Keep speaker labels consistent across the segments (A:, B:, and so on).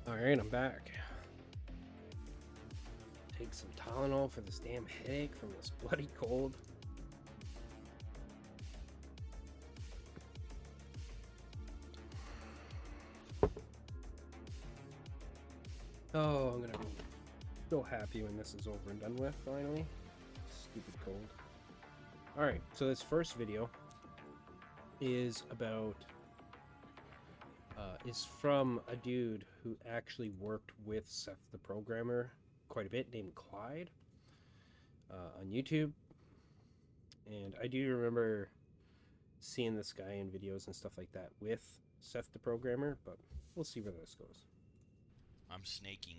A: Alright, I'm back. Take some Tylenol for this damn headache from this bloody cold. Oh, I'm gonna be so happy when this is over and done with, finally. Stupid cold. Alright, so this first video is about... is from a dude who actually worked with SethTheProgrammer quite a bit, named Clyde, on YouTube. And I do remember seeing this guy in videos and stuff like that with SethTheProgrammer, but we'll see where this goes.
B: I'm snaking.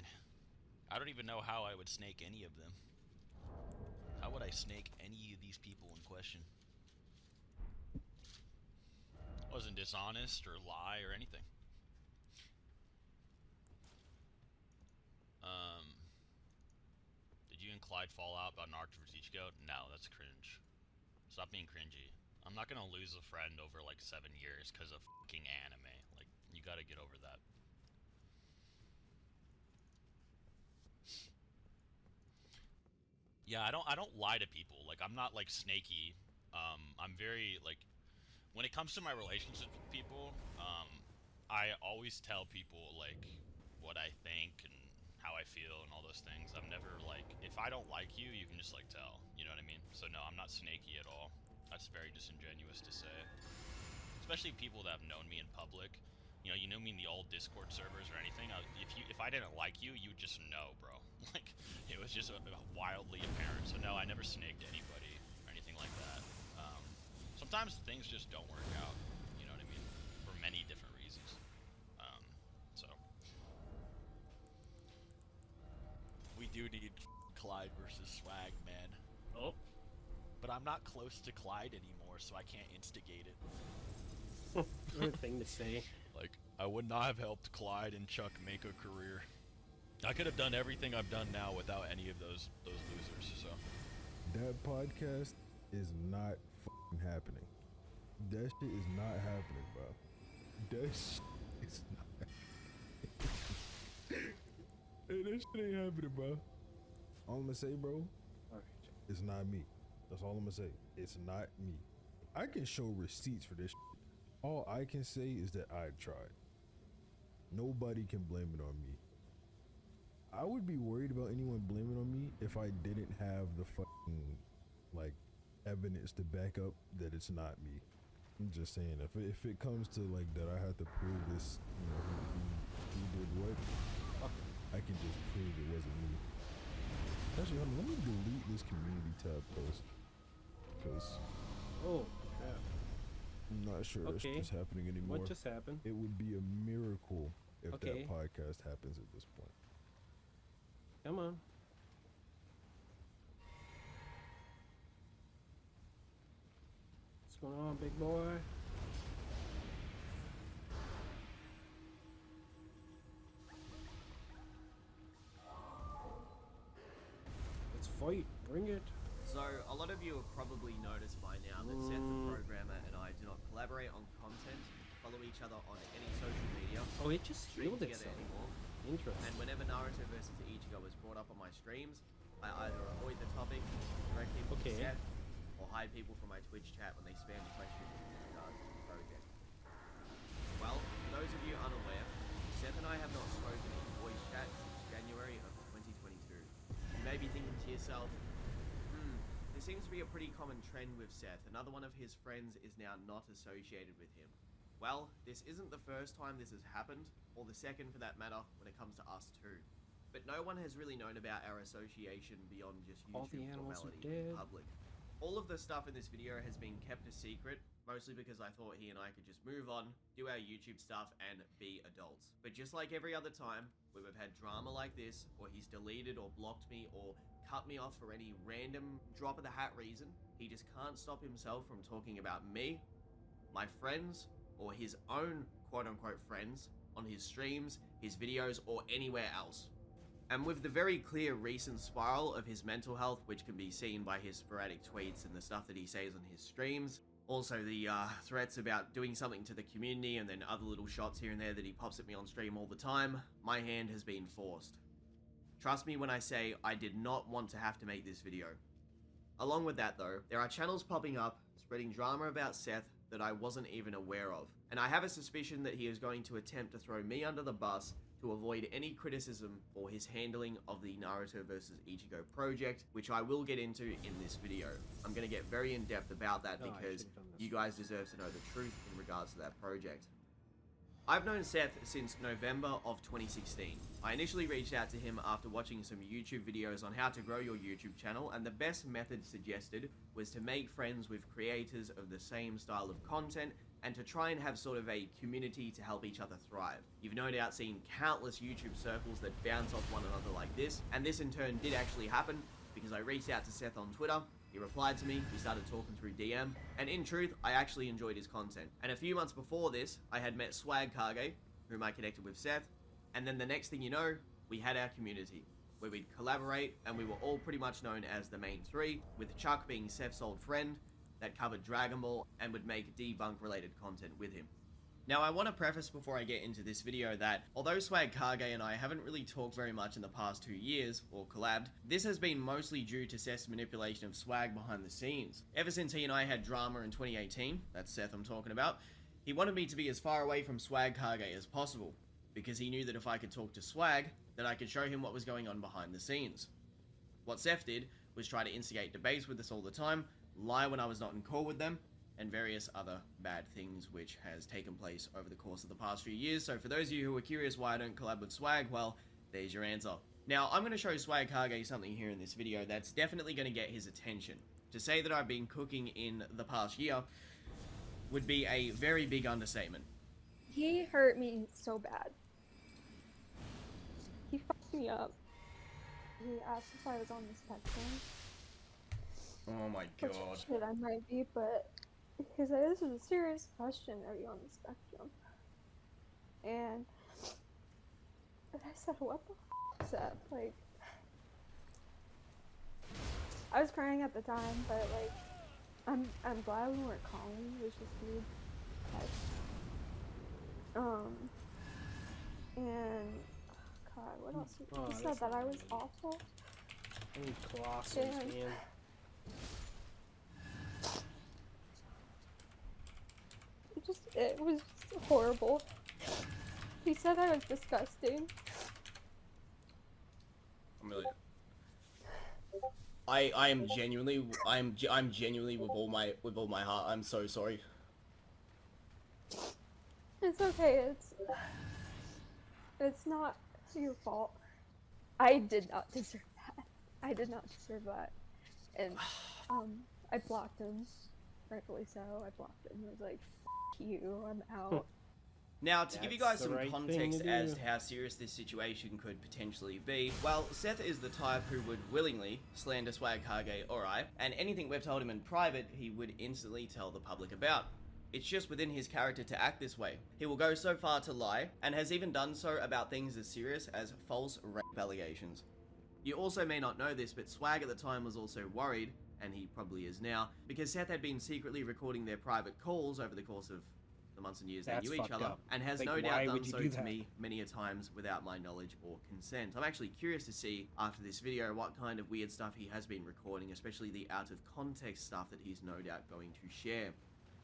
B: I don't even know how I would snake any of them. How would I snake any of these people in question? I wasn't dishonest or lie or anything. Did you and Clyde fall out about Naruto vs. Ichigo? No, that's cringe. Stop being cringy. I'm not gonna lose a friend over like 7 years because of fucking anime. Like, you gotta get over that. Yeah, I don't lie to people. Like, I'm not like snaky. I'm very like, when it comes to my relationships with people, I always tell people like what I think and how I feel and all those things. I'm never like, if I don't like you, you can just like tell. You know what I mean? So no, I'm not snaky at all. That's very disingenuous to say. Especially people that have known me in public. You know me in the old Discord servers or anything. If I didn't like you, you would just know, bro. Like, it was just wildly apparent. So no, I never snaked anybody or anything like that. Sometimes things just don't work out. You know what I mean? For many different reasons. So we do need Clyde versus Swag, man.
A: Oh.
B: But I'm not close to Clyde anymore, so I can't instigate it.
A: Good thing to say.
B: Like, I would not have helped Clyde and Chuck make a career. I could have done everything I've done now without any of those losers, so.
C: That podcast is not f***ing happening. That shit is not happening, bro. That shit is not happening. Hey, that shit ain't happening, bro. All I'm gonna say, bro, it's not me. That's all I'm gonna say. It's not me. I can show receipts for this shit. All I can say is that I tried. Nobody can blame it on me. I would be worried about anyone blaming on me if I didn't have the fucking, like, evidence to back up that it's not me. I'm just saying, if it comes to, like, that I have to prove this, you know, who did what, I can just prove it wasn't me. Actually, hold on, let me delete this community tab post. Because...
A: Oh, crap.
C: I'm not sure that's just happening anymore.
A: What just happened?
C: It would be a miracle if that podcast happens at this point.
A: Come on. What's going on, big boy? Let's fight. Bring it.
D: So, a lot of you have probably noticed by now that SethTheProgrammer and I do not collaborate on content, follow each other on any social media,
A: Oh, it just healed
D: together
A: itself.
D: anymore.
A: Interesting.
D: And whenever Naruto vs. Ichigo is brought up on my streams, I either avoid the topic, direct people to Seth, or hide people from my Twitch chat when they spam questions in regards to the project. Well, for those of you unaware, Seth and I have not spoken in voice chat since January of 2022. You may be thinking to yourself, there seems to be a pretty common trend with Seth. Another one of his friends is now not associated with him. Well, this isn't the first time this has happened, or the second for that matter, when it comes to us too. But no one has really known about our association beyond just YouTube formality in public. All of the stuff in this video has been kept a secret, mostly because I thought he and I could just move on, do our YouTube stuff, and be adults. But just like every other time, where we've had drama like this, or he's deleted or blocked me, or cut me off for any random drop of the hat reason, he just can't stop himself from talking about me, my friends, or his own quote-unquote friends on his streams, his videos, or anywhere else. And with the very clear recent spiral of his mental health, which can be seen by his sporadic tweets and the stuff that he says on his streams, Also the threats about doing something to the community and then other little shots here and there that he pops at me on stream all the time, my hand has been forced. Trust me when I say I did not want to have to make this video. Along with that though, there are channels popping up spreading drama about Seth that I wasn't even aware of. And I have a suspicion that he is going to attempt to throw me under the bus to avoid any criticism for his handling of the Naruto vs Ichigo project, which I will get into in this video. I'm going to get very in-depth about that because you guys deserve to know the truth in regards to that project. I've known Seth since November of 2016. I initially reached out to him after watching some YouTube videos on how to grow your YouTube channel, and the best method suggested was to make friends with creators of the same style of content and to try and have sort of a community to help each other thrive. You've no doubt seen countless YouTube circles that bounce off one another like this, and this in turn did actually happen because I reached out to Seth on Twitter. He replied to me, we started talking through DM, and in truth, I actually enjoyed his content. And a few months before this, I had met Swag Kage, whom I connected with Seth, and then the next thing you know, we had our community, where we'd collaborate, and we were all pretty much known as the main three, with Chuck being Seth's old friend that covered Dragon Ball and would make debunk related content with him. Now, I want to preface before I get into this video that, although Swag Kage and I haven't really talked very much in the past 2 years, or collabed, this has been mostly due to Seth's manipulation of Swag behind the scenes. Ever since he and I had drama in 2018, that's Seth I'm talking about, he wanted me to be as far away from Swag Kage as possible, because he knew that if I could talk to Swag, that I could show him what was going on behind the scenes. What Seth did was try to instigate debates with us all the time, lie when I was not in call with them, and various other bad things which has taken place over the course of the past few years. So for those of you who are curious why I don't collab with Swag, well, there's your answer. Now, I'm going to show Swag Kage something here in this video that's definitely going to get his attention. To say that I've been cooking in the past year would be a very big understatement.
E: He hurt me so bad. He fucked me up. He asked if I was on the spectrum.
D: Oh my god.
E: Which shit, I might be, but he said this is a serious question, are you on the spectrum? And I said, what the f*** Seth? Like, I was crying at the time, but like, I'm glad we weren't calling, it was just me. And God, what else? He said that I was awful.
A: I need colossals, man.
E: It was horrible. He said I was disgusting.
D: I'm genuinely with all my heart. I'm so sorry.
E: It's okay. It's not your fault. I did not deserve that. I did not deserve that. And I blocked him. Rightfully so. I blocked him. I was like, F you, I'm out.
D: Now, to give you guys some context as to how serious this situation could potentially be, well, Seth is the type who would willingly slander Swag Kage or I, and anything we've told him in private, he would instantly tell the public about. It's just within his character to act this way. He will go so far to lie, and has even done so about things as serious as false rape allegations. You also may not know this, but Swag at the time was also worried, and he probably is now, because Seth had been secretly recording their private calls over the course of the months and years they knew each other, and has no doubt done so to me many a times without my knowledge or consent. I'm actually curious to see after this video what kind of weird stuff he has been recording, especially the out of context stuff that he's no doubt going to share.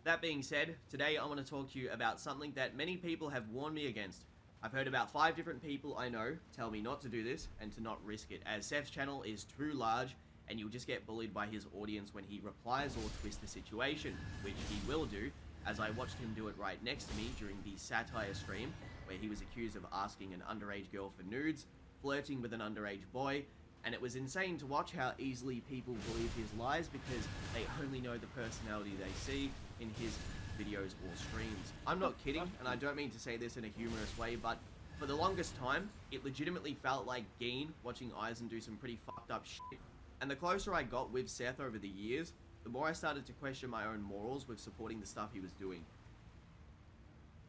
D: That being said, today I want to talk to you about something that many people have warned me against. I've heard about 5 different people I know tell me not to do this and to not risk it, as Seth's channel is too large and you'll just get bullied by his audience when he replies or twists the situation, which he will do, as I watched him do it right next to me during the satire stream, where he was accused of asking an underage girl for nudes, flirting with an underage boy, and it was insane to watch how easily people believe his lies because they only know the personality they see in his videos or streams. I'm not kidding, and I don't mean to say this in a humorous way, but for the longest time, it legitimately felt like Geen watching Eisen do some pretty fucked up shit. And the closer I got with Seth over the years, the more I started to question my own morals with supporting the stuff he was doing.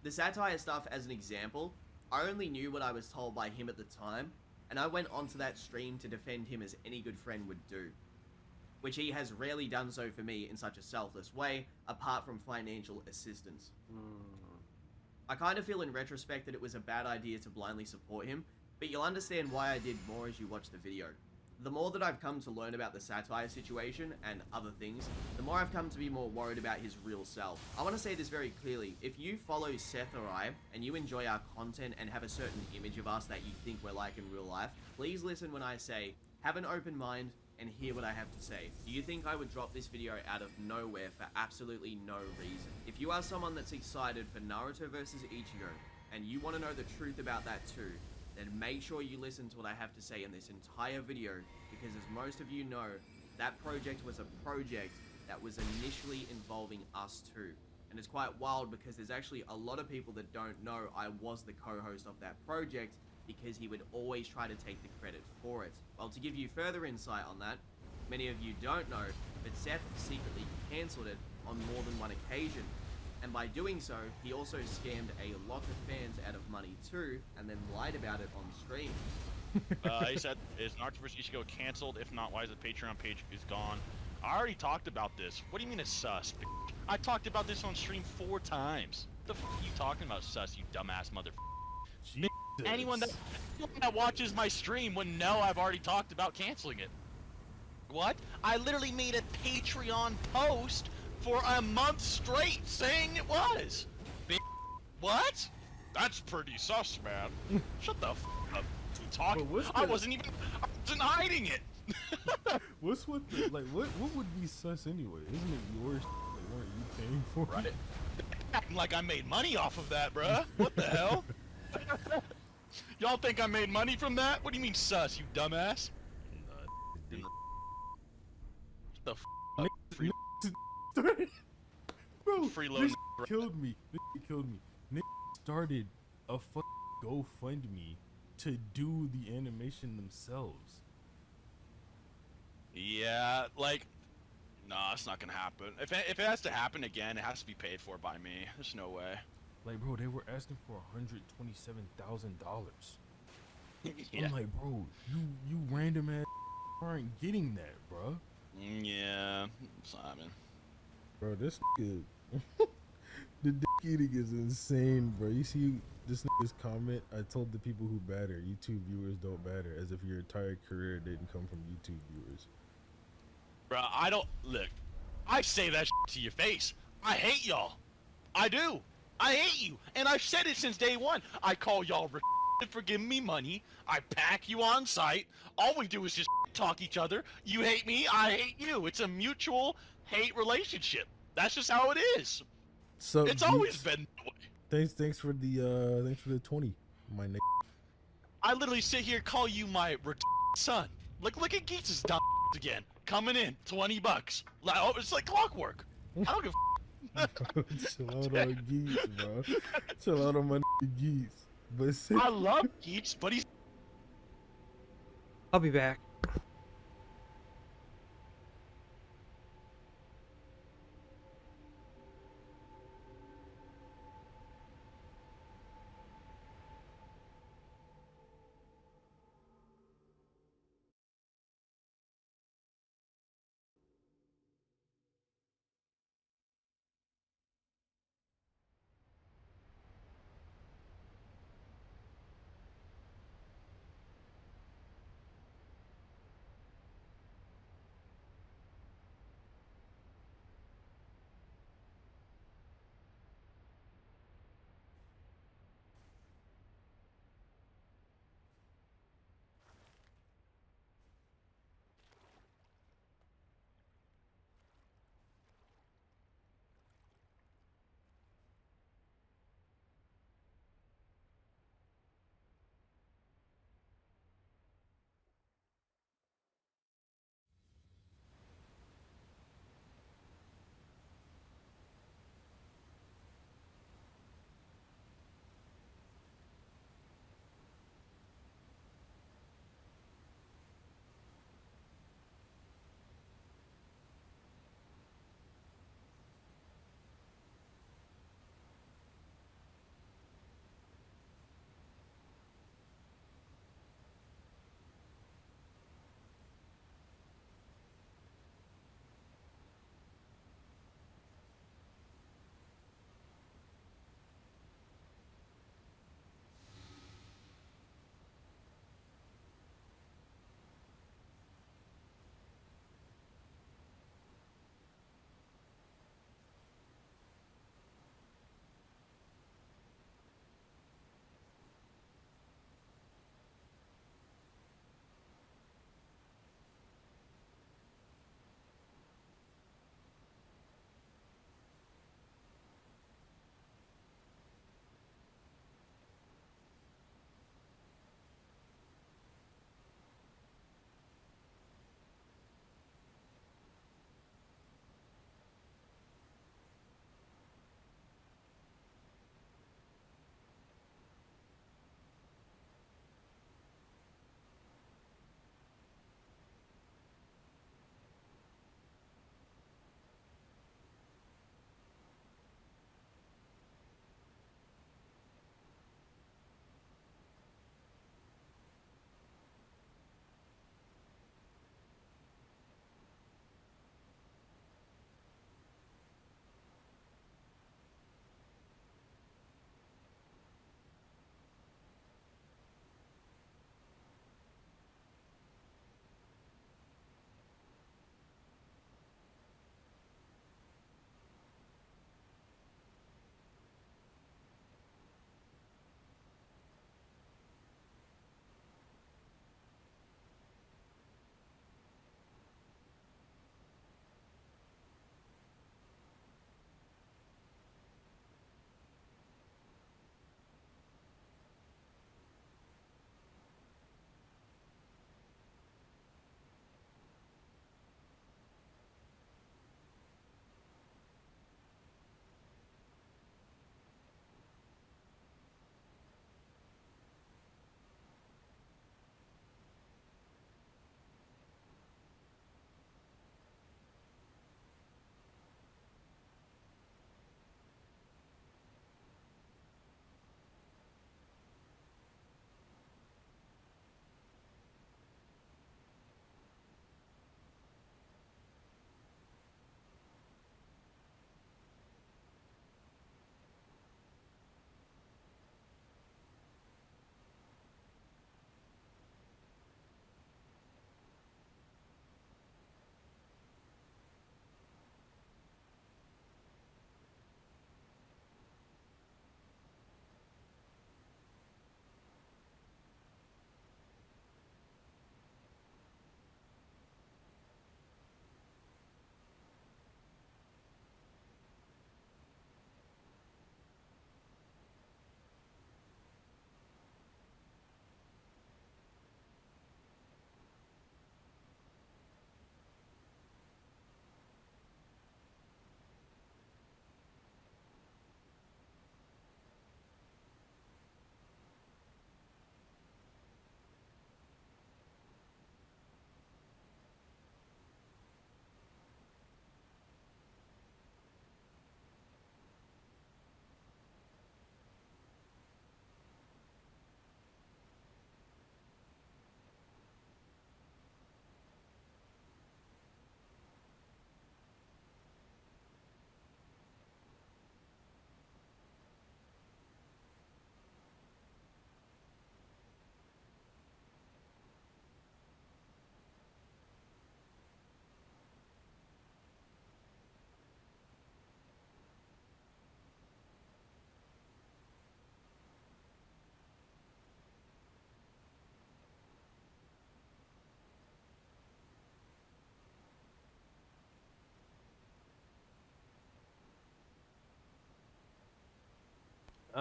D: The satire stuff, as an example, I only knew what I was told by him at the time, and I went onto that stream to defend him as any good friend would do. which he has rarely done so for me in such a selfless way, apart from financial assistance. I kind of feel in retrospect that it was a bad idea to blindly support him, but you'll understand why I did more as you watch the video. The more that I've come to learn about the satire situation and other things, the more I've come to be more worried about his real self. I want to say this very clearly. If you follow Seth or I, and you enjoy our content and have a certain image of us that you think we're like in real life, please listen when I say, have an open mind and hear what I have to say. Do you think I would drop this video out of nowhere for absolutely no reason? If you are someone that's excited for Naruto versus Ichigo, and you want to know the truth about that too, then make sure you listen to what I have to say in this entire video, because as most of you know, that project was a project that was initially involving us too. And it's quite wild because there's actually a lot of people that don't know I was the co-host of that project, because he would always try to take the credit for it. Well, to give you further insight on that, many of you don't know, but Seth secretly cancelled it on more than one occasion. And by doing so, he also scammed a lot of fans out of money too, and then lied about it on stream.
F: He said, is Naruto vs. Ichigo canceled? If not, why is the Patreon page is gone? I already talked about this. What do you mean it's sus? I talked about this on stream 4 times. What the f are you talking about, sus, you dumbass mother? Anyone that watches my stream would know I've already talked about canceling it. What? I literally made a Patreon post for a month straight saying it was. What? That's pretty sus, man. Shut the f up. Talking. I wasn't hiding it.
C: What's with the, like, what would be sus anyway? Isn't it yours? Like, weren't you paying for it?
F: Right. Acting like I made money off of that, bruh. What the hell? Y'all think I made money from that? What do you mean sus, you dumbass? What the f free
C: Bro,
F: freeload
C: this killed me. This killed me. Nick started a GoFundMe to do the animation themselves.
F: Yeah, like, no, it's not gonna happen. If it has to happen again, it has to be paid for by me. There's no way.
C: Like, bro, they were asking for $127,000.
F: Yeah.
C: I'm like, bro, you random ass aren't getting that, bro.
F: Yeah, Simon.
C: Bro, this nigga, the dick eating is insane, bro. You see this nigga's comment? I told the people who batter, YouTube viewers don't batter, as if your entire career didn't come from YouTube viewers.
F: Bro, I don't look. I say that to your face. I hate y'all. I do. I hate you, and I've said it since day one. I call y'all for giving me money. I pack you on site. All we do is just talk each other. You hate me, I hate you. It's a mutual hate relationship. That's just how it is.
C: So
F: it's always been that way.
C: Thanks for the 20, my nigga.
F: I literally sit here call you my son. Look at Geets' dumb again. Coming in, $20. Oh, it's like clockwork. I don't give
C: Chill out on Geets, bro. Chill out on my Geets. But
F: I love Geets, but he's...
A: I'll be back.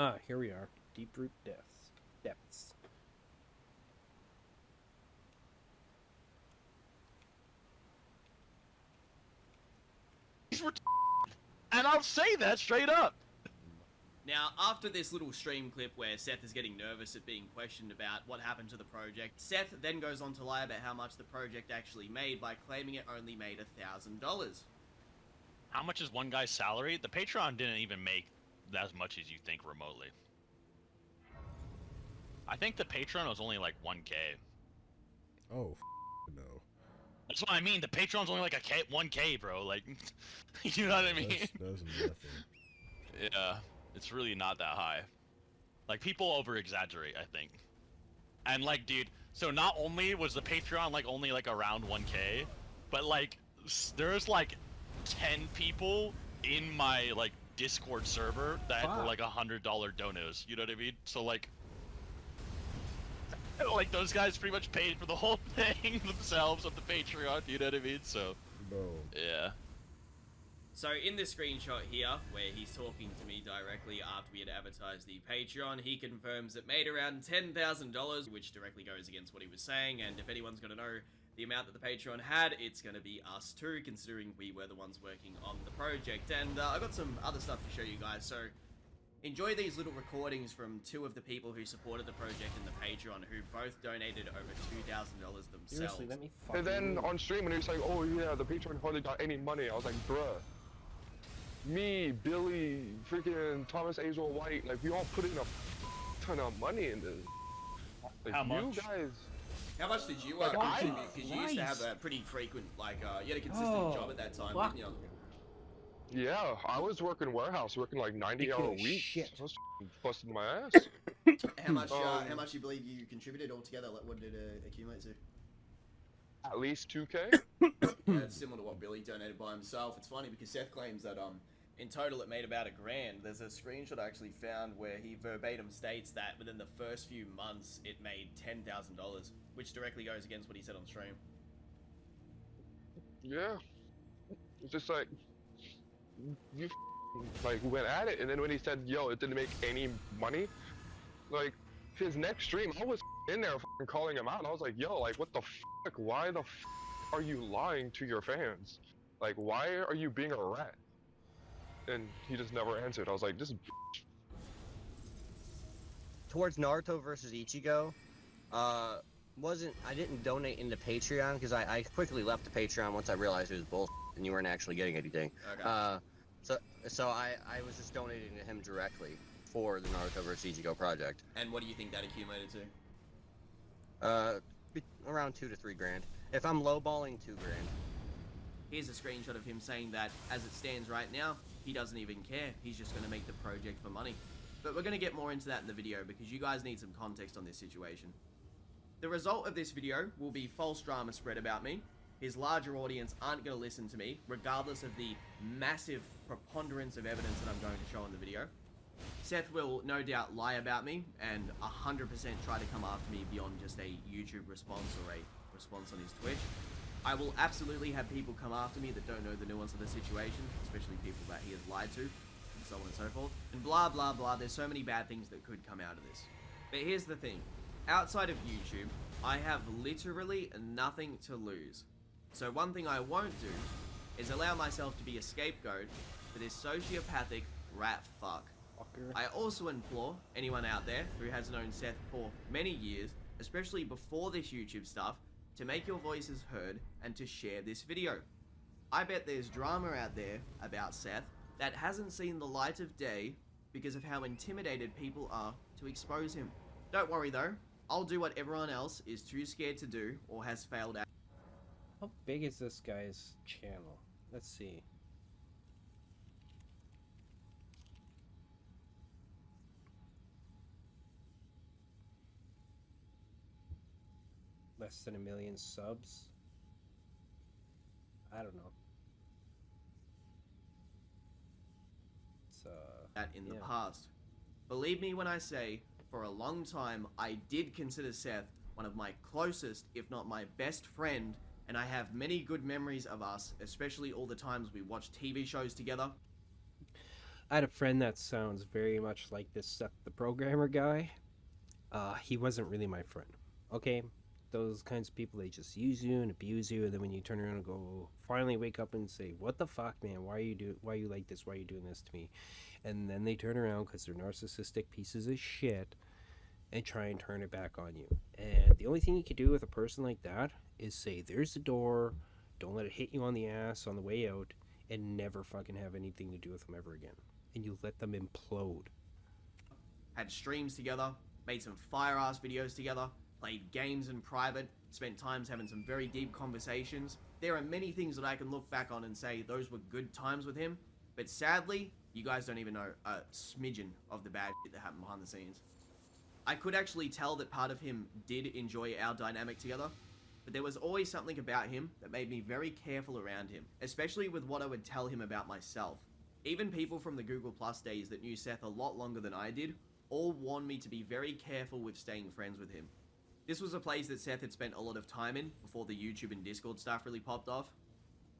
A: Ah, here we are. Deep root depths.
F: These were and I'll say that straight up.
D: Now, after this little stream clip where Seth is getting nervous at being questioned about what happened to the project, Seth then goes on to lie about how much the project actually made by claiming it only made $1,000.
F: How much is one guy's salary? The Patreon didn't even make as much as you think remotely. I think the Patreon was only like 1K.
C: Oh, no.
F: That's what I mean. The Patreon's only like 1K, bro. Like, you know what I mean?
C: That's nothing.
F: Yeah, it's really not that high. Like, people over-exaggerate, I think. And like, dude, so not only was the Patreon like only like around 1K, but like, there's like 10 people in my like Discord server that were like $100 donos. You know what I mean? So like those guys pretty much paid for the whole thing themselves of the Patreon. You know what I mean? So
C: Bro.
F: yeah.
D: So in this screenshot here, where he's talking to me directly after we had advertised the Patreon, he confirms it made around $10,000, which directly goes against what he was saying, and if anyone's going to know the amount that the Patreon had, it's going to be us too, considering we were the ones working on the project. And I got some other stuff to show you guys, so enjoy these little recordings from two of the people who supported the project in the Patreon, who both donated over $2,000 themselves.
A: Seriously, let me
G: And then on stream when he was like, oh yeah, the Patreon hardly got any money, I was like, bruh. Me, Billy, freaking Thomas Azrael White, like we all put in a ton of money in this. Like,
F: How much?
G: You guys.
D: How much did you
G: Like,
D: contribute? Because you used to have a pretty frequent, like, you had a consistent job at that time, didn't you?
G: Yeah, I was working warehouse, working like 90-hour weeks.
A: Shit.
G: I was busting my ass.
D: How much do you believe you contributed altogether? Like, what did it accumulate to?
G: At least 2K.
D: Yeah, it's similar to what Billy donated by himself. It's funny because Seth claims that in total it made about $1,000. There's a screenshot I actually found where he verbatim states that within the first few months it made $10,000, which directly goes against what he said on stream.
G: Yeah. It's just like you like went at it, and then when he said, yo, it didn't make any money, like his next stream, I was in there calling him out, and I was like, yo, like what the fuck, why the are you lying to your fans? Like, why are you being a rat? And he just never answered. I was like, this
H: towards Naruto versus Ichigo, I didn't donate into Patreon because I quickly left the Patreon once I realized it was bullshit and you weren't actually getting anything.
D: Okay.
H: So I was just donating to him directly for the Naruto versus Ichigo project.
D: And what do you think that accumulated to?
H: Around 2 to 3 grand. If I'm lowballing, $2 grand.
D: Here's a screenshot of him saying that, as it stands right now, he doesn't even care. He's just going to make the project for money. But we're going to get more into that in the video because you guys need some context on this situation. The result of this video will be false drama spread about me. His larger audience aren't going to listen to me, regardless of the massive preponderance of evidence that I'm going to show in the video. Seth will no doubt lie about me and 100% try to come after me beyond just a YouTube response or a response on his Twitch. I will absolutely have people come after me that don't know the nuance of the situation, especially people that he has lied to, and so on and so forth. And blah, blah, blah. There's so many bad things that could come out of this. But here's the thing. Outside of YouTube, I have literally nothing to lose. So one thing I won't do is allow myself to be a scapegoat for this sociopathic rat fuck. I also implore anyone out there who has known Seth for many years, especially before this YouTube stuff, to make your voices heard and to share this video. I bet there's drama out there about Seth that hasn't seen the light of day because of how intimidated people are to expose him. Don't worry though, I'll do what everyone else is too scared to do or has failed at.
A: How big is this guy's channel? Let's see. Less than 1 million subs? I don't know. It's
D: That in the past. Believe me when I say, for a long time, I did consider Seth one of my closest, if not my best friend, and I have many good memories of us, especially all the times we watched TV shows together.
A: I had a friend that sounds very much like this SethTheProgrammer guy. He wasn't really my friend. Okay? Those kinds of people, they just use you and abuse you, and then when you turn around and go, finally wake up and say, what the fuck, man? Why are you like this? Why are you doing this to me? And then they turn around because they're narcissistic pieces of shit and try and turn it back on you. And the only thing you can do with a person like that is say, there's the door, don't let it hit you on the ass on the way out, and never fucking have anything to do with them ever again. And you let them implode.
D: Had streams together, made some fire-ass videos together, played games in private, spent times having some very deep conversations. There are many things that I can look back on and say those were good times with him, but sadly, you guys don't even know a smidgen of the bad shit that happened behind the scenes. I could actually tell that part of him did enjoy our dynamic together, but there was always something about him that made me very careful around him, especially with what I would tell him about myself. Even people from the Google Plus days that knew Seth a lot longer than I did all warned me to be very careful with staying friends with him. This was a place that Seth had spent a lot of time in before the YouTube and Discord stuff really popped off.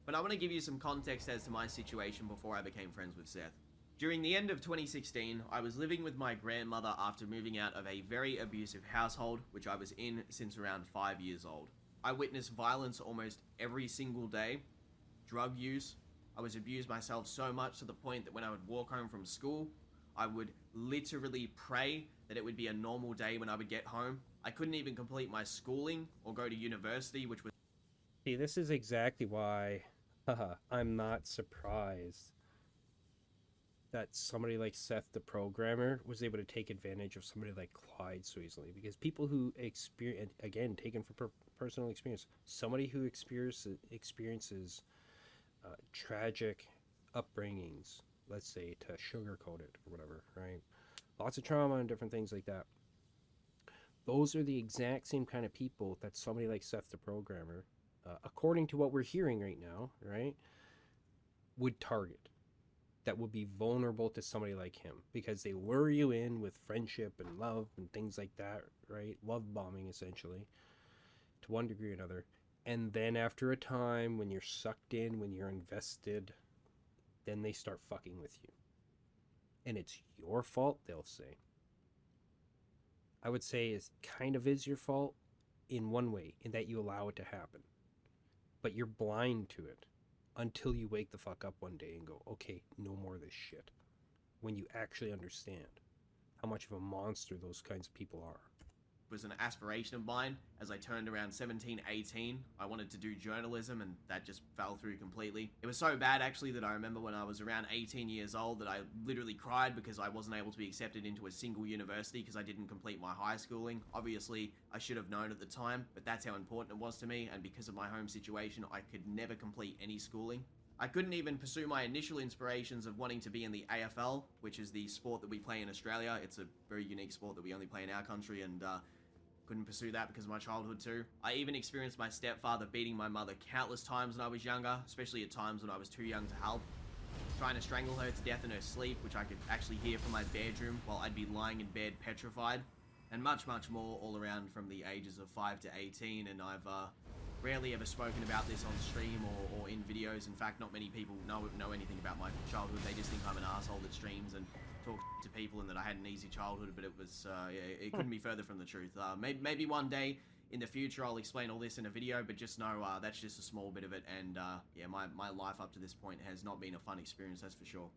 D: But I want to give you some context as to my situation before I became friends with Seth. During the end of 2016, I was living with my grandmother after moving out of a very abusive household, which I was in since around 5 years old. I witnessed violence almost every single day, drug use. I was abused myself so much to the point that when I would walk home from school, I would literally pray that it would be a normal day when I would get home. I couldn't even complete my schooling or go to university, which was...
A: See, this is exactly why I'm not surprised that somebody like SethTheProgrammer was able to take advantage of somebody like Clyde so easily. Because people who experience, again, taken from personal experience, somebody who experiences tragic upbringings, let's say, to sugarcoat it or whatever, right? Lots of trauma and different things like that. Those are the exact same kind of people that somebody like SethTheProgrammer, according to what we're hearing right now, right, would target. That would be vulnerable to somebody like him because they lure you in with friendship and love and things like that, right? Love bombing, essentially, to one degree or another. And then after a time, when you're sucked in, when you're invested, then they start fucking with you. And it's your fault, they'll say. I would say it kind of is your fault in one way, in that you allow it to happen. But you're blind to it until you wake the fuck up one day and go, okay, no more of this shit. When you actually understand how much of a monster those kinds of people are.
D: Was an aspiration of mine. As I turned around 17, 18, I wanted to do journalism, and that just fell through completely. It was so bad, actually, that I remember when I was around 18 years old that I literally cried because I wasn't able to be accepted into a single university because I didn't complete my high schooling. Obviously, I should have known at the time, but that's how important it was to me, and because of my home situation, I could never complete any schooling. I couldn't even pursue my initial inspirations of wanting to be in the AFL, which is the sport that we play in Australia. It's a very unique sport that we only play in our country, and couldn't pursue that because of my childhood too. I even experienced my stepfather beating my mother countless times when I was younger, especially at times when I was too young to help. Trying to strangle her to death in her sleep, which I could actually hear from my bedroom while I'd be lying in bed petrified. And much, much more all around from the ages of 5 to 18, and I've rarely ever spoken about this on stream or in videos. In fact, not many people know anything about my childhood. They just think I'm an asshole that streams and talk to people and that I had an easy childhood, but it was it couldn't be further from the truth. Maybe one day in the future I'll explain all this in a video, but just know that's just a small bit of it, and yeah, my life up to this point has not been a fun experience, that's for sure.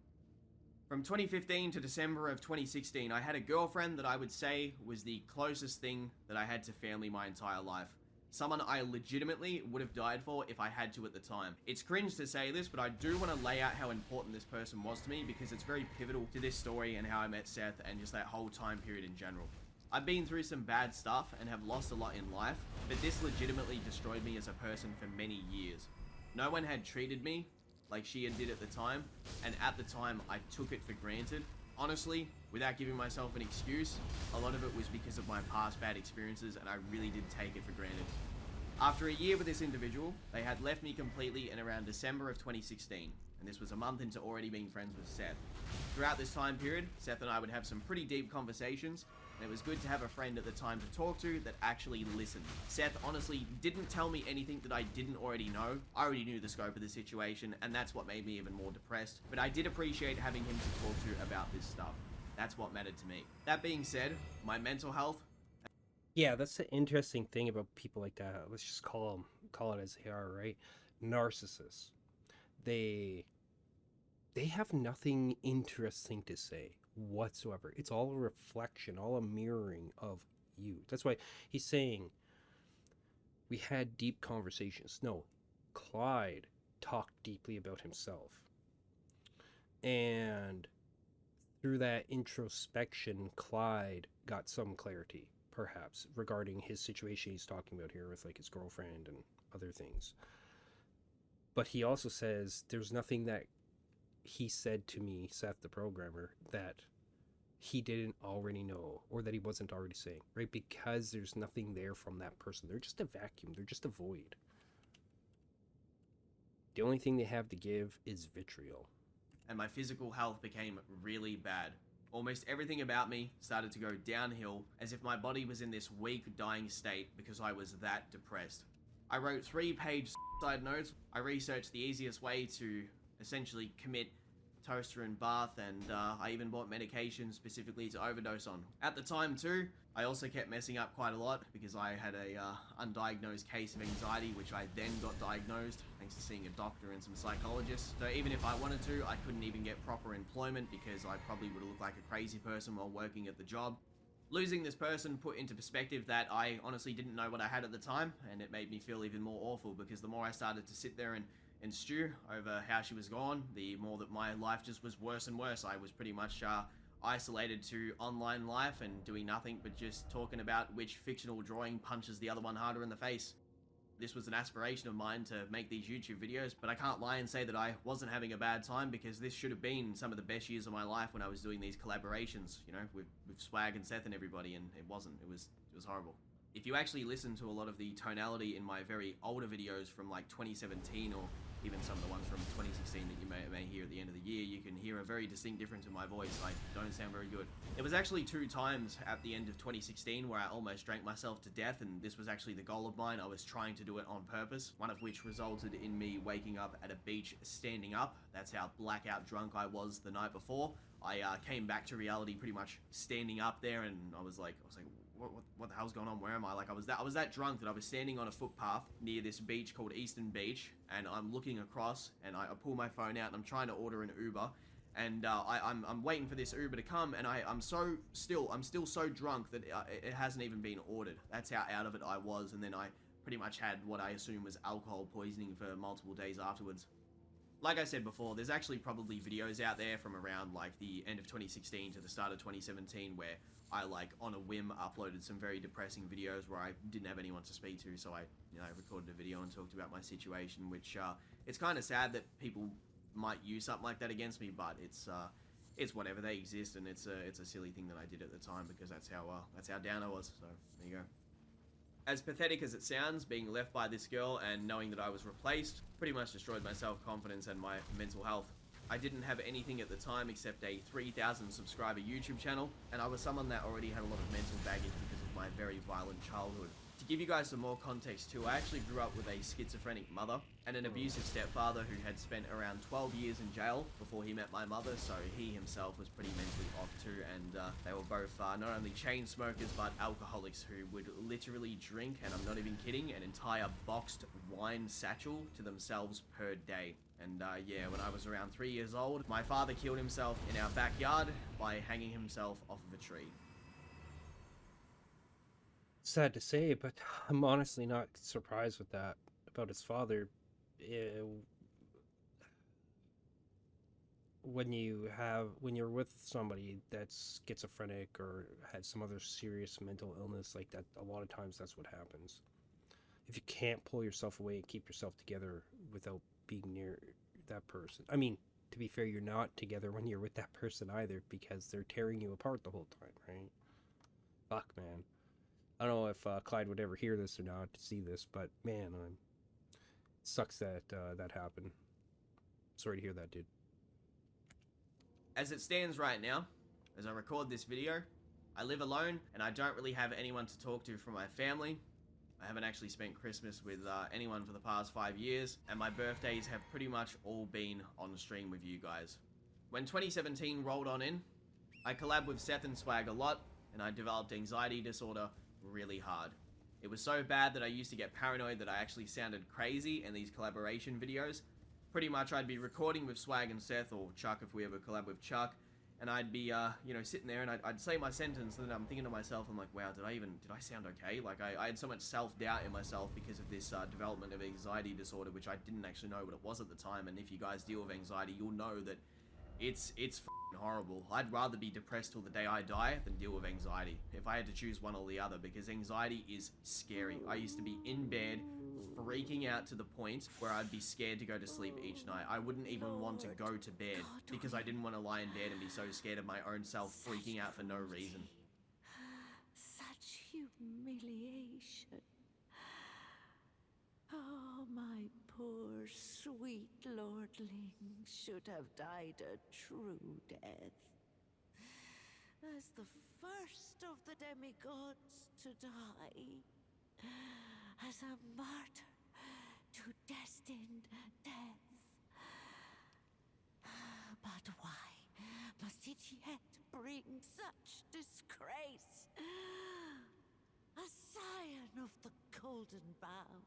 D: From 2015 to December of 2016, I had a girlfriend that I would say was the closest thing that I had to family my entire life. Someone I legitimately would have died for if I had to at the time. It's cringe to say this, but I do want to lay out how important this person was to me because it's very pivotal to this story and how I met Seth and just that whole time period in general. I've been through some bad stuff and have lost a lot in life, but this legitimately destroyed me as a person for many years. No one had treated me like she did at the time, and at the time I took it for granted. Honestly, without giving myself an excuse, a lot of it was because of my past bad experiences, and I really did take it for granted. After a year with this individual, they had left me completely in around December of 2016, and this was a month into already being friends with Seth. Throughout this time period, Seth and I would have some pretty deep conversations, And it was good to have a friend at the time to talk to that actually listened. Seth honestly didn't tell me anything that I didn't already know. I already knew the scope of the situation, and that's what made me even more depressed. But I did appreciate having him to talk to about this stuff. That's what mattered to me. That being said, my mental health...
A: Yeah, that's the interesting thing about people like that. Let's just call it as they are, right? Narcissists. They have nothing interesting to say whatsoever. It's all a reflection, all a mirroring of you. That's why he's saying we had deep conversations. No, Clyde talked deeply about himself. And through that introspection, Clyde got some clarity, perhaps, regarding his situation he's talking about here with like his girlfriend and other things. But he also says there's nothing that he said to me, Seth the Programmer, that he didn't already know or that he wasn't already saying, right? Because there's nothing there from that person. They're just a vacuum. They're just a void. The only thing they have to give is vitriol.
D: And my physical health became really bad. Almost everything about me started to go downhill, as if my body was in this weak, dying state because I was that depressed. I wrote 3-page side notes. I researched the easiest way to essentially commit toaster and bath, and I even bought medication specifically to overdose on. At the time too, I also kept messing up quite a lot because I had a undiagnosed case of anxiety, which I then got diagnosed thanks to seeing a doctor and some psychologists. So even if I wanted to, I couldn't even get proper employment because I probably would have looked like a crazy person while working at the job. Losing this person put into perspective that I honestly didn't know what I had at the time, and it made me feel even more awful because the more I started to sit there and stew over how she was gone, the more that my life just was worse and worse. I was pretty much isolated to online life and doing nothing but just talking about which fictional drawing punches the other one harder in the face. This was an aspiration of mine to make these YouTube videos, but I can't lie and say that I wasn't having a bad time because this should have been some of the best years of my life when I was doing these collaborations, you know, with Swag and Seth and everybody, and it wasn't. It was horrible. If you actually listen to a lot of the tonality in my very older videos from like 2017 or even some of the ones from 2016 that you may hear at the end of the year, you can hear a very distinct difference in my voice. I don't sound very good. It was actually 2 times at the end of 2016 where I almost drank myself to death, and this was actually the goal of mine. I was trying to do it on purpose, one of which resulted in me waking up at a beach standing up. That's how blackout drunk I was the night before. I came back to reality pretty much standing up there, and I was like, what the hell's going on? Where am I? Like, I was that drunk that I was standing on a footpath near this beach called Eastern Beach, and I'm looking across, and I pull my phone out, and I'm trying to order an Uber, and I'm waiting for this Uber to come, and I'm still so drunk that it hasn't even been ordered. That's how out of it I was, and then I pretty much had what I assume was alcohol poisoning for multiple days afterwards. Like I said before, there's actually probably videos out there from around like the end of 2016 to the start of 2017 where I, like, on a whim, uploaded some very depressing videos where I didn't have anyone to speak to, so I recorded a video and talked about my situation, which, it's kind of sad that people might use something like that against me, but it's whatever, they exist, and it's a silly thing that I did at the time because that's how down I was, so there you go. As pathetic as it sounds, being left by this girl and knowing that I was replaced pretty much destroyed my self-confidence and my mental health. I didn't have anything at the time except a 3,000 subscriber YouTube channel, and I was someone that already had a lot of mental baggage because of my very violent childhood. To give you guys some more context too, I actually grew up with a schizophrenic mother and an abusive stepfather who had spent around 12 years in jail before he met my mother, so he himself was pretty mentally off too, and they were both not only chain smokers but alcoholics who would literally drink, and I'm not even kidding, an entire boxed wine satchel to themselves per day. And yeah, when I was around 3 years old, my father killed himself in our backyard by hanging himself off of a tree.
A: Sad to say, but I'm honestly not surprised with that about his father. When you're with somebody that's schizophrenic or has some other serious mental illness like that, a lot of times that's what happens. If you can't pull yourself away and keep yourself together without being near that person. I mean, to be fair, you're not together when you're with that person either because they're tearing you apart the whole time, right? Fuck, man. I don't know if Clyde would ever hear this or not to see this, but man, it sucks that that happened. Sorry to hear that, dude.
D: As it stands right now, as I record this video, I live alone, and I don't really have anyone to talk to from my family. I haven't actually spent Christmas with anyone for the past 5 years, and my birthdays have pretty much all been on stream with you guys. When 2017 rolled on in, I collabed with Seth and Swag a lot, and I developed anxiety disorder really hard. It was so bad that I used to get paranoid that I actually sounded crazy in these collaboration videos. Pretty much I'd be recording with Swag and Seth, or Chuck if we ever collab with Chuck, and I'd be, sitting there and I'd say my sentence, and then I'm thinking to myself, I'm like, wow, did I sound okay? Like, I had so much self-doubt in myself because of this development of anxiety disorder, which I didn't actually know what it was at the time, and if you guys deal with anxiety, you'll know that it's f***ing horrible. I'd rather be depressed till the day I die than deal with anxiety, if I had to choose one or the other, because anxiety is scary. I used to be in bed, freaking out to the point where I'd be scared to go to sleep each night. I wouldn't even want to go to bed because I didn't want to lie in bed and be so scared of my own self freaking out for no reason.
I: Such humiliation. Oh, my poor sweet lordling should have died a true death. As the first of the demigods to die. As a martyr to destined death. But why must it yet bring such disgrace? A scion of the Golden Bough,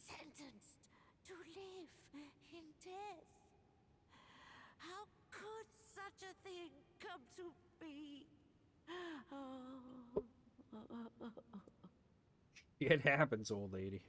I: sentenced to live in death. How could such a thing come to be? Oh.
A: It happens, old lady.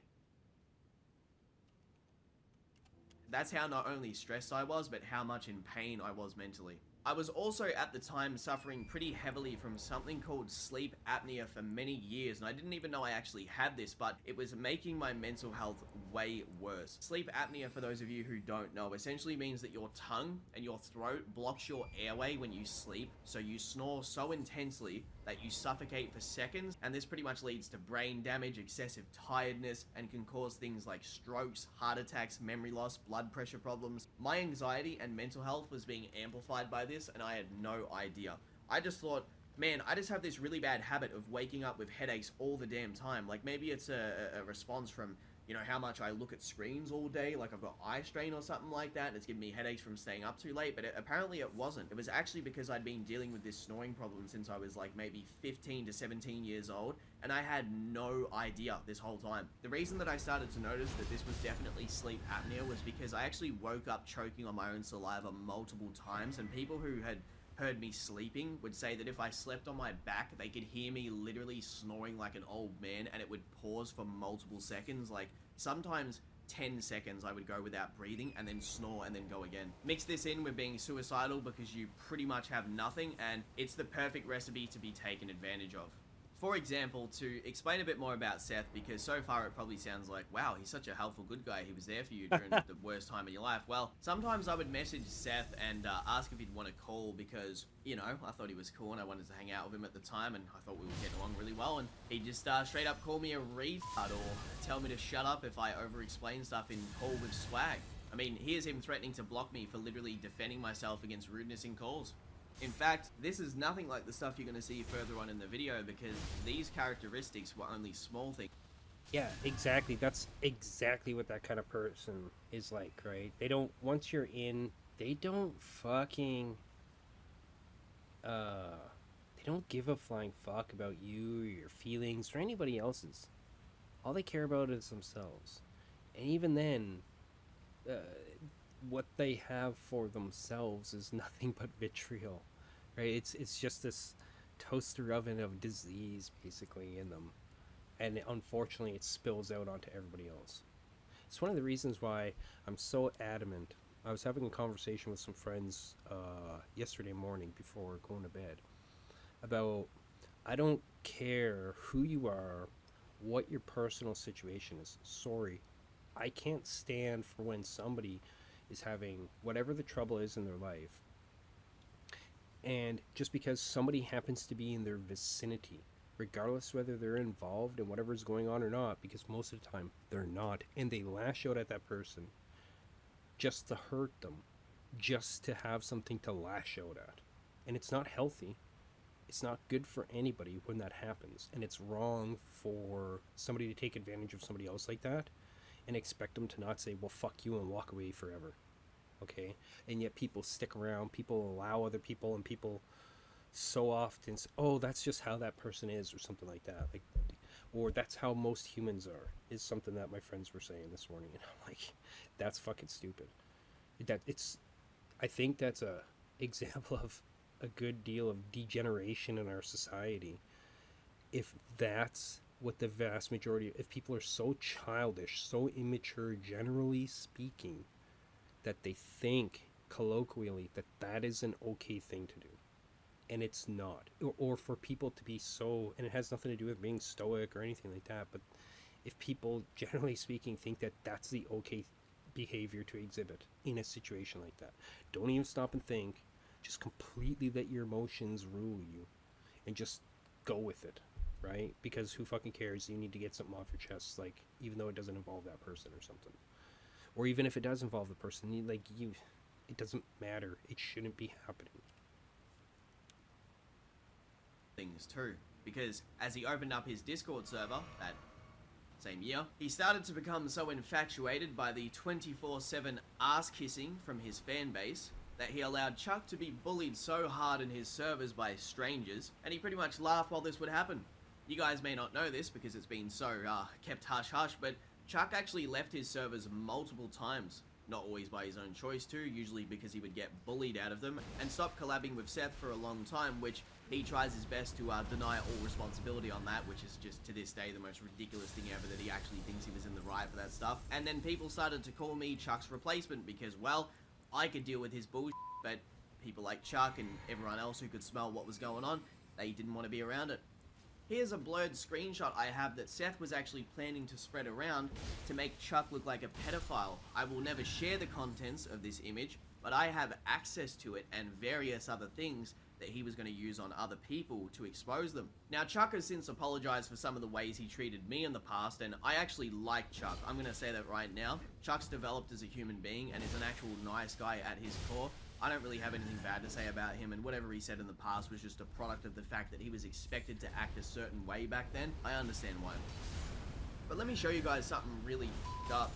D: That's how not only stressed I was, but how much in pain I was mentally. I was also at the time suffering pretty heavily from something called sleep apnea for many years, and I didn't even know I actually had this, but it was making my mental health way worse. Sleep apnea, for those of you who don't know, essentially means that your tongue and your throat blocks your airway when you sleep, so you snore so intensely that you suffocate for seconds, and this pretty much leads to brain damage, excessive tiredness, and can cause things like strokes, heart attacks, memory loss, blood pressure problems. My anxiety and mental health was being amplified by this, and I had no idea. I just thought, man, I just have this really bad habit of waking up with headaches all the damn time. Like, maybe it's a response from, you know, how much I look at screens all day, like I've got eye strain or something like that, and it's giving me headaches from staying up too late, but apparently it wasn't. It was actually because I'd been dealing with this snoring problem since I was like maybe 15 to 17 years old, and I had no idea this whole time. The reason that I started to notice that this was definitely sleep apnea was because I actually woke up choking on my own saliva multiple times, and people who had heard me sleeping would say that if I slept on my back, they could hear me literally snoring like an old man, and it would pause for multiple seconds. Like, sometimes 10 seconds I would go without breathing and then snore and then go again. Mix this in with being suicidal because you pretty much have nothing, and it's the perfect recipe to be taken advantage of. For example, to explain a bit more about Seth, because so far it probably sounds like, wow, he's such a helpful good guy, he was there for you during the worst time of your life. Well, sometimes I would message Seth and ask if he'd want to call because, you know, I thought he was cool and I wanted to hang out with him at the time, and I thought we were getting along really well, and he'd just straight up call me a retard or tell me to shut up if I over-explain stuff in call with Swag. I mean, here's him threatening to block me for literally defending myself against rudeness in calls. In fact, this is nothing like the stuff you're going to see further on in the video, because these characteristics were only small things.
A: Yeah, exactly. That's exactly what that kind of person is like, right? They don't, once you're in, they don't fucking, they don't give a flying fuck about you or your feelings or anybody else's. All they care about is themselves. And even then, what they have for themselves is nothing but vitriol, right? It's just this toaster oven of disease basically in them, and unfortunately it spills out onto everybody else. It's one of the reasons why I'm so adamant. I was having a conversation with some friends yesterday morning before going to bed about, I don't care who you are, what your personal situation is. Sorry, I can't stand for when somebody is having whatever the trouble is in their life, and just because somebody happens to be in their vicinity, regardless whether they're involved in whatever's going on or not, because most of the time they're not, and they lash out at that person just to hurt them, just to have something to lash out at, and it's not healthy. It's not good for anybody when that happens, and it's wrong for somebody to take advantage of somebody else like that and expect them to not say, well, fuck you, and walk away forever. Okay? And yet people stick around, people allow other people, and people so often say, oh, that's just how that person is, or something like that. Like, or that's how most humans are, is something that my friends were saying this morning. And I'm like, that's fucking stupid. I think that's a example of a good deal of degeneration in our society. If that's what the vast majority, if people are so childish, so immature, generally speaking, that they think colloquially that that is an okay thing to do, and it's not, or for people to be so, and it has nothing to do with being stoic or anything like that, but if people generally speaking think that that's the okay behavior to exhibit in a situation like that, don't even stop and think, just completely let your emotions rule you and just go with it, right? Because who fucking cares? You need to get something off your chest, like, even though it doesn't involve that person or something, or even if it does involve the person, it doesn't matter, it shouldn't be happening.
D: Things too, because as he opened up his Discord server that same year, he started to become so infatuated by the 24/7 ass kissing from his fan base that he allowed Chuck to be bullied so hard in his servers by strangers, and he pretty much laughed while this would happen. You guys may not know this because it's been so kept hush-hush, but Chuck actually left his servers multiple times. Not always by his own choice too, usually because he would get bullied out of them, and stopped collabing with Seth for a long time, which he tries his best to deny all responsibility on that, which is just to this day the most ridiculous thing ever, that he actually thinks he was in the right for that stuff. And then people started to call me Chuck's replacement because, well, I could deal with his bullshit, but people like Chuck and everyone else who could smell what was going on, they didn't want to be around it. Here's a blurred screenshot I have that Seth was actually planning to spread around to make Chuck look like a pedophile. I will never share the contents of this image, but I have access to it and various other things that he was going to use on other people to expose them. Now, Chuck has since apologized for some of the ways he treated me in the past, and I actually like Chuck. I'm going to say that right now. Chuck's developed as a human being and is an actual nice guy at his core. I don't really have anything bad to say about him, and whatever he said in the past was just a product of the fact that he was expected to act a certain way back then. I understand why. But let me show you guys something really f***ed up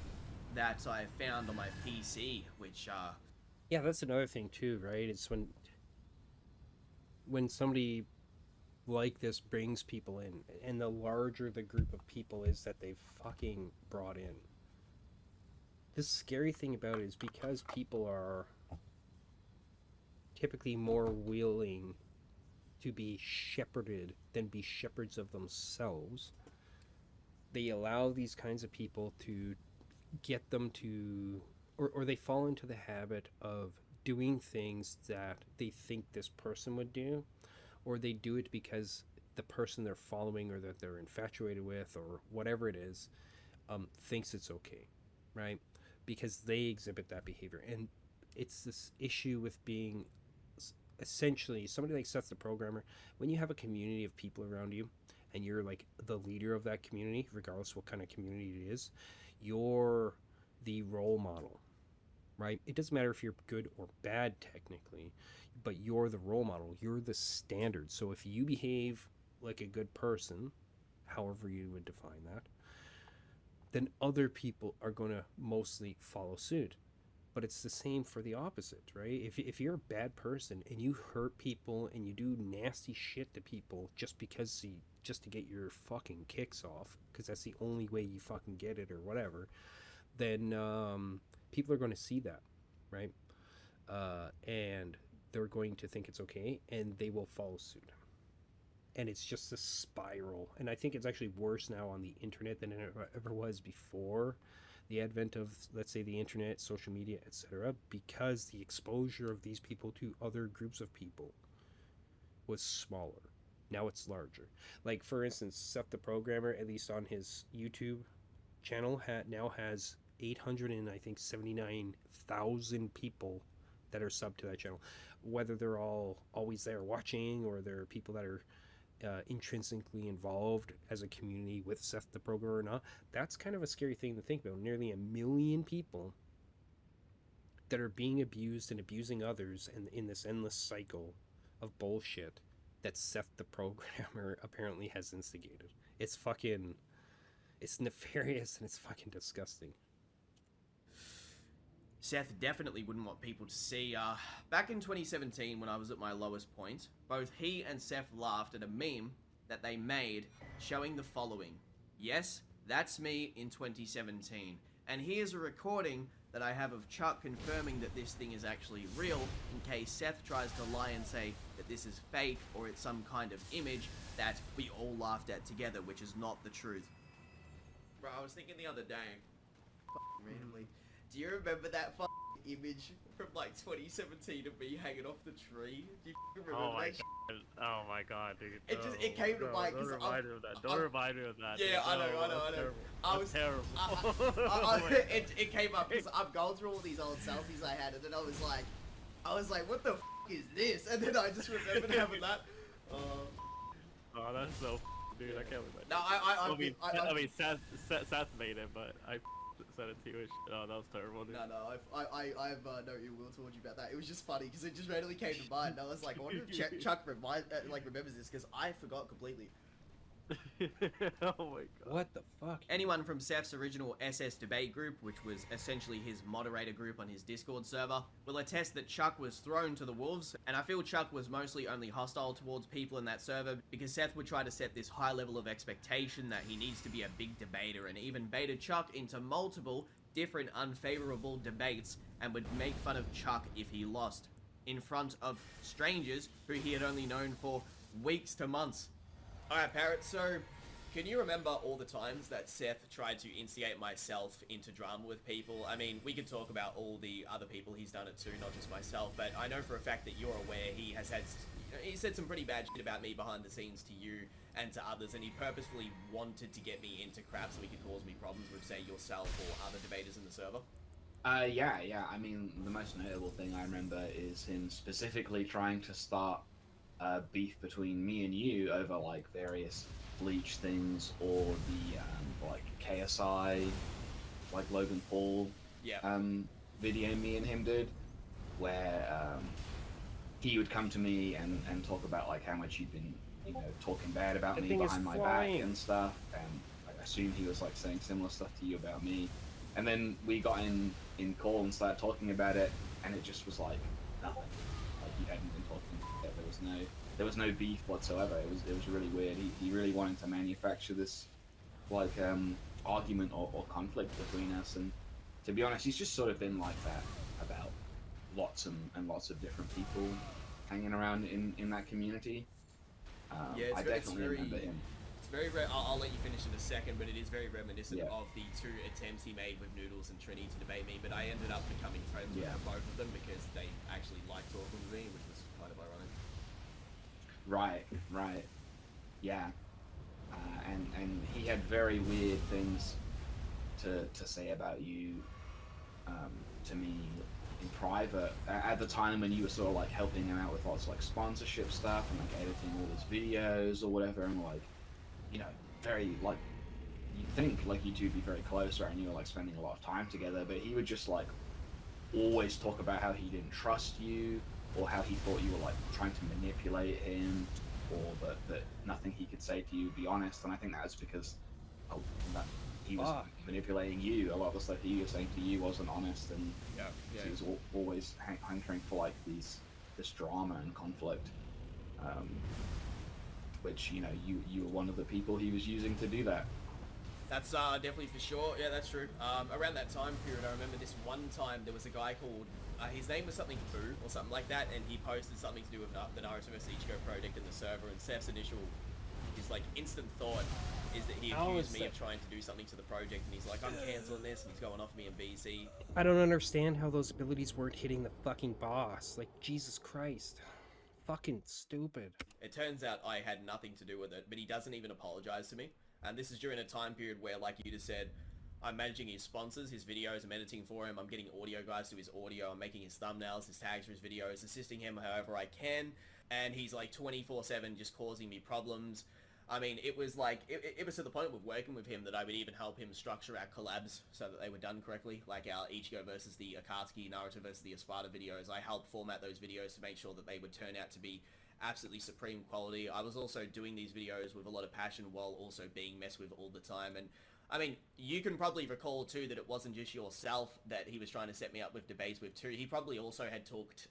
D: that I found on my PC, which,
A: Yeah, that's another thing too, right? It's when somebody like this brings people in, and the larger the group of people is that they've fucking brought in. The scary thing about it is because people are typically more willing to be shepherded than be shepherds of themselves, they allow these kinds of people to get them to, or they fall into the habit of doing things that they think this person would do, or they do it because the person they're following or that they're infatuated with or whatever it is thinks it's okay, right? Because they exhibit that behavior. And it's this issue with being essentially somebody like SethTheProgrammer. When you have a community of people around you and you're like the leader of that community, regardless what kind of community it is, you're the role model, right? It doesn't matter if you're good or bad technically, but you're the role model, you're the standard. So if you behave like a good person, however you would define that, then other people are going to mostly follow suit. But it's the same for the opposite, right? If you're a bad person and you hurt people and you do nasty shit to people just to get your fucking kicks off, because that's the only way you fucking get it or whatever, then people are going to see that, right? And they're going to think it's okay, and they will follow suit. And it's just a spiral. And I think it's actually worse now on the internet than it ever was before the advent of, let's say, the internet, social media, etc., because the exposure of these people to other groups of people was smaller. Now it's larger. Like, for instance, SethTheProgrammer, at least on his YouTube channel, now has 879,000 people that are subbed to that channel. Whether they're all always there watching, or they're people that are intrinsically involved as a community with SethTheProgrammer or not, that's kind of a scary thing to think about. Nearly 1 million people that are being abused and abusing others, and in this endless cycle of bullshit that Seth the Programmer apparently has instigated. It's nefarious and it's fucking disgusting.
D: Seth definitely wouldn't want people to see. Back in 2017, when I was at my lowest point, both he and Seth laughed at a meme that they made showing the following. Yes, that's me in 2017. And here's a recording that I have of Chuck confirming that this thing is actually real, in case Seth tries to lie and say that this is fake or it's some kind of image that we all laughed at together, which is not the truth. Bro, I was thinking the other day, randomly, do you remember that image from like 2017 of me hanging off the tree? Do you remember that?
J: Oh my god, dude.
D: It came to mind.
J: Don't remind me of that. Don't remind me of that.
D: Yeah,
J: dude.
D: I know. I was
J: terrible.
D: It came up because I'm going through all these old selfies I had, and then I was like, what the is this? And then I just remembered having that.
J: Oh, that's so dude. I can't believe that.
D: No,
J: I mean, Seth made it, but I said it to you. Oh, that was terrible, dude.
D: No, I have no ill will towards you about that. It was just funny because it just randomly came to mind. And I was like, I wonder if Chuck remembers this because I forgot completely.
J: Oh my god.
A: What the fuck?
D: Anyone from Seth's original SS debate group, which was essentially his moderator group on his Discord server, will attest that Chuck was thrown to the wolves, and I feel Chuck was mostly only hostile towards people in that server because Seth would try to set this high level of expectation that he needs to be a big debater and even baited Chuck into multiple different unfavorable debates and would make fun of Chuck if he lost in front of strangers who he had only known for weeks to months. Alright, Parrot, so can you remember all the times that Seth tried to instigate myself into drama with people? I mean, we could talk about all the other people he's done it to, not just myself, but I know for a fact that you're aware he has had, he said some pretty bad shit about me behind the scenes to you and to others, and he purposefully wanted to get me into crap so he could cause me problems with, say, yourself or other debaters in the server.
K: Yeah. I mean, the most notable thing I remember is him specifically trying to start beef between me and you over like various Bleach things or the like KSI, like Logan Paul video me and him did, where he would come to me and talk about like how much he'd been, you know, talking bad about me behind my back and stuff, and I assumed he was like saying similar stuff to you about me, and then we got in call and started talking about it, and it just was like nothing. Like he hadn't been talking. There was no beef whatsoever. It was really weird. He really wanted to manufacture this like argument or conflict between us, and to be honest, he's just sort of been like that about lots and lots of different people hanging around in that community.
D: Yeah,
K: I definitely remember him.
D: It's very I'll let you finish in a second, but it is very reminiscent of the two attempts he made with Noodles and Trini to debate me, but I ended up becoming friends with both of them because they actually liked talking to me, which was kind of ironic.
K: Right. Yeah. And he had very weird things to say about you to me in private at the time when you were sort of like helping him out with lots of like sponsorship stuff and like editing all his videos or whatever, and like, you know, very like, you'd think like you two would be very close, right, and you were like spending a lot of time together, but he would just like always talk about how he didn't trust you, or how he thought you were like trying to manipulate him, or that nothing he could say to you would be honest. And I think that's because that he was manipulating you. A lot of the stuff he was saying to you wasn't honest, and he was always hankering for like this drama and conflict, which, you know, you were one of the people he was using to do that.
D: That's definitely for sure. Yeah, that's true. Around that time period, I remember this one time there was a guy called, his name was something Boo or something like that, and he posted something to do with the Naruto vs Ichigo project in the server, and Seth's his like instant thought is that he accused me of trying to do something to the project, and he's like, I'm canceling this, and he's going off me in BC.
A: I don't understand how those abilities weren't hitting the fucking boss. Like, Jesus Christ. Fucking stupid.
D: It turns out I had nothing to do with it, but he doesn't even apologize to me. And this is during a time period where, like you just said, I'm managing his sponsors, his videos, I'm editing for him, I'm getting audio guys to his audio, I'm making his thumbnails, his tags for his videos, assisting him however I can, and he's like 24/7 just causing me problems. I mean, it was like, it was to the point with working with him that I would even help him structure our collabs so that they were done correctly, like our Ichigo versus the Akatsuki, Naruto versus the Espada videos. I helped format those videos to make sure that they would turn out to be absolutely supreme quality. I was also doing these videos with a lot of passion while also being messed with all the time. And I mean, you can probably recall too that it wasn't just yourself that he was trying to set me up with debates with too. He probably also had talked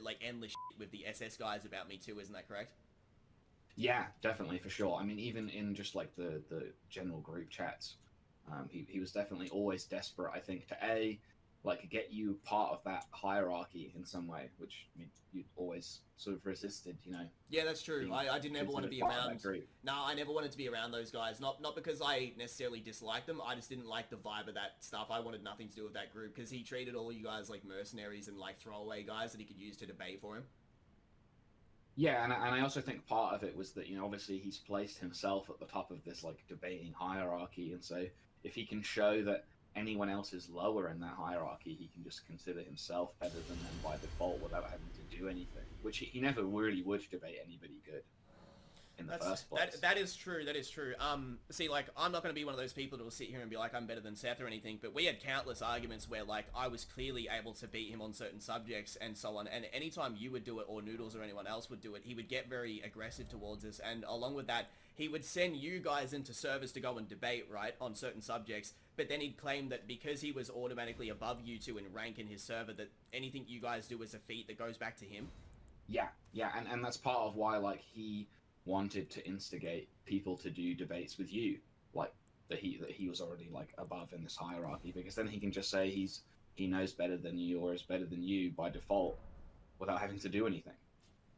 D: like endless shit with the SS guys about me too, isn't that correct?
K: Yeah, definitely, for sure. I mean, even in just like the general group chats, he was definitely always desperate, I think, to like get you part of that hierarchy in some way, which I mean, you always sort of resisted, you know.
D: Yeah, that's true. I didn't ever want to be around. No, I never wanted to be around those guys. Not because I necessarily disliked them. I just didn't like the vibe of that stuff. I wanted nothing to do with that group because he treated all you guys like mercenaries and like throwaway guys that he could use to debate for him.
K: Yeah, and I also think part of it was that, you know, obviously he's placed himself at the top of this like debating hierarchy, and so if he can show that anyone else is lower in that hierarchy, he can just consider himself better than them by default without having to do anything, which he never really would debate anybody good in the first place.
D: That is true. That is true. See, like, I'm not going to be one of those people that will sit here and be like, I'm better than Seth or anything, but we had countless arguments where, like, I was clearly able to beat him on certain subjects and so on, and anytime you would do it, or Noodles or anyone else would do it, he would get very aggressive towards us, and along with that, he would send you guys into servers to go and debate, right, on certain subjects, but then he'd claim that because he was automatically above you two in rank in his server, that anything you guys do is a feat that goes back to him.
K: Yeah, and that's part of why, like, he wanted to instigate people to do debates with you, like that he was already like above in this hierarchy, because then he can just say he knows better than you or is better than you by default without having to do anything.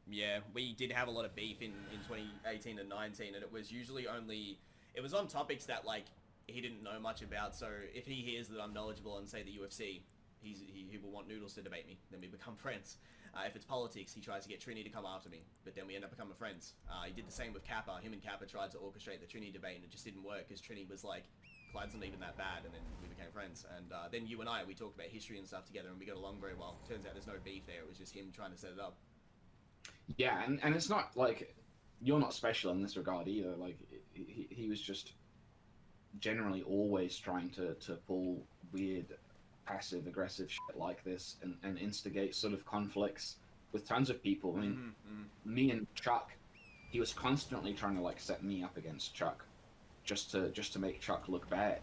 D: Yeah, we did have a lot of beef in 2018 and 19, and it was usually it was on topics that like he didn't know much about. So if he hears that I'm knowledgeable and say the UFC, he will want Noodles to debate me, then we become friends. If it's politics, he tries to get Trini to come after me, but then we end up becoming friends. He did the same with Kappa. Him and Kappa tried to orchestrate the Trini debate, and it just didn't work, because Trini was like, Clyde's not even that bad, and then we became friends. And then you and I, we talked about history and stuff together, and we got along very well. Turns out there's no beef there, it was just him trying to set it up.
K: Yeah, and it's not like, you're not special in this regard either. Like, he was just generally always trying to pull weird passive aggressive shit like this and instigate sort of conflicts with tons of people. I mean, me and Chuck, he was constantly trying to like set me up against Chuck just to make Chuck look bad,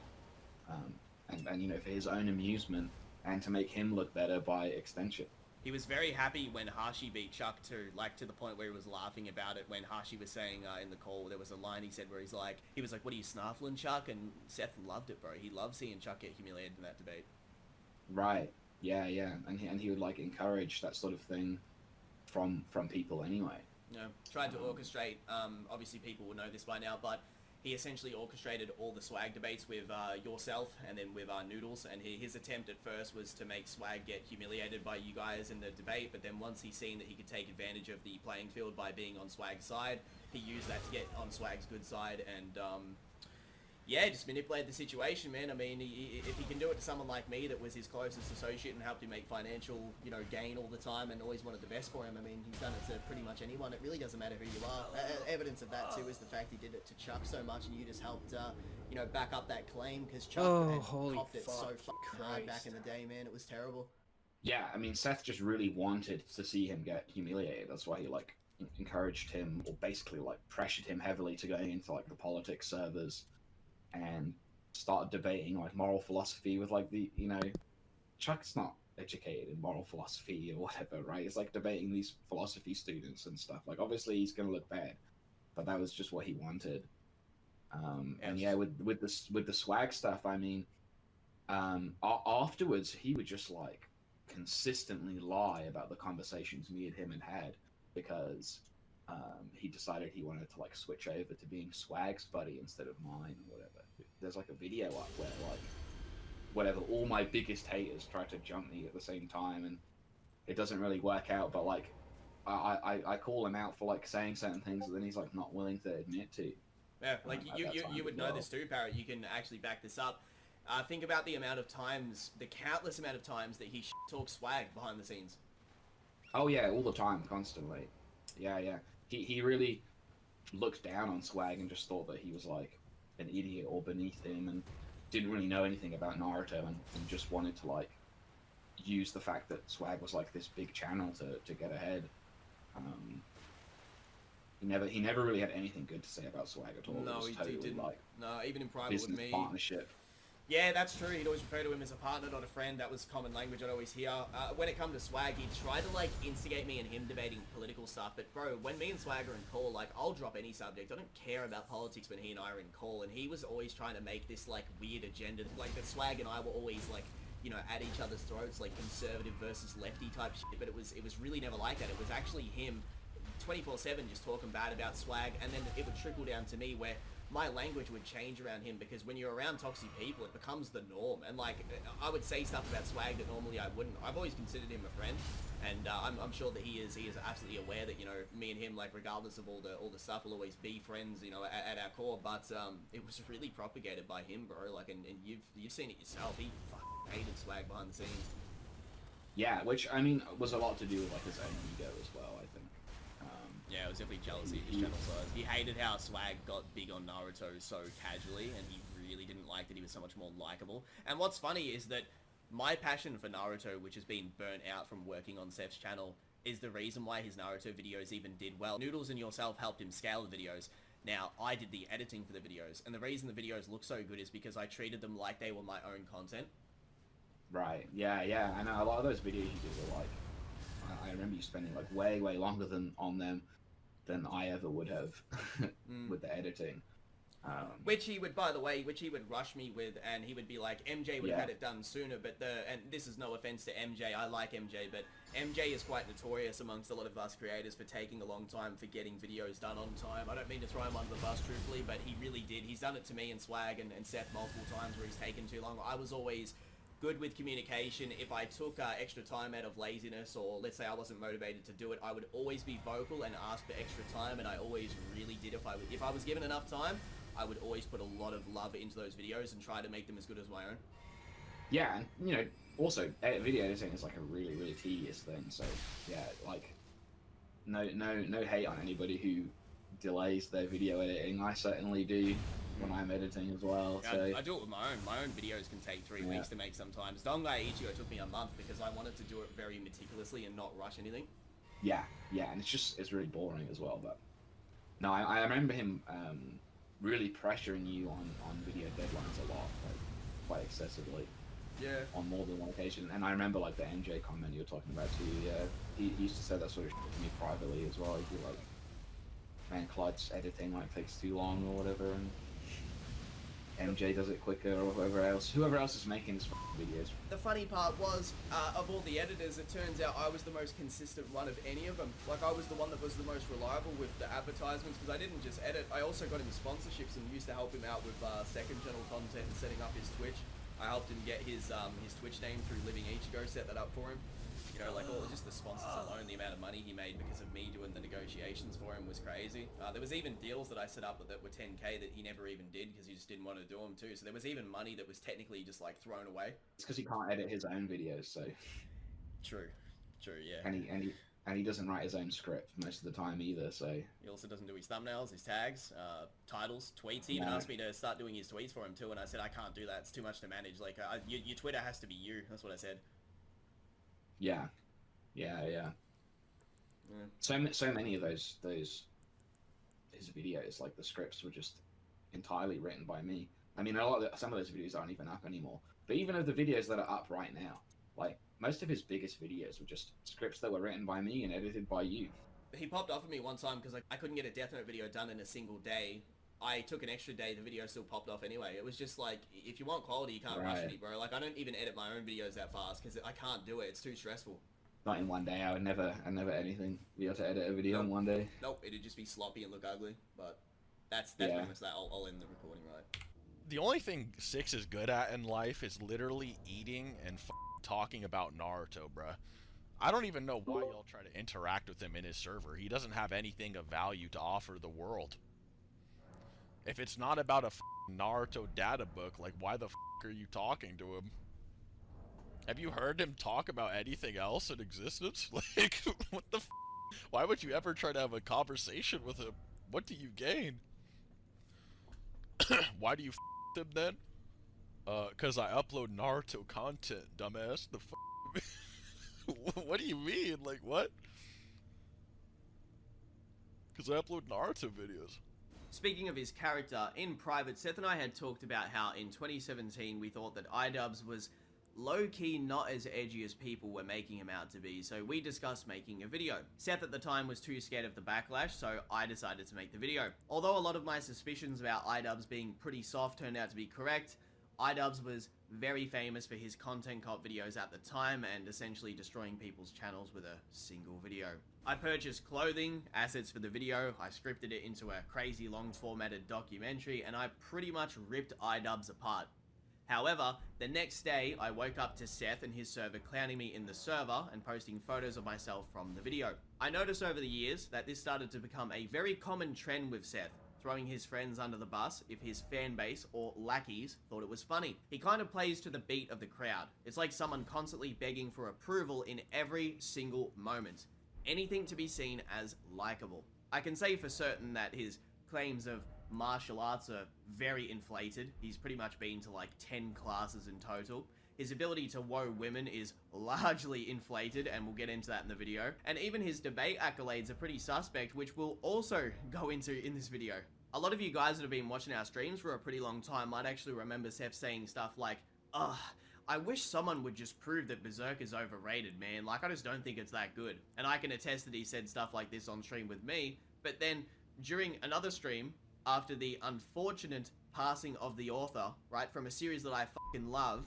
K: and you know, for his own amusement and to make him look better by extension.
D: He was very happy when Hashi beat Chuck too, like to the point where he was laughing about it when Hashi was saying in the call, there was a line he said where he was like, what are you, snaffling, Chuck? And Seth loved it, bro. He loved seeing Chuck get humiliated in that debate.
K: Right. Yeah. And he would like encourage that sort of thing from people anyway.
D: No, tried to orchestrate. Obviously, people will know this by now, but he essentially orchestrated all the swag debates with yourself and then with Noodles. And his attempt at first was to make swag get humiliated by you guys in the debate. But then once he's seen that he could take advantage of the playing field by being on swag's side, he used that to get on swag's good side and. Yeah, just manipulate the situation, man. I mean, if he can do it to someone like me that was his closest associate and helped him make financial, you know, gain all the time and always wanted the best for him, I mean, he's done it to pretty much anyone. It really doesn't matter who you are. Evidence of that, too, is the fact he did it to Chuck so much and you just helped, you know, back up that claim because Chuck had copped it so fucking hard back in the day, man. It was terrible.
K: Yeah, I mean, Seth just really wanted to see him get humiliated. That's why he, like, encouraged him, or basically, like, pressured him heavily to going into, like, the politics servers and started debating like moral philosophy with like the, you know, Chuck's not educated in moral philosophy or whatever, right? It's like debating these philosophy students and stuff. Like, obviously he's gonna look bad, but that was just what he wanted. And yeah, with the swag stuff, I mean, afterwards he would just like consistently lie about the conversations me and him had because he decided he wanted to like switch over to being Swag's buddy instead of mine or whatever. There's like a video up where like whatever, all my biggest haters try to jump me at the same time, and it doesn't really work out. But like I call him out for like saying certain things that then he's like not willing to admit to.
D: Yeah, like you would know this too, Parrot. You can actually back this up. Think about the amount of times, the countless amount of times that he talks Swag behind the scenes.
K: Oh yeah, all the time, constantly. Yeah. He really looked down on Swag and just thought that he was like an idiot or beneath him and didn't really know anything about Naruto and just wanted to like use the fact that Swag was like this big channel to get ahead. He never really had anything good to say about Swag at all.
D: No,
K: it was
D: he
K: totally,
D: didn't.
K: like,
D: No, even in private with
K: business
D: me.
K: partnership.
D: Yeah, that's true. He'd always refer to him as a partner, not a friend. That was common language I'd always hear. When it come to Swag, he'd try to, like, instigate me and him debating political stuff. But, bro, when me and Swag are in call, like, I'll drop any subject. I don't care about politics when he and I are in call. And he was always trying to make this, like, weird agenda. Like, that Swag and I were always, like, you know, at each other's throats, like, conservative versus lefty type shit. But it was really never like that. It was actually him 24/7 just talking bad about Swag. And then it would trickle down to me where my language would change around him, because when you're around toxic people, it becomes the norm. And, like, I would say stuff about Swag that normally I wouldn't. I've always considered him a friend, and I'm sure that he is absolutely aware that, you know, me and him, like, regardless of all the stuff, will always be friends, you know, at our core. But it was really propagated by him, bro. Like, and you've seen it yourself. He fucking hated Swag behind the scenes.
K: Yeah, which, I mean, was a lot to do with, like, his own ego as well, I think.
D: Yeah, it was definitely jealousy of his channel size. He hated how Swag got big on Naruto so casually, and he really didn't like that he was so much more likable. And what's funny is that my passion for Naruto, which has been burnt out from working on Seth's channel, is the reason why his Naruto videos even did well. Noodles and yourself helped him scale the videos. Now, I did the editing for the videos, and the reason the videos look so good is because I treated them like they were my own content.
K: Right, yeah, I know a lot of those videos you did were, like, I remember you spending, like, way longer on them than I ever would have with the editing.
D: Which he would, by the way, rush me with, and he would be like, MJ would have had it done sooner, but and this is no offense to MJ, I like MJ, but MJ is quite notorious amongst a lot of us creators for taking a long time for getting videos done on time. I don't mean to throw him under the bus, truthfully, but he really did. He's done it to me and Swag and Seth multiple times where he's taken too long. I was always good with communication. If I took extra time out of laziness, or let's say I wasn't motivated to do it, I would always be vocal and ask for extra time, and I always really did. If I was given enough time, I would always put a lot of love into those videos and try to make them as good as my own.
K: Yeah, and, you know, also, video editing is, like, a really tedious thing, so, yeah, like, no hate on anybody who delays their video editing. I certainly do when I'm editing as well.
D: Yeah,
K: so
D: I do it with my own. My own videos can take 3 weeks to make sometimes. Dongai Ichigo took me a month because I wanted to do it very meticulously and not rush anything.
K: Yeah, and it's really boring as well. But no, I remember him really pressuring you on video deadlines a lot, like, quite excessively.
D: Yeah.
K: On more than one occasion. And I remember, like, the MJ comment you were talking about too. Yeah, he used to say that sort of shit to me privately as well. He'd be like, man, Clyde's editing, like, takes too long or whatever, and MJ does it quicker, or whoever else is making his videos.
D: The funny part was, of all the editors, it turns out I was the most consistent one of any of them. Like, I was the one that was the most reliable with the advertisements, because I didn't just edit, I also got him sponsorships and used to help him out with second channel content and setting up his Twitch. I helped him get his Twitch name through Living Ichigo, set that up for him. You know, like, all just the sponsors alone, the amount of money he made because of me doing the negotiations for him was crazy. There was even deals that I set up that were 10k that he never even did because he just didn't want to do them too. So there was even money that was technically just, like, thrown away.
K: It's because he can't edit his own videos, so.
D: True, yeah.
K: And he doesn't write his own script most of the time either, so.
D: He also doesn't do his thumbnails, his tags, titles, tweets. He even asked me to start doing his tweets for him too, and I said I can't do that. It's too much to manage. Like, your Twitter has to be you. That's what I said.
K: Yeah. So many of those his videos, like, the scripts were just entirely written by me. I mean, some of those videos aren't even up anymore. But even of the videos that are up right now, like, most of his biggest videos were just scripts that were written by me and edited by you.
D: He popped off at me one time because I couldn't get a Death Note video done in a single day. I took an extra day, the video still popped off anyway. It was just like, if you want quality, you can't rush me, bro. Like, I don't even edit my own videos that fast because I can't do it. It's too stressful.
K: Not in one day. I'd never anything be able to edit a video in one day.
D: Nope, it'd just be sloppy and look ugly. But that's pretty much that. I'll end the recording right.
F: The only thing Six is good at in life is literally eating and talking about Naruto, bruh. I don't even know why y'all try to interact with him in his server. He doesn't have anything of value to offer the world. If it's not about a Naruto data book, like, why the are you talking to him? Have you heard him talk about anything else in existence? Like, what the why would you ever try to have a conversation with him? What do you gain? Why do you him then? Cause I upload Naruto content, dumbass. The what do you mean? Like, what? Because I upload Naruto videos.
D: Speaking of his character, in private, Seth and I had talked about how in 2017 we thought that iDubbbz was low-key not as edgy as people were making him out to be, so we discussed making a video. Seth at the time was too scared of the backlash, so I decided to make the video. Although a lot of my suspicions about iDubbbz being pretty soft turned out to be correct, iDubbbz was very famous for his content cop videos at the time and essentially destroying people's channels with a single video. I purchased clothing, assets for the video, I scripted it into a crazy long formatted documentary, and I pretty much ripped iDubbbz apart. However, the next day, I woke up to Seth and his server clowning me in the server and posting photos of myself from the video. I noticed over the years that this started to become a very common trend with Seth, throwing his friends under the bus if his fan base or lackeys thought it was funny. He kind of plays to the beat of the crowd. It's like someone constantly begging for approval in every single moment. Anything to be seen as likable. I can say for certain that his claims of martial arts are very inflated. He's pretty much been to like 10 classes in total. His ability to woe women is largely inflated, and we'll get into that in the video. And even his debate accolades are pretty suspect, which we'll also go into in this video. A lot of you guys that have been watching our streams for a pretty long time might actually remember Seth saying stuff like, ugh, I wish someone would just prove that Berserk is overrated, man. Like, I just don't think it's that good. And I can attest that he said stuff like this on stream with me, but then during another stream, after the unfortunate passing of the author, right, from a series that I fucking love,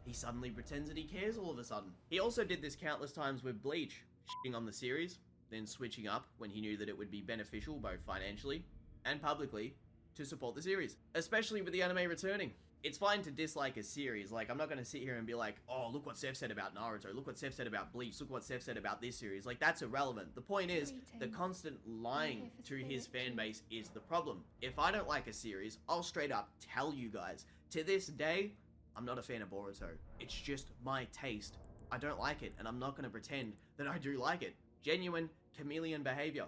D: he suddenly pretends that he cares all of a sudden. He also did this countless times with Bleach, shitting on the series, then switching up when he knew that it would be beneficial both financially and publicly to support the series, especially with the anime returning. It's fine to dislike a series. Like, I'm not going to sit here and be like, oh, look what Seth said about Naruto, look what Seth said about Bleach, look what Seth said about this series. Like, that's irrelevant. The point is, the constant lying to his fan base is the problem. If I don't like a series, I'll straight up tell you guys. To this day, I'm not a fan of Boruto. It's just my taste. I don't like it, and I'm not going to pretend that I do like it. Genuine chameleon behavior.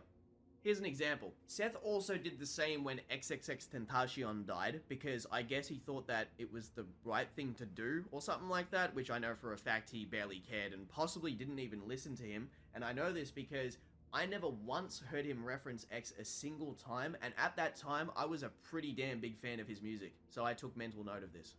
D: Here's an example. Seth also did the same when XXXTentacion died, because I guess he thought that it was the right thing to do, or something like that, which I know for a fact he barely cared and possibly didn't even listen to him. And I know this because I never once heard him reference X a single time, and at that time, I was a pretty damn big fan of his music, so I took mental note of this.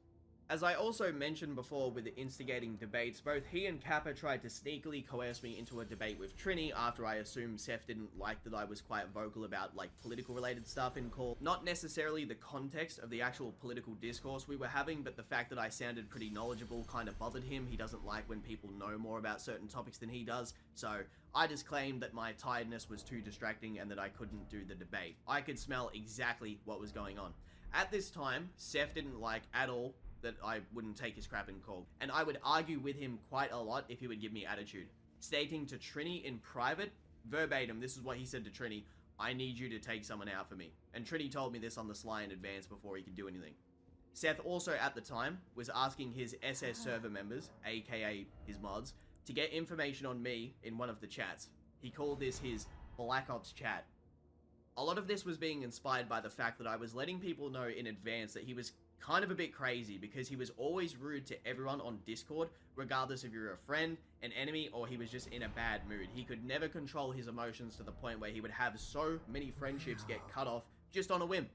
D: As I also mentioned before with the instigating debates, both he and Kappa tried to sneakily coerce me into a debate with Trini after I assumed Seth didn't like that I was quite vocal about like political related stuff in call. Not necessarily the context of the actual political discourse we were having, but the fact that I sounded pretty knowledgeable kind of bothered him. He doesn't like when people know more about certain topics than he does, so I just claimed that my tiredness was too distracting and that I couldn't do the debate. I could smell exactly what was going on. At this time, Seth didn't like at all that I wouldn't take his crap in call, and I would argue with him quite a lot if he would give me attitude. Stating to Trini in private, verbatim, this is what he said to Trini, I need you to take someone out for me. And Trini told me this on the sly in advance before he could do anything. Seth also at the time was asking his SS server members, aka his mods, to get information on me in one of the chats. He called this his Black Ops chat. A lot of this was being inspired by the fact that I was letting people know in advance that he was kind of a bit crazy, because he was always rude to everyone on Discord, regardless if you're a friend, an enemy, or he was just in a bad mood. He could never control his emotions to the point where he would have so many friendships get cut off just on a whim.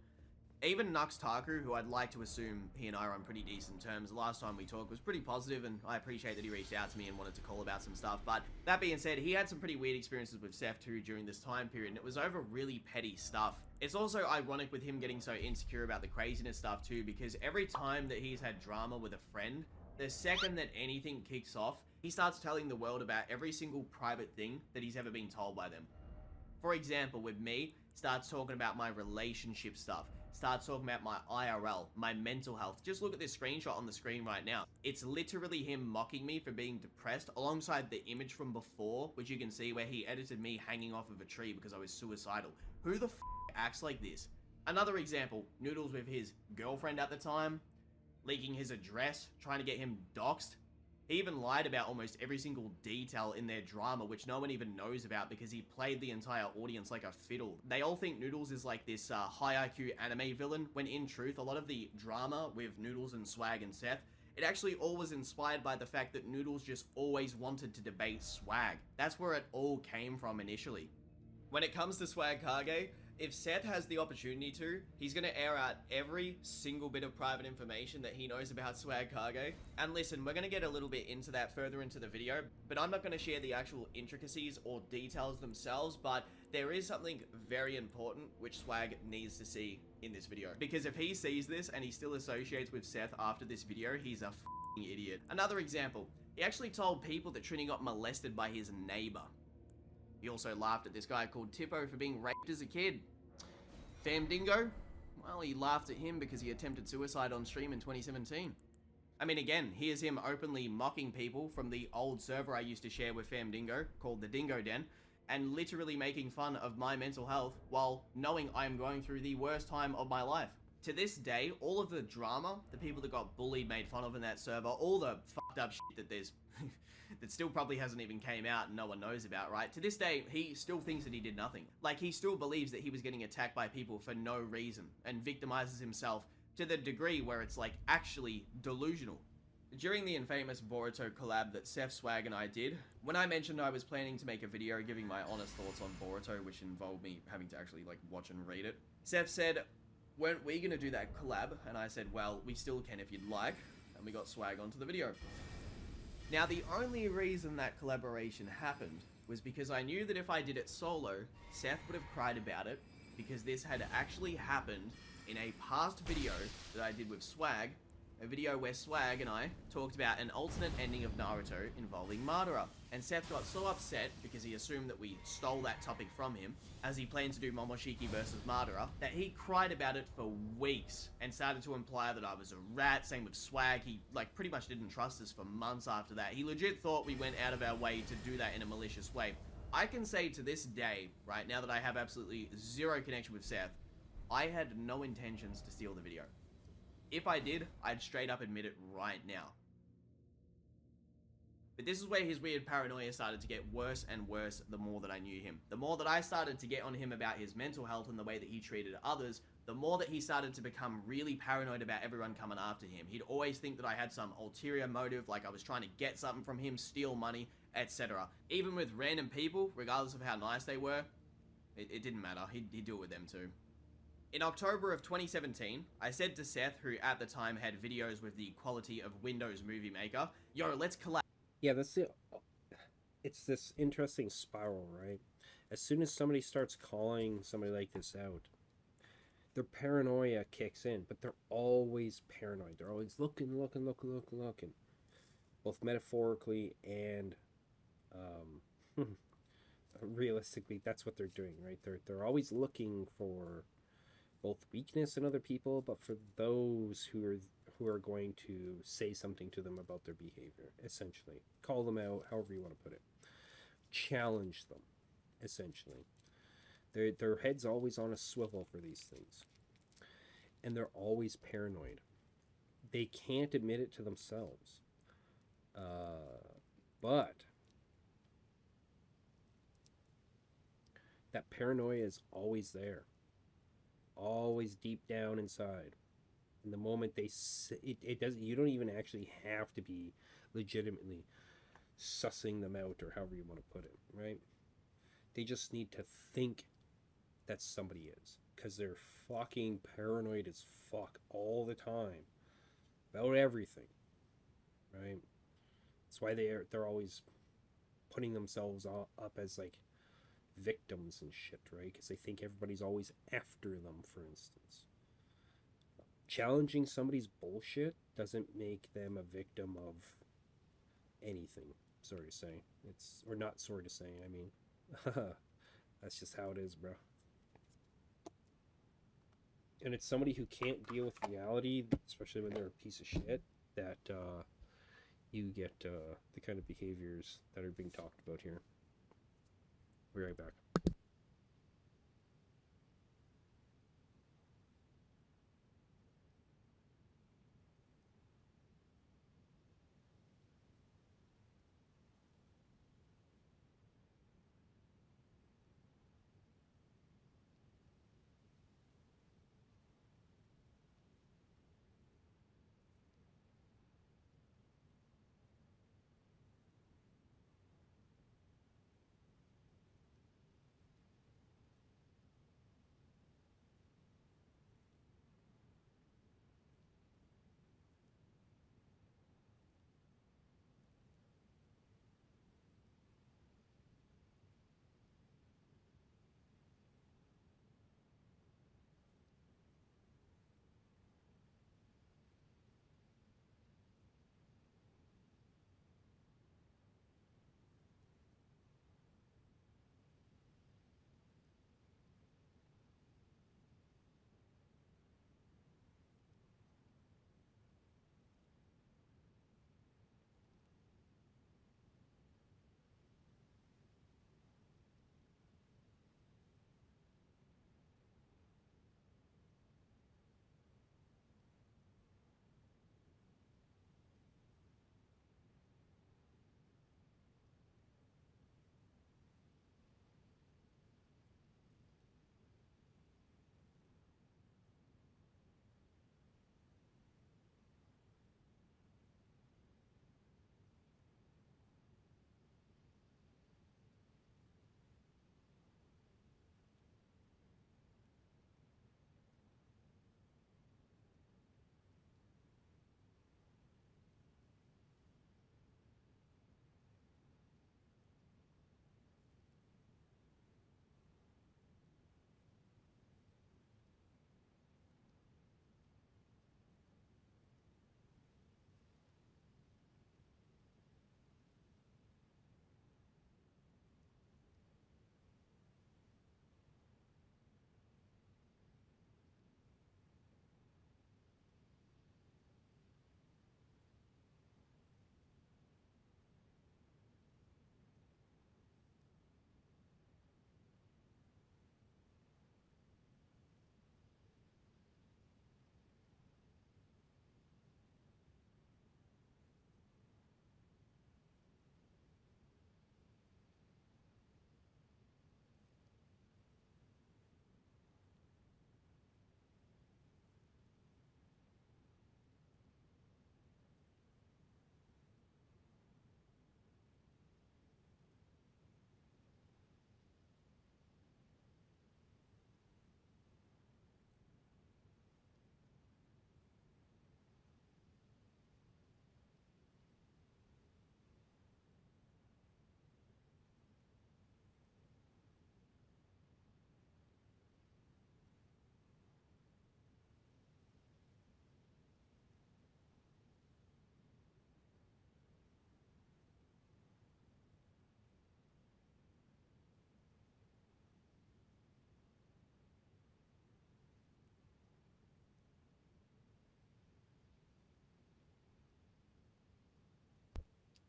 D: Even Nux Taku, who I'd like to assume he and I are on pretty decent terms, the last time we talked was pretty positive, and I appreciate that he reached out to me and wanted to call about some stuff. But that being said, he had some pretty weird experiences with Seth too during this time period, and it was over really petty stuff. It's also ironic with him getting so insecure about the craziness stuff too, because every time that he's had drama with a friend, the second that anything kicks off, he starts telling the world about every single private thing that he's ever been told by them. For example, with me, starts talking about my relationship stuff, starts talking about my IRL, my mental health. Just look at this screenshot on the screen right now. It's literally him mocking me for being depressed, alongside the image from before, which you can see where he edited me hanging off of a tree because I was suicidal. Who the f acts like this? Another example, Noodles with his girlfriend at the time, leaking his address, trying to get him doxxed. He even lied about almost every single detail in their drama, which no one even knows about because he played the entire audience like a fiddle. They all think Noodles is like this high IQ anime villain, when in truth, a lot of the drama with Noodles and Swag and Seth, it actually all was inspired by the fact that Noodles just always wanted to debate Swag. That's where it all came from initially. When it comes to Swag Kage, if Seth has the opportunity to, he's going to air out every single bit of private information that he knows about Swag Kage. And listen, we're going to get a little bit into that further into the video, but I'm not going to share the actual intricacies or details themselves, but there is something very important which Swag needs to see in this video. Because if he sees this and he still associates with Seth after this video, he's a f***ing idiot. Another example, he actually told people that Trini got molested by his neighbor. He also laughed at this guy called Tippo for being raped as a kid. Famdingo? Well, he laughed at him because he attempted suicide on stream in 2017. I mean, again, here's him openly mocking people from the old server I used to share with Famdingo, called the Dingo Den, and literally making fun of my mental health while knowing I am going through the worst time of my life. To this day, all of the drama, the people that got bullied, made fun of in that server, all the fucked up shit that there's that still probably hasn't even came out and no one knows about, right? To this day, he still thinks that he did nothing. Like, he still believes that he was getting attacked by people for no reason and victimizes himself to the degree where it's, like, actually delusional. During the infamous Boruto collab that Seth, Swag, and I did, when I mentioned I was planning to make a video giving my honest thoughts on Boruto, which involved me having to actually, like, watch and read it, Seth said, "Weren't we gonna do that collab?" And I said, "Well, we still can if you'd like." And we got Swag onto the video. Now, the only reason that collaboration happened was because I knew that if I did it solo, Seth would have cried about it, because this had actually happened in a past video that I did with Swag, a video where Swag and I talked about an alternate ending of Naruto involving Madara. And Seth got so upset because he assumed that we stole that topic from him, as he planned to do Momoshiki versus Madara, that he cried about it for weeks and started to imply that I was a rat. Same with Swag. He, like, pretty much didn't trust us for months after that. He legit thought we went out of our way to do that in a malicious way. I can say to this day, right now that I have absolutely zero connection with Seth, I had no intentions to steal the video. If I did, I'd straight up admit it right now. But this is where his weird paranoia started to get worse and worse the more that I knew him. The more that I started to get on him about his mental health and the way that he treated others, the more that he started to become really paranoid about everyone coming after him. He'd always think that I had some ulterior motive, like I was trying to get something from him, steal money, etc. Even with random people, regardless of how nice they were, it didn't matter. He'd do it with them too. In October of 2017, I said to Seth, who at the time had videos with the quality of Windows Movie Maker, "Yo, let's collab."
A: Yeah, that's it. It's this interesting spiral, right? As soon as somebody starts calling somebody like this out, their paranoia kicks in, but they're always paranoid. They're always looking. Both metaphorically and realistically, that's what they're doing, right? They're always looking for both weakness in other people, but for those who are going to say something to them about their behavior, essentially. Call them out, however you want to put it. Challenge them, essentially. Their head's always on a swivel for these things. And they're always paranoid. They can't admit it to themselves. But that paranoia is always there. Always deep down inside. And the moment they it doesn't, you don't even actually have to be legitimately sussing them out, or however you want to put it, right? They just need to think that somebody is, because they're fucking paranoid as fuck all the time about everything, right? That's why they're always putting themselves up as like victims and shit, right? Because they think everybody's always after them, for instance. Challenging somebody's bullshit doesn't make them a victim of anything, sorry to say. Or not sorry to say, I mean, that's just how it is, bro. And it's somebody who can't deal with reality, especially when they're a piece of shit, that you get the kind of behaviors that are being talked about here. We'll be right back.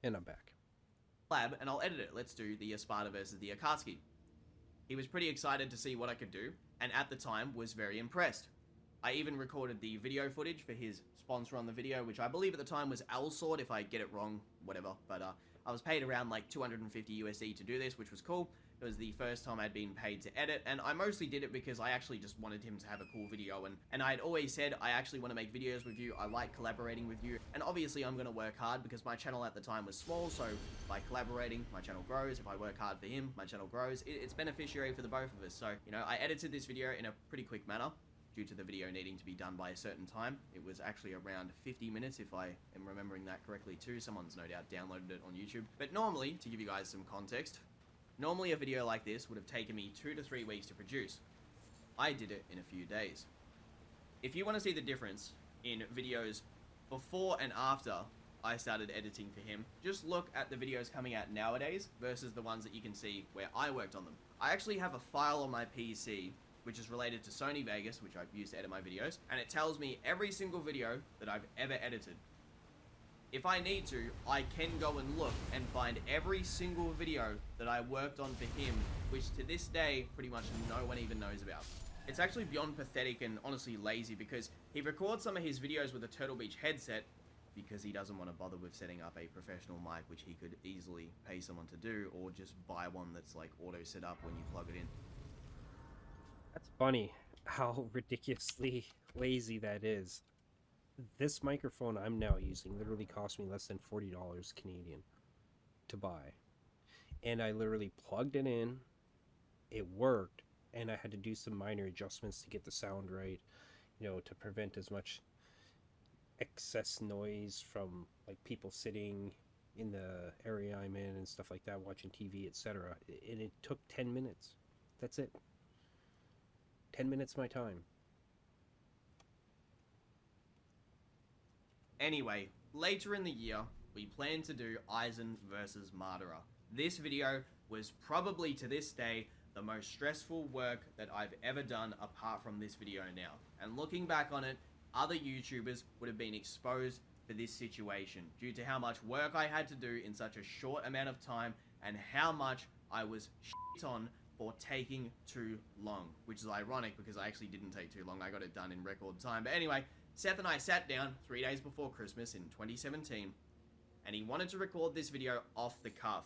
A: And I'm back.
D: Lab, and I'll edit it. Let's do the Esparta versus the Akatsuki. He was pretty excited to see what I could do, and at the time was very impressed. I even recorded the video footage for his sponsor on the video, which I believe at the time was Sword. If I get it wrong, whatever. But I was paid around like 250 USD to do this, which was cool. It was the first time I'd been paid to edit, and I mostly did it because I actually just wanted him to have a cool video, and I had always said I actually want to make videos with you, I like collaborating with you, and obviously I'm going to work hard because my channel at the time was small, so by collaborating, my channel grows. If I work hard for him, my channel grows. It's beneficiary for the both of us. So, you know, I edited this video in a pretty quick manner, due to the video needing to be done by a certain time. It was actually around 50 minutes, if I am remembering that correctly too. Someone's no doubt downloaded it on YouTube. But normally, to give you guys some context, normally a video like this would have taken me 2 to 3 weeks to produce. I did it in a few days. If you want to see the difference in videos before and after I started editing for him, just look at the videos coming out nowadays versus the ones that you can see where I worked on them. I actually have a file on my PC which is related to Sony Vegas, which I've used to edit my videos, and it tells me every single video that I've ever edited. If I need to, I can go and look and find every single video that I worked on for him, which to this day, pretty much no one even knows about. It's actually beyond pathetic and honestly lazy because he records some of his videos with a Turtle Beach headset because he doesn't want to bother with setting up a professional mic, which he could easily pay someone to do, or just buy one that's like auto set up when you plug it in.
A: That's funny how ridiculously lazy that is. This microphone I'm now using literally cost me less than $40 Canadian to buy. And I literally plugged it in, it worked, and I had to do some minor adjustments to get the sound right, you know, to prevent as much excess noise from like people sitting in the area I'm in and stuff like that, watching TV, etc. And it took 10 minutes. That's it. 10 minutes of my time.
D: Anyway, later in the year, we plan to do Aizen versus Martyra. This video was probably to this day the most stressful work that I've ever done apart from this video now. And looking back on it, other YouTubers would have been exposed for this situation due to how much work I had to do in such a short amount of time and how much I was shit on for taking too long, which is ironic because I actually didn't take too long. I got it done in record time. But anyway, Seth and I sat down 3 days before Christmas in 2017, and he wanted to record this video off the cuff.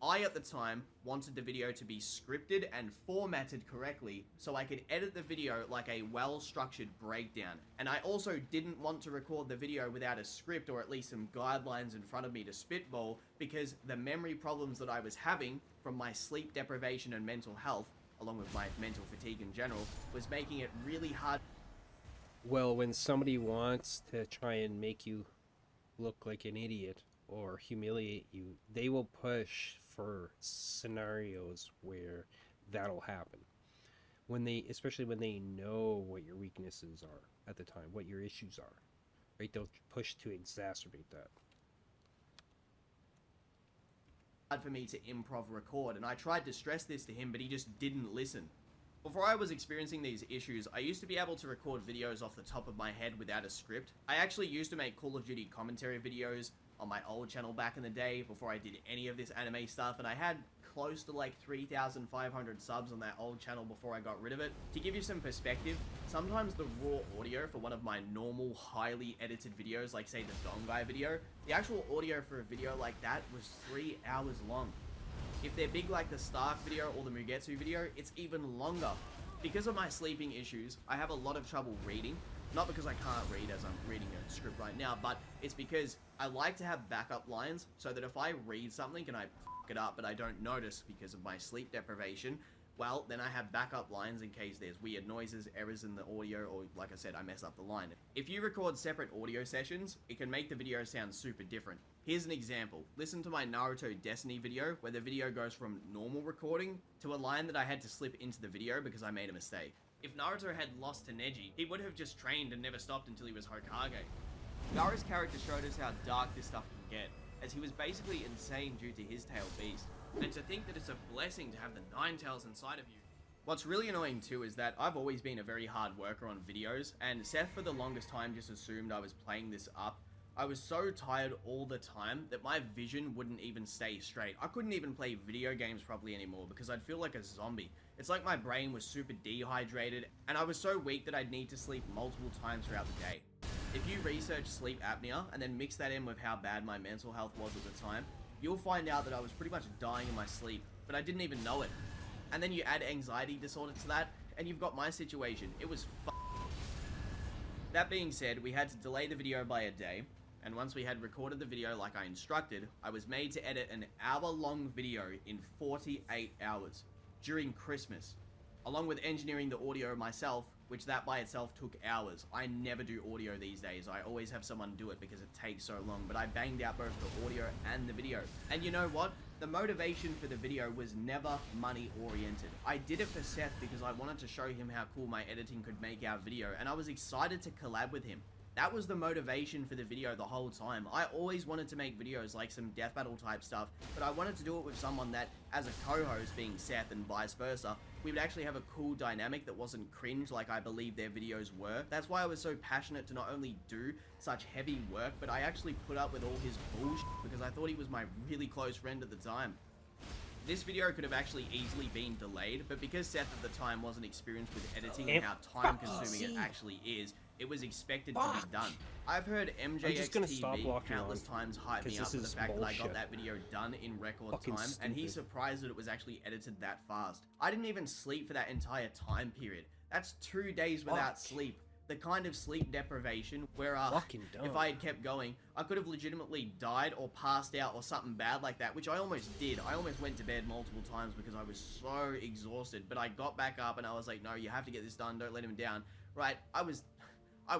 D: I, at the time, wanted the video to be scripted and formatted correctly so I could edit the video like a well-structured breakdown. And I also didn't want to record the video without a script or at least some guidelines in front of me to spitball because the memory problems that I was having from my sleep deprivation and mental health, along with my mental fatigue in general, was making it really hard.
A: Well, when somebody wants to try and make you look like an idiot or humiliate you, they will push for scenarios where that'll happen. Especially when they know what your weaknesses are at the time, what your issues are, right? They'll push to exacerbate that.
D: Hard for me to improv record, and I tried to stress this to him, but he just didn't listen. Before I was experiencing these issues, I used to be able to record videos off the top of my head without a script. I actually used to make Call of Duty commentary videos on my old channel back in the day before I did any of this anime stuff, and I had close to like 3,500 subs on that old channel before I got rid of it. To give you some perspective, sometimes the raw audio for one of my normal highly edited videos, like say the Dong Guy video, the actual audio for a video like that was 3 hours long. If they're big like the Stark video or the Mugetsu video, it's even longer. Because of my sleeping issues, I have a lot of trouble reading. Not because I can't read as I'm reading a script right now, but it's because I like to have backup lines so that if I read something and I fuck it up but I don't notice because of my sleep deprivation, well, then I have backup lines in case there's weird noises, errors in the audio, or like I said, I mess up the line. If you record separate audio sessions, it can make the video sound super different. Here's an example. Listen to my Naruto Destiny video where the video goes from normal recording to a line that I had to slip into the video because I made a mistake. If Naruto had lost to Neji, he would have just trained and never stopped until he was Hokage. Gaara's character showed us how dark this stuff can get, as he was basically insane due to his tail beast. And to think that it's a blessing to have the 9 tails inside of you. What's really annoying too is that I've always been a very hard worker on videos, and Seth for the longest time just assumed I was playing this up. I was so tired all the time that my vision wouldn't even stay straight. I couldn't even play video games properly anymore because I'd feel like a zombie. It's like my brain was super dehydrated, and I was so weak that I'd need to sleep multiple times throughout the day. If you research sleep apnea and then mix that in with how bad my mental health was at the time, you'll find out that I was pretty much dying in my sleep, but I didn't even know it. And then you add anxiety disorder to that, and you've got my situation. It was That being said, we had to delay the video by a day, and once we had recorded the video like I instructed, I was made to edit an hour-long video in 48 hours during Christmas, along with engineering the audio myself, which that by itself took hours. I never do audio these days. I always have someone do it because it takes so long, but I banged out both the audio and the video. And you know what? The motivation for the video was never money oriented. I did it for Seth because I wanted to show him how cool my editing could make our video, and I was excited to collab with him. That was the motivation for the video the whole time. I always wanted to make videos like some death battle type stuff, but I wanted to do it with someone that, as a co-host being Seth and vice versa, we would actually have a cool dynamic that wasn't cringe like I believe their videos were. That's why I was so passionate to not only do such heavy work, but I actually put up with all his bullshit because I thought he was my really close friend at the time. This video could have actually easily been delayed, but because Seth at the time wasn't experienced with editing and how time consuming it actually is, it was expected to be done. I've heard MJXTV countless times hype me up for the fact that I got that video done in record time, and he's surprised that it was actually edited that fast. I didn't even sleep for that entire time period. That's 2 days without sleep. The kind of sleep deprivation where if I had kept going, I could have legitimately died or passed out or something bad like that, which I almost did. I almost went to bed multiple times because I was so exhausted, but I got back up and I was like, no, you have to get this done, don't let him down. Right, I was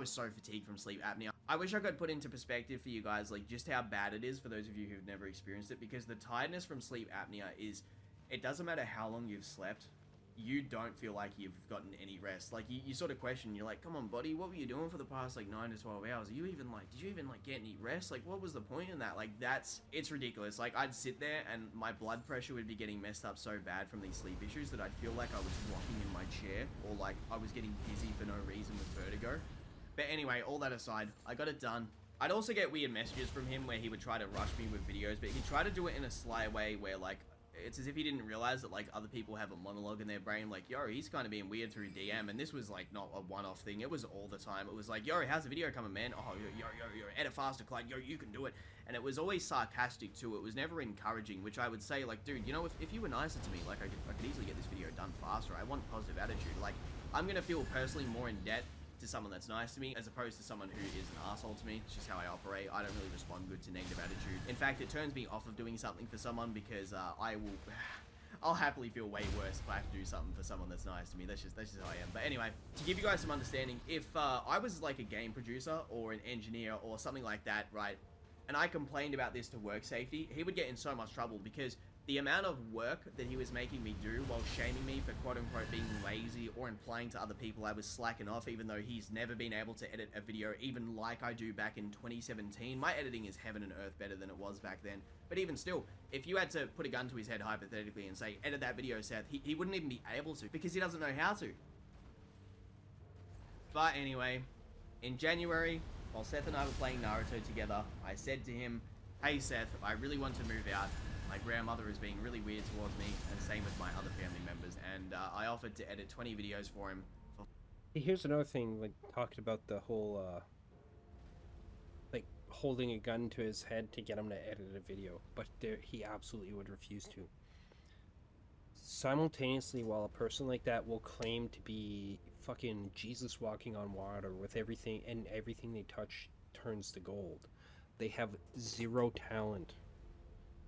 D: so fatigued from sleep apnea. I wish I could put into perspective for you guys like just how bad it is for those of you who've never experienced it, because the tiredness from sleep apnea is, it doesn't matter how long you've slept, you don't feel like you've gotten any rest. Like you sort of question, you're like, come on buddy, what were you doing for the past like 9 to 12 hours? Are you even like, did you even like get any rest? Like what was the point in that? Like it's ridiculous. Like I'd sit there and my blood pressure would be getting messed up so bad from these sleep issues that I'd feel like I was rocking in my chair, or like I was getting dizzy for no reason with vertigo. But anyway, all that aside, I got it done. I'd also get weird messages from him where he would try to rush me with videos, but he'd try to do it in a sly way where like, it's as if he didn't realize that like other people have a monologue in their brain like, yo, he's kind of being weird through DM, and this was like not a one-off thing, it was all the time. It was like, yo, how's the video coming, man? Oh, yo, edit faster, Clyde, yo, you can do it. And it was always sarcastic too, it was never encouraging, which I would say like, dude, you know, if you were nicer to me, like I could easily get this video done faster. I want positive attitude. Like, I'm gonna feel personally more in debt to someone that's nice to me as opposed to someone who is an asshole to me. It's just how I operate. I don't really respond good to negative attitude. In fact, it turns me off of doing something for someone because I'll happily feel way worse if I have to do something for someone that's nice to me. That's just how I am. But anyway, to give you guys some understanding, if I was like a game producer or an engineer or something like that, right, and I complained about this to work safety, he would get in so much trouble because the amount of work that he was making me do while shaming me for quote-unquote being lazy or implying to other people I was slacking off, even though he's never been able to edit a video even like I do back in 2017. My editing is heaven and earth better than it was back then. But even still, if you had to put a gun to his head hypothetically and say, edit that video, Seth, he wouldn't even be able to because he doesn't know how to. But anyway, in January, while Seth and I were playing Naruto together, I said to him, hey Seth, I really want to move out. My grandmother is being really weird towards me, and same with my other family members, and I offered to edit 20 videos for him.
A: Here's another thing, like, talked about the whole, like, holding a gun to his head to get him to edit a video, but he absolutely would refuse to. Simultaneously, while a person like that will claim to be fucking Jesus walking on water with everything, and everything they touch turns to gold, they have zero talent.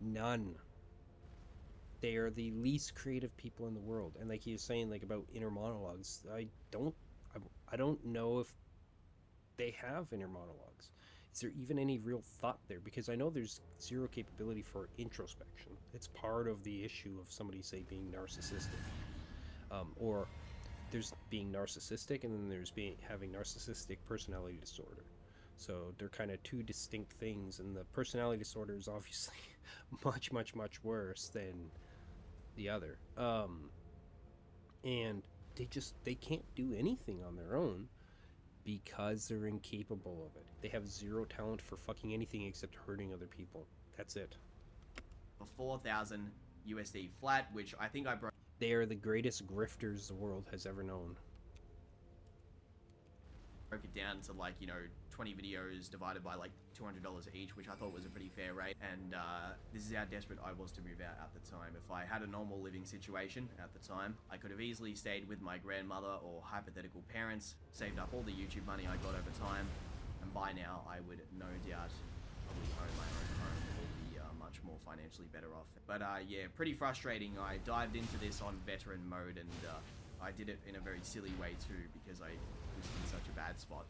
A: None. They are the least creative people in the world, and like he was saying, like about inner monologues, I don't know if they have inner monologues. Is there even any real thought there? Because I know there's zero capability for introspection. It's part of the issue of somebody, say, being narcissistic, or there's being narcissistic, and then there's having narcissistic personality disorder. So they're kind of two distinct things, and the personality disorder is obviously much worse than the other. And they can't do anything on their own. because they're incapable of it. They have zero talent for fucking anything except hurting other people. That's it.
D: For 4,000 USD flat, which I think I broke.
A: They are the greatest grifters the world has ever known.
D: Broke it down to like, you know, 20 videos divided by like $200 each, which I thought was a pretty fair rate. And this is how desperate I was to move out at the time. If I had a normal living situation at the time, I could have easily stayed with my grandmother or hypothetical parents, saved up all the YouTube money I got over time, and by now I would no doubt probably own my own home or be much more financially better off. But yeah, pretty frustrating. I dived into this on veteran mode, and I did it in a very silly way too, because I was in such a bad spot.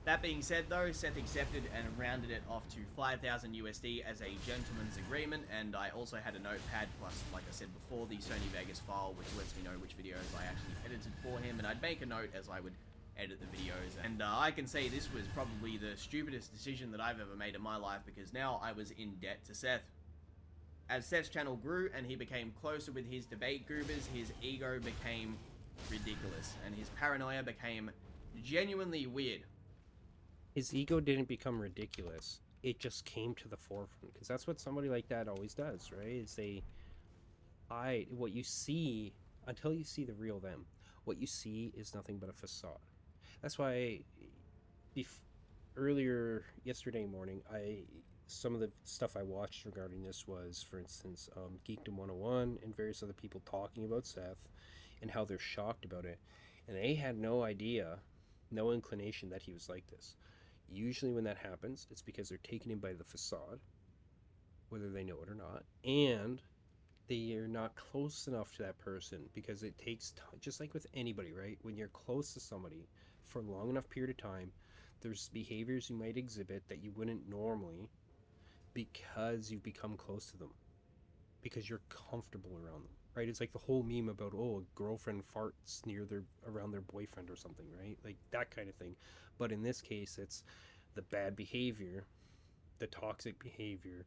D: That being said though, Seth accepted and rounded it off to 5,000 USD as a gentleman's agreement, and I also had a notepad plus, like I said before, the Sony Vegas file, which lets me know which videos I actually edited for him, and I'd make a note as I would edit the videos. And I can say this was probably the stupidest decision that I've ever made in my life, because now I was in debt to Seth. As Seth's channel grew and he became closer with his debate goobers, his ego became ridiculous, and his paranoia became genuinely weird.
A: His ego didn't become ridiculous. It just came to the forefront, because that's what somebody like that always does, right? Is they hide what you see until you see the real them. What you see is nothing but a facade. That's why earlier yesterday morning, some of the stuff I watched regarding this was, for instance, Geekdom 101 and various other people talking about Seth and how they're shocked about it. And they had no idea, no inclination that he was like this. Usually when that happens, it's because they're taken in by the facade, whether they know it or not, and they are not close enough to that person, because it takes time, just like with anybody, right? When you're close to somebody for a long enough period of time, there's behaviors you might exhibit that you wouldn't normally, because you've become close to them, because you're comfortable around them, right? It's like the whole meme about, oh, a girlfriend farts around their boyfriend or something, right? Like that kind of thing. But in this case, it's the bad behavior, the toxic behavior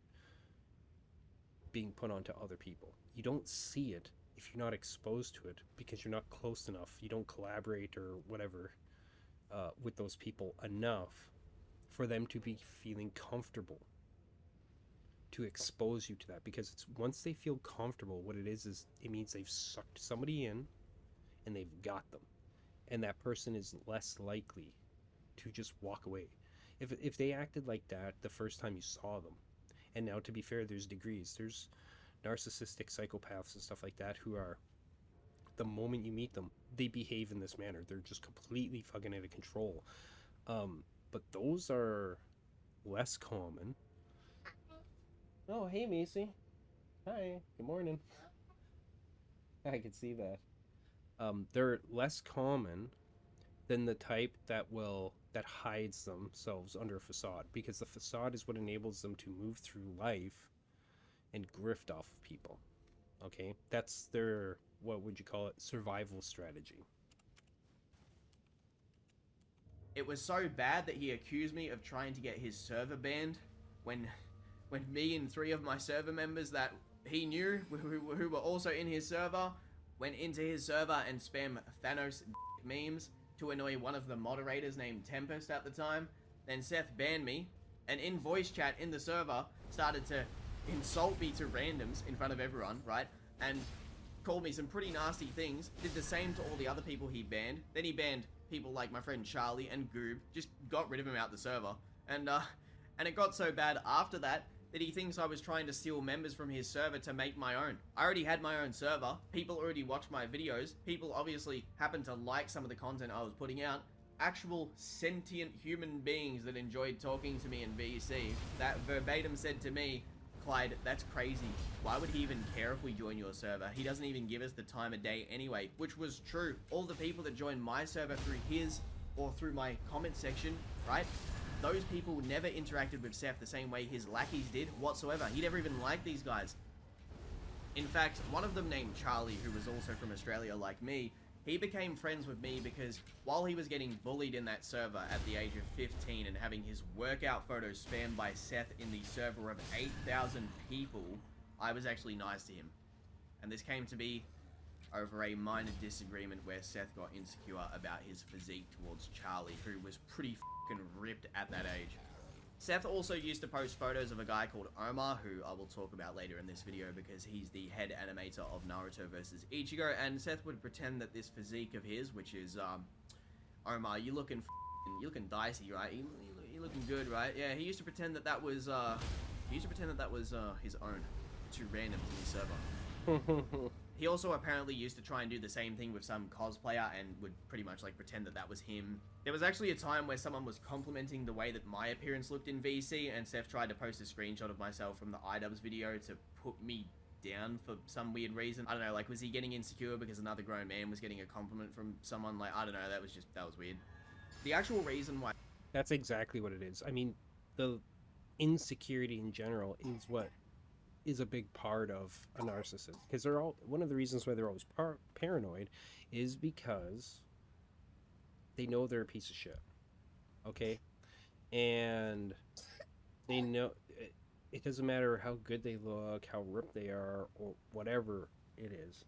A: being put onto other people. You don't see it if you're not exposed to it, because you're not close enough. You don't collaborate or whatever with those people enough for them to be feeling comfortable to expose you to that. Because it's once they feel comfortable, what it is it means they've sucked somebody in and they've got them, and that person is less likely to just walk away. If they acted like that the first time you saw them, and now, to be fair, there's degrees. There's narcissistic psychopaths and stuff like that who are, the moment you meet them, they behave in this manner. They're just completely fucking out of control. But those are less common. Oh, hey, Macy. Hi. Good morning. I can see that. They're less common than the type that hides themselves under a facade, because the facade is what enables them to move through life and grift off of people. Okay? That's their, what would you call it, survival strategy.
D: It was so bad that he accused me of trying to get his server banned when me and 3 of my server members that he knew, who were also in his server, went into his server and spam Thanos memes to annoy one of the moderators named Tempest at the time. Then Seth banned me, and in voice chat in the server started to insult me to randoms in front of everyone, right? And called me some pretty nasty things. Did the same to all the other people he banned. Then he banned people like my friend Charlie and Goob, just got rid of him out the server. And it got so bad after that he thinks I was trying to steal members from his server to make my own. I already had my own server. People already watched my videos. People obviously happened to like some of the content I was putting out. Actual sentient human beings that enjoyed talking to me in VC that verbatim said to me, Clyde, that's crazy. Why would he even care if we join your server? He doesn't even give us the time of day anyway, which was true. All the people that joined my server through his or through my comment section, right? Those people never interacted with Seth the same way his lackeys did whatsoever. He never even liked these guys. In fact, one of them named Charlie, who was also from Australia like me, he became friends with me because while he was getting bullied in that server at the age of 15 and having his workout photos spammed by Seth in the server of 8,000 people, I was actually nice to him. And this came to be over a minor disagreement where Seth got insecure about his physique towards Charlie, who was pretty f***ing ripped at that age. Seth also used to post photos of a guy called Omar, who I will talk about later in this video because he's the head animator of Naruto vs. Ichigo, and Seth would pretend that this physique of his, which is, Omar, you looking dicey, right? You looking good, right? Yeah, he used to pretend that that was, his own. Too random to the server. He also apparently used to try and do the same thing with some cosplayer and would pretty much like pretend that that was him. There was actually a time where someone was complimenting the way that my appearance looked in VC, and Seth tried to post a screenshot of myself from the iDubbbz video to put me down for some weird reason. I don't know, like, was he getting insecure because another grown man was getting a compliment from someone? Like, I don't know, that was weird. The actual reason why...
A: That's exactly what it is. I mean, the insecurity in general is what is a big part of a narcissist, because they're all, one of the reasons why they're always paranoid is because they know they're a piece of shit, okay? And they know it doesn't matter how good they look, how ripped they are, or whatever it is,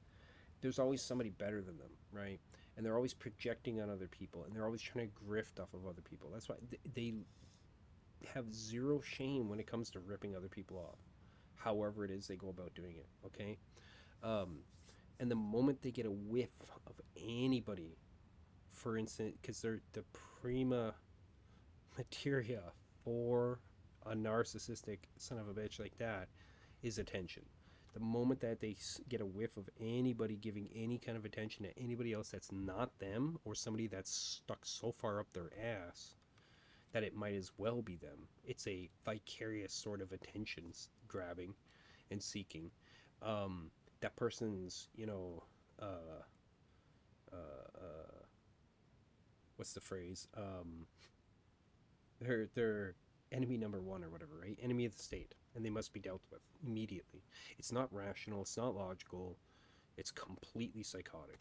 A: there's always somebody better than them, right? And they're always projecting on other people, and they're always trying to grift off of other people. That's why they have zero shame when it comes to ripping other people off, however it is they go about doing it, okay? And the moment they get a whiff of anybody, for instance, because they're the prima materia for a narcissistic son of a bitch like that, is attention. The moment that they get a whiff of anybody giving any kind of attention to anybody else that's not them, or somebody that's stuck so far up their ass that it might as well be them, it's a vicarious sort of attention grabbing and seeking. That person's, you know, what's the phrase? They're enemy number one or whatever, right? Enemy of the state, and they must be dealt with immediately. It's not rational, it's not logical, it's completely psychotic.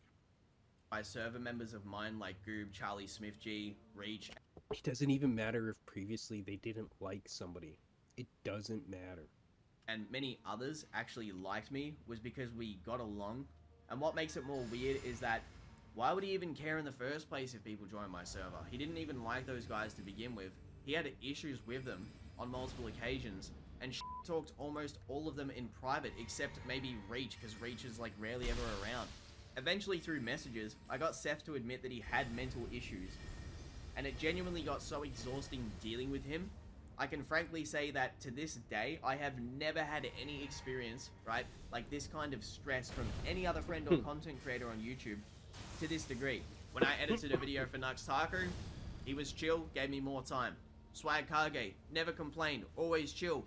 D: By server members of mine like Goob, Charlie Smith G, Reach.
A: It doesn't even matter if previously they didn't like somebody. It doesn't matter.
D: And many others actually liked me was because we got along. And what makes it more weird is that why would he even care in the first place if people joined my server? He didn't even like those guys to begin with. He had issues with them on multiple occasions and talked almost all of them in private except maybe Reach, because Reach is like rarely ever around. Eventually through messages, I got Seth to admit that he had mental issues, and it genuinely got so exhausting dealing with him. I can frankly say that to this day, I have never had any experience, right, like this kind of stress from any other friend or content creator on YouTube to this degree. When I edited a video for Nux Taku, he was chill, gave me more time. Swag Kage, never complained, always chill.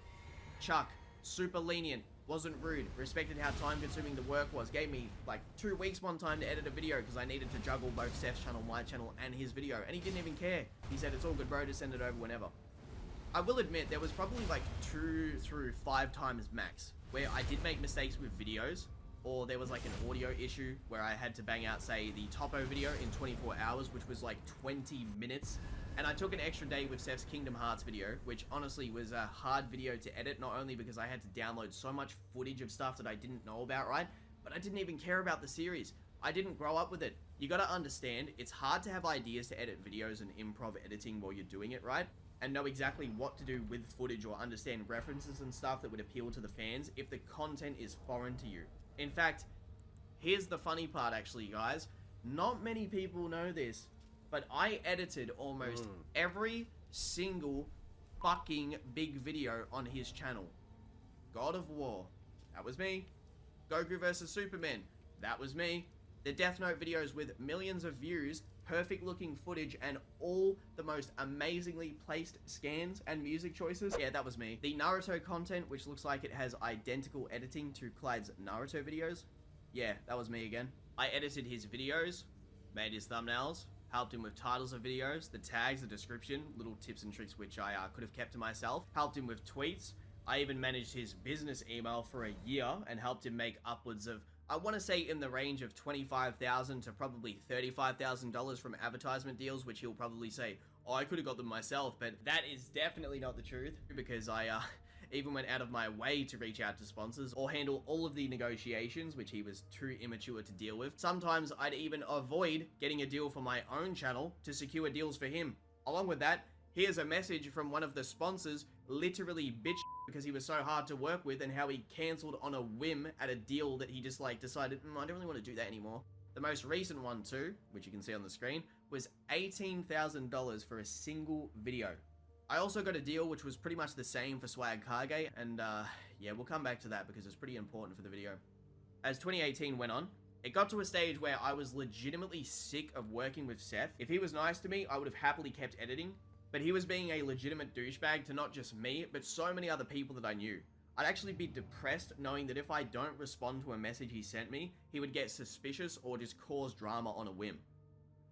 D: Chuck, super lenient, wasn't rude, respected how time consuming the work was, gave me like 2 weeks one time to edit a video because I needed to juggle both Seth's channel, my channel, and his video, and he didn't even care. He said it's all good bro, just send it over whenever. I will admit there was probably like 2 through 5 times max where I did make mistakes with videos, or there was like an audio issue where I had to bang out, say, the Topo video in 24 hours, which was like 20 minutes. And I took an extra day with Seth's Kingdom Hearts video, which honestly was a hard video to edit, not only because I had to download so much footage of stuff that I didn't know about, right? But I didn't even care about the series. I didn't grow up with it. You gotta understand, it's hard to have ideas to edit videos and improv editing while you're doing it, right? And know exactly what to do with footage or understand references and stuff that would appeal to the fans if the content is foreign to you. In fact, here's the funny part actually, guys. Not many people know this, but I edited almost every single fucking big video on his channel. God of War, that was me. Goku vs. Superman, that was me. The Death Note videos with millions of views, perfect looking footage, and all the most amazingly placed scans and music choices, yeah, that was me. The Naruto content, which looks like it has identical editing to Clyde's Naruto videos, yeah, that was me again. I edited his videos, made his thumbnails, helped him with titles of videos, the tags, the description, little tips and tricks which I could have kept to myself, helped him with tweets. I even managed his business email for a year and helped him make upwards of, I want to say in the range of $25,000 to probably $35,000 from advertisement deals, which he'll probably say, oh, I could have got them myself, but that is definitely not the truth, because even went out of my way to reach out to sponsors or handle all of the negotiations, which he was too immature to deal with. Sometimes I'd even avoid getting a deal for my own channel to secure deals for him. Along with that, here's a message from one of the sponsors literally bitch because he was so hard to work with and how he cancelled on a whim at a deal that he just like decided, I don't really want to do that anymore. The most recent one too, which you can see on the screen, was $18,000 for a single video. I also got a deal which was pretty much the same for Swag Kage, and yeah, we'll come back to that because it's pretty important for the video. As 2018 went on, it got to a stage where I was legitimately sick of working with Seth. If he was nice to me, I would have happily kept editing, but he was being a legitimate douchebag to not just me, but so many other people that I knew. I'd actually be depressed knowing that if I don't respond to a message he sent me, he would get suspicious or just cause drama on a whim.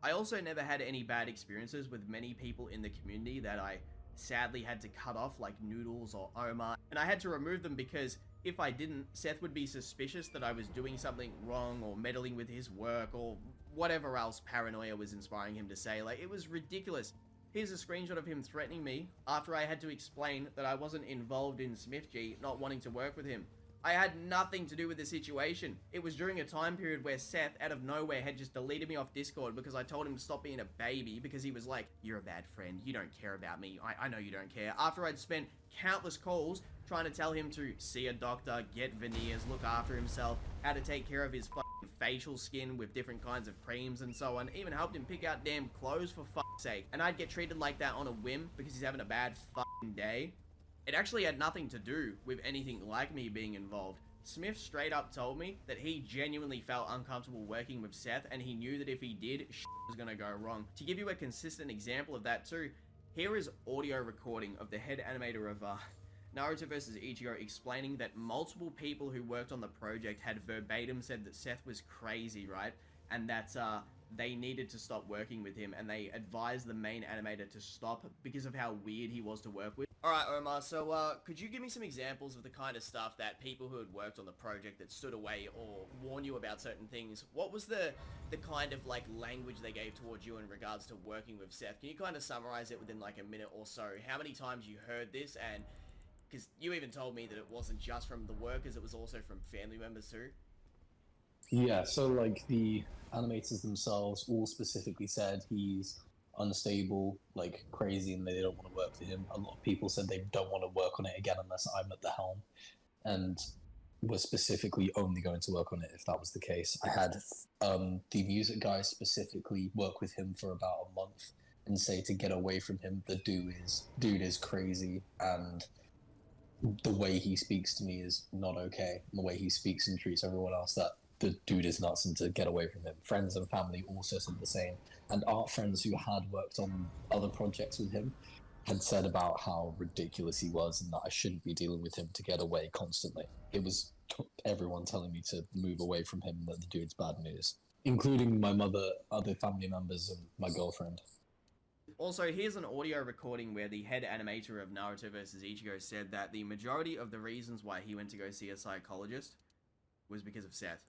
D: I also never had any bad experiences with many people in the community that I sadly had to cut off, like Noodles or Omar, and I had to remove them because if I didn't, Seth would be suspicious that I was doing something wrong or meddling with his work or whatever else paranoia was inspiring him to say. Like, it was ridiculous. Here's a screenshot of him threatening me after I had to explain that I wasn't involved in SmithG not wanting to work with him. I had nothing to do with the situation. It was during a time period where Seth, out of nowhere, had just deleted me off Discord because I told him to stop being a baby because he was like, you're a bad friend, you don't care about me, I know you don't care. After I'd spent countless calls trying to tell him to see a doctor, get veneers, look after himself, how to take care of his fucking facial skin with different kinds of creams and so on, even helped him pick out damn clothes for fuck's sake. And I'd get treated like that on a whim because he's having a bad fucking day. It actually had nothing to do with anything like me being involved. Smith straight up told me that he genuinely felt uncomfortable working with Seth and he knew that if he did, shit was gonna go wrong. To give you a consistent example of that too, here is audio recording of the head animator of Naruto vs. Ichigo explaining that multiple people who worked on the project had verbatim said that Seth was crazy, right? And that they needed to stop working with him and they advised the main animator to stop because of how weird he was to work with. Alright Omar, so could you give me some examples of the kind of stuff that people who had worked on the project that stood away or warned you about certain things, what was the kind of like language they gave towards you in regards to working with Seth? Can you kind of summarize it within like a minute or so? How many times you heard this? And because you even told me that it wasn't just from the workers, it was also from family members too.
L: Yeah, so like the animators themselves all specifically said he's unstable, like crazy, and they don't want to work for him. A lot of people said they don't want to work on it again unless I'm at the helm, and were specifically only going to work on it if that was the case. I had the music guys specifically work with him for about a month and say to get away from him. The dude is crazy, and the way he speaks to me is not okay. And the way he speaks and treats everyone else, that the dude is nuts, and to get away from him. Friends and family also said the same. And art friends who had worked on other projects with him had said about how ridiculous he was and that I shouldn't be dealing with him, to get away constantly. It was everyone telling me to move away from him, that the dude's bad news, including my mother, other family members, and my girlfriend.
D: Also, here's an audio recording where the head animator of Naruto vs. Ichigo said that the majority of the reasons why he went to go see a psychologist was because of Seth.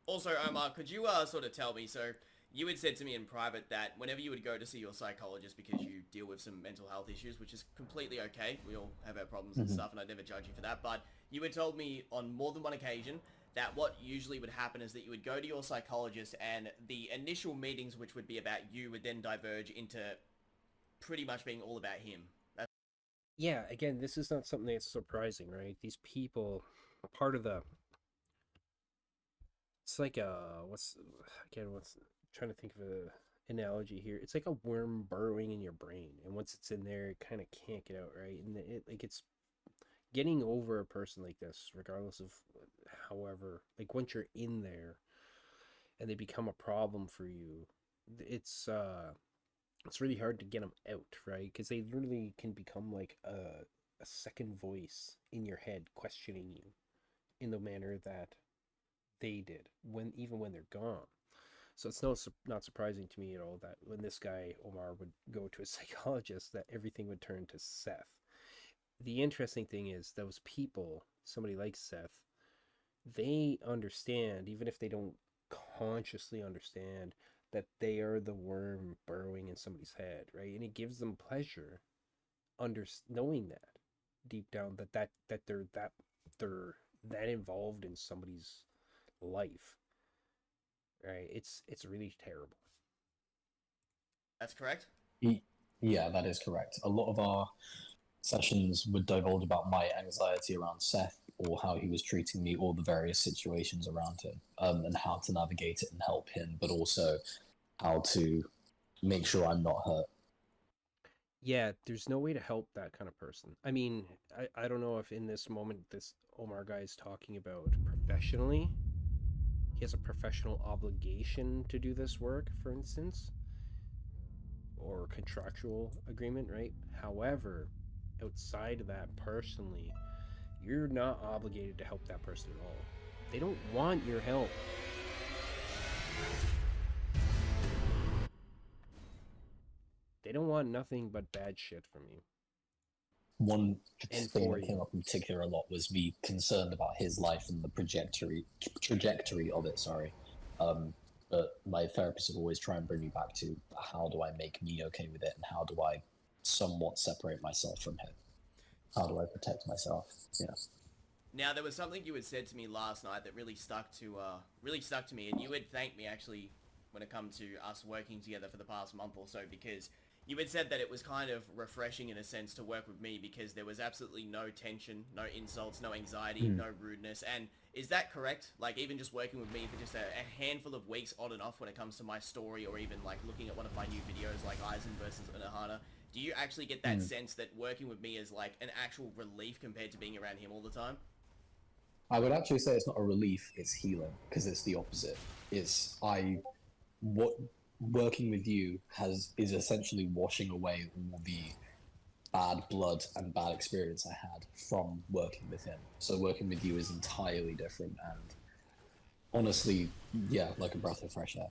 D: Also, Omar, could you sort of tell me, so you had said to me in private that whenever you would go to see your psychologist because you deal with some mental health issues, which is completely okay, we all have our problems and stuff, and I'd never judge you for that, but you had told me on more than one occasion that what usually would happen is that you would go to your psychologist and the initial meetings, which would be about you, would then diverge into pretty much being all about him.
A: Yeah, again, this is not something that's surprising, right? These people, part of the... It's like what's trying to think of an analogy here. It's like a worm burrowing in your brain, and once it's in there, it kind of can't get out, right? And it's getting over a person like this, regardless of however, like once you're in there and they become a problem for you, it's really hard to get them out, right? Because they literally can become like a second voice in your head questioning you in the manner that they did even when they're gone. So it's not surprising to me at all that when this guy Omar would go to a psychologist, that everything would turn to Seth. The interesting thing is those people, somebody like Seth, they understand, even if they don't consciously understand, that they are the worm burrowing in somebody's head, right? And it gives them pleasure knowing that. deep down that they're that involved in somebody's life, right? It's really terrible.
D: That's correct?
L: Yeah, that is correct. A lot of our sessions would divulge about my anxiety around Seth, or how he was treating me, or the various situations around him, and how to navigate it and help him, but also how to make sure I'm not hurt.
A: Yeah, there's no way to help that kind of person. I mean, I don't know if in this moment this Omar guy is talking about professionally. He has a professional obligation to do this work, for instance, or contractual agreement, right? However, outside of that, personally, you're not obligated to help that person at all. They don't want your help. They don't want nothing but bad shit from you.
L: One thing that came up in particular a lot was me concerned about his life and the trajectory of it, sorry. But my therapist would always try and bring me back to how do I make me okay with it, and how do I somewhat separate myself from him? How do I protect myself? Yeah.
D: Now, there was something you had said to me last night that really stuck to me, and you had thanked me, actually, when it comes to us working together for the past month or so, because you had said that it was kind of refreshing in a sense to work with me because there was absolutely no tension, no insults, no anxiety, no rudeness. And is that correct? Like, even just working with me for just a handful of weeks on and off when it comes to my story, or even like looking at one of my new videos like Aizen versus Unohana, do you actually get that sense that working with me is like an actual relief compared to being around him all the time?
L: I would actually say it's not a relief, it's healing, because it's the opposite. Working with you is essentially washing away all the bad blood and bad experience I had from working with him. So working with you is entirely different, and honestly, yeah, like a breath of fresh air.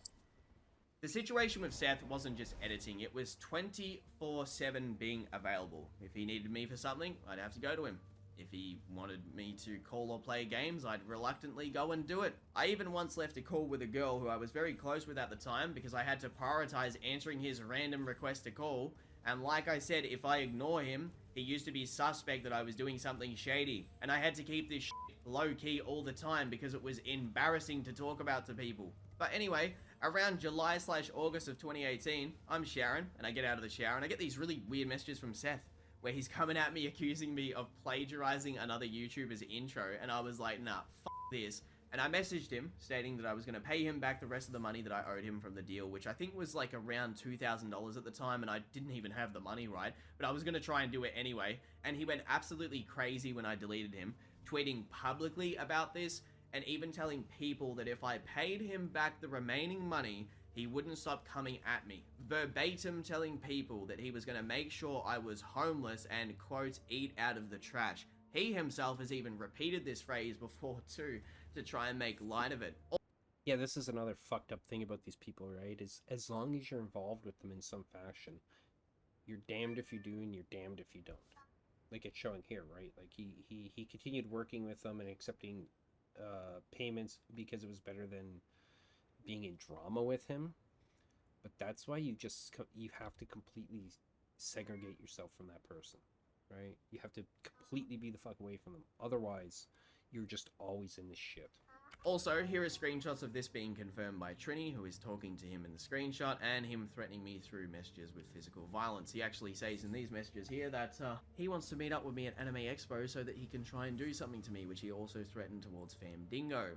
D: The situation with Seth wasn't just editing, it was 24/7 being available. If he needed me for something, I'd have to go to him. If he wanted me to call or play games, I'd reluctantly go and do it. I even once left a call with a girl who I was very close with at the time because I had to prioritize answering his random request to call. And like I said, if I ignore him, he used to be suspect that I was doing something shady. And I had to keep this shit low-key all the time because it was embarrassing to talk about to people. But anyway, around July/August of 2018, I'm showering, and I get out of the shower, and I get these really weird messages from Seth, where he's coming at me accusing me of plagiarizing another YouTuber's intro, and I was like, nah, f*** this. And I messaged him, stating that I was going to pay him back the rest of the money that I owed him from the deal, which I think was like around $2,000 at the time, and I didn't even have the money, right? But I was going to try and do it anyway, and he went absolutely crazy when I deleted him, tweeting publicly about this, and even telling people that if I paid him back the remaining money, he wouldn't stop coming at me. Verbatim telling people that he was going to make sure I was homeless and, quote, eat out of the trash. He himself has even repeated this phrase before too, to try and make light of it.
A: Yeah, this is another fucked up thing about these people, right? Is as long as you're involved with them in some fashion, you're damned if you do and you're damned if you don't. Like it's showing here, right? Like he continued working with them and accepting payments because it was better than being in drama with him. But that's why you have to completely segregate yourself from that person, right? You have to completely be the fuck away from them. Otherwise, you're just always in this shit.
D: Also, here are screenshots of this being confirmed by Trini, who is talking to him in the screenshot, and him threatening me through messages with physical violence. He actually says in these messages here that he wants to meet up with me at Anime Expo so that he can try and do something to me, which he also threatened towards Pandagirl.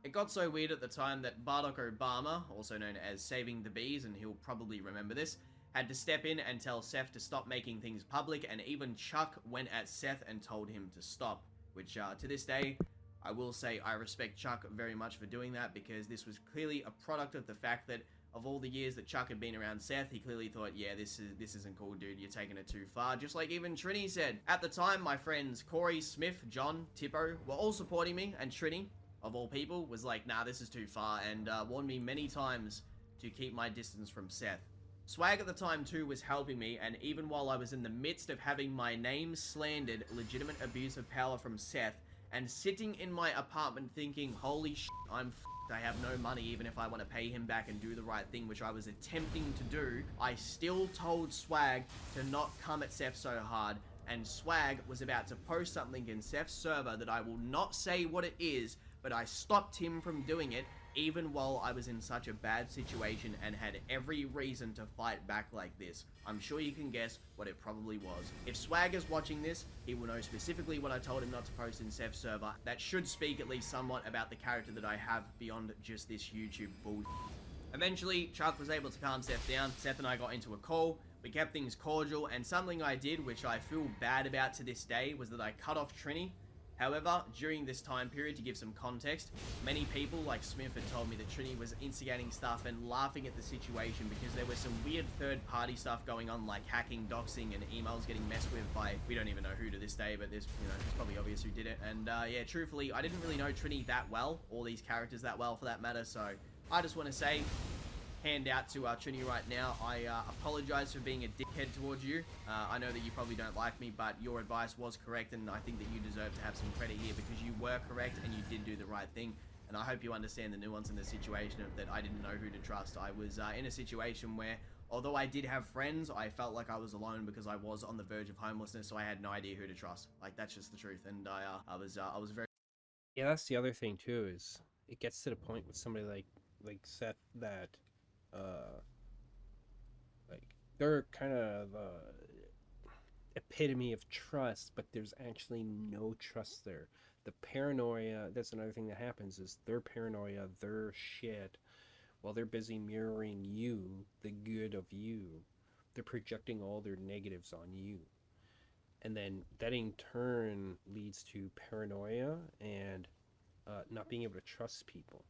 D: It got so weird at the time that Barack Obama, also known as Saving the Bees, and he'll probably remember this, had to step in and tell Seth to stop making things public, and even Chuck went at Seth and told him to stop, which to this day, I will say I respect Chuck very much for doing that, because this was clearly a product of the fact that of all the years that Chuck had been around Seth, he clearly thought, yeah, this isn't cool, dude, you're taking it too far, just like even Trini said. At the time, my friends Corey, Smith, John, Tippo were all supporting me, and Trini, of all people, was like, nah, this is too far, and warned me many times to keep my distance from Seth. Swag at the time too was helping me, and even while I was in the midst of having my name slandered, legitimate abuse of power from Seth, and sitting in my apartment thinking, holy shit, I'm f***ed, I have no money even if I want to pay him back and do the right thing, which I was attempting to do, I still told Swag to not come at Seth so hard, and Swag was about to post something in Seth's server that I will not say what it is, but I stopped him from doing it even while I was in such a bad situation and had every reason to fight back like this. I'm sure you can guess what it probably was. If Swag is watching this, he will know specifically what I told him not to post in Seth's server. That should speak at least somewhat about the character that I have beyond just this YouTube bullshit. Eventually, Chuck was able to calm Seth down. Seth and I got into a call. We kept things cordial, and something I did, which I feel bad about to this day, was that I cut off Trini. However, during this time period, to give some context, many people like Smith had told me that Trini was instigating stuff and laughing at the situation because there was some weird third-party stuff going on, like hacking, doxing, and emails getting messed with by, we don't even know who to this day, but there's, you know, it's probably obvious who did it. And yeah, truthfully, I didn't really know Trini that well, or these characters that well for that matter, so I just want to say, hand out to Trini right now, I apologize for being a dickhead towards you. I know that you probably don't like me, but your advice was correct, and I think that you deserve to have some credit here because you were correct and you did do the right thing. And I hope you understand the nuance in the situation of that I didn't know who to trust. I was in a situation where, although I did have friends, I felt like I was alone because I was on the verge of homelessness, so I had no idea who to trust. Like, that's just the truth, and I was very...
A: Yeah, that's the other thing, too, is it gets to the point with somebody like Seth that... like they're kind of the epitome of trust, but there's actually no trust there. The paranoia, that's another thing that happens, is their paranoia, their shit, while they're busy mirroring you, the good of you, they're projecting all their negatives on you. And then that in turn leads to paranoia and not being able to trust people.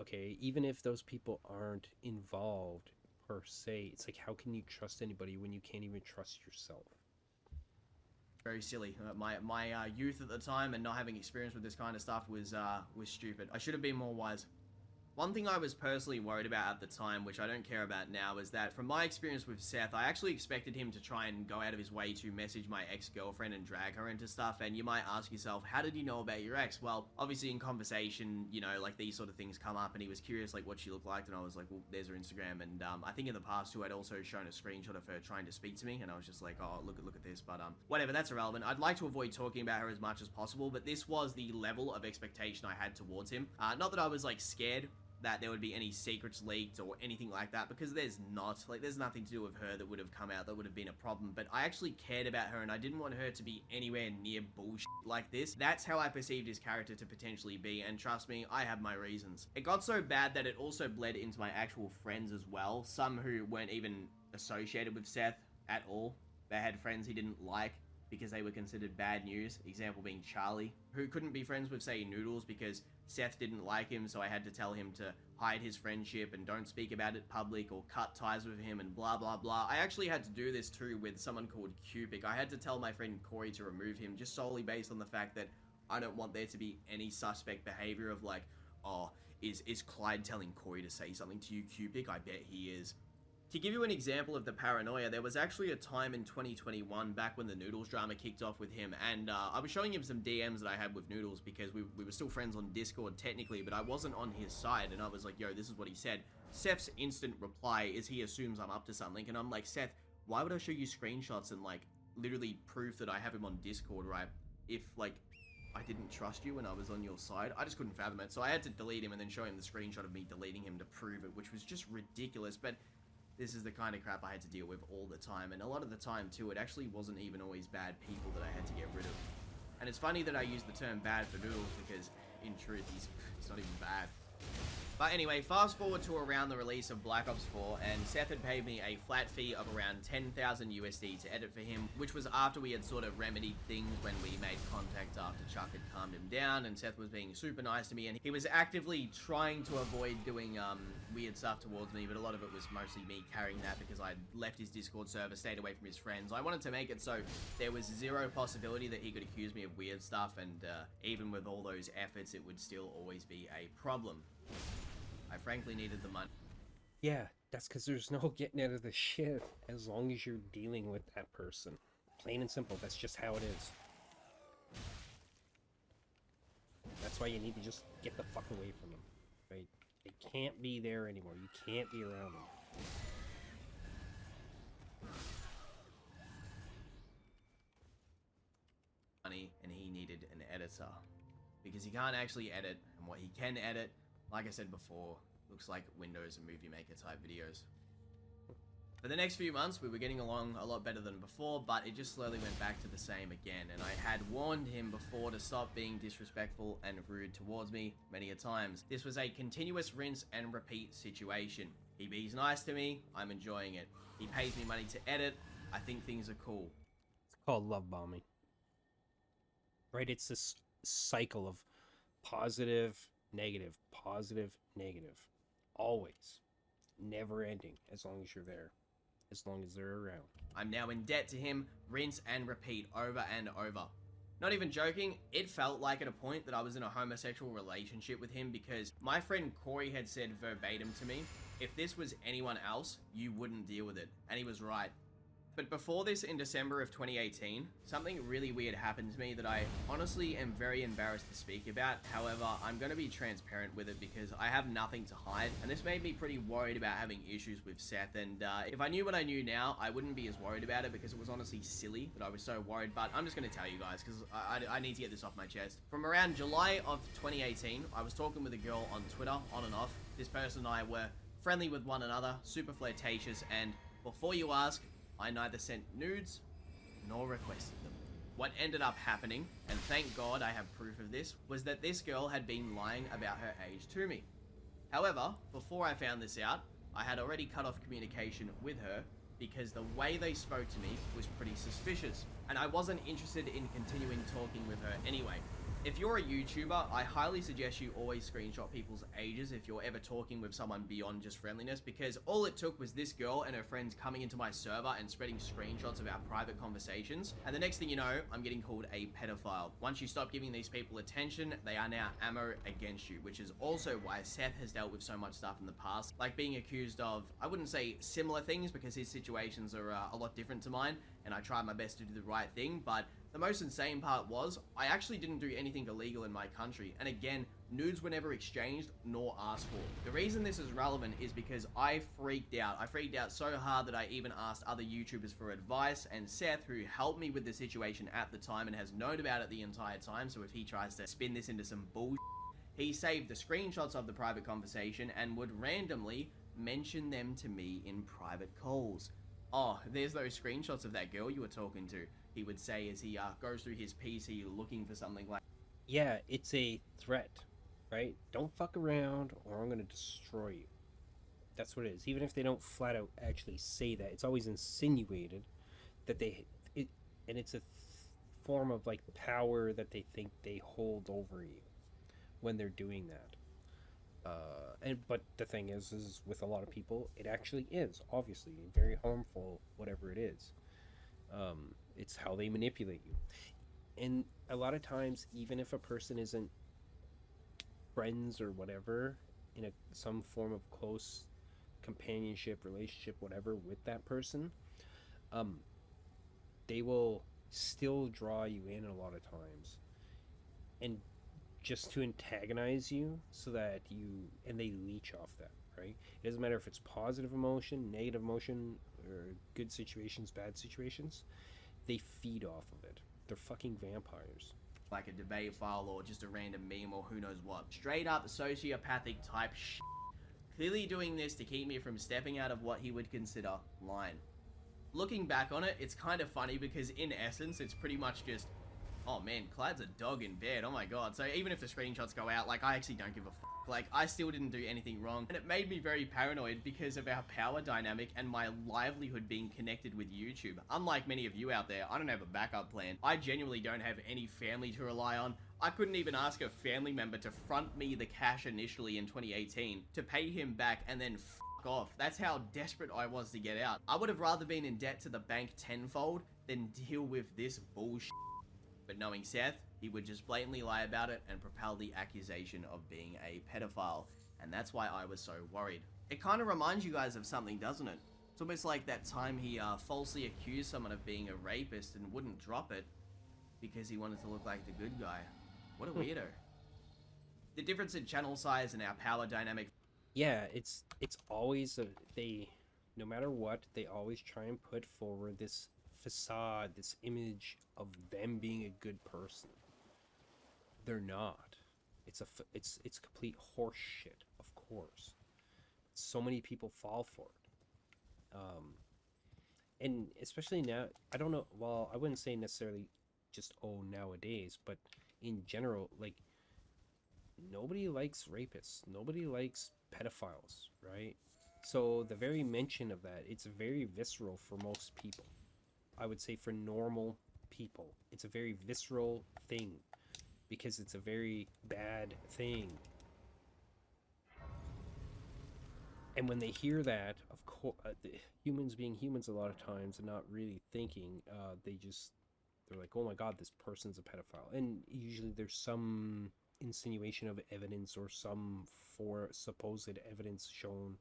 A: Okay, even if those people aren't involved per se, it's like, how can you trust anybody when you can't even trust yourself?
D: Very silly. My youth at the time and not having experience with this kind of stuff was stupid. I should have been more wise. One thing I was personally worried about at the time, which I don't care about now, is that from my experience with Seth, I actually expected him to try and go out of his way to message my ex-girlfriend and drag her into stuff, and you might ask yourself, how did you know about your ex? Well, obviously in conversation, you know, like these sort of things come up, and he was curious like what she looked like, and I was like, well, there's her Instagram, and I think in the past too, I'd also shown a screenshot of her trying to speak to me, and I was just like, oh, look at this, but whatever, that's irrelevant. I'd like to avoid talking about her as much as possible, but this was the level of expectation I had towards him. Not that I was like scared that there would be any secrets leaked or anything like that, because there's not. Like, there's nothing to do with her that would have come out that would have been a problem, but I actually cared about her and I didn't want her to be anywhere near bullshit like this. That's how I perceived his character to potentially be, and trust me, I have my reasons. It got so bad that it also bled into my actual friends as well, some who weren't even associated with Seth at all. They had friends he didn't like because they were considered bad news, example being Charlie, who couldn't be friends with, say, Noodles because Seth didn't like him, so I had to tell him to hide his friendship and don't speak about it public or cut ties with him and blah blah blah. I actually had to do this too with someone called Cubic. I had to tell my friend Corey to remove him just solely based on the fact that I don't want there to be any suspect behavior of like, oh, is Clyde telling Corey to say something to you, Cubic? I bet he is. To give you an example of the paranoia, there was actually a time in 2021, back when the Noodles drama kicked off with him, and I was showing him some DMs that I had with Noodles because we were still friends on Discord technically, but I wasn't on his side, and I was like, yo, this is what he said. Seth's instant reply is he assumes I'm up to something, and I'm like, Seth, why would I show you screenshots and like literally proof that I have him on Discord, right? If like I didn't trust you and I was on your side. I just couldn't fathom it, so I had to delete him and then show him the screenshot of me deleting him to prove it, which was just ridiculous. But this is the kind of crap I had to deal with all the time, and a lot of the time too, it actually wasn't even always bad people that I had to get rid of. And it's funny that I use the term bad for Noodles because in truth he's not even bad. But anyway, fast forward to around the release of Black Ops 4, and Seth had paid me a flat fee of around 10,000 USD to edit for him, which was after we had sort of remedied things when we made contact after Chuck had calmed him down, and Seth was being super nice to me, and he was actively trying to avoid doing weird stuff towards me, but a lot of it was mostly me carrying that because I'd left his Discord server, stayed away from his friends. I wanted to make it so there was zero possibility that he could accuse me of weird stuff, and even with all those efforts, it would still always be a problem. I frankly needed the money.
A: Yeah, that's because there's no getting out of the shit as long as you're dealing with that person. Plain and simple, that's just how it is. That's why you need to just get the fuck away from them, right? They can't be there anymore. You can't be around them.
D: editor. Because he can't actually edit, and what he can edit, like I said before, looks like Windows and Movie Maker type videos. For the next few months, we were getting along a lot better than before, but it just slowly went back to the same again, and I had warned him before to stop being disrespectful and rude towards me many a times. This was a continuous rinse and repeat situation. He be's nice to me, I'm enjoying it. He pays me money to edit, I think things are cool.
A: It's called love bombing. Right? It's this cycle of positive, negative, positive, negative. Always. Never ending, as long as you're there. As long as they're around.
D: I'm now in debt to him, rinse and repeat over and over. Not even joking, it felt like at a point that I was in a homosexual relationship with him because my friend Corey had said verbatim to me, if this was anyone else, you wouldn't deal with it. And he was right. But before this, in December of 2018, something really weird happened to me that I honestly am very embarrassed to speak about. However, I'm going to be transparent with it because I have nothing to hide. And this made me pretty worried about having issues with Seth. And if I knew what I knew now, I wouldn't be as worried about it because it was honestly silly that I was so worried. But I'm just going to tell you guys because I need to get this off my chest. From around July of 2018, I was talking with a girl on Twitter, on and off. This person and I were friendly with one another, super flirtatious, and before you ask, I neither sent nudes nor requested them. What ended up happening, and thank God I have proof of this, was that this girl had been lying about her age to me. However, before I found this out, I had already cut off communication with her because the way they spoke to me was pretty suspicious, and I wasn't interested in continuing talking with her anyway. If you're a YouTuber, I highly suggest you always screenshot people's ages if you're ever talking with someone beyond just friendliness, because all it took was this girl and her friends coming into my server and spreading screenshots of our private conversations, and the next thing you know, I'm getting called a pedophile. Once you stop giving these people attention, they are now ammo against you, which is also why Seth has dealt with so much stuff in the past, like being accused of, I wouldn't say similar things because his situations are a lot different to mine, and I tried my best to do the right thing, but the most insane part was, I actually didn't do anything illegal in my country, and again, nudes were never exchanged nor asked for. The reason this is relevant is because I freaked out. I freaked out so hard that I even asked other YouTubers for advice, and Seth, who helped me with the situation at the time and has known about it the entire time, so if he tries to spin this into some bullshit, he saved the screenshots of the private conversation and would randomly mention them to me in private calls. Oh, there's those screenshots of that girl you were talking to. He would say as he goes through his PC looking for something like...
A: Yeah, it's a threat, right? Don't fuck around or I'm going to destroy you. That's what it is. Even if they don't flat out actually say that, it's always insinuated that and it's a form of like power that they think they hold over you when they're doing that. But the thing is with a lot of people, it actually is obviously very harmful, whatever it is. It's how they manipulate you. And a lot of times, even if a person isn't friends or whatever, in some form of close companionship, relationship, whatever, with that person, they will still draw you in a lot of times. And just to antagonize you so that and they leech off that, right? It doesn't matter if it's positive emotion, negative emotion, or good situations, bad situations. They feed off of it. They're fucking vampires.
D: Like a debate file or just a random meme or who knows what. Straight up sociopathic type shit. Clearly doing this to keep me from stepping out of what he would consider line. Looking back on it, it's kind of funny because in essence, it's pretty much just, oh man, Clyde's a dog in bed, oh my god. So even if the screenshots go out, like I actually don't give a fuck. Like I still didn't do anything wrong. And it made me very paranoid because of our power dynamic and my livelihood being connected with YouTube. Unlike many of you out there, I don't have a backup plan. I genuinely don't have any family to rely on. I couldn't even ask a family member to front me the cash initially in 2018 to pay him back and then fuck off. That's how desperate I was to get out. I would have rather been in debt to the bank tenfold than deal with this bullshit. But knowing Seth, he would just blatantly lie about it and propel the accusation of being a pedophile. And that's why I was so worried. It kind of reminds you guys of something, doesn't it? It's almost like that time he falsely accused someone of being a rapist and wouldn't drop it because he wanted to look like the good guy. What a weirdo. The difference in channel size and our power dynamic.
A: Yeah, it's always no matter what, they always try and put forward this facade, this image of them being a good person. they're not. It's complete horse shit, of course. So many people fall for it. And especially now, I don't know, well, I wouldn't say necessarily just nowadays, but in general, like, nobody likes rapists, nobody likes pedophiles, right? So the very mention of that, it's very visceral for most people. I would say for normal people, it's a very visceral thing because it's a very bad thing. And when they hear that, of course, humans being humans a lot of times and not really thinking, they're like, oh my god, this person's a pedophile. And usually there's some insinuation of evidence or some for supposed evidence shown,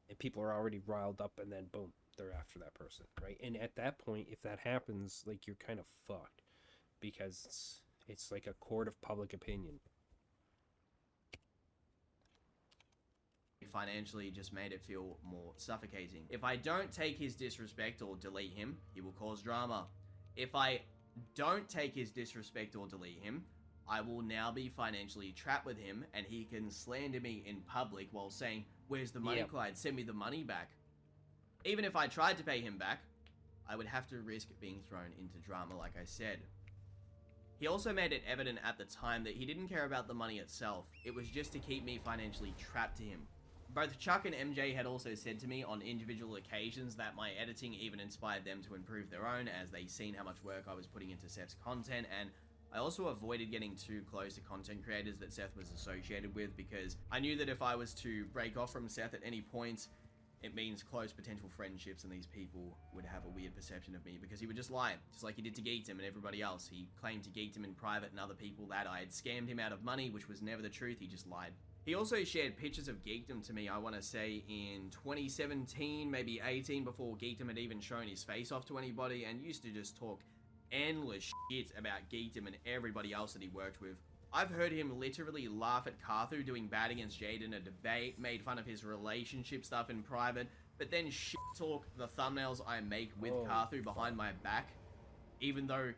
A: and people are already riled up, and then boom, they're after that person, right? And at that point, if that happens, like, you're kind of fucked, because it's like a court of public opinion.
D: Financially just made it feel more suffocating. If I don't take his disrespect or delete him, he will cause drama. If I don't take his disrespect or delete him, I will now be financially trapped with him, and he can slander me in public while saying, where's the money, Clyde? Send me the money back. Even if I tried to pay him back, I would have to risk being thrown into drama, like I said. He also made it evident at the time that he didn't care about the money itself. It was just to keep me financially trapped to him. Both Chuck and MJ had also said to me on individual occasions that my editing even inspired them to improve their own, as they seen how much work I was putting into Seth's content, and I also avoided getting too close to content creators that Seth was associated with, because I knew that if I was to break off from Seth at any point, it means close potential friendships, and these people would have a weird perception of me, because he would just lie, just like he did to Geekdom and everybody else. He claimed to Geekdom in private and other people that I had scammed him out of money, which was never the truth. He just lied. He also shared pictures of Geekdom to me, I want to say in 2017, maybe 18, before Geekdom had even shown his face off to anybody, and used to just talk endless shit about Geekdom and everybody else that he worked with. I've heard him literally laugh at Carthu doing bad against Jade in a debate, made fun of his relationship stuff in private, but then shit talk the thumbnails I make with Carthu behind my back, even though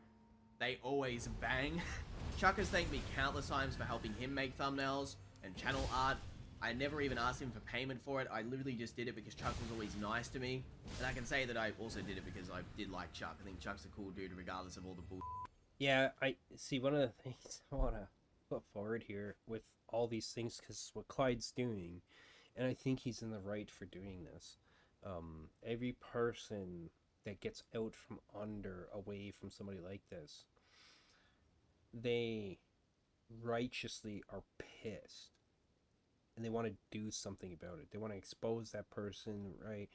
D: they always bang. Chuck has thanked me countless times for helping him make thumbnails and channel art. I never even asked him for payment for it. I literally just did it because Chuck was always nice to me. And I can say that I also did it because I did like Chuck. I think Chuck's a cool dude regardless of all the bull.
A: Yeah, I see. One of the things I want to put forward here with all these things, because what Clyde's doing, and I think he's in the right for doing this, every person that gets out from under, away from somebody like this, they righteously are pissed. And they want to do something about it. They want to expose that person, right?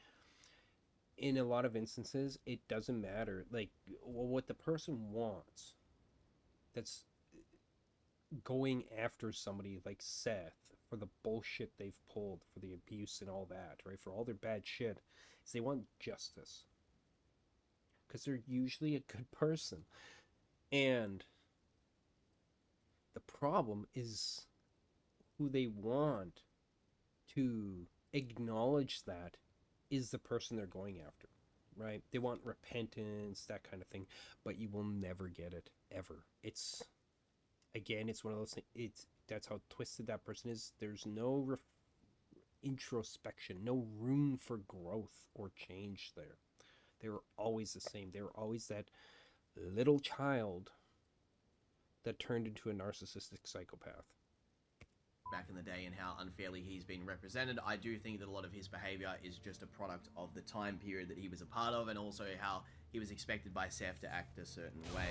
A: In a lot of instances, it doesn't matter. Like, what the person wants, that's going after somebody like Seth for the bullshit they've pulled, for the abuse and all that, right? For all their bad shit, is they want justice. Because they're usually a good person. And the problem is who they want to acknowledge that is the person they're going after, right? They want repentance, that kind of thing, but you will never get it, ever. It's, again, it's one of those things, that's how twisted that person is. There's no introspection, no room for growth or change there. They were always the same. They were always that little child that turned into a narcissistic psychopath.
D: Back in the day and how unfairly he's been represented. I do think that a lot of his behavior is just a product of the time period that he was a part of, and also how he was expected by Seth to act a certain way.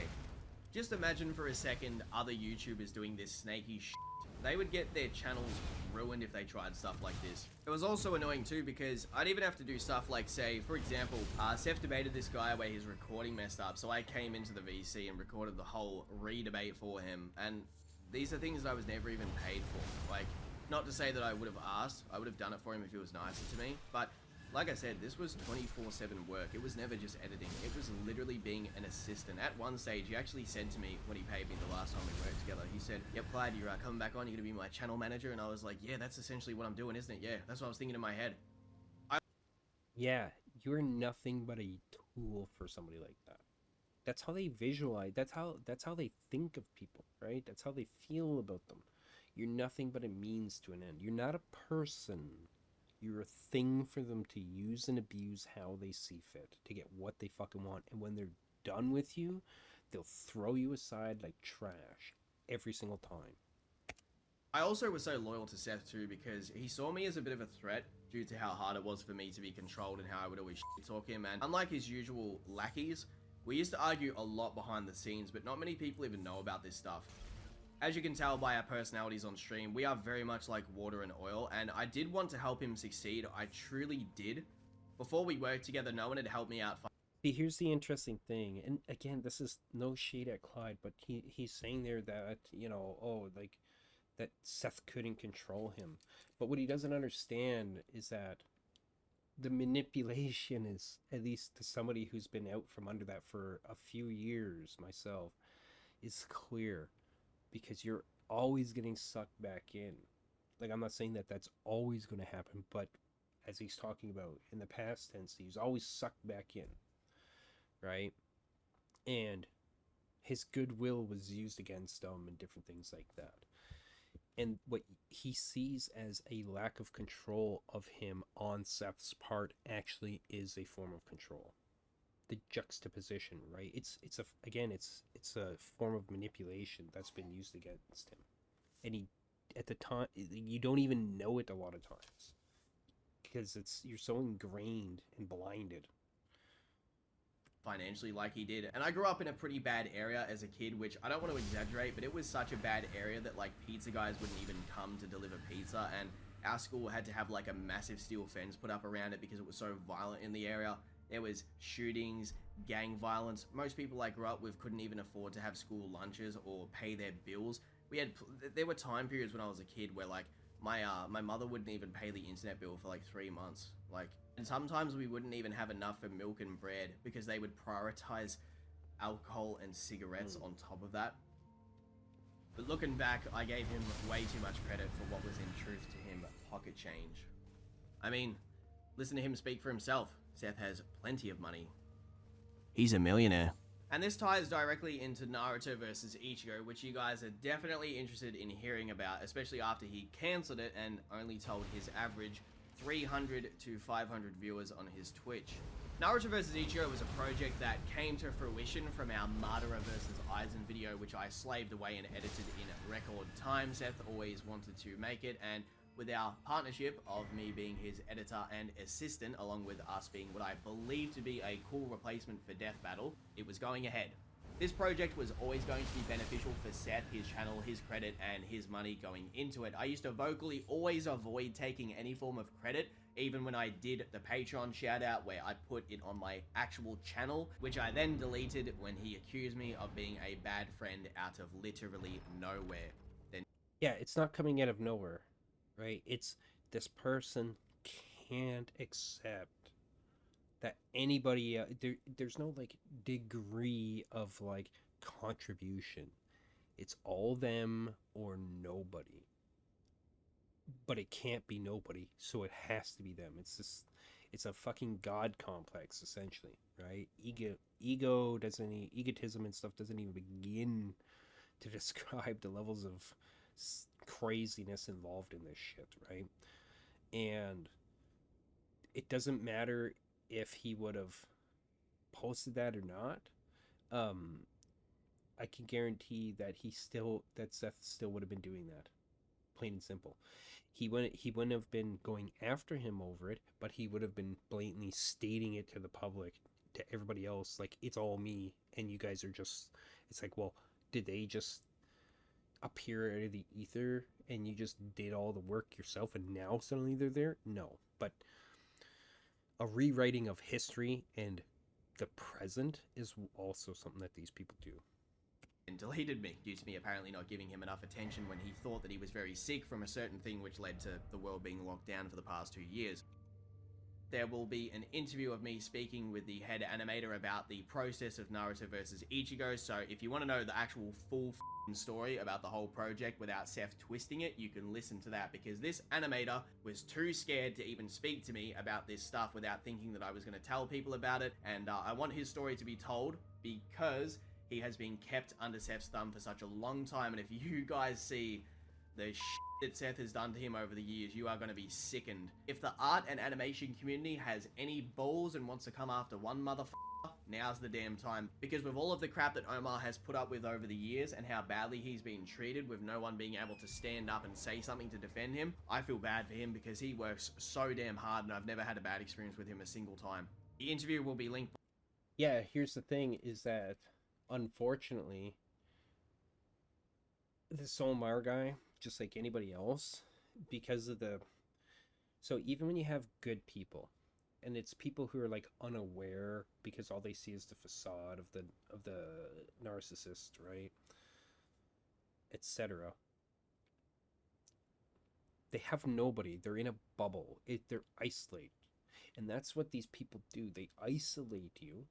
D: Just imagine for a second other YouTubers doing this snaky shit. They would get their channels ruined if they tried stuff like this. It was also annoying too, because I'd even have to do stuff like, say, for example, Seth debated this guy where his recording messed up, so I came into the VC and recorded the whole re-debate for him, and these are things that I was never even paid for. Like, not to say that I would have asked, I would have done it for him if he was nicer to me, but like I said, this was 24/7 work. It was never just editing. It was literally being an assistant. At one stage, he actually said to me when he paid me the last time we worked together, he said, yep, Clyde, you're coming back on, you're going to be my channel manager. And I was like, yeah, that's essentially what I'm doing, isn't it? Yeah, that's what I was thinking in my head.
A: Yeah, you're nothing but a tool for somebody like that. That's how they visualize. That's how they think of people, right? That's how they feel about them. You're nothing but a means to an end. You're not a person. You're a thing for them to use and abuse how they see fit to get what they fucking want. And when they're done with you, they'll throw you aside like trash every single time.
D: I also was so loyal to Seth too because he saw me as a bit of a threat due to how hard it was for me to be controlled and how I would always shit-talk him. And unlike his usual lackeys, we used to argue a lot behind the scenes, but not many people even know about this stuff. As you can tell by our personalities on stream, we are very much like water and oil, and I did want to help him succeed. I truly did. Before we worked together, no one had helped me out.
A: See, here's the interesting thing, and again, this is no shade at Clyde, but he's saying there that, you know, oh, like, that Seth couldn't control him. But what he doesn't understand is that the manipulation is, at least to somebody who's been out from under that for a few years, myself, is clear. Because you're always getting sucked back in. Like, I'm not saying that that's always going to happen, but as he's talking about in the past tense, he's always sucked back in, right? And his goodwill was used against him and different things like that. And what he sees as a lack of control of him on Seth's part actually is a form of control. The juxtaposition, right? It's a form of manipulation that's been used against him, and he, at the time, you don't even know it a lot of times because you're so ingrained and blinded
D: financially like he did. And I grew up in a pretty bad area as a kid, which I don't want to exaggerate, but it was such a bad area that like pizza guys wouldn't even come to deliver pizza, and our school had to have like a massive steel fence put up around it because it was so violent in the area. There was shootings, gang violence. Most people I grew up with couldn't even afford to have school lunches or pay their bills. There were time periods when I was a kid where like my mother wouldn't even pay the internet bill for like 3 months. Like, and sometimes we wouldn't even have enough for milk and bread because they would prioritize alcohol and cigarettes on top of that. But looking back, I gave him way too much credit for what was in truth to him pocket change. I mean, listen to him speak for himself. Seth has plenty of money. He's a millionaire. And this ties directly into Naruto versus Ichigo, which you guys are definitely interested in hearing about, especially after he cancelled it and only told his average 300 to 500 viewers on his Twitch. Naruto vs. Ichigo was a project that came to fruition from our Madara vs. Aizen video, which I slaved away and edited in record time. Seth always wanted to make it, and with our partnership of me being his editor and assistant, along with us being what I believe to be a cool replacement for Death Battle, it was going ahead. This project was always going to be beneficial for Seth, his channel, his credit, and his money going into it. I used to vocally always avoid taking any form of credit, even when I did the Patreon shout out where I put it on my actual channel, which I then deleted when he accused me of being a bad friend out of literally nowhere. Then,
A: yeah, it's not coming out of nowhere, right? It's this person can't accept that anybody there's no like degree of like contribution. It's all them or nobody, but it can't be nobody, so it has to be them. It's a fucking god complex essentially, right? Egotism and stuff doesn't even begin to describe the levels of craziness involved in this shit, right? And it doesn't matter if he would have posted that or not. I can guarantee that Seth still would have been doing that, plain and simple. He wouldn't have been going after him over it, but he would have been blatantly stating it to the public, to everybody else, like, it's all me and you guys are just, it's like, well, did they just appear out of the ether and you just did all the work yourself and now suddenly they're there? No. But a rewriting of history and the present is also something that these people do.
D: And deleted me due to me apparently not giving him enough attention when he thought that he was very sick from a certain thing, which led to the world being locked down for the past 2 years. there will be an interview of me speaking with the head animator about the process of Naruto versus Ichigo. So if you want to know the actual full story about the whole project without Seth twisting it, you can listen to that, because this animator was too scared to even speak to me about this stuff without thinking that I was going to tell people about it. And I want his story to be told because he has been kept under Seth's thumb for such a long time. And if you guys see the that Seth has done to him over the years, you are going to be sickened. If the art and animation community has any balls and wants to come after one motherfucker, now's the damn time. Because with all of the crap that Omar has put up with over the years and how badly he's been treated, with no one being able to stand up and say something to defend him, I feel bad for him because he works so damn hard and I've never had a bad experience with him a single time. The interview will be linked.
A: Yeah, here's the thing is that, unfortunately, this Omar guy, just like anybody else, because of the... So even when you have good people, and it's people who are like unaware because all they see is the facade of the narcissist, right? Etc. They have nobody. They're in a bubble. They're isolated. And that's what these people do. They isolate you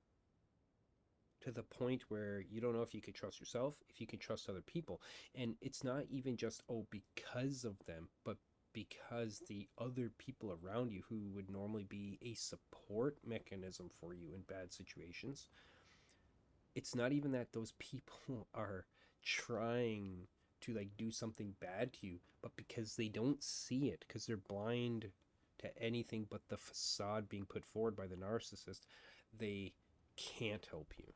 A: to the point where you don't know if you can trust yourself, if you can trust other people. And it's not even just, oh, because of them, but because the other people around you who would normally be a support mechanism for you in bad situations, it's not even that those people are trying to like do something bad to you, but because they don't see it, because they're blind to anything but the facade being put forward by the narcissist, they can't help you.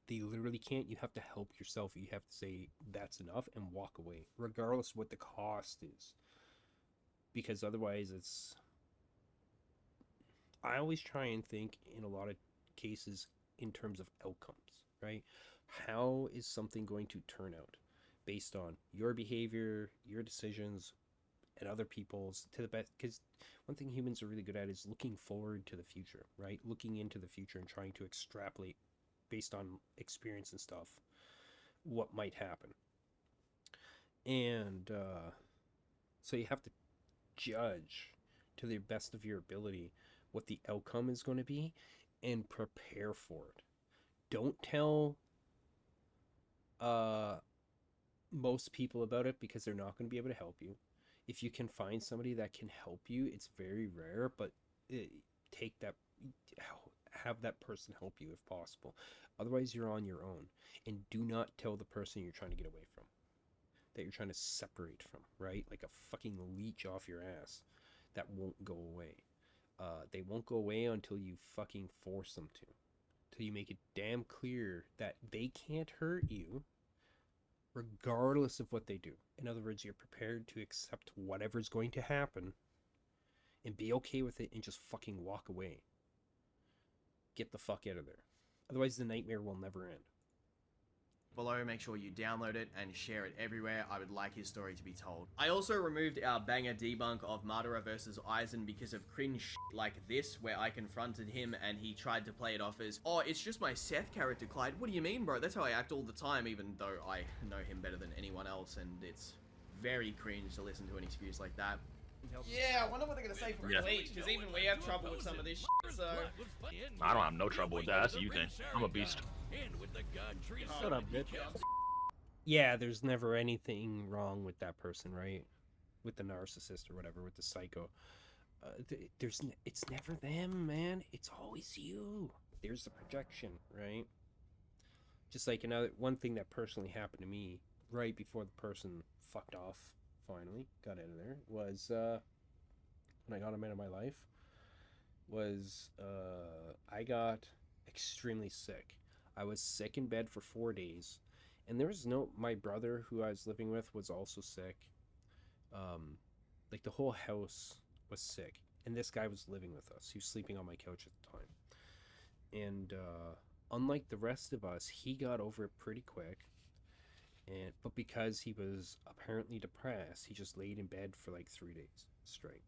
A: They literally can't. You have to help yourself. You have to say that's enough and walk away, regardless of what the cost is. Because otherwise it's... I always try and think in a lot of cases in terms of outcomes, right? How is something going to turn out based on your behavior, your decisions, and other people's, to the best? Because one thing humans are really good at is looking forward to the future, right? Looking into the future and trying to extrapolate based on experience and stuff what might happen. And so you have to judge to the best of your ability what the outcome is going to be and prepare for it. Don't tell most people about it, because they're not going to be able to help you. If you can find somebody that can help you, it's very rare, but have that person help you if possible. Otherwise, you're on your own. And do not tell the person you're trying to get away from, that you're trying to separate from, right? Like a fucking leech off your ass that won't go away. They won't go away until you fucking force them to. Till you make it damn clear that they can't hurt you, regardless of what they do. In other words, you're prepared to accept whatever's going to happen and be okay with it and just fucking walk away. Get the fuck out of there. Otherwise, the nightmare will never end.
D: Below, make sure you download it and share it everywhere. I would like his story to be told. I also removed our banger debunk of Madara versus Aizen because of cringe shit like this, where I confronted him and he tried to play it off as, oh, it's just my Seth character, Clyde. What do you mean, bro? That's how I act all the time, even though I know him better than anyone else, and it's very cringe to listen to an excuse like that. Yeah, I wonder what they're gonna say for Bleach, because even we have trouble with some of this shit, so...
F: I don't have no trouble with that. That's what you think. I'm a beast.
A: Shut up, bitch. Yeah, there's never anything wrong with that person, right? With the narcissist or whatever, with the psycho. It's never them, man. It's always you. There's the projection, right? Just like one thing that personally happened to me right before the person fucked off, finally got out of there, was when I got him out of my life, was I got extremely sick. I was sick in bed for 4 days, and there was my brother who I was living with was also sick. Like the whole house was sick, and this guy was living with us. He was sleeping on my couch at the time, and unlike the rest of us, he got over it pretty quick. But because he was apparently depressed, he just laid in bed for like 3 days straight.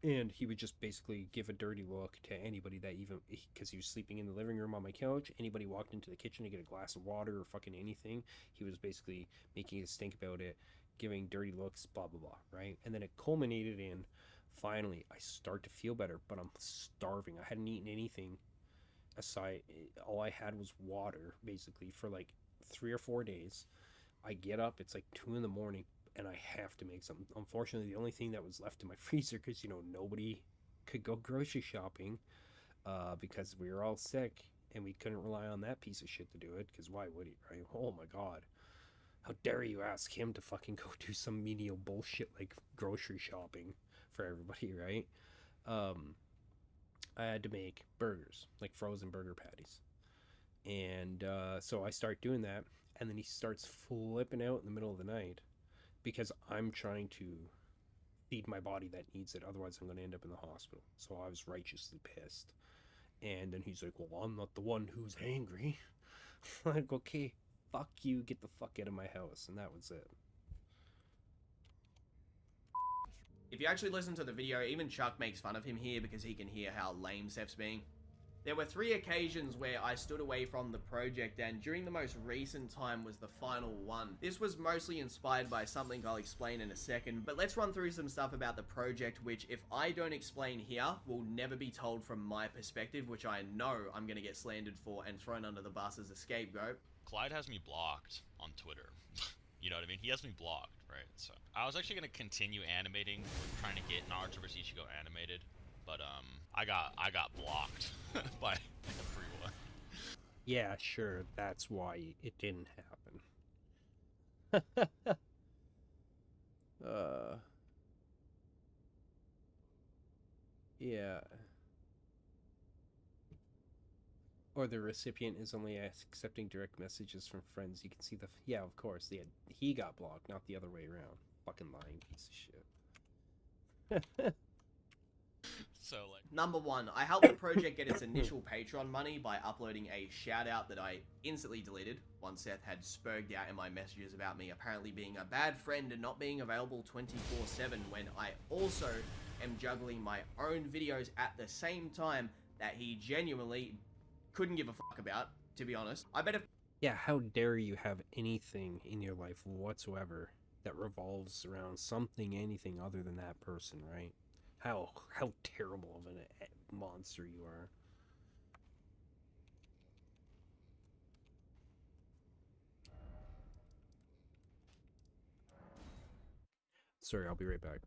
A: And he would just basically give a dirty look to anybody that because he was sleeping in the living room on my couch, anybody walked into the kitchen to get a glass of water or fucking anything, he was basically making a stink about it, giving dirty looks, blah, blah, blah, right? And then it culminated in Finally, I start to feel better, but I'm starving. I hadn't eaten anything aside. All I had was water, basically, for like 3 or 4 days. I get up, it's like 2 in the morning, and I have to make something. Unfortunately, the only thing that was left in my freezer, because, nobody could go grocery shopping because we were all sick, and we couldn't rely on that piece of shit to do it, because why would he, right? Oh my god. How dare you ask him to fucking go do some menial bullshit like grocery shopping for everybody, right? I had to make burgers, like frozen burger patties. And so I start doing that, and then he starts flipping out in the middle of the night because I'm trying to feed my body that needs it. Otherwise, I'm going to end up in the hospital. So I was righteously pissed. And then he's like, well, I'm not the one who's angry. I'm like, okay, fuck you, get the fuck out of my house. And that was it.
D: If you actually listen to the video, even Chuck makes fun of him here because he can hear how lame Seth's being. There were 3 occasions where I stood away from the project, and during the most recent time was the final one. This was mostly inspired by something I'll explain in a second, but let's run through some stuff about the project which, if I don't explain here, will never be told from my perspective, which I know I'm going to get slandered for and thrown under the bus as a scapegoat.
B: Clyde has me blocked on Twitter. You know what I mean? He has me blocked, right? So I was actually going to continue animating, trying to get Naruto vs. Ichigo animated, but I got blocked by everyone.
A: Yeah, sure, that's why it didn't happen. Yeah. Or the recipient is only accepting direct messages from friends. You can see the... Yeah, of course. He got blocked, not the other way around. Fucking lying piece of shit.
B: So, like...
D: Number 1, I helped the project get its initial Patreon money by uploading a shout-out that I instantly deleted once Seth had spurged out in my messages about me apparently being a bad friend and not being available 24/7 when I also am juggling my own videos at the same time that he genuinely couldn't give a fuck about, to be honest. I better...
A: Yeah, how dare you have anything in your life whatsoever that revolves around something, anything other than that person, right? How terrible of a monster you are. Sorry, I'll be right back.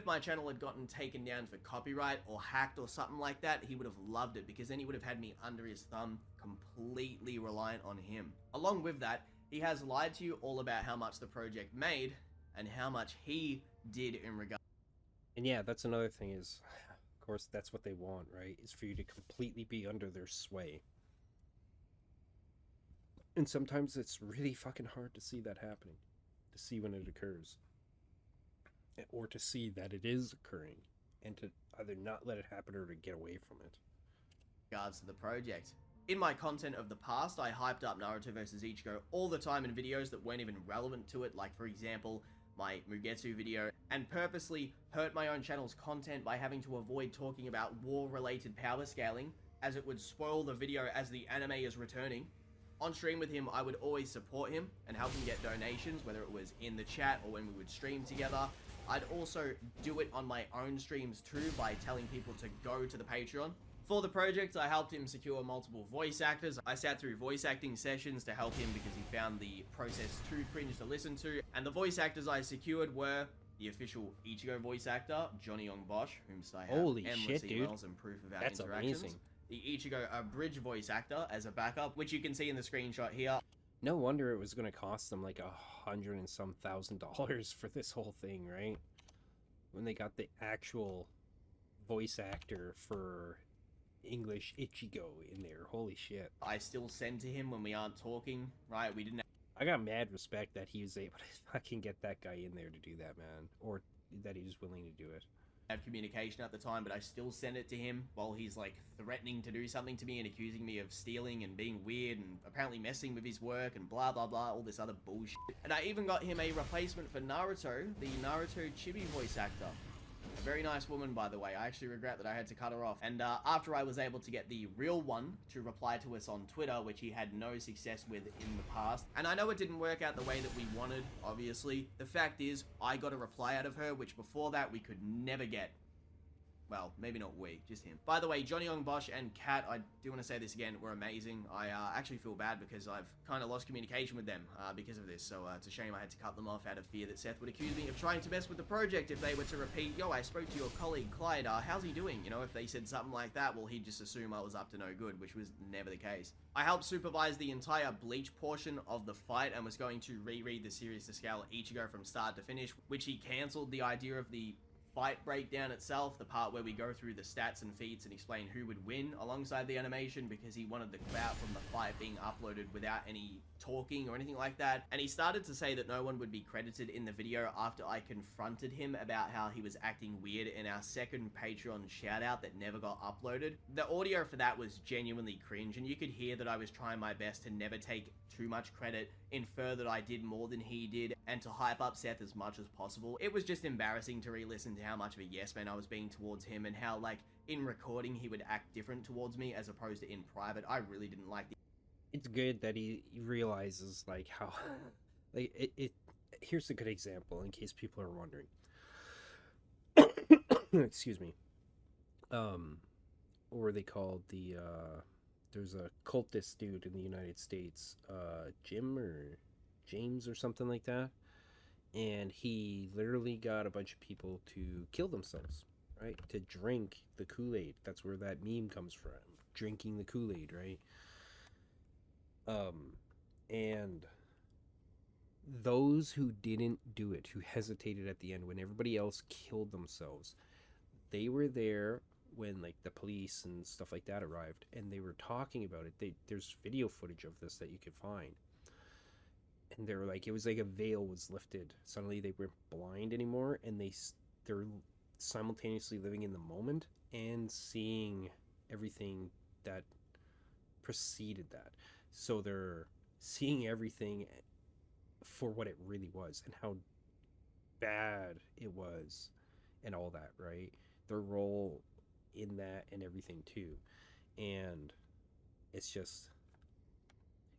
D: if my channel had gotten taken down for copyright or hacked or something like that, he would have loved it, because then he would have had me under his thumb, completely reliant on him. Along with that, he has lied to you all about how much the project made and how much he did in regard.
A: And yeah, that's another thing is, of course, that's what they want, right? Is for you to completely be under their sway. And sometimes it's really fucking hard to see that happening, to see when it occurs, or to see that it is occurring, and to either not let it happen or to get away from it.
D: Regards to the project. In my content of the past, I hyped up Naruto vs Ichigo all the time in videos that weren't even relevant to it, like for example, my Mugetsu video, and purposely hurt my own channel's content by having to avoid talking about war-related power scaling, as it would spoil the video as the anime is returning. On stream with him, I would always support him and help him get donations, whether it was in the chat or when we would stream together. I'd also do it on my own streams too by telling people to go to the Patreon. For the project, I helped him secure multiple voice actors. I sat through voice acting sessions to help him because he found the process too cringe to listen to. And the voice actors I secured were the official Ichigo voice actor, Johnny Young Bosch, whom I have
A: Holy
D: endless
A: shit,
D: emails
A: dude.
D: and proof of our
A: That's
D: interactions.
A: amazing.
D: The Ichigo Bridge voice actor as a backup, which you can see in the screenshot here.
A: No wonder it was going to cost them like $100,000 and some for this whole thing, right? When they got the actual voice actor for English Ichigo in there. Holy shit.
D: I still send to him when we aren't talking, right? We didn't.
A: I got mad respect that he was able to fucking get that guy in there to do that, man. Or that he was willing to do it.
D: Have communication at the time, but I still send it to him while he's like threatening to do something to me and accusing me of stealing and being weird and apparently messing with his work and blah blah blah, all this other bullshit. And I even got him a replacement for Naruto, the Naruto Chibi voice actor. A very nice woman, by the way. I actually regret that I had to cut her off. And after I was able to get the real one to reply to us on Twitter, which he had no success with in the past, and I know it didn't work out the way that we wanted, obviously, the fact is, I got a reply out of her, which before that we could never get. Well, maybe not we, just him. By the way, Johnny Young Bosch and Kat, I do want to say this again, were amazing. I actually feel bad because I've kind of lost communication with them because of this, so it's a shame I had to cut them off out of fear that Seth would accuse me of trying to mess with the project if they were to repeat, yo, I spoke to your colleague Clyde, how's he doing? You know, if they said something like that, well, he'd just assume I was up to no good, which was never the case. I helped supervise the entire Bleach portion of the fight and was going to reread the series to scale Ichigo from start to finish, which he cancelled the idea of the fight breakdown itself, the part where we go through the stats and feats and explain who would win alongside the animation, because he wanted the crowd from the fight being uploaded without any talking or anything like that. And he started to say that no one would be credited in the video after I confronted him about how he was acting weird in our second Patreon shout out that never got uploaded. The audio for that was genuinely cringe, and you could hear that I was trying my best to never take too much credit, infer that I did more than he did, and to hype up Seth as much as possible. It was just embarrassing to re-listen to how much of a yes man I was being towards him, and how, like, in recording he would act different towards me as opposed to in private. I really didn't like the...
A: It's good that he realizes, like, how... Like, here's a good example, in case people are wondering. Excuse me. What were they called? There's a cultist dude in the United States, Jim or James or something like that. And he literally got a bunch of people to kill themselves, right? To drink the Kool-Aid. That's where that meme comes from. Drinking the Kool-Aid, right? And those who didn't do it, who hesitated at the end when everybody else killed themselves, they were there when, like, the police and stuff like that arrived, and they were talking about it. There's video footage of this that you can find. And they were like, it was like a veil was lifted. Suddenly they weren't blind anymore, and they're simultaneously living in the moment and seeing everything that preceded that. So they're seeing everything for what it really was and how bad it was and all that, right? Their role in that and everything too. And it's just,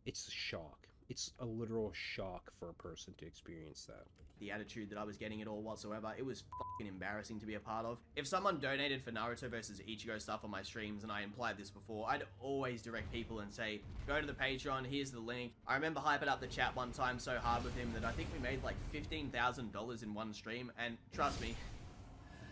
A: it's a shock. It's a literal shock for a person to experience that.
D: The attitude that I was getting at all whatsoever, it was fucking embarrassing to be a part of. If someone donated for Naruto vs Ichigo stuff on my streams, and I implied this before, I'd always direct people and say, go to the Patreon, here's the link. I remember hyping up the chat one time so hard with him that I think we made like $15,000 in one stream, and trust me,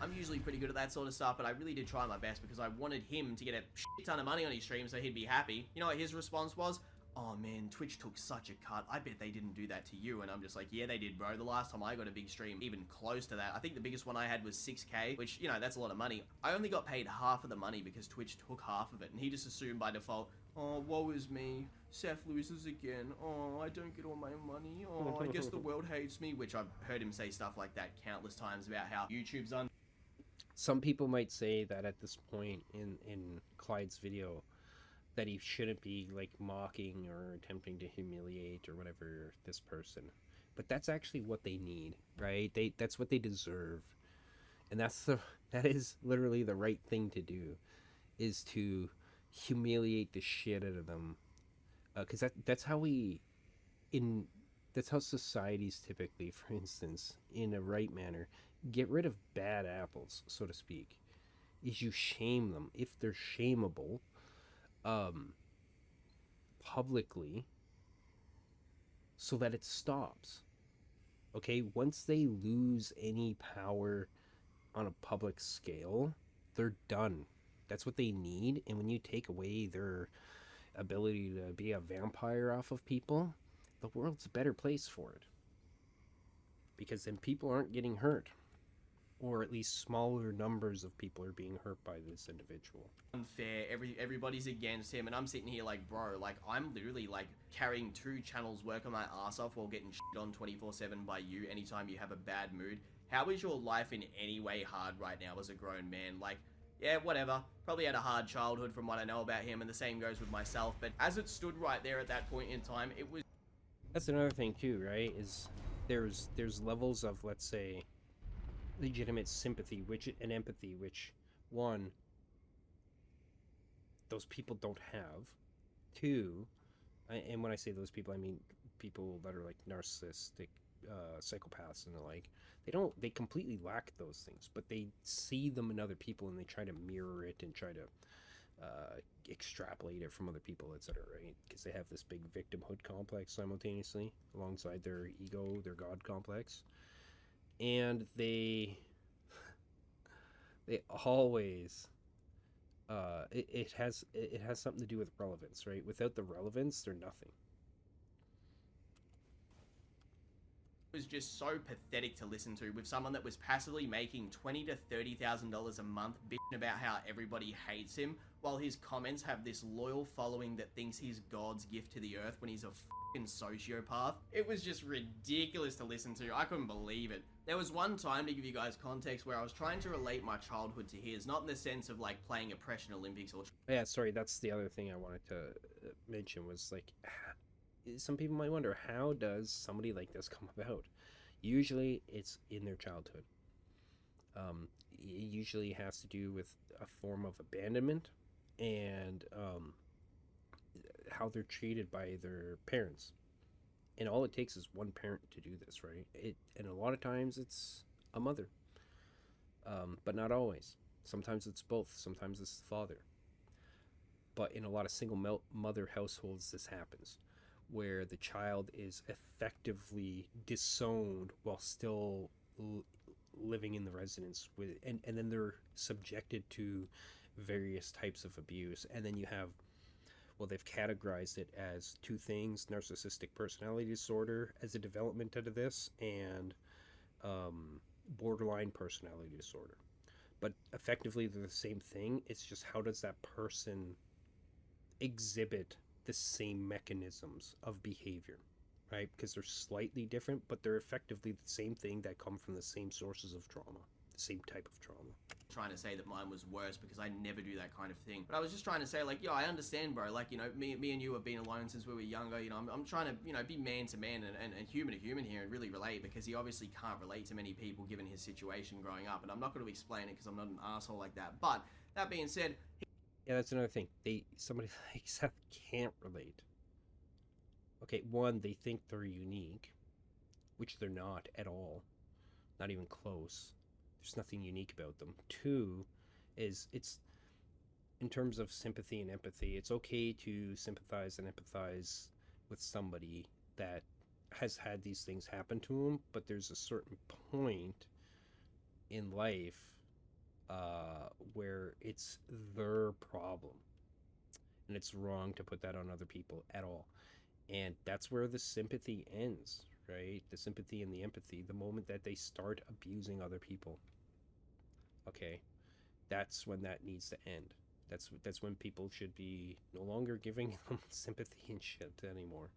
D: I'm usually pretty good at that sort of stuff, but I really did try my best because I wanted him to get a shit ton of money on his stream so he'd be happy. You know what his response was? Oh man, Twitch took such a cut. I bet they didn't do that to you. And I'm just like, yeah, they did, bro. The last time I got a big stream, even close to that, I think the biggest one I had was 6K, which, you know, that's a lot of money. I only got paid half of the money because Twitch took half of it. And he just assumed by default, oh, woe is me. Seth loses again. Oh, I don't get all my money. Oh, I guess the world hates me. Which I've heard him say stuff like that countless times about how YouTube's un...
A: Some people might say that at this point in Clyde's video, that he shouldn't be like mocking or attempting to humiliate or whatever this person, but that's actually what they need, right? That's what they deserve, and that is literally the right thing to do, is to humiliate the shit out of them, because that's how societies typically, for instance, in a right manner, get rid of bad apples, so to speak, is you shame them if they're shameable. Publicly, so that it stops. Okay, once they lose any power on a public scale, they're done. That's what they need. And when you take away their ability to be a vampire off of people, the world's a better place for it, because then people aren't getting hurt, or at least smaller numbers of people are being hurt by this individual.
D: Unfair. Everybody's against him, and I'm sitting here like, bro, like, I'm literally like carrying 2 channels, working my ass off while getting shit on 24/7 by you anytime you have a bad mood. How is your life in any way hard right now as a grown man? Like, yeah, whatever. Probably had a hard childhood from what I know about him, and the same goes with myself, but as it stood right there at that point in time, it was...
A: That's another thing too, right? Is there's levels of, let's say, legitimate sympathy, and empathy, which, one, those people don't have. 2, and when I say those people, I mean people that are like narcissistic, psychopaths and the like. They completely lack those things, but they see them in other people and they try to mirror it and try to extrapolate it from other people, etc., right? Because they have this big victimhood complex simultaneously alongside their ego, their god complex. And they always it has something to do with relevance, right? Without the relevance, they're nothing.
D: It was just so pathetic to listen to, with someone that was passively making $20,000 to $30,000 a month bitching about how everybody hates him, while his comments have this loyal following that thinks he's God's gift to the earth when he's a fucking sociopath. It was just ridiculous to listen to. I couldn't believe it. There was one time, to give you guys context, where I was trying to relate my childhood to his, not in the sense of like playing Oppression Olympics or...
A: Yeah, sorry, that's the other thing I wanted to mention, was like, some people might wonder, how does somebody like this come about? Usually it's in their childhood. It usually has to do with a form of abandonment and how they're treated by their parents. And all it takes is one parent to do this, right? And a lot of times it's a mother, but not always. Sometimes it's both. Sometimes it's the father. But in a lot of single mother households, this happens, where the child is effectively disowned while still living in the residence with, and then they're subjected to various types of abuse. And then you have, well, they've categorized it as 2 things: narcissistic personality disorder as a development out of this, and borderline personality disorder. But effectively they're the same thing. It's just, how does that person exhibit the same mechanisms of behavior, right? Because they're slightly different, but they're effectively the same thing that come from the same sources of trauma, the same type of trauma.
D: Trying to say that mine was worse because I never do that kind of thing. But I was just trying to say, like, yo, I understand, bro. Like, you know, me and you have been alone since we were younger. You know, I'm trying to, you know, be man to man and human to human here and really relate, because he obviously can't relate to many people given his situation growing up. And I'm not going to explain it because I'm not an asshole like that. But that being said,
A: yeah, that's another thing. Somebody like Seth can't relate. Okay, 1, they think they're unique, which they're not at all. Not even close. There's nothing unique about them. 2 is, it's, in terms of sympathy and empathy, it's okay to sympathize and empathize with somebody that has had these things happen to them, but there's a certain point in life where it's their problem, and it's wrong to put that on other people at all. And that's where the sympathy ends, right? The sympathy and the empathy. The moment that they start abusing other people, okay, that's when that needs to end. That's when people should be no longer giving them sympathy and shit anymore.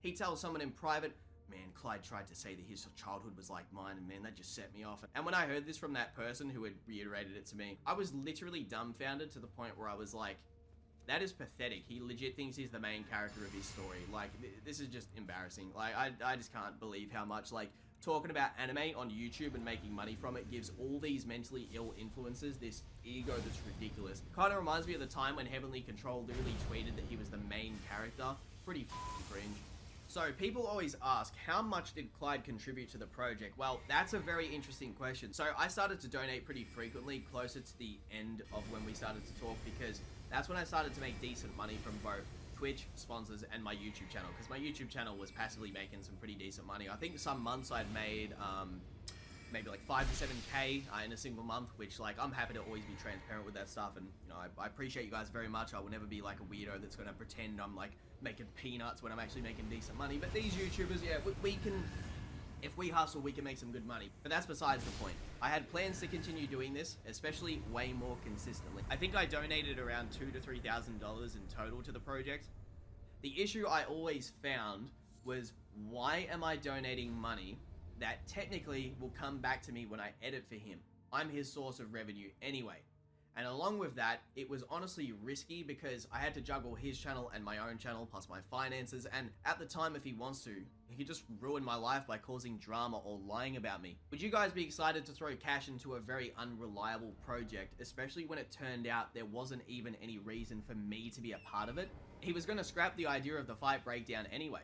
D: He tells someone in private, man, Clyde tried to say that his childhood was like mine, and man, that just set me off. And when I heard this from that person who had reiterated it to me, I was literally dumbfounded to the point where I was like, that is pathetic. He legit thinks he's the main character of his story. Like, this is just embarrassing. Like, I just can't believe how much, like, talking about anime on YouTube and making money from it gives all these mentally ill influences this ego that's ridiculous. Kind of reminds me of the time when Heavenly Control literally tweeted that he was the main character. Pretty f***ing cringe. So, people always ask, how much did Clyde contribute to the project? Well, that's a very interesting question. So, I started to donate pretty frequently closer to the end of when we started to talk, because that's when I started to make decent money from both Twitch, sponsors, and my YouTube channel, because my YouTube channel was passively making some pretty decent money. I think some months I'd made maybe like 5 to 7K in a single month, which, like, I'm happy to always be transparent with that stuff, and, you know, I appreciate you guys very much. I will never be like a weirdo that's going to pretend I'm, like, making peanuts when I'm actually making decent money. But these YouTubers, yeah, we can, if we hustle, we can make some good money. But that's besides the point. I had plans to continue doing this, especially way more consistently. I think I donated around $2,000 to $3,000 in total to the project. The issue I always found was, why am I donating money that technically will come back to me when I edit for him? I'm his source of revenue anyway. And along with that, it was honestly risky because I had to juggle his channel and my own channel plus my finances, and at the time, if he wants to, he could just ruin my life by causing drama or lying about me. Would you guys be excited to throw cash into a very unreliable project, especially when it turned out there wasn't even any reason for me to be a part of it? He was going to scrap the idea of the fight breakdown anyway,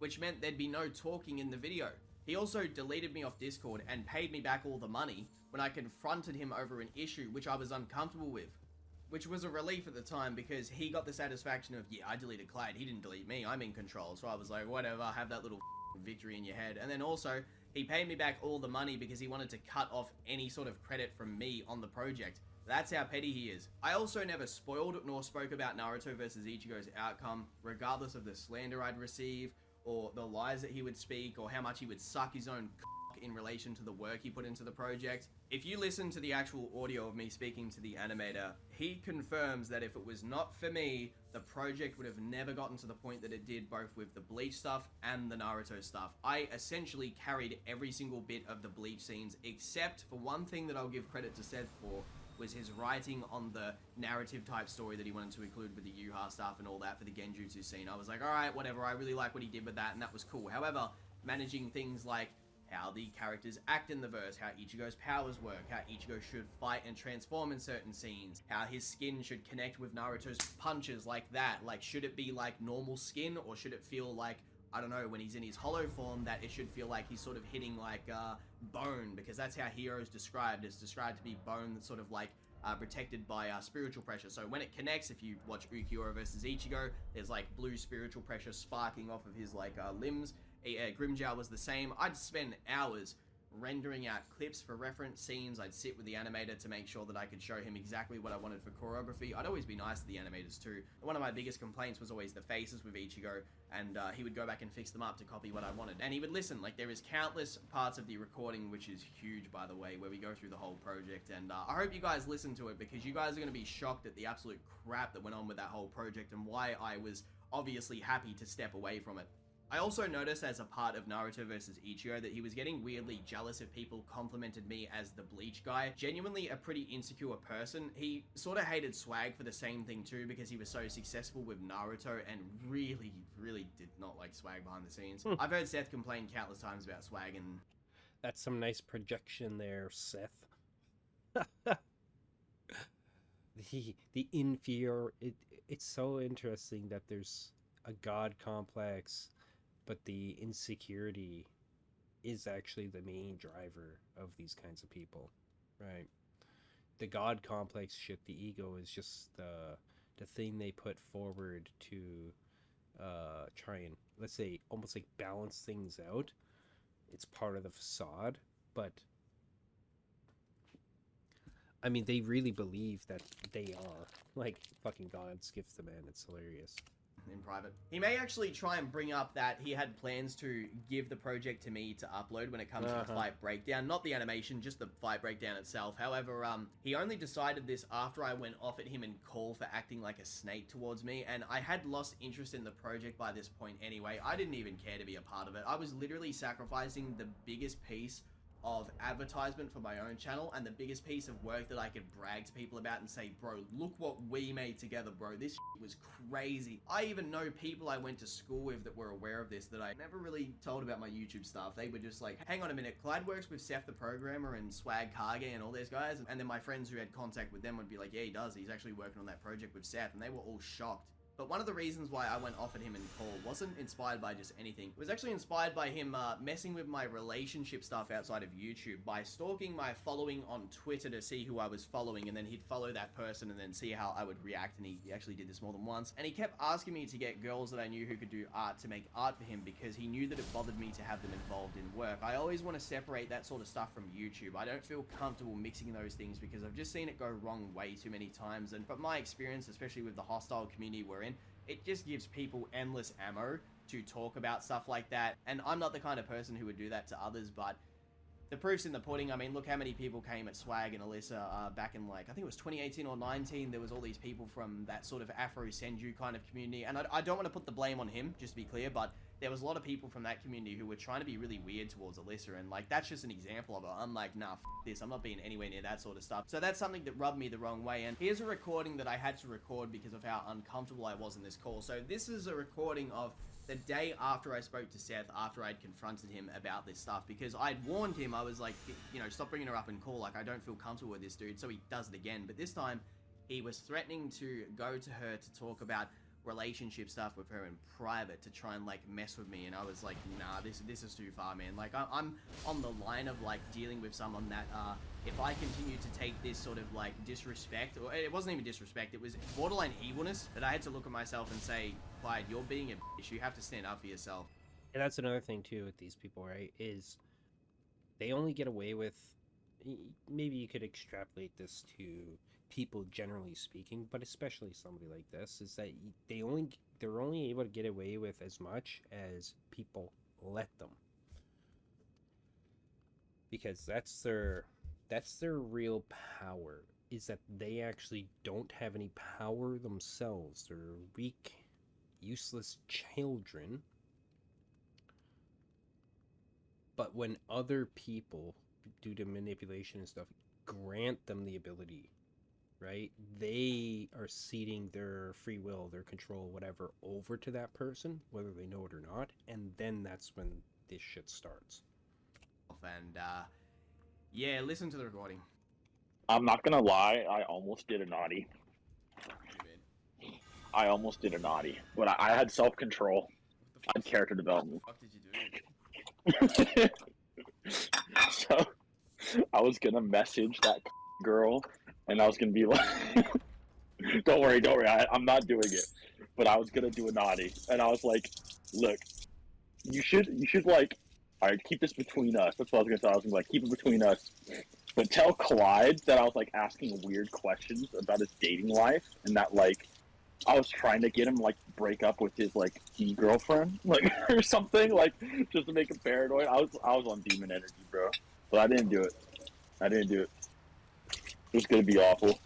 D: which meant there'd be no talking in the video. He also deleted me off Discord and paid me back all the money when I confronted him over an issue which I was uncomfortable with, which was a relief at the time because he got the satisfaction of, yeah, I deleted Clyde, he didn't delete me, I'm in control. So I was like, whatever, have that little victory in your head. And then also, he paid me back all the money because he wanted to cut off any sort of credit from me on the project. That's how petty he is. I also never spoiled nor spoke about Naruto versus Ichigo's outcome, regardless of the slander I'd receive, or the lies that he would speak, or how much he would suck his own cock in relation to the work he put into the project. If you listen to the actual audio of me speaking to the animator, he confirms that if it was not for me, the project would have never gotten to the point that it did, both with the Bleach stuff and the Naruto stuff. I essentially carried every single bit of the Bleach scenes, except for one thing that I'll give credit to Seth for, was his writing on the narrative type story that he wanted to include with the Yuha stuff and all that for the Genjutsu scene. I was like, alright, whatever, I really like what he did with that, and that was cool. However, managing things like how the characters act in the verse, how Ichigo's powers work, how Ichigo should fight and transform in certain scenes, how his skin should connect with Naruto's punches, like that. Like, should it be like normal skin, or should it feel like, I don't know, when he's in his hollow form, that it should feel like he's sort of hitting like bone, because that's how Hero is described. It's described to be bone that's sort of like protected by spiritual pressure. So when it connects, if you watch Ukiura versus Ichigo, there's like blue spiritual pressure sparking off of his like limbs. Grimjow was the same. I'd spend hours rendering out clips for reference scenes. I'd sit with the animator to make sure that I could show him exactly what I wanted for choreography. I'd always be nice to the animators too. One of my biggest complaints was always the faces with Ichigo, and he would go back and fix them up to copy what I wanted. And he would listen. Like, there is countless parts of the recording, which is huge, by the way, where we go through the whole project, and I hope you guys listen to it, because you guys are going to be shocked at the absolute crap that went on with that whole project and why I was obviously happy to step away from it. I also noticed as a part of Naruto vs. Ichigo that he was getting weirdly jealous if people complimented me as the Bleach guy. Genuinely a pretty insecure person. He sort of hated Swag for the same thing too, because he was so successful with Naruto and really did not like Swag behind the scenes. I've heard Seth complain countless times about Swag, and
A: that's some nice projection there, Seth. the inferior, it's so interesting that there's a god complex, but the insecurity is actually the main driver of these kinds of people, right? The god complex shit, the ego, is just the thing they put forward to try and, let's say, almost like balance things out. It's part of the facade, But I mean, they really believe that they are like fucking God's gift to man. It's hilarious.
D: In private. He may actually try and bring up that he had plans to give the project to me to upload when it comes to the fight breakdown. Not the animation, just the fight breakdown itself. However, he only decided this after I went off at him in call for acting like a snake towards me, and I had lost interest in the project by this point anyway. I didn't even care to be a part of it. I was literally sacrificing the biggest piece of advertisement for my own channel and the biggest piece of work that I could brag to people about and say, bro, look what we made together, bro. This was crazy. I even know people I went to school with that were aware of this that I never really told about my YouTube stuff. They were just like, hang on a minute, Clyde works with SethTheProgrammer and Swag Kage and all those guys. And then my friends who had contact with them would be like, yeah, he does. He's actually working on that project with Seth. And they were all shocked. But one of the reasons why I went off at him in call wasn't inspired by just anything. It was actually inspired by him messing with my relationship stuff outside of YouTube by stalking my following on Twitter to see who I was following, and then he'd follow that person and then see how I would react, and he actually did this more than once. And he kept asking me to get girls that I knew who could do art to make art for him because he knew that it bothered me to have them involved in work. I always want to separate that sort of stuff from YouTube. I don't feel comfortable mixing those things because I've just seen it go wrong way too many times, and from my experience, especially with the hostile community we're in, it just gives people endless ammo to talk about stuff like that. And I'm not the kind of person who would do that to others, but the proof's in the pudding. I mean, look how many people came at Swag and Alyssa back in, like, I think it was 2018 or 19. There was all these people from that sort of Afro Senju kind of community. And I don't want to put the blame on him, just to be clear, but there was a lot of people from that community who were trying to be really weird towards Alyssa. And, like, that's just an example of it. I'm like, nah, f this. I'm not being anywhere near that sort of stuff. So that's something that rubbed me the wrong way. And here's a recording that I had to record because of how uncomfortable I was in this call. So this is a recording of the day after I spoke to Seth, after I'd confronted him about this stuff, because I'd warned him. I was like, you know, stop bringing her up in call. Like, I don't feel comfortable with this dude. So he does it again. But this time, he was threatening to go to her to talk about relationship stuff with her in private to try and, like, mess with me. And I was like, nah, this is too far, man. Like, I'm on the line of, like, dealing with someone that, if I continue to take this sort of, like, disrespect, or it wasn't even disrespect, it was borderline evilness, that I had to look at myself and say, Clyde, you're being a bitch. You have to stand up for yourself.
A: And that's another thing, too, with these people, right, is they only get away with, maybe you could extrapolate this to people generally speaking, but especially somebody like this, is that they're only able to get away with as much as people let them, because that's their real power, is that they actually don't have any power themselves. They're weak, useless children. But when other people, due to manipulation and stuff, grant them the ability, right, they are ceding their free will, their control, whatever, over to that person, whether they know it or not, and then that's when this shit starts.
D: And, yeah, listen to the recording.
F: I'm not gonna lie, I almost did a naughty. I almost did a naughty, but I had self-control. I had character development.
D: What the fuck did you do?
F: So, I was gonna message that girl, and I was gonna be like, don't worry, I'm not doing it. But I was gonna do a naughty, and I was like, look, you should like, alright, keep this between us. That's what I was gonna tell. I was gonna like, keep it between us. But tell Clyde that I was like asking weird questions about his dating life, and that like I was trying to get him like break up with his like girlfriend, like or something, like just to make him paranoid. I was on demon energy, bro. But I didn't do it. It was gonna be awful.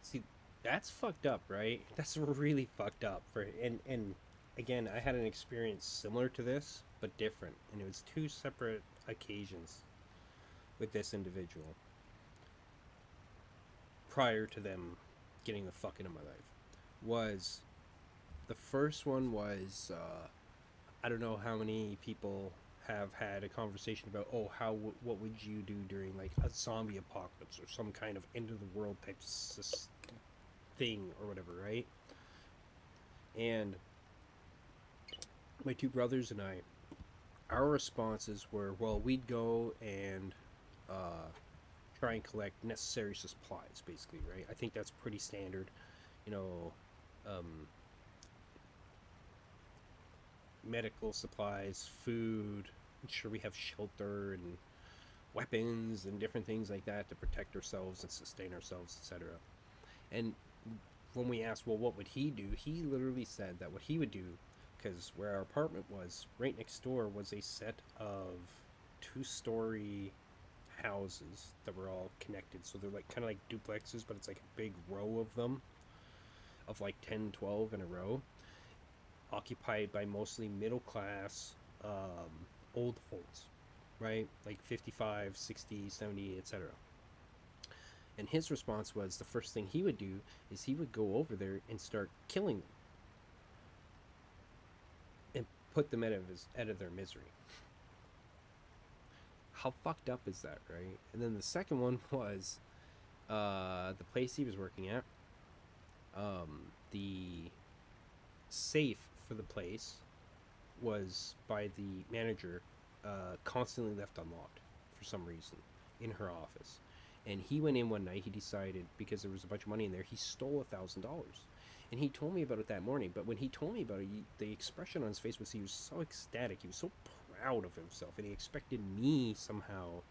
A: See, that's fucked up, right? That's really fucked up. And again, I had an experience similar to this, but different, and it was two separate occasions with this individual prior to them getting the fuck into my life. The first one was I don't know how many people have had a conversation about, oh, what would you do during like a zombie apocalypse or some kind of end of the world type thing or whatever, right? And my two brothers and I, our responses were, well, we'd go and try and collect necessary supplies, basically, right? I think that's pretty standard, you know, medical supplies, food, ensure we have shelter, and weapons and different things like that to protect ourselves and sustain ourselves, etc. And when we asked, well, what would he do? He literally said that what he would do, because where our apartment was, right next door was a set of 2-story houses that were all connected. So they're like kind of like duplexes, but it's like a big row of them, of like 10, 12 in a row, occupied by mostly middle class old folks, right? Like 55, 60, 70, etc. And his response was, the first thing he would do is he would go over there and start killing them and put them out of their misery. How fucked up is that, right? And then the second one was the place he was working at. The safe for the place was, by the manager, constantly left unlocked for some reason in her office. And he went in one night, he decided, because there was a bunch of money in there, he stole $1,000. And he told me about it that morning, but when he told me about it, the expression on his face was he was so ecstatic, he was so proud of himself, and he expected me somehow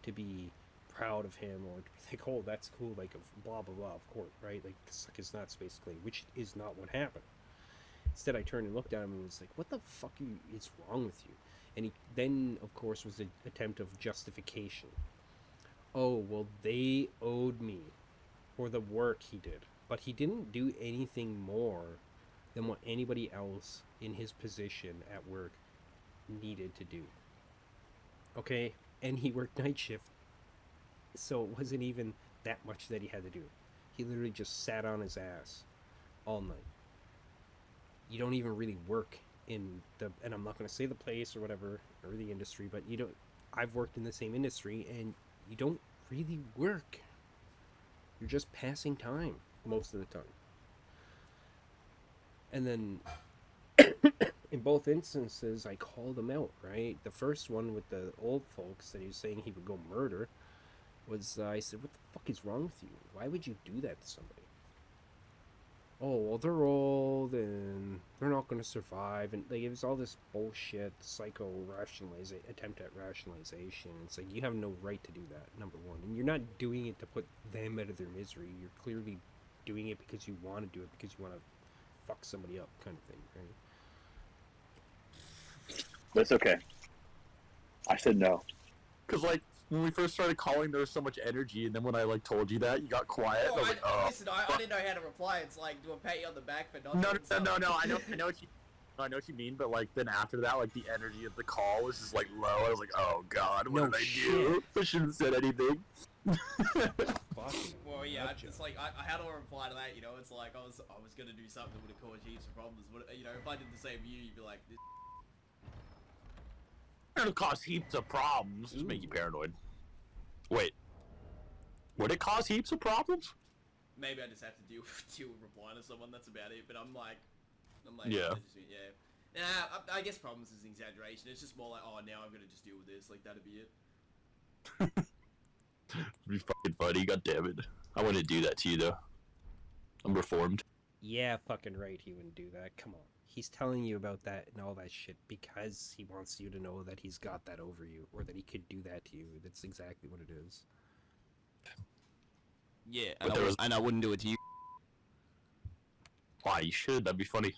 A: to be proud of him, or to be like, oh, that's cool, like, blah, blah, blah, of course, right? Like, suck his nuts, basically, which is not what happened. Instead, I turned and looked at him and was like, what the fuck is wrong with you? And he then, of course, was an attempt of justification. Oh, well, they owed me for the work he did. But he didn't do anything more than what anybody else in his position at work needed to do. Okay? And he worked night shift, so it wasn't even that much that he had to do. He literally just sat on his ass all night. You don't even really work in the, and I'm not going to say the place or whatever, or the industry, but you don't, I've worked in the same industry, and you don't really work. You're just passing time most of the time. And then in both instances, I called him out, right? The first one with the old folks that he was saying he would go murder was, I said, what the fuck is wrong with you? Why would you do that to somebody? Oh, well, they're old and they're not going to survive. And like, it was all this bullshit, attempt at rationalization. It's like, you have no right to do that, number one. And you're not doing it to put them out of their misery. You're clearly doing it because you want to do it, because you want to fuck somebody up, kind of thing, right?
J: That's okay. I said no. Because, like, when we first started calling, there was so much energy, and then when I, like, told you that, you got quiet.
D: Oh,
J: like, oh.
D: Listen, I didn't know how to reply. It's like, do a pat you on the back for not
J: No,
D: doing something?
J: I know what you mean, but, like, then after that, like, the energy of the call was just, like, low. I was like, oh, God, what did I do? I shouldn't have said anything.
D: Well, yeah, it's like, I had to reply to that, you know, it's like, I was gonna do something that would have caused heaps of problems, but, you know, if I did the same to you, you'd be like, this.
J: It'll cause heaps of problems. Just make you paranoid. Wait. Would it cause heaps of problems?
D: Maybe I just have to deal with replying to someone, that's about it, but I'm like,
J: yeah.
D: Nah, I guess problems is an exaggeration. It's just more like, oh, now I'm gonna just deal with this, like, that'd be it.
J: It'd be fucking funny, god damn it. I wouldn't do that to you, though. I'm reformed.
A: Yeah, fucking right, he wouldn't do that. Come on. He's telling you about that and all that shit because he wants you to know that he's got that over you, or that he could do that to you. That's exactly what it is.
D: Yeah, and I wouldn't do it to you.
J: Why, you should. That'd be funny.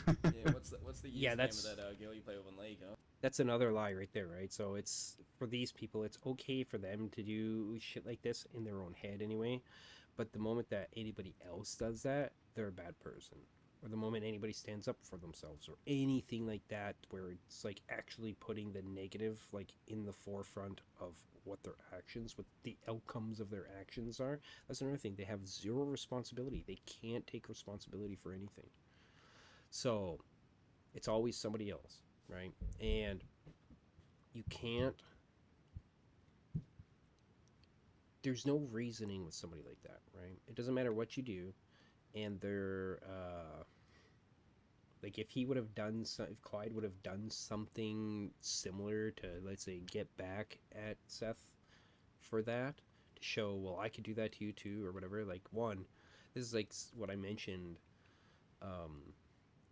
D: Yeah, what's the name of that girl you play with in League, huh?
A: That's another lie right there, right? So it's, for these people, it's okay for them to do shit like this in their own head anyway. But the moment that anybody else does that, they're a bad person. Or the moment anybody stands up for themselves or anything like that, where it's like actually putting the negative like in the forefront of what their actions, what the outcomes of their actions are. That's another thing. They have zero responsibility. They can't take responsibility for anything. So it's always somebody else, right? And you can't, there's no reasoning with somebody like that, right? It doesn't matter what you do, and they're like, if he would have done if Clyde would have done something similar to, let's say, get back at Seth for that, to show, well, I could do that to you too, or whatever. Like, one, this is like what I mentioned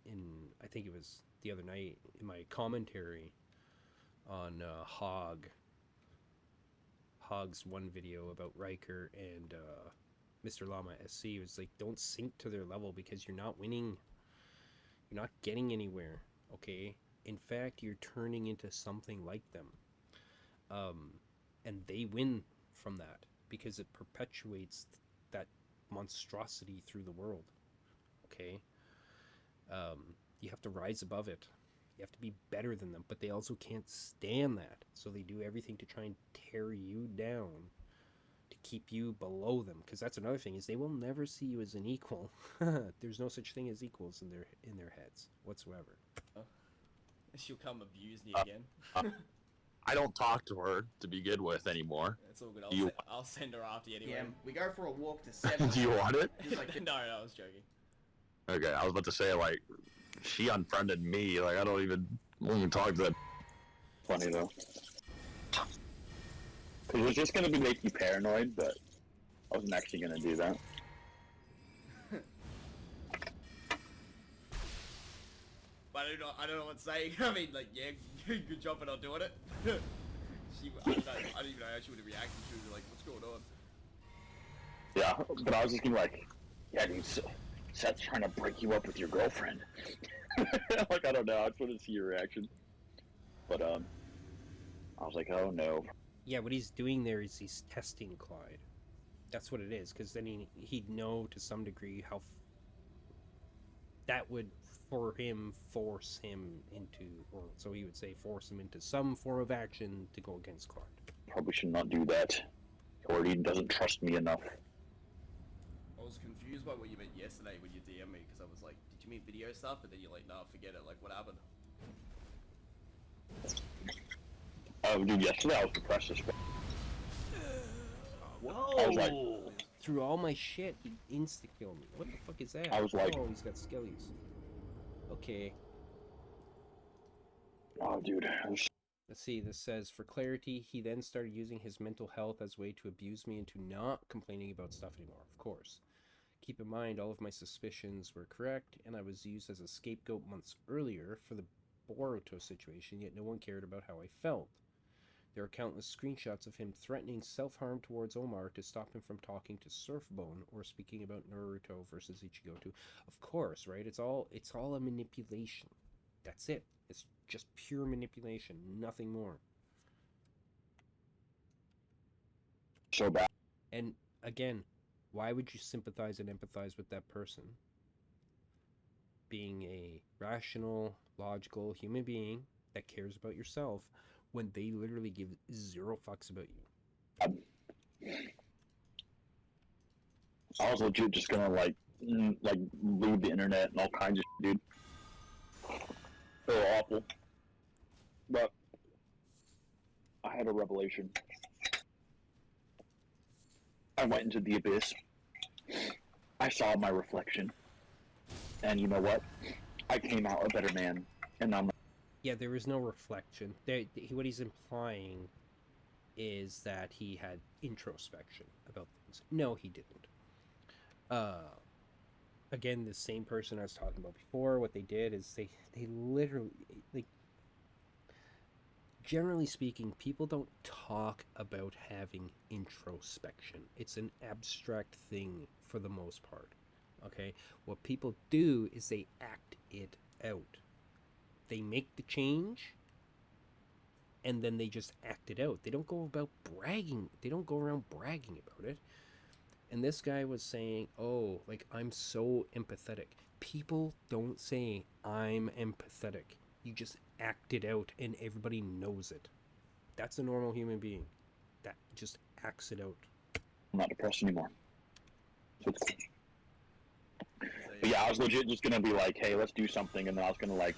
A: in, I think it was the other night in my commentary, on Hog's one video about Riker and Mr. Llama SC. It was like, don't sink to their level because you're not winning. You're not getting anywhere, okay? In fact, you're turning into something like them. And they win from that because it perpetuates that monstrosity through the world, okay? You have to rise above it. You have to be better than them, but they also can't stand that. So they do everything to try and tear you down to keep you below them, because that's another thing, is they will never see you as an equal. There's no such thing as equals in their heads whatsoever.
D: She'll come abuse me again.
J: I don't talk to her to begin with anymore.
D: It's all good. I'll send her after you anyway. Yeah, we go for a walk to 7.
J: Do you want it?
D: Like, no, I was joking.
J: Okay, I was about to say, like, she unfriended me. Like, I don't even talk to that. Funny, though. Because it was just going to be making you paranoid, but I wasn't actually going to do that.
D: But I don't know what to say. I mean, like, yeah, good job for not doing it. I don't even know how she would have reacted. She would be like, what's going on?
J: Yeah, but I was just going to be like, yeah, dude, Seth's trying to break you up with your girlfriend. Like, I don't know. I just wanted to see your reaction. But, I was like, oh, no.
A: Yeah, what he's doing there is he's testing Clyde. That's what it is, because then he'd know to some degree how that would, for him, force him into, or so he would say, force him into some form of action to go against Clyde.
J: Probably should not do that. He already doesn't trust me enough.
D: I was confused by what you meant yesterday when you DM me, because I was like, did you mean video stuff? But then you're like, nah, forget it. Like, what happened?
J: Oh, dude, yesterday I was depressed as fuck.
A: Whoa!
J: I was like,
A: through all my shit, he insta-killed me. What the fuck is that?
J: I was like,
A: oh, he's got skellies. Okay.
J: Oh, dude.
A: Let's see, this says, for clarity, he then started using his mental health as a way to abuse me into not complaining about stuff anymore, of course. Keep in mind, all of my suspicions were correct, and I was used as a scapegoat months earlier for the Boruto situation, yet no one cared about how I felt. There are countless screenshots of him threatening self-harm towards Omar to stop him from talking to Surfbone or speaking about Naruto versus Ichigo 2. Of course, right? It's all a manipulation. That's it. It's just pure manipulation, nothing more.
J: So bad.
A: And again, why would you sympathize and empathize with that person? Being a rational, logical human being that cares about yourself, when they literally give 0 fucks about you.
J: I was legit just gonna like leave the internet and all kinds of shit, dude. So awful. But I had a revelation. I went into the abyss. I saw my reflection. And you know what? I came out a better man. And I'm
A: yeah, there is no reflection. What he's implying is that he had introspection about things. No, he didn't. Again, the same person I was talking about before, what they did is they literally, like, generally speaking, people don't talk about having introspection. It's an abstract thing for the most part. Okay? What people do is they act it out. They make the change, and then they just act it out. They don't go about bragging. They don't go around bragging about it. And this guy was saying, oh, like, I'm so empathetic. People don't say, I'm empathetic. You just act it out, and everybody knows it. That's a normal human being. That just acts it out.
J: I'm not depressed anymore. So it's cool. But yeah, I was legit just gonna be like, hey, let's do something, and then I was gonna like,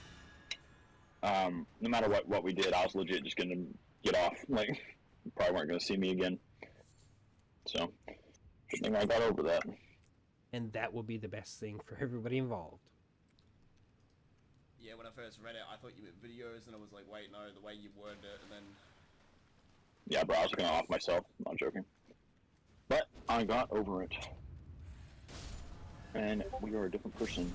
J: no matter what we did, I was legit just gonna get off. Like, you probably weren't gonna see me again. So, good thing I got over that.
A: And that will be the best thing for everybody involved.
D: Yeah, when I first read it, I thought you meant videos, and I was like, wait, no, the way you worded it, and then...
J: Yeah, bro, I was gonna off myself. I'm not joking. But I got over it. And we are a different person.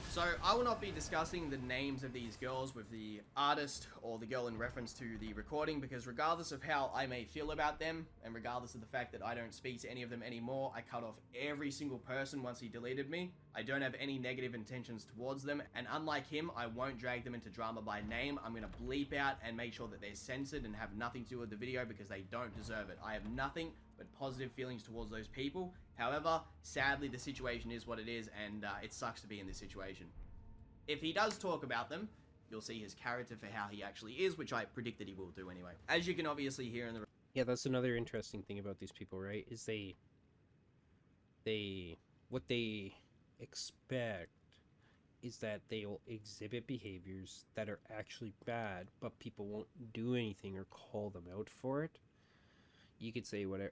D: So I will not be discussing the names of these girls with the artist or the girl in reference to the recording, because regardless of how I may feel about them, and regardless of the fact that I don't speak to any of them anymore, I cut off every single person once he deleted me. I don't have any negative intentions towards them, and unlike him, I won't drag them into drama by name. I'm going to bleep out and make sure that they're censored and have nothing to do with the video because they don't deserve it. I have nothing but positive feelings towards those people. However, sadly, the situation is what it is, and it sucks to be in this situation. If he does talk about them, you'll see his character for how he actually is, which I predicted he will do anyway. As you can obviously hear in the...
A: Yeah, that's another interesting thing about these people, right? Is what they expect is that they'll exhibit behaviors that are actually bad, but people won't do anything or call them out for it. You could say whatever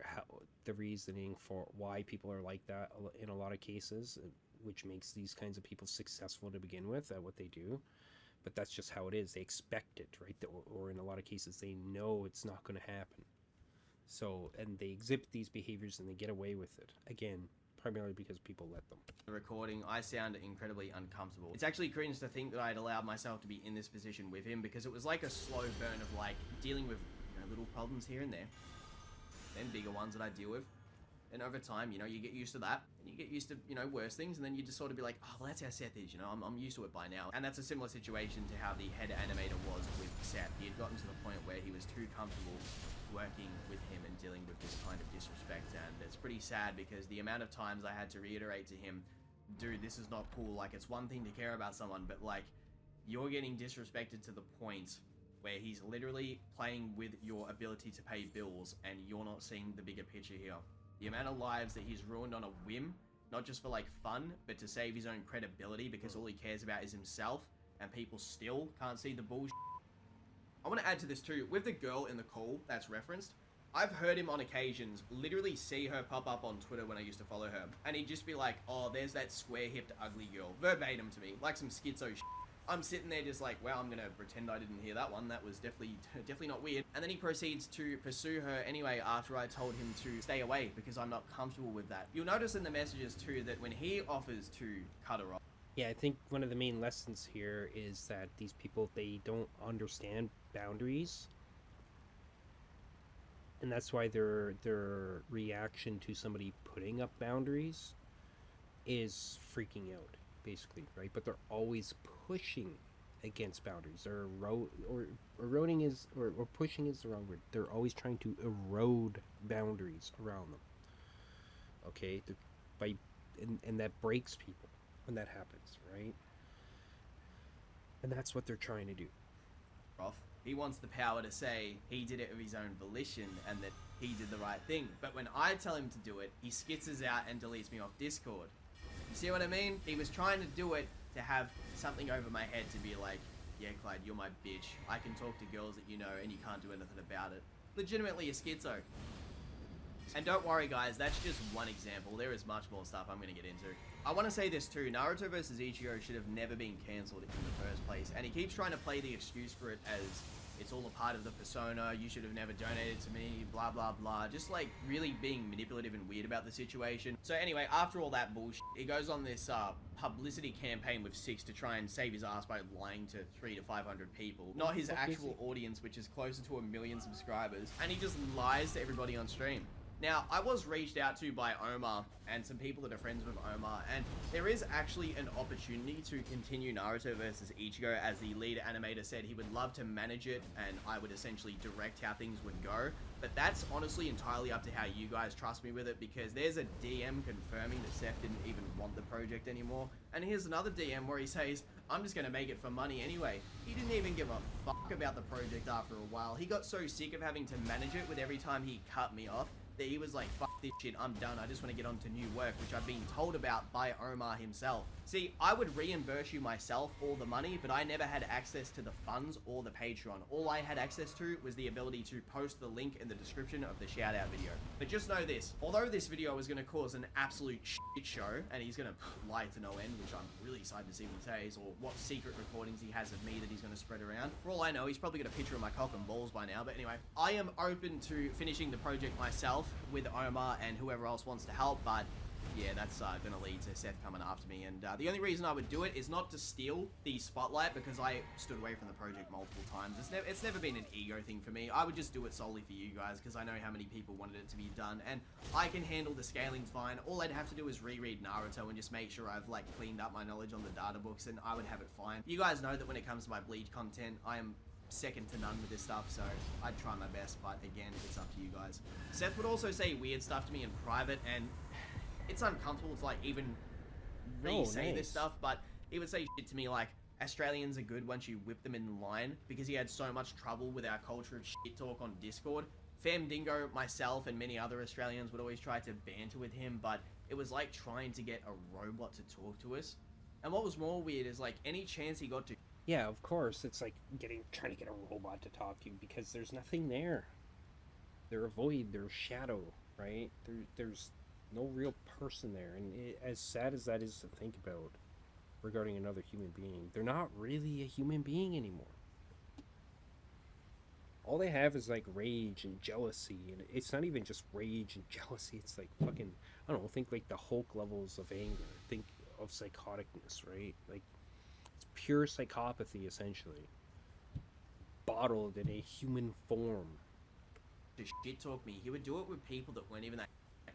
A: the reasoning for why people are like that in a lot of cases, which makes these kinds of people successful to begin with at what they do. But that's just how it is. They expect it, right? Or in a lot of cases, they know it's not going to happen. So, and they exhibit these behaviors and they get away with it. Again, primarily because people let them.
D: The recording, I sound incredibly uncomfortable. It's actually cringe to think that I'd allowed myself to be in this position with him, because it was like a slow burn of like dealing with, you know, little problems here and there. Then bigger ones that I deal with. And over time, you know, you get used to that, and you get used to, you know, worse things, and then you just sort of be like, oh, well, that's how Seth is, you know, I'm used to it by now. And that's a similar situation to how the head animator was with Seth. He had gotten to the point where he was too comfortable working with him and dealing with this kind of disrespect, and it's pretty sad because the amount of times I had to reiterate to him, dude, this is not cool. Like, it's one thing to care about someone, but like, you're getting disrespected to the point where he's literally playing with your ability to pay bills, and you're not seeing the bigger picture here. The amount of lives that he's ruined on a whim, not just for like fun, but to save his own credibility, because all he cares about is himself, and people still can't see the bullshit. I want to add to this too, with the girl in the call that's referenced, I've heard him on occasions literally see her pop up on Twitter when I used to follow her, and he'd just be like, oh, there's that square-hipped ugly girl, verbatim to me, like some schizo shit. I'm sitting there just like, well, I'm gonna pretend I didn't hear that one. That was definitely not weird. And then he proceeds to pursue her anyway after I told him to stay away because I'm not comfortable with that. You'll notice in the messages too that when he offers to cut her off.
A: Yeah, I think one of the main lessons here is that these people, they don't understand boundaries. And that's why their reaction to somebody putting up boundaries is freaking out, basically, right? But they're always pushing against boundaries. They're eroding is, or pushing is the wrong word. They're always trying to erode boundaries around them. Okay, and that breaks people when that happens, right? And that's what they're trying to do.
D: He wants the power to say he did it of his own volition and that he did the right thing. But when I tell him to do it, he skitzes out and deletes me off Discord. You see what I mean? He was trying to do it to have something over my head to be like, yeah, Clyde, you're my bitch. I can talk to girls that you know and you can't do anything about it. Legitimately a schizo. And don't worry guys, that's just one example. There is much more stuff I'm going to get into. I want to say this too, Naruto vs Ichigo should have never been cancelled in the first place. And he keeps trying to play the excuse for it as it's all a part of the persona, you should have never donated to me, blah blah blah. Just like really being manipulative and weird about the situation. So anyway, after all that bullshit, he goes on this publicity campaign with Six to try and save his ass by lying to 300 to 500 people. Not his actual audience, which is closer to 1 million subscribers. And he just lies to everybody on stream. Now, I was reached out to by Omar and some people that are friends with Omar, and there is actually an opportunity to continue Naruto vs Ichigo. As the lead animator said, he would love to manage it and I would essentially direct how things would go. But that's honestly entirely up to how you guys trust me with it, because there's a DM confirming that Seth didn't even want the project anymore. And here's another DM where he says, I'm just gonna make it for money anyway. He didn't even give a fuck about the project after a while. He got so sick of having to manage it with every time he cut me off that he was like, fuck this shit, I'm done, I just want to get on to new work, which I've been told about by Omar himself. See, I would reimburse you myself all the money, but I never had access to the funds or the Patreon. All I had access to was the ability to post the link in the description of the shout out video. But just know this, although this video is going to cause an absolute shit show, and he's going to lie to no end, which I'm really excited to see what he says, or what secret recordings he has of me that he's going to spread around. For all I know, he's probably got a picture of my cock and balls by now, but anyway, I am open to finishing the project myself with Omar and whoever else wants to help, but yeah, that's gonna lead to Seth coming after me. And the only reason I would do it is not to steal the spotlight, because I stood away from the project multiple times. It's never been an ego thing for me. I would just do it solely for you guys, because I know how many people wanted it to be done, and I can handle the scaling fine. All I'd have to do is reread Naruto and just make sure I've like cleaned up my knowledge on the data books, and I would have it fine. You guys know that when it comes to my Bleach content, I am second to none with this stuff, so I'd try my best, but again, it's up to you guys. Seth would also say weird stuff to me in private, and it's uncomfortable to like even re-say this stuff, but he would say shit to me like, Australians are good once you whip them in line, because he had so much trouble with our culture of shit talk on Discord. Fam Dingo, myself, and many other Australians would always try to banter with him, but it was like trying to get a robot to talk to us. And what was more weird is like any chance he got to...
A: Yeah, of course, it's like trying to get a robot to talk to you, because there's nothing there. They're a void, they're a shadow, right? There's no real person there, and as sad as that is to think about regarding another human being, they're not really a human being anymore. All they have is like rage and jealousy, and it's not even just rage and jealousy, it's like fucking, I don't know, think like the Hulk levels of anger, think of psychoticness, right? Like, it's pure psychopathy, essentially, bottled in a human form.
D: To shit talk me, he would do it with people that weren't even that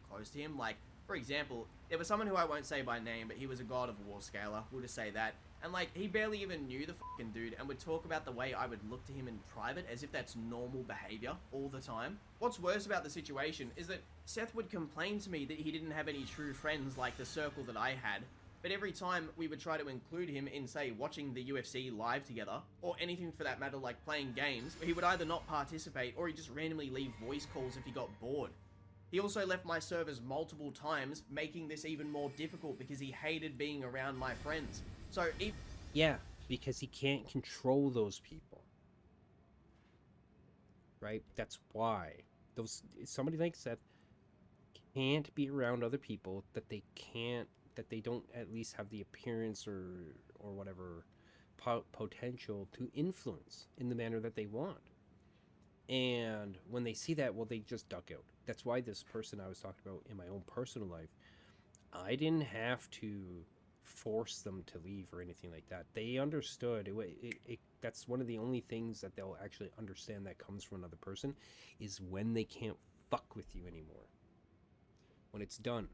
D: close to him. Like, for example, there was someone who I won't say by name, but he was a God of War scaler, we'll just say that, and like, he barely even knew the fucking dude, and would talk about the way I would look to him in private as if that's normal behavior all the time. What's worse about the situation is that Seth would complain to me that he didn't have any true friends like the circle that I had, but every time we would try to include him in, say, watching the UFC live together, or anything for that matter like playing games, he would either not participate or he'd just randomly leave voice calls if he got bored. He also left my servers multiple times, making this even more difficult because he hated being around my friends. So
A: yeah, because he can't control those people. Right? That's why. Somebody like Seth can't be around other people that they don't at least have the appearance or whatever potential to influence in the manner that they want. And when they see that, well, they just duck out. That's why this person I was talking about in my own personal life, I didn't have to force them to leave or anything like that. They understood. That's one of the only things that they'll actually understand that comes from another person, is when they can't fuck with you anymore. When it's done.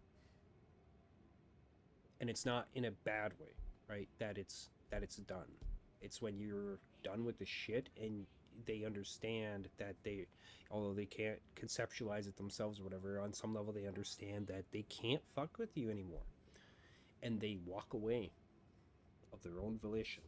A: And it's not in a bad way, right? That it's done. It's when you're done with the shit and they understand that although they can't conceptualize it themselves or whatever, on some level they understand that they can't fuck with you anymore. And they walk away of their own volition.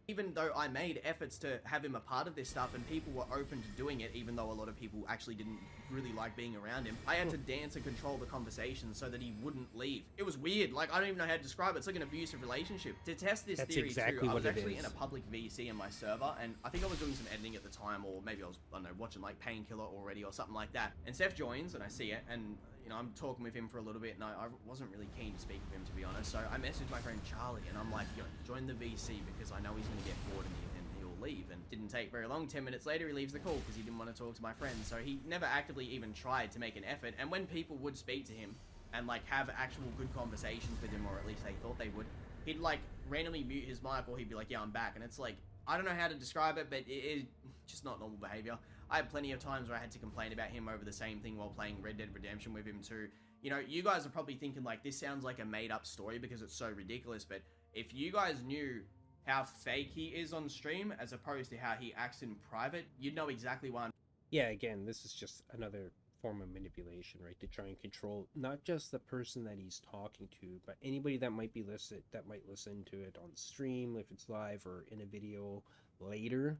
D: Even though I made efforts to have him a part of this stuff and people were open to doing it, even though a lot of people actually didn't really like being around him, I had to dance and control the conversation so that he wouldn't leave. It was weird. Like, I don't even know how to describe it. It's like an abusive relationship. To test this theory
A: exactly
D: too, I was
A: what it
D: actually
A: is.
D: in a public VC in my server, and I think I was doing some editing at the time, or maybe I was, I don't know, watching like Painkiller already or something like that. And Seth joins, and I see it, and you know, I'm talking with him for a little bit, and I wasn't really keen to speak with him, to be honest. So I messaged my friend Charlie, and I'm like, yo, join the VC because I know he's going to get bored of me and he'll leave. And didn't take very long. 10 minutes later, he leaves the call because he didn't want to talk to my friend. So he never actively even tried to make an effort. And when people would speak to him and like have actual good conversations with him, or at least they thought they would, he'd like randomly mute his mic, or he'd be like, yeah, I'm back. And it's like, I don't know how to describe it, but it is just not normal behavior. I had plenty of times where I had to complain about him over the same thing while playing Red Dead Redemption with him too. You know, you guys are probably thinking like, this sounds like a made up story because it's so ridiculous, but if you guys knew how fake he is on stream as opposed to how he acts in private, you'd know exactly why.
A: Yeah, again, this is just another form of manipulation, right? To try and control not just the person that he's talking to, but anybody that might listen to it on stream, if it's live, or in a video later.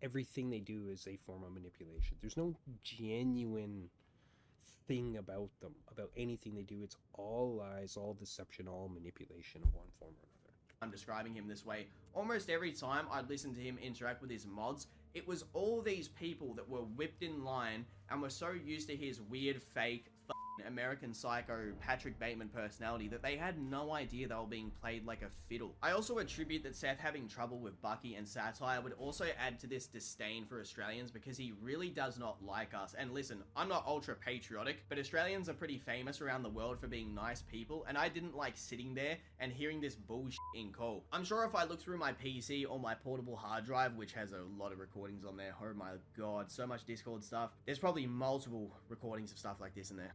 A: Everything they do is a form of manipulation. There's no genuine thing about them, about anything they do. It's all lies, all deception, all manipulation of one form or another.
D: I'm describing him this way. Almost every time I'd listen to him interact with his mods, it was all these people that were whipped in line and were so used to his weird, fake, American Psycho Patrick Bateman personality that they had no idea they were being played like a fiddle. I also attribute that Seth having trouble with Bucky and satire would also add to this disdain for Australians because he really does not like us. And listen, I'm not ultra patriotic, but Australians are pretty famous around the world for being nice people, and I didn't like sitting there and hearing this bullshit in call. I'm sure if I look through my PC or my portable hard drive, which has a lot of recordings on there, oh my god, so much Discord stuff, there's probably multiple recordings of stuff like this in there.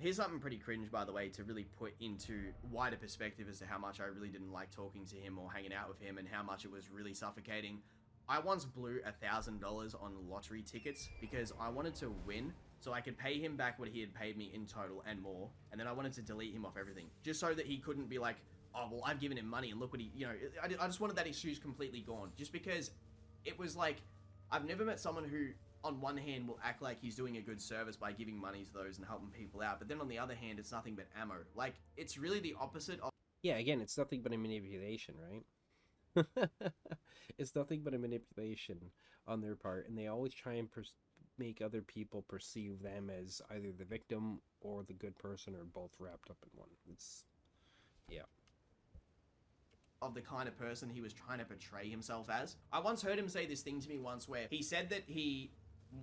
D: Here's something pretty cringe, by the way, to really put into wider perspective as to how much I really didn't like talking to him or hanging out with him and how much it was really suffocating. I once blew $1,000 on lottery tickets because I wanted to win so I could pay him back what he had paid me in total and more, and then I wanted to delete him off everything, just so that he couldn't be like, oh, well, I've given him money and look what he, you know, I just wanted that excuse completely gone, just because it was like, I've never met someone who, on one hand, will act like he's doing a good service by giving money to those and helping people out, but then on the other hand, it's nothing but ammo. Like, it's really the opposite of...
A: Yeah, again, it's nothing but a manipulation, right? It's nothing but a manipulation on their part, and they always try and make other people perceive them as either the victim or the good person, or both wrapped up in one. It's... yeah.
D: Of the kind of person he was trying to portray himself as. I once heard him say this thing to me once where he said that he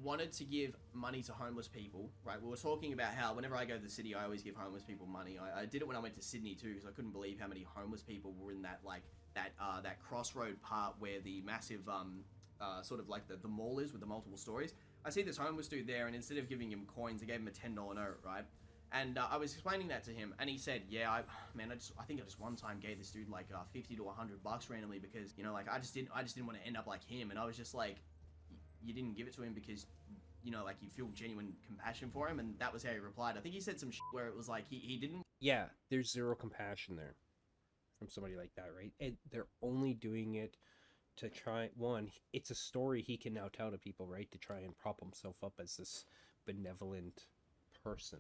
D: wanted to give money to homeless people, right? We were talking about how whenever I go to the city, I always give homeless people money. I did it when I went to Sydney too, because I couldn't believe how many homeless people were in that, like, that crossroad part where the massive, sort of like the mall is with the multiple stories. I see this homeless dude there, and instead of giving him coins, I gave him a $10 note, right? And I was explaining that to him, and he said, yeah, I think I just one time gave this dude like $50 to $100 randomly because, you know, like I just didn't want to end up like him. And I was just like, you didn't give it to him because, you know, like you feel genuine compassion for him, and that was how he replied. I think he said some shit where it was like he didn't.
A: Yeah, there's zero compassion there from somebody like that, right? And they're only doing it to try, one, it's a story he can now tell to people, right? To try and prop himself up as this benevolent person.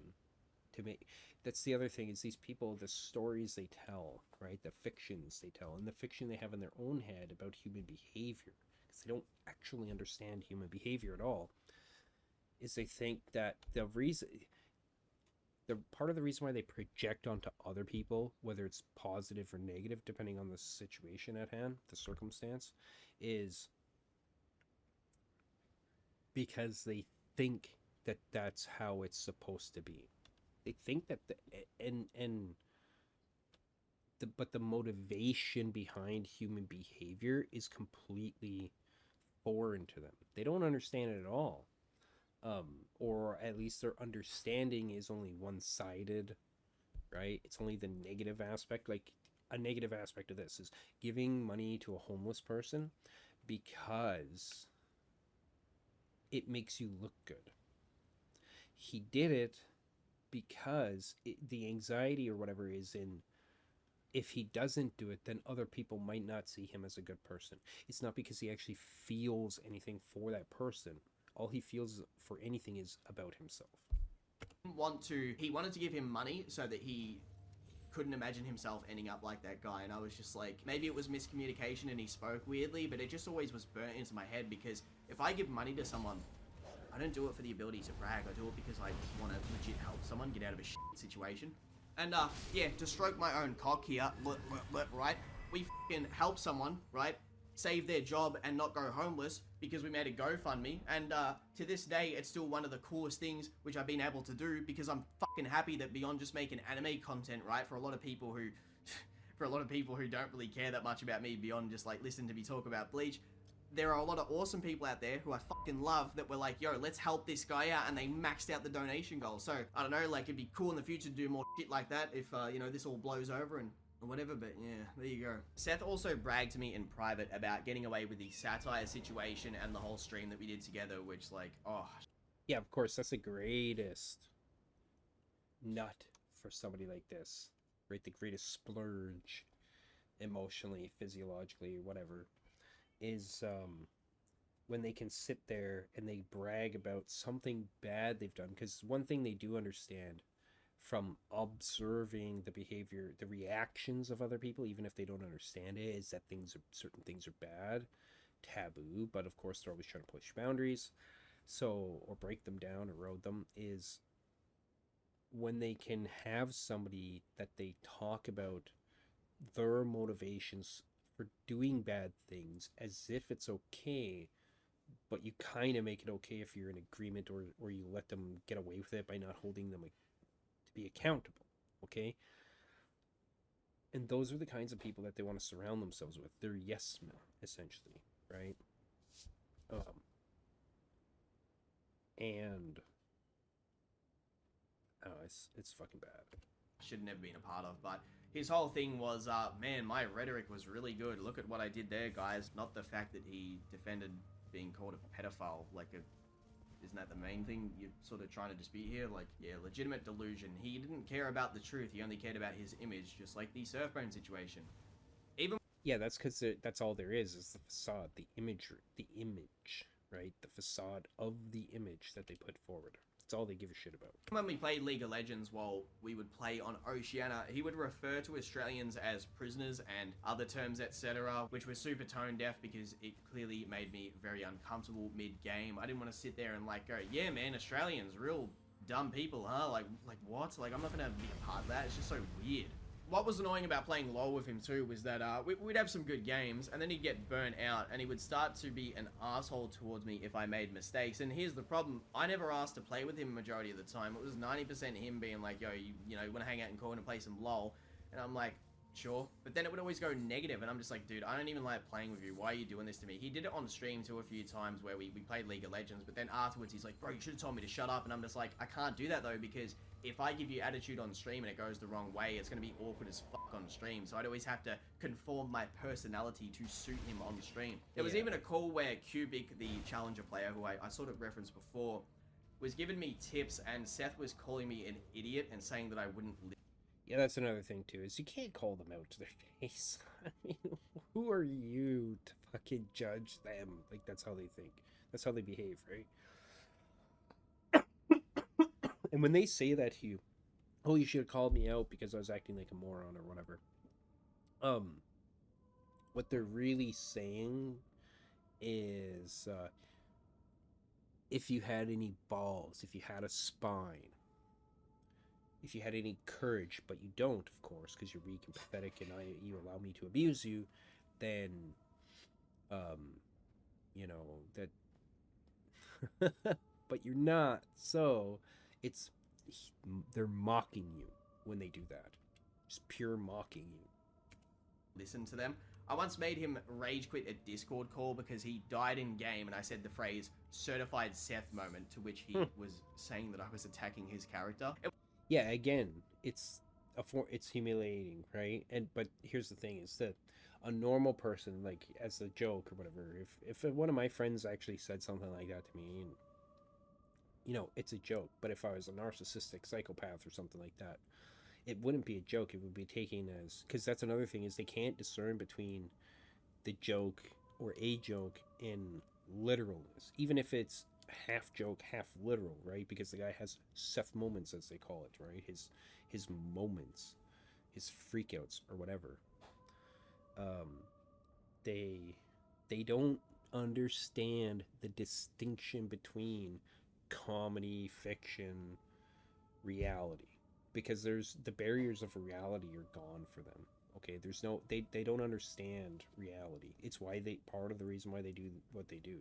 A: To make, that's the other thing, is these people, the stories they tell, right? The fictions they tell, and the fiction they have in their own head about human behavior, because they don't actually understand human behavior at all, is they think that the part of the reason why they project onto other people, whether it's positive or negative, depending on the situation at hand, the circumstance, is because they think that that's how it's supposed to be. They think that but the motivation behind human behavior is completely foreign to them. They don't understand it at all. Or at least their understanding is only one-sided, right? It's only the negative aspect. Like, a negative aspect of this is giving money to a homeless person because it makes you look good. He did it because the anxiety or whatever is in, if he doesn't do it, then other people might not see him as a good person. It's not because he actually feels anything for that person. All he feels for anything is about himself.
D: He wanted to give him money so that he couldn't imagine himself ending up like that guy, and I was just like, maybe it was miscommunication and he spoke weirdly, but it just always was burnt into my head, because if I give money to someone, I don't do it for the ability to brag. I do it because I want to legit help someone get out of a shit situation. And yeah, to stroke my own cock here, right? We fucking help someone, right? Save their job and not go homeless because we made a GoFundMe. And to this day, it's still one of the coolest things which I've been able to do, because I'm fucking happy that beyond just making anime content, right? For a lot of people who don't really care that much about me beyond just like listening to me talk about Bleach, there are a lot of awesome people out there who I fucking love that were like, yo, let's help this guy out, and they maxed out the donation goal. So, I don't know, like, it'd be cool in the future to do more shit like that if, you know, this all blows over and whatever, but yeah, there you go. Seth also bragged to me in private about getting away with the satire situation and the whole stream that we did together, which, like, oh.
A: Yeah, of course, that's the greatest nut for somebody like this, right? The greatest splurge, emotionally, physiologically, whatever, is when they can sit there and they brag about something bad they've done. Because one thing they do understand from observing the behavior, the reactions of other people, even if they don't understand it, is that certain things are bad, taboo, but of course they're always trying to push boundaries, so, or break them down, erode them, is when they can have somebody that they talk about their motivations for doing bad things as if it's okay, but you kind of make it okay if you're in agreement, or you let them get away with it by not holding them to be accountable, okay? And those are the kinds of people that they want to surround themselves with. They're yes men, essentially, right? And it's fucking bad.
D: Should have never been a part of, but his whole thing was, man, my rhetoric was really good. Look at what I did there, guys. Not the fact that he defended being called a pedophile. Like, isn't that the main thing you're sort of trying to dispute here? Like, yeah, legitimate delusion. He didn't care about the truth. He only cared about his image, just like the Surfbone situation. Even
A: yeah, that's because that's all there is the facade, the imagery, the image, right? The facade of the image that they put forward. That's all they give a shit about.
D: when we played League of Legends while we would play on Oceania, he would refer to Australians as prisoners and other terms, etc., which was super tone deaf because it clearly made me very uncomfortable mid-game. I didn't want to sit there and like go, yeah, man, Australians, real dumb people, huh? Like what? Like, I'm not gonna be a part of that. It's just so weird. What was annoying about playing LoL with him too was that we'd have some good games and then he'd get burnt out and he would start to be an asshole towards me if I made mistakes. And here's the problem, I never asked to play with him majority of the time. It was 90% him being like, yo, you know, you want to hang out in Corn and play some LoL? And I'm like, sure. But then it would always go negative and I'm just like, dude, I don't even like playing with you. Why are you doing this to me? He did it on stream too a few times where we played League of Legends, but then afterwards he's like, bro, you should have told me to shut up. And I'm just like, I can't do that though, because if I give you attitude on stream and it goes the wrong way, it's going to be awkward as fuck on stream. So I'd always have to conform my personality to suit him on stream. There was even a call where Cubic, the challenger player, who I sort of referenced before, was giving me tips and Seth was calling me an idiot and saying that I wouldn't live.
A: Yeah, that's another thing too, is you can't call them out to their face. I mean, who are you to fucking judge them? Like, that's how they think. That's how they behave, right? And when they say that to you, oh, you should have called me out because I was acting like a moron or whatever. What they're really saying is, if you had any balls, if you had a spine, if you had any courage, but you don't, of course, because you're weak and pathetic and you allow me to abuse you, then, you know, that, but you're not, so they're mocking you when they do that. Just pure mocking you.
D: Listen to them. I once made him rage quit a Discord call because he died in game and I said the phrase certified Seth moment, to which he was saying that I was attacking his character.
A: Yeah, again, it's humiliating, right? But here's the thing, is that a normal person, like, as a joke or whatever, if one of my friends actually said something like that to me, and, you know, it's a joke. But if I was a narcissistic psychopath or something like that, it wouldn't be a joke. It would be taken as, because that's another thing, is they can't discern between the joke or a joke and literalness, even if it's half joke, half literal, right? Because the guy has Seth moments, as they call it, right? His moments, his freakouts or whatever. They don't understand the distinction between comedy, fiction, reality, because the barriers of reality are gone for them. Okay, they don't understand reality. It's why part of the reason why they do what they do.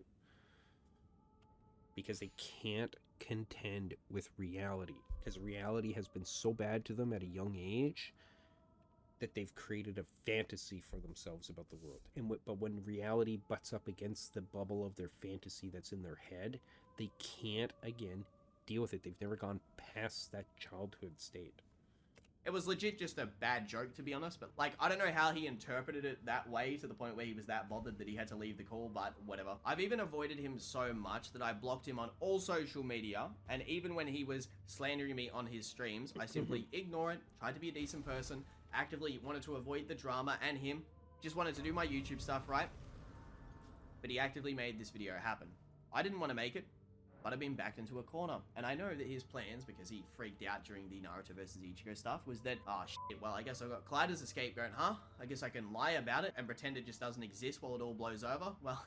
A: Because they can't contend with reality. Because reality has been so bad to them at a young age that they've created a fantasy for themselves about the world. But when reality butts up against the bubble of their fantasy that's in their head, they can't, again, deal with it. They've never gone past that childhood state.
D: It was legit just a bad joke, to be honest, but, like, I don't know how he interpreted it that way to the point where he was that bothered that he had to leave the call, but whatever. I've even avoided him so much that I blocked him on all social media, and even when he was slandering me on his streams, I simply ignore it, tried to be a decent person, actively wanted to avoid the drama and him, just wanted to do my YouTube stuff, right? But he actively made this video happen. I didn't want to make it, but I've been backed into a corner. And I know that his plans, because he freaked out during the Naruto versus Ichigo stuff, was that, oh shit, well, I guess I've got Clyde as a scapegoat, huh? I guess I can lie about it and pretend it just doesn't exist while it all blows over. Well,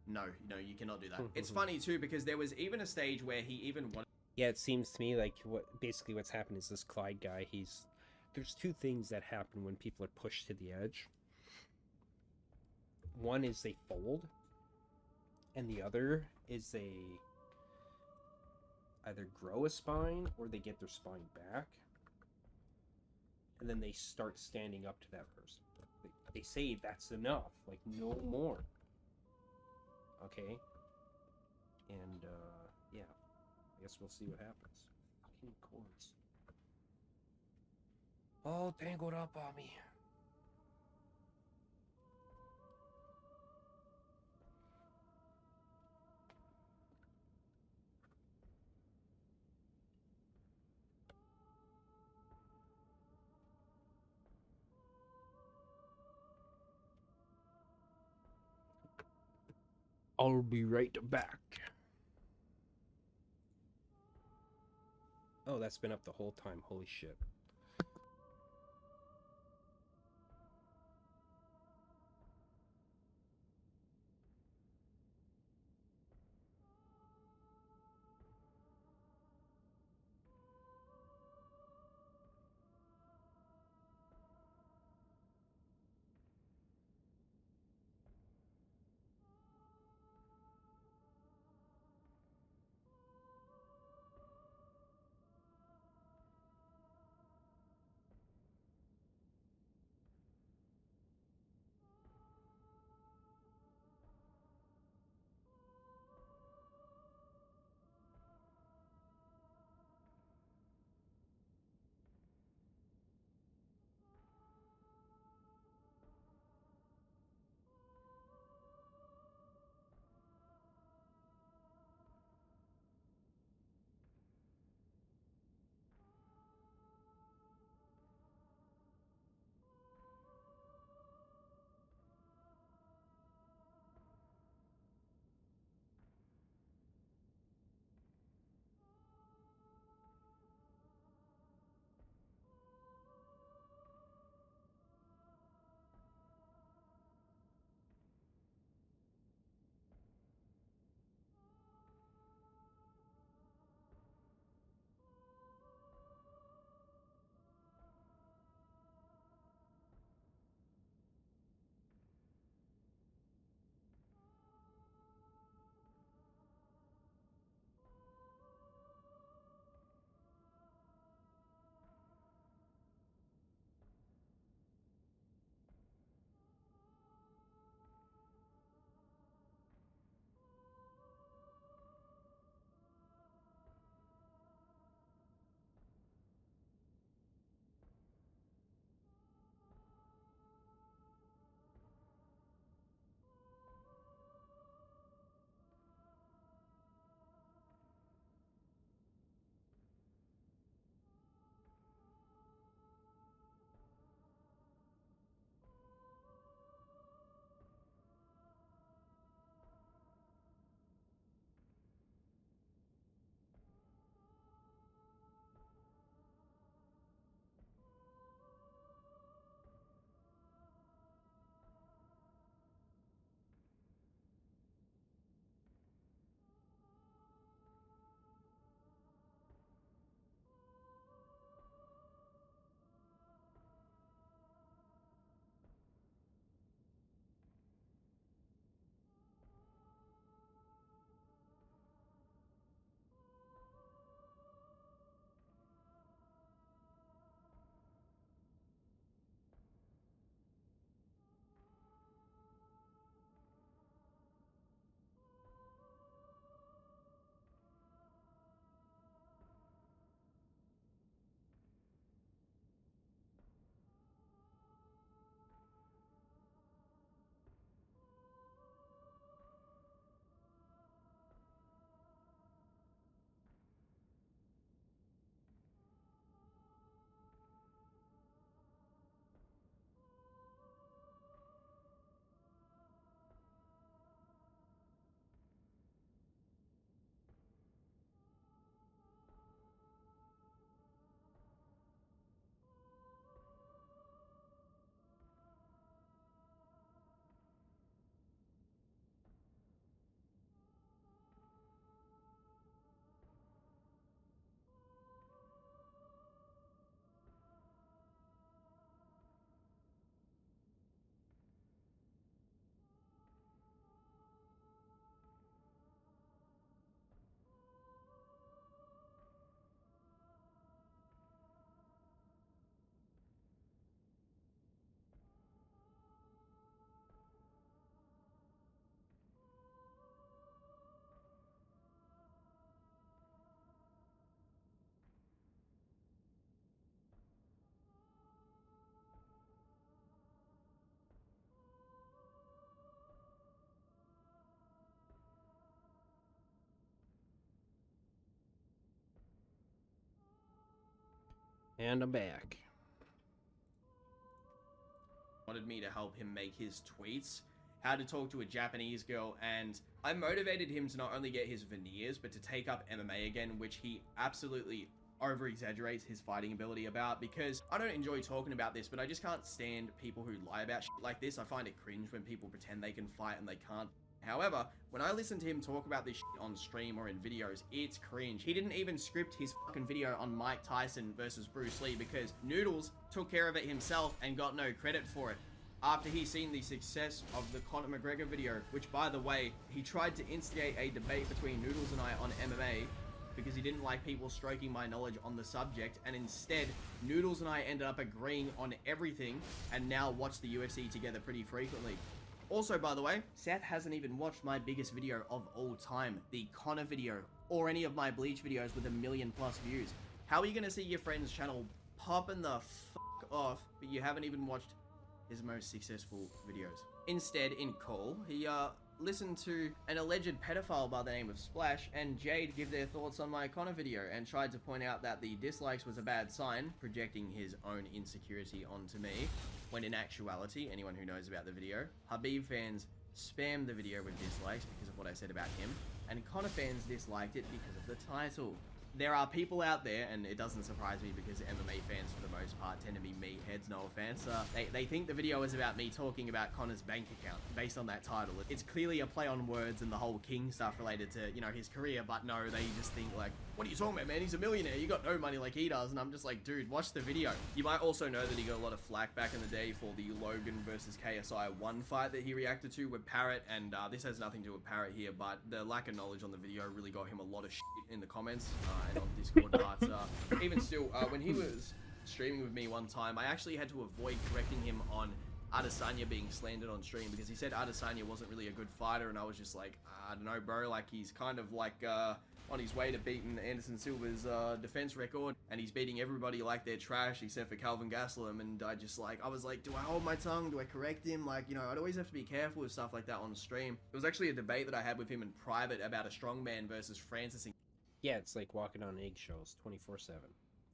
D: no, you cannot do that. It's funny too, because there was even a stage where he even wanted...
A: Yeah, it seems to me like what's happened is this Clyde guy, there's two things that happen when people are pushed to the edge. One is they fold, and the other is they either grow a spine or they get their spine back, and then they start standing up to that person. They say that's enough, like no more. Okay? And, yeah. I guess we'll see what happens. Fucking cords. All tangled up on me. I'll be right back. Oh, that's been up the whole time. Holy shit. And I'm back.
D: Wanted me to help him make his tweets, how to talk to a Japanese girl, and I motivated him to not only get his veneers, but to take up MMA again, which he absolutely over-exaggerates his fighting ability about, because I don't enjoy talking about this, but I just can't stand people who lie about shit like this. I find it cringe when people pretend they can fight and they can't. However, when I listen to him talk about this shit on stream or in videos, it's cringe. He didn't even script his fucking video on Mike Tyson versus Bruce Lee because Noodles took care of it himself and got no credit for it. After he seen the success of the Conor McGregor video, which by the way, he tried to instigate a debate between Noodles and I on MMA because he didn't like people stroking my knowledge on the subject, and instead, Noodles and I ended up agreeing on everything and now watch the UFC together pretty frequently. Also, by the way, Seth hasn't even watched my biggest video of all time, the Conor video, or any of my Bleach videos with 1 million+ views. How are you gonna see your friend's channel popping the fuck off, but you haven't even watched his most successful videos? Instead, in Call, he listened to an alleged pedophile by the name of Splash and Jade give their thoughts on my Conor video and tried to point out that the dislikes was a bad sign, projecting his own insecurity onto me, when in actuality, anyone who knows about the video, Habib fans spammed the video with dislikes because of what I said about him, and Conor fans disliked it because of the title. There are people out there, and it doesn't surprise me because MMA fans for the most part tend to be meatheads, no offense. They think the video is about me talking about Conor's bank account based on that title. It's clearly a play on words and the whole King stuff related to, you know, his career, but no, they just think like, what are you talking about, man? He's a millionaire. You got no money like he does. And I'm just like, dude, watch the video. You might also know that he got a lot of flack back in the day for the Logan versus KSI 1 fight that he reacted to with Parrot, and this has nothing to do with Parrot here, but the lack of knowledge on the video really got him a lot of shit in the comments and on Discord. But even still, when he was streaming with me one time, I actually had to avoid correcting him on Adesanya being slandered on stream because he said Adesanya wasn't really a good fighter, and I was just like, I don't know, bro, like he's kind of like on his way to beating Anderson Silva's defense record, and he's beating everybody like they're trash except for Calvin Gastelum, and I was like, do I hold my tongue? Do I correct him? Like, you know, I'd always have to be careful with stuff like that on stream. It was actually a debate that I had with him in private about a strongman versus Francis.
A: Yeah, it's like walking on eggshells 24/7,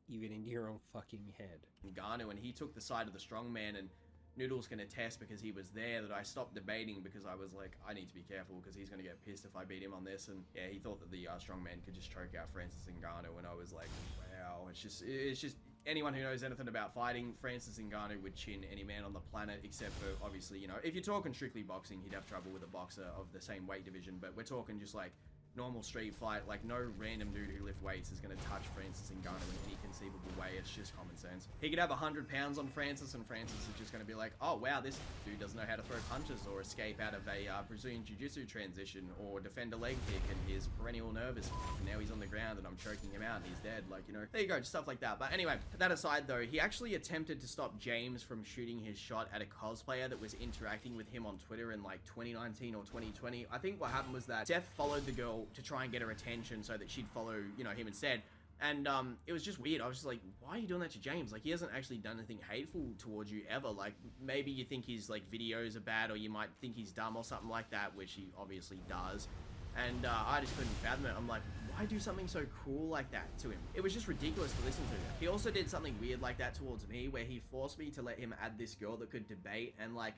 A: even in your own fucking head.
D: Ngannou, and he took the side of the strongman, and Noodles can attest because he was there that I stopped debating because I was like, I need to be careful because he's going to get pissed if I beat him on this. And yeah, he thought that the strongman could just choke out Francis Ngannou, and I was like, wow, it's just anyone who knows anything about fighting, Francis Ngannou would chin any man on the planet, except for obviously, you know, if you're talking strictly boxing, he'd have trouble with a boxer of the same weight division, but we're talking just like normal street fight, like no random dude who lifts weights is going to touch Francis Ngannou in any conceivable way. It's just common sense. He could have 100 pounds on Francis, and Francis is just going to be like, oh wow, this dude doesn't know how to throw punches or escape out of a Brazilian Jiu-Jitsu transition or defend a leg kick, and he's perennial nervous, and now he's on the ground and I'm choking him out and he's dead. Like, you know, there you go, stuff like that. But anyway, that aside though, he actually attempted to stop James from shooting his shot at a cosplayer that was interacting with him on Twitter in like 2019 or 2020. I think what happened was that Seth followed the girl to try and get her attention so that she'd follow, you know, him instead. And it was just weird. I was just like, why are you doing that to James? Like, he hasn't actually done anything hateful towards you ever. Like, maybe you think his like videos are bad, or you might think he's dumb or something like that, which he obviously does. And I just couldn't fathom it. I'm like, why do something so cruel like that to him? It was just ridiculous to listen to. He also did something weird like that towards me, where he forced me to let him add this girl that could debate, and like,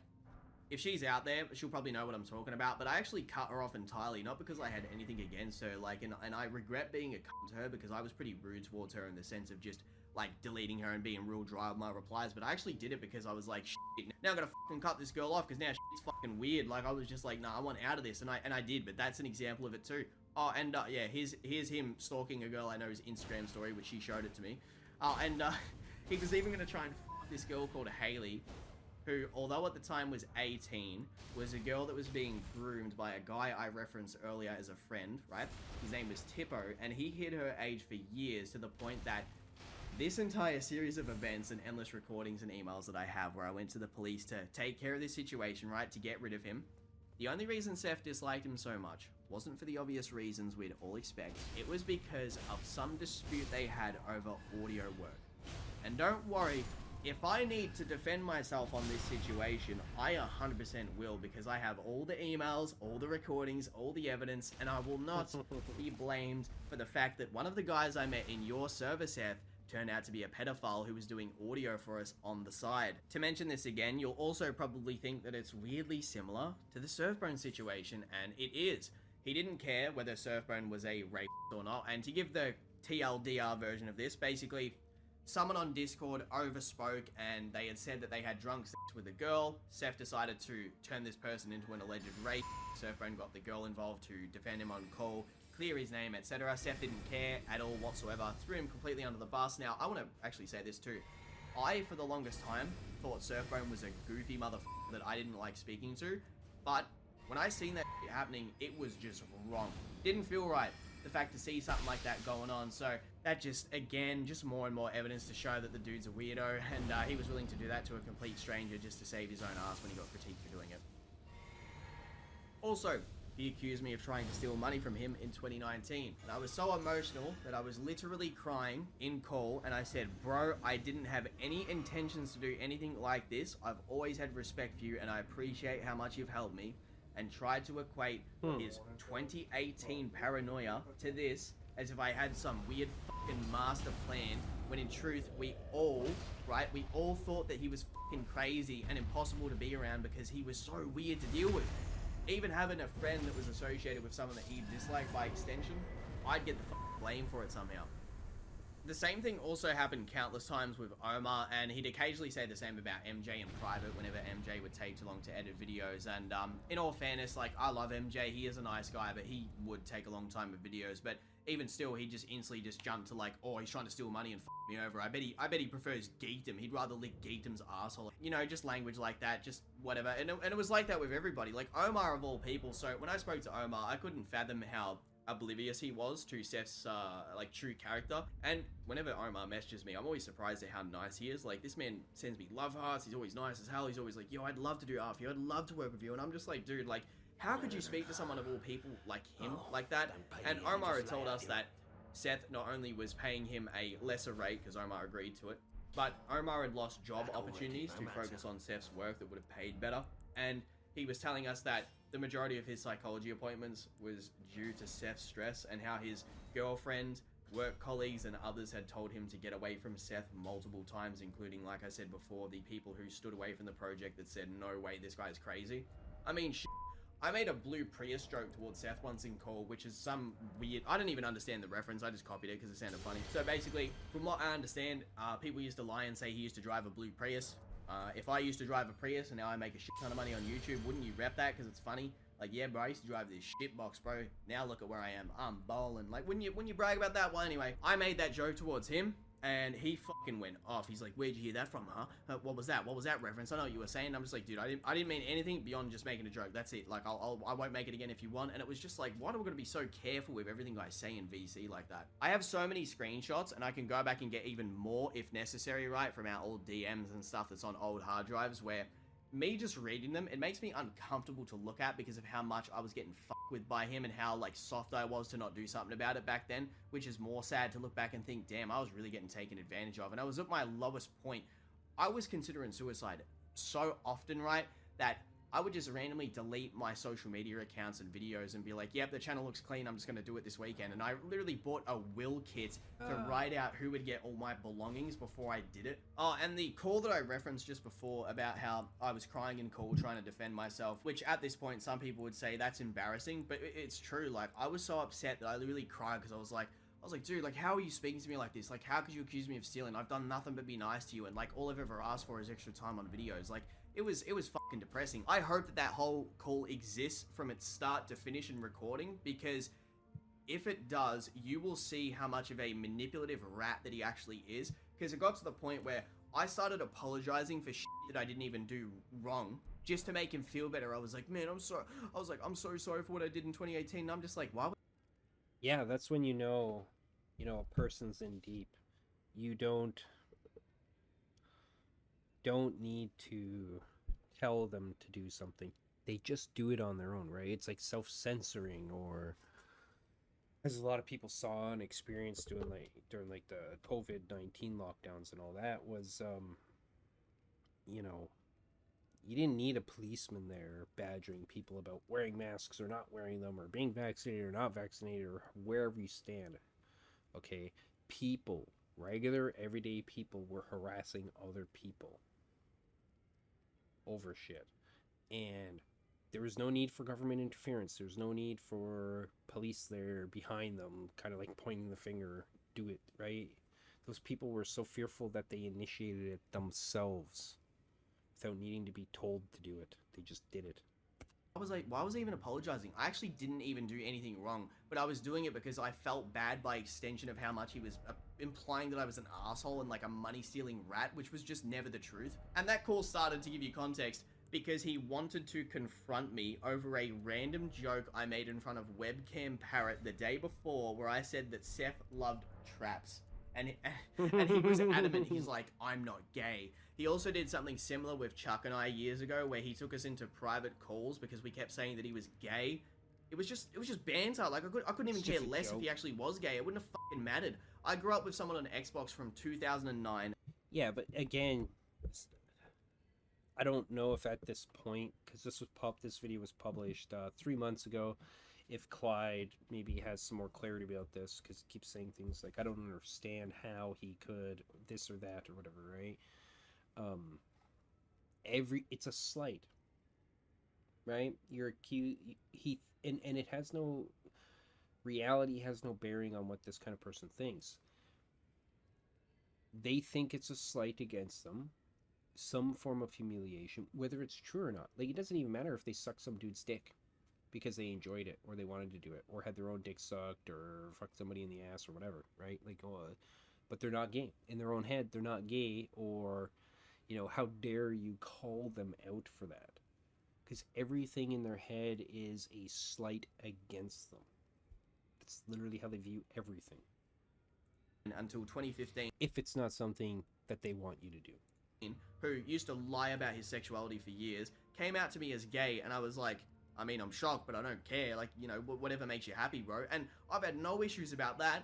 D: if she's out there, she'll probably know what I'm talking about, but I actually cut her off entirely, not because I had anything against her, like, and I regret being a cunt to her because I was pretty rude towards her in the sense of just, like, deleting her and being real dry with my replies, but I actually did it because I was like, shit, now I'm gonna fucking cut this girl off because now shit's fucking weird. Like, I was just like, nah, I want out of this, and I did, but that's an example of it too. Oh, and yeah, here's him stalking a girl I know's Instagram story, which she showed it to me. He was even gonna try and fuck this girl called Haley, who, although at the time was 18, was a girl that was being groomed by a guy I referenced earlier as a friend, right? His name was Tippo, and he hid her age for years to the point that this entire series of events and endless recordings and emails that I have where I went to the police to take care of this situation, right, to get rid of him, the only reason Seth disliked him so much wasn't for the obvious reasons we'd all expect. It was because of some dispute they had over audio work. And don't worry, if I need to defend myself on this situation, I 100% will, because I have all the emails, all the recordings, all the evidence, and I will not be blamed for the fact that one of the guys I met in your server, Seth, turned out to be a pedophile who was doing audio for us on the side. To mention this again, you'll also probably think that it's weirdly similar to the Surfbone situation, and it is. He didn't care whether Surfbone was a rapist or not, and to give the TLDR version of this, basically, someone on Discord overspoke and they had said that they had drunk sex with a girl. Seth decided to turn this person into an alleged rape. Surfbone got the girl involved to defend him on call, clear his name, etc. Seth didn't care at all whatsoever, threw him completely under the bus. Now, I want to actually say this too. I, for the longest time, thought Surfbone was a goofy motherfucker that I didn't like speaking to, but when I seen that happening, it was just wrong. Didn't feel right. The fact to see something like that going on, so that just, again, just more and more evidence to show that the dude's a weirdo, and he was willing to do that to a complete stranger just to save his own ass when he got critiqued for doing it. Also, he accused me of trying to steal money from him in 2019, and I was so emotional that I was literally crying in call, and I said, bro, I didn't have any intentions to do anything like this. I've always had respect for you, and I appreciate how much you've helped me, and tried to equate his 2018 paranoia to this as if I had some weird fucking master plan, when in truth, we all thought that he was fucking crazy and impossible to be around because he was so weird to deal with. Even having a friend that was associated with someone that he disliked by extension, I'd get the fucking blame for it somehow. The same thing also happened countless times with Omar, and he'd occasionally say the same about MJ in private whenever MJ would take too long to edit videos. And in all fairness, like, I love MJ, he is a nice guy, but he would take a long time with videos. But even still, he just instantly just jumped to like, oh, he's trying to steal money and f me over. I bet he prefers Geekdom. He'd rather lick Geekdom's asshole. You know, just language like that, just whatever. And it was like that with everybody. Like Omar of all people. So when I spoke to Omar, I couldn't fathom how oblivious he was to Seth's like true character. And whenever Omar messages me, I'm always surprised at how nice he is. Like, this man sends me love hearts. He's always nice as hell. He's always like, yo, I'd love to do art for you. I'd love to work with you. And I'm just like, dude, like, how could you speak to someone of all people like him like that? And Omar had told us that Seth not only was paying him a lesser rate, because Omar agreed to it, but Omar had lost job opportunities to focus on Seth's work that would have paid better. And he was telling us that the majority of his psychology appointments was due to Seth's stress, and how his girlfriend, work colleagues, and others had told him to get away from Seth multiple times, including, like I said before, the people who stood away from the project that said, no way, this guy's crazy. I mean, I made a blue Prius joke towards Seth once in call, which is some weird, I don't even understand the reference, I just copied it because it sounded funny. So basically, from what I understand, people used to lie and say he used to drive a blue Prius. If I used to drive a Prius and now I make a shit ton of money on YouTube, wouldn't you rep that because it's funny? Like, yeah, bro, I used to drive this shit box, bro. Now look at where I am. I'm bowling. Like, wouldn't you brag about that? Well, anyway, I made that joke towards him, and he fucking went off. He's like, where'd you hear that from, huh? What was that? What was that reference? I know what you were saying. I'm just like, dude, I didn't mean anything beyond just making a joke. That's it. Like, I won't make it again if you want. And it was just like, why am I going to be so careful with everything I say in VC like that? I have so many screenshots, and I can go back and get even more if necessary, right, from our old DMs and stuff that's on old hard drives, where me just reading them, it makes me uncomfortable to look at because of how much I was getting fucked with by him and how, like, soft I was to not do something about it back then, which is more sad to look back and think, damn, I was really getting taken advantage of. And I was at my lowest point. I was considering suicide so often, right, that I would just randomly delete my social media accounts and videos and be like, yep, the channel looks clean, I'm just going to do it this weekend. And I literally bought a will kit to write out who would get all my belongings before I did it. Oh, and the call that I referenced just before about how I was crying in call trying to defend myself, which at this point, some people would say that's embarrassing, but it's true. Like, I was so upset that I literally cried because I was like, dude, like, how are you speaking to me like this? Like, how could you accuse me of stealing? I've done nothing but be nice to you, and, like, all I've ever asked for is extra time on videos. Like, it was fucking depressing. I hope that whole call exists from its start to finish in recording, because if it does, you will see how much of a manipulative rat that he actually is, because it got to the point where I started apologizing for shit that I didn't even do wrong, just to make him feel better. I was like, man, I'm so sorry for what I did in 2018, and I'm just like, why would...
A: Yeah, that's when you know, a person's in deep. You don't need to tell them to do something. They just do it on their own, right? It's like self-censoring, or as a lot of people saw and experienced during the COVID-19 lockdowns and all that, was you didn't need a policeman there badgering people about wearing masks or not wearing them, or being vaccinated or not vaccinated, or wherever you stand. Okay, people Regular, everyday people were harassing other people over shit. And there was no need for government interference. There was no need for police there behind them, kind of like pointing the finger, do it, right? Those people were so fearful that they initiated it themselves without needing to be told to do it. They just did it.
D: I was like, why was I even apologizing? I actually didn't even do anything wrong, but I was doing it because I felt bad by extension of how much he was implying that I was an asshole and like a money-stealing rat, which was just never the truth. And that call started, to give you context, because he wanted to confront me over a random joke I made in front of Webcam Parrot the day before, where I said that Seth loved traps. And he was adamant. He's like, I'm not gay. He also did something similar with Chuck and I years ago, where he took us into private calls because we kept saying that he was gay. It was just banter. Like, I couldn't even care less if he actually was gay. It wouldn't have fucking mattered. I grew up with someone on Xbox from 2009.
A: Yeah, but again, I don't know if at this point, because this video was published 3 months ago, if Clyde maybe has some more clarity about this, because he keeps saying things like, I don't understand how he could this or that or whatever, right? It's a slight, right? You're accused, and it has no reality, has no bearing on what this kind of person thinks. They think it's a slight against them, some form of humiliation, whether it's true or not. Like, it doesn't even matter if they suck some dude's dick because they enjoyed it, or they wanted to do it, or had their own dick sucked, or fucked somebody in the ass, or whatever, right? Like, but they're not gay. In their own head, they're not gay, or, you know, how dare you call them out for that? Because everything in their head is a slight against them. That's literally how they view everything.
D: Until 2015.
A: If it's not something that they want you to do.
D: Who used to lie about his sexuality for years, came out to me as gay, and I was like, I mean, I'm shocked, but I don't care. Like, you know, whatever makes you happy, bro. And I've had no issues about that.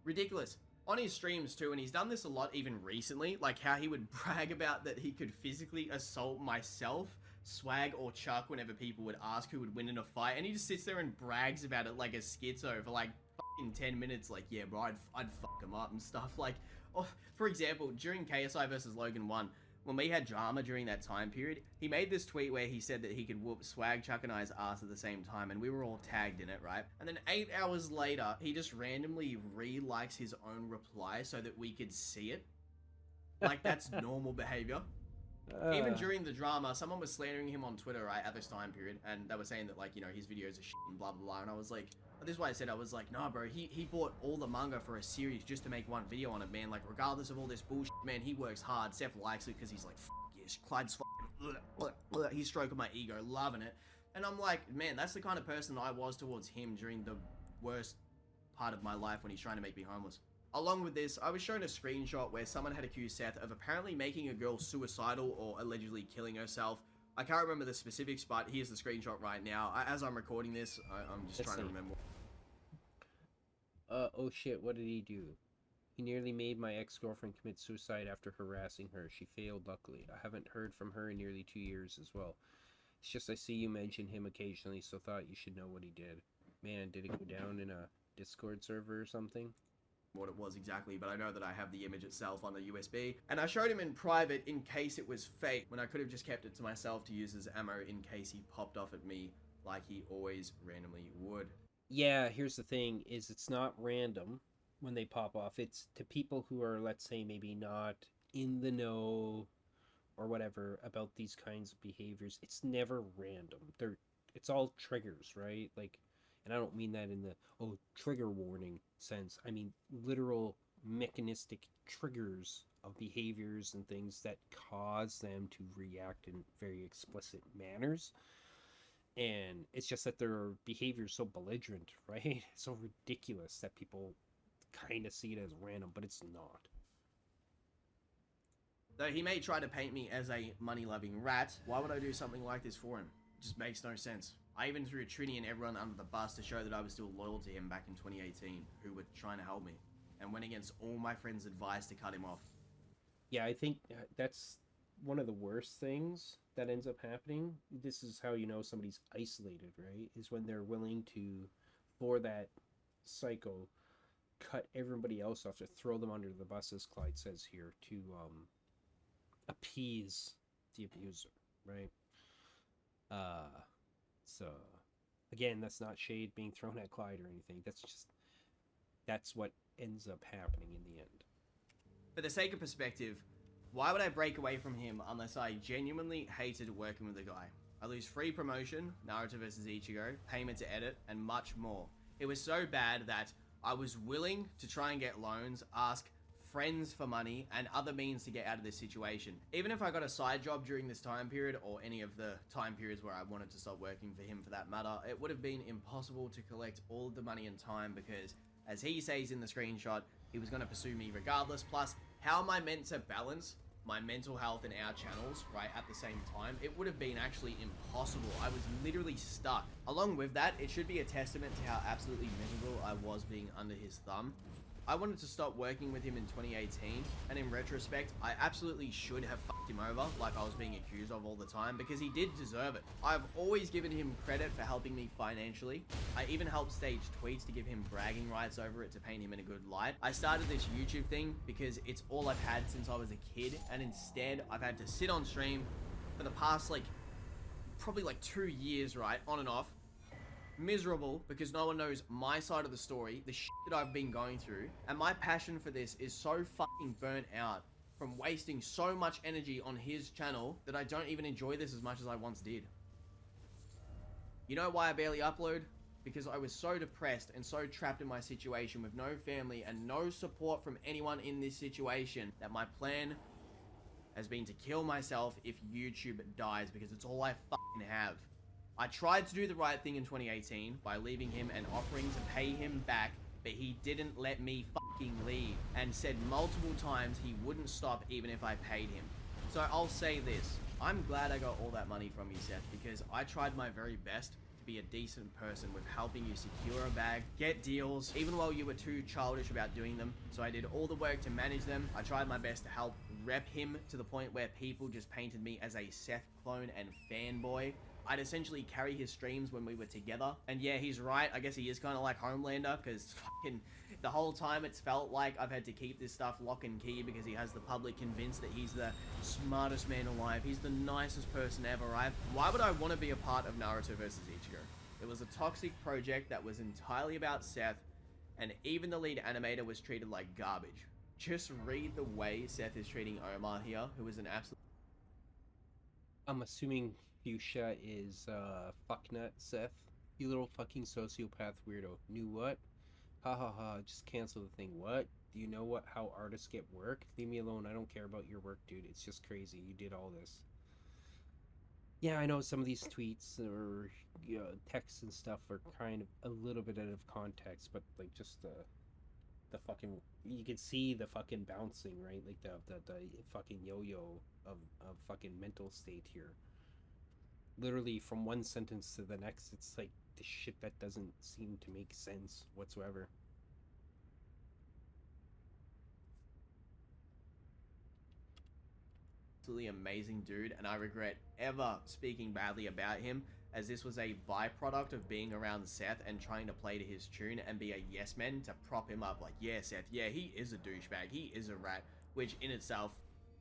D: Ridiculous. On his streams, too, and he's done this a lot even recently, like how he would brag about that he could physically assault myself, Swag, or Chuck whenever people would ask who would win in a fight, and he just sits there and brags about it like a schizo for like fucking 10 minutes, like, yeah, bro, I'd fuck him up and stuff. Like, oh, for example, during KSI versus Logan 1, when we had drama during that time period, he made this tweet where he said that he could whoop Swag, Chuck, and I's ass at the same time, and we were all tagged in it, right? And then 8 hours later, he just randomly re-likes his own reply so that we could see it. Like, that's normal behavior. Even during the drama, someone was slandering him on Twitter, right, at this time period, and they were saying that, like, you know, his videos are shit and blah, blah, blah, and I was like, this is why I said, I was like, nah, bro, he bought all the manga for a series just to make one video on it, man. Like, regardless of all this bullshit, man, he works hard. Seth likes it because he's like, yes, Clyde's fucking, he's stroking my ego, loving it. And I'm like, man, that's the kind of person I was towards him during the worst part of my life when he's trying to make me homeless. Along with this, I was shown a screenshot where someone had accused Seth of apparently making a girl suicidal or allegedly killing herself. I can't remember the specifics, but here's the screenshot right now. As I'm recording this, I'm just trying to remember.
A: Oh shit, what did he do? He nearly made my ex-girlfriend commit suicide after harassing her. She failed, luckily. I haven't heard from her in nearly 2 years as well. It's just I see you mention him occasionally, so thought you should know what he did. Man, did it go down in a Discord server or something?
D: What it was exactly, but I know that I have the image itself on the USB, and I showed him in private in case it was fake, when I could have just kept it to myself to use as ammo in case he popped off at me like he always randomly would.
A: Yeah, here's the thing, is it's not random when they pop off. It's to people who are, let's say, maybe not in the know or whatever about these kinds of behaviors. It's never random. It's all triggers, right? Like, and I don't mean that in the, oh, trigger warning sense. I mean literal mechanistic triggers of behaviors and things that cause them to react in very explicit manners. And it's just that their behavior is so belligerent, right? It's so ridiculous that people kind of see it as random, but it's not.
D: Though he may try to paint me as a money-loving rat, why would I do something like this for him? It just makes no sense. I even threw Trini and everyone under the bus to show that I was still loyal to him back in 2018, who were trying to help me, and went against all my friends' advice to cut him off.
A: Yeah, I think that's one of the worst things that ends up happening. This is how you know somebody's isolated, right? Is when they're willing to, for that psycho, cut everybody else off, to throw them under the bus, as Clyde says here, to appease the abuser, right? So again, that's not shade being thrown at Clyde or anything. That's what ends up happening in the end.
D: For the sake of perspective, why would I break away from him unless I genuinely hated working with the guy? I lose free promotion, Naruto vs Ichigo, payment to edit, and much more. It was so bad that I was willing to try and get loans, ask friends for money, and other means to get out of this situation. Even if I got a side job during this time period, or any of the time periods where I wanted to stop working for him for that matter, it would have been impossible to collect all of the money in time because, as he says in the screenshot, he was going to pursue me regardless. Plus, how am I meant to balance my mental health and our channels, right, at the same time? It would have been actually impossible. I was literally stuck. Along with that, it should be a testament to how absolutely miserable I was being under his thumb. I wanted to stop working with him in 2018, and in retrospect, I absolutely should have fucked him over like I was being accused of all the time, because he did deserve it. I've always given him credit for helping me financially. I even helped stage tweets to give him bragging rights over it to paint him in a good light. I started this YouTube thing because it's all I've had since I was a kid, and instead I've had to sit on stream for the past probably 2 years, right, on and off. Miserable because no one knows my side of the story, the shit that I've been going through, and my passion for this is so fucking burnt out from wasting so much energy on his channel that I don't even enjoy this as much as I once did. You know why I barely upload? Because I was so depressed and so trapped in my situation with no family and no support from anyone in this situation that my plan has been to kill myself if YouTube dies, because it's all I fucking have. I tried to do the right thing in 2018 by leaving him and offering to pay him back, but he didn't let me fucking leave and said multiple times he wouldn't stop even if I paid him. So I'll say this, I'm glad I got all that money from you, Seth, because I tried my very best to be a decent person with helping you secure a bag, get deals, even while you were too childish about doing them. So I did all the work to manage them. I tried my best to help rep him to the point where people just painted me as a Seth clone and fanboy. I'd essentially carry his streams when we were together. And yeah, he's right. I guess he is kind of like Homelander, because fucking the whole time it's felt like I've had to keep this stuff lock and key because he has the public convinced that he's the smartest man alive. He's the nicest person ever, right? Why would I want to be a part of Naruto vs Ichigo? It was a toxic project that was entirely about Seth, and even the lead animator was treated like garbage. Just read the way Seth is treating Omar here, who is an absolute...
A: I'm assuming Fuchsia is fucknut Seth. You little fucking sociopath weirdo. Knew what? Ha ha ha, just cancel the thing. What? Do you know how artists get work? Leave me alone, I don't care about your work, dude. It's just crazy. You did all this. Yeah, I know some of these tweets or texts and stuff are kind of a little bit out of context, but just the fucking, you can see the fucking bouncing, right? Like the fucking yo-yo of fucking mental state here. Literally from one sentence to the next, it's like the shit that doesn't seem to make sense whatsoever.
D: Absolutely amazing dude, and I regret ever speaking badly about him, as this was a byproduct of being around Seth and trying to play to his tune and be a yes man to prop him up like, yeah, Seth, yeah, he is a douchebag, he is a rat, which in itself,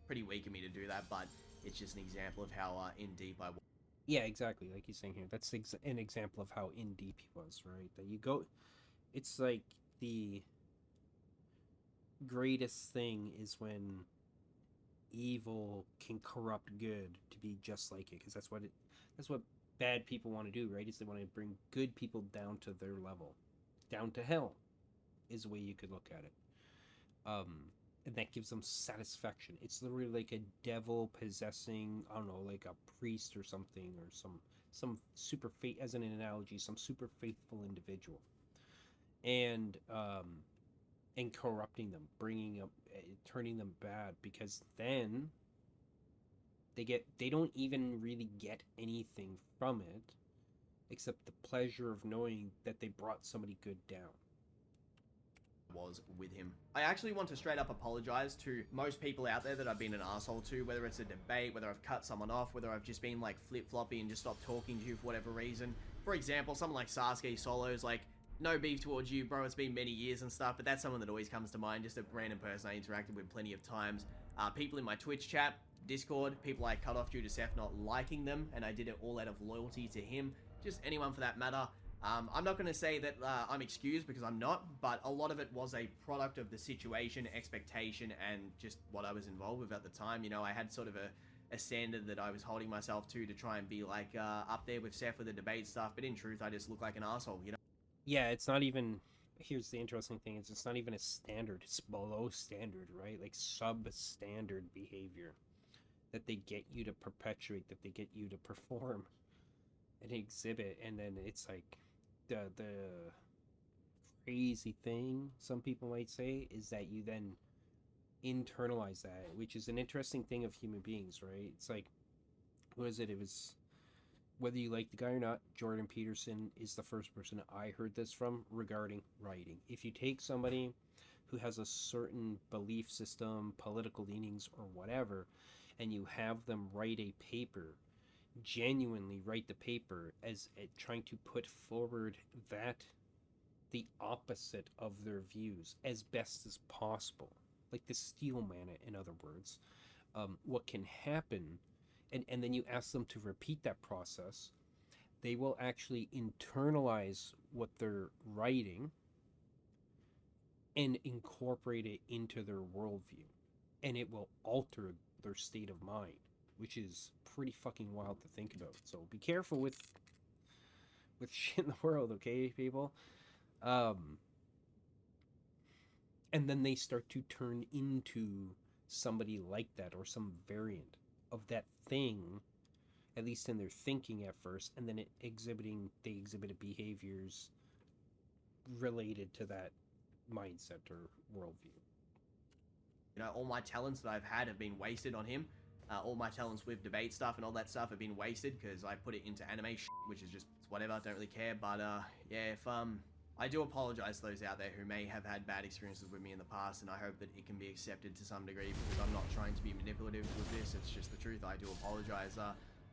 D: pretty weak of me to do that, but it's just an example of how in deep I was.
A: Yeah, exactly, like he's saying here. That's an example of how in deep he was, right? That you go, it's like the greatest thing is when evil can corrupt good to be just like it, because that's what bad people want to do, right? Is they want to bring good people down to their level, down to hell, is the way you could look at it. And that gives them satisfaction. It's literally like a devil possessing, I don't know, like a priest or something, or some super as an analogy, some super faithful individual, and corrupting them, turning them bad, because then they don't even really get anything from it except the pleasure of knowing that they brought somebody good down.
D: Was with him. I actually want to straight up apologize to most people out there that I've been an asshole to, whether it's a debate, whether I've cut someone off, whether I've just been like flip-floppy and just stopped talking to you for whatever reason. For example, someone like Sasuke Solos, like, no beef towards you, bro. It's been many years and stuff, but that's someone that always comes to mind. Just a random person I interacted with plenty of times. People in my Twitch chat, Discord, people I cut off due to Seth not liking them, and I did it all out of loyalty to him. Just anyone for that matter. I'm not going to say that I'm excused, because I'm not, but a lot of it was a product of the situation, expectation, and just what I was involved with at the time. You know, I had sort of a standard that I was holding myself to try and be like up there with Seth with the debate stuff, but in truth, I just look like an asshole, you know?
A: Yeah, it's not even... Here's the interesting thing, is it's not even a standard, it's below standard, right? Like substandard behavior that they get you to perpetuate, that they get you to perform and exhibit, and then it's like the crazy thing, some people might say, is that you then internalize that, which is an interesting thing of human beings, right? It's like, what is it? It was, whether you like the guy or not, Jordan Peterson is the first person I heard this from regarding writing. If you take somebody who has a certain belief system, political leanings, or whatever, and you have them write a paper, genuinely write the paper as trying to put forward that the opposite of their views as best as possible, like the steel man, in other words, what can happen, and then you ask them to repeat that process, they will actually internalize what they're writing and incorporate it into their worldview, and it will alter their state of mind, which is pretty fucking wild to think about. So be careful with shit in the world, okay, people? And then they start to turn into somebody like that, or some variant of that thing, at least in their thinking at first, and then they exhibited behaviors related to that mindset or worldview.
D: You know, all my talents that I've had have been wasted on him. All my talents with debate stuff and all that stuff have been wasted because I put it into anime shit, which is just whatever, don't really care. But yeah, if I do apologize to those out there who may have had bad experiences with me in the past, and I hope that it can be accepted to some degree, because I'm not trying to be manipulative with this. It's just the truth. I do apologize.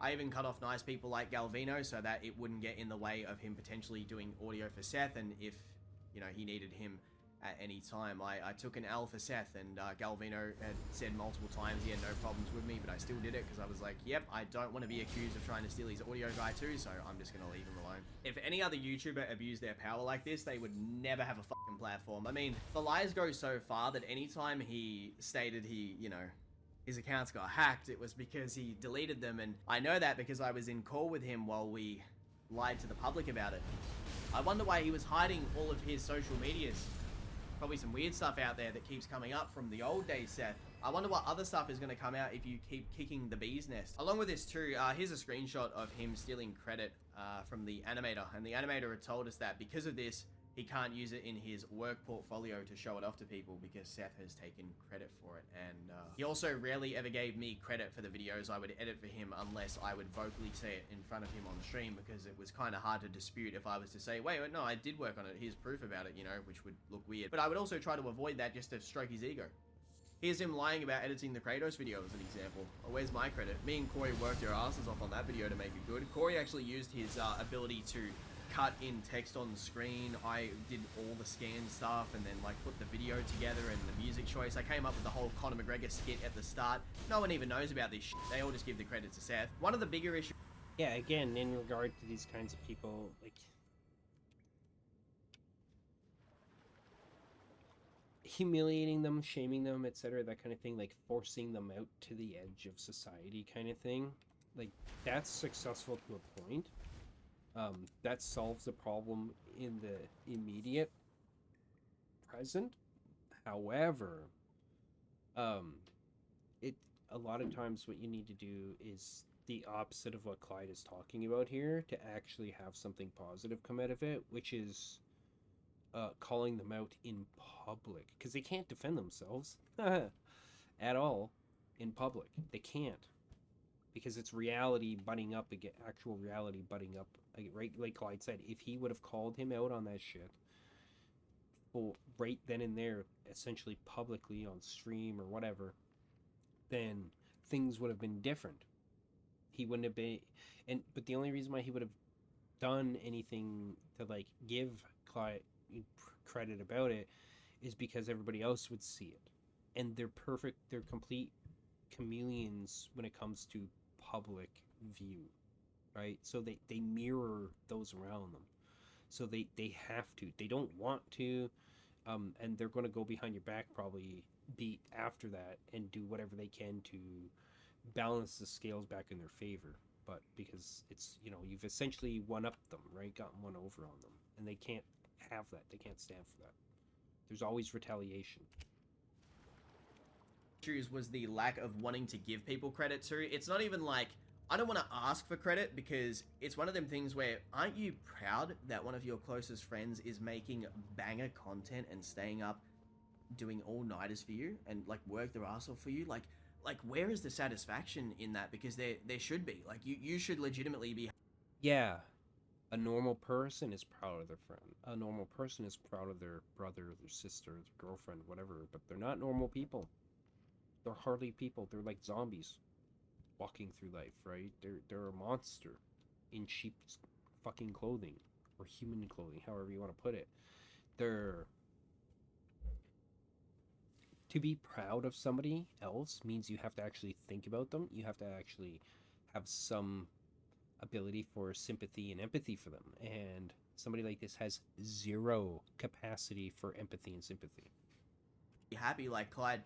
D: I even cut off nice people like Galvino so that it wouldn't get in the way of him potentially doing audio for Seth, and if, you know, he needed him at any time. I took an L for Seth, and Galvino had said multiple times he had no problems with me, but I still did it because I was like, yep, I don't want to be accused of trying to steal his audio guy too, so I'm just going to leave him alone. If any other YouTuber abused their power like this, they would never have a fucking platform. I mean, the lies go so far that anytime he stated he, you know, his accounts got hacked, it was because he deleted them, and I know that because I was in call with him while we lied to the public about it. I wonder why he was hiding all of his social medias. Probably some weird stuff out there that keeps coming up from the old days, Seth. I wonder what other stuff is going to come out if you keep kicking the bee's nest. Along with this too, here's a screenshot of him stealing credit from the animator. And the animator had told us that because of this, he can't use it in his work portfolio to show it off to people because Seth has taken credit for it. And he also rarely ever gave me credit for the videos I would edit for him unless I would vocally say it in front of him on the stream, because it was kind of hard to dispute if I was to say, wait, no, I did work on it, here's proof about it, you know, which would look weird. But I would also try to avoid that just to stroke his ego. Here's him lying about editing the Kratos video as an example. Oh, where's my credit? Me and Corey worked our asses off on that video to make it good. Corey actually used his ability to cut in text on the screen. I did all the scan stuff and then like put the video together and the music choice. I came up with the whole Conor McGregor skit at the start. No one even knows about this shit. They all just give the credit to Seth. One of the bigger issues...
A: Yeah, again, in regard to these kinds of people, like... humiliating them, shaming them, etc., that kind of thing, like forcing them out to the edge of society kind of thing. Like, that's successful to a point. That solves the problem in the immediate present. However, a lot of times what you need to do is the opposite of what Clyde is talking about here, to actually have something positive come out of it, which is calling them out in public, because they can't defend themselves at all in public. They can't, because it's reality butting up against actual reality butting up, right? Like Clyde said, if he would have called him out on that shit, well, right then and there, essentially publicly on stream or whatever, then things would have been different. He wouldn't have been, but the only reason why he would have done anything to like give credit about it is because everybody else would see it, and they're complete chameleons when it comes to public view, right? So they mirror those around them, so they have to, they don't want to, and they're going to go behind your back probably be after that and do whatever they can to balance the scales back in their favor. But because it's, you know, you've essentially one-upped them, right? Gotten one over on them, and they can't have that. They can't stand for that. There's always retaliation.
D: Was the lack of wanting to give people credit too. It's not even like I don't want to ask for credit, because it's one of them things where, aren't you proud that one of your closest friends is making banger content and staying up doing all-nighters for you and like work their ass off for you? Like where is the satisfaction in that? Because there should be. Like you should legitimately be.
A: Yeah, a normal person is proud of their friend. A normal person is proud of their brother, their sister, their girlfriend, whatever, but they're not normal people. They're hardly people. They're like zombies walking through life, right? They're a monster in sheep's fucking clothing, or human clothing, however you want to put it. To be proud of somebody else means you have to actually think about them. You have to actually have some ability for sympathy and empathy for them. And somebody like this has zero capacity for empathy and sympathy.
D: Happy, like, Clyde,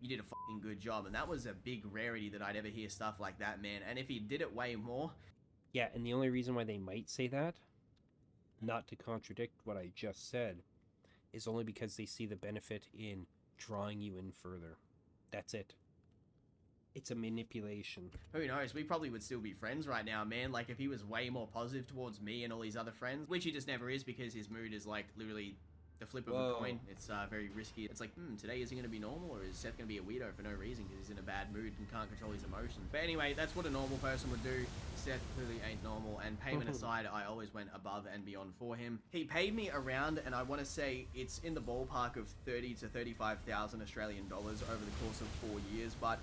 D: you did a fucking good job. And that was a big rarity that I'd ever hear stuff like that, man. And if he did it way more...
A: Yeah, and the only reason why they might say that, not to contradict what I just said, is only because they see the benefit in drawing you in further. That's it. It's a manipulation.
D: Who knows? We probably would still be friends right now, man. Like, if he was way more positive towards me and all these other friends, which he just never is, because his mood is, like, literally the flip of a coin. It's very risky. It's like, today is he going to be normal, or is Seth going to be a weirdo for no reason because he's in a bad mood and can't control his emotions? But anyway, that's what a normal person would do. Seth clearly ain't normal, and payment aside, I always went above and beyond for him. He paid me around, and I want to say it's in the ballpark of 30 to 35,000 Australian dollars over the course of 4 years, but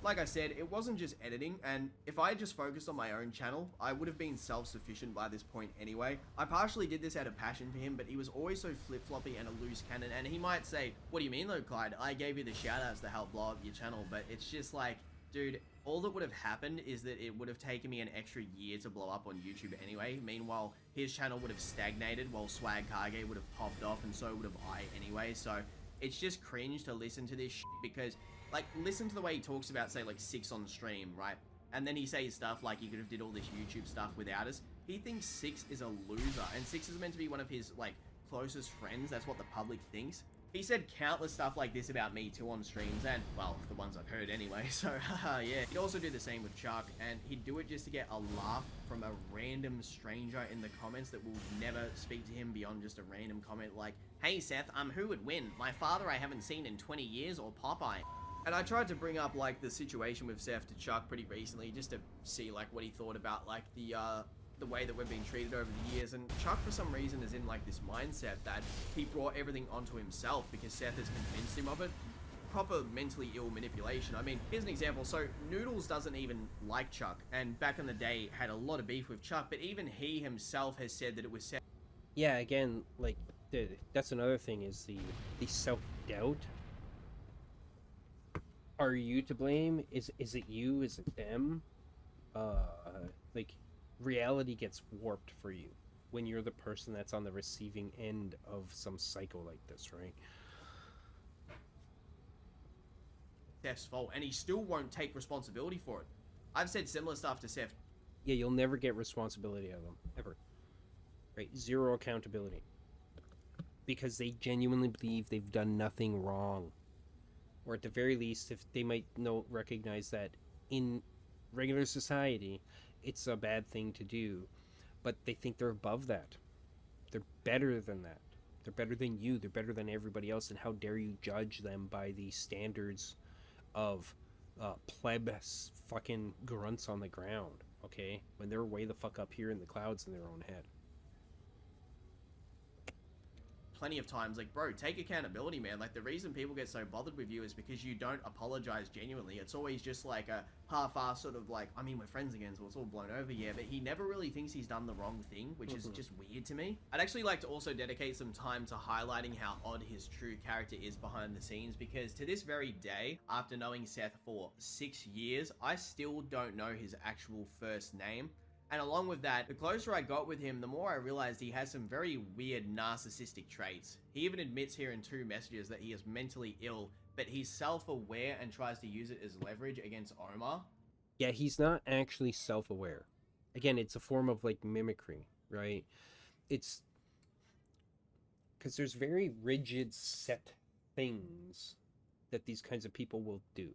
D: like I said, it wasn't just editing, and if I had just focused on my own channel, I would have been self-sufficient by this point anyway. I partially did this out of passion for him, but he was always so flip-floppy and a loose cannon, and he might say, what do you mean though, Clyde? I gave you the shout-outs to help blow up your channel, but it's just like, dude, all that would have happened is that it would have taken me an extra year to blow up on YouTube anyway. Meanwhile, his channel would have stagnated while Swag Kage would have popped off, and so would have I anyway, so it's just cringe to listen to this shit because... Like, listen to the way he talks about, say, like, Six on stream, right? And then he says stuff like he could have did all this YouTube stuff without us. He thinks Six is a loser, and Six is meant to be one of his, like, closest friends. That's what the public thinks. He said countless stuff like this about me, too, on streams, and, well, the ones I've heard anyway, so, haha, yeah. He'd also do the same with Chuck, and he'd do it just to get a laugh from a random stranger in the comments that will never speak to him beyond just a random comment like, hey, Seth, who would win? My father I haven't seen in 20 years, or Popeye? And I tried to bring up, like, the situation with Seth to Chuck pretty recently, just to see, like, what he thought about, like, the way that we've been treated over the years. And Chuck, for some reason, is in, like, this mindset that he brought everything onto himself because Seth has convinced him of it. Proper mentally ill manipulation. I mean, here's an example. So, Noodles doesn't even like Chuck, and back in the day had a lot of beef with Chuck, but even he himself has said that it was Seth.
A: Yeah, again, like, that's another thing, is the self-doubt. Are you to blame? Is it you? Is it them? Like, reality gets warped for you when you're the person that's on the receiving end of some cycle like this, right?
D: Seth's fault, and he still won't take responsibility for it. I've said similar stuff to Seth.
A: Yeah, you'll never get responsibility out of them, ever. Right? Zero accountability. Because they genuinely believe they've done nothing wrong. Or at the very least, if they might recognize that in regular society, it's a bad thing to do, but they think they're above that. They're better than that. They're better than you. They're better than everybody else, and how dare you judge them by the standards of pleb fucking grunts on the ground, okay? When they're way the fuck up here in the clouds in their own head.
D: plenty of times, like, bro, take accountability, man. Like, the reason people get so bothered with you is because you don't apologize genuinely. It's always just like a half-ass sort of like, I mean, we're friends again, so it's all blown over, yeah, but he never really thinks he's done the wrong thing, which is just weird to me. I'd actually like to also dedicate some time to highlighting how odd his true character is behind the scenes, because to this very day, after knowing Seth for 6 years, I still don't know his actual first name. And along with that, the closer I got with him, the more I realized he has some very weird narcissistic traits. He even admits here in 2 messages that he is mentally ill, but he's self-aware and tries to use it as leverage against Omar.
A: Yeah, he's not actually self-aware. Again, it's a form of like mimicry, right? It's because there's very rigid set things that these kinds of people will do.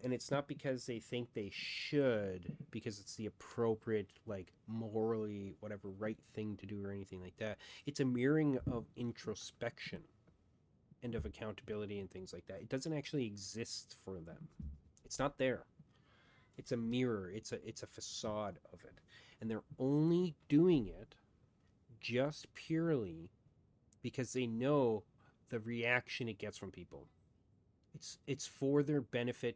A: And it's not because they think they should, because it's the appropriate, like, morally, whatever, right thing to do or anything like that. It's a mirroring of introspection and of accountability and things like that. It doesn't actually exist for them. It's not there. It's a mirror. It's a facade of it. And they're only doing it just purely because they know the reaction it gets from people. It's for their benefit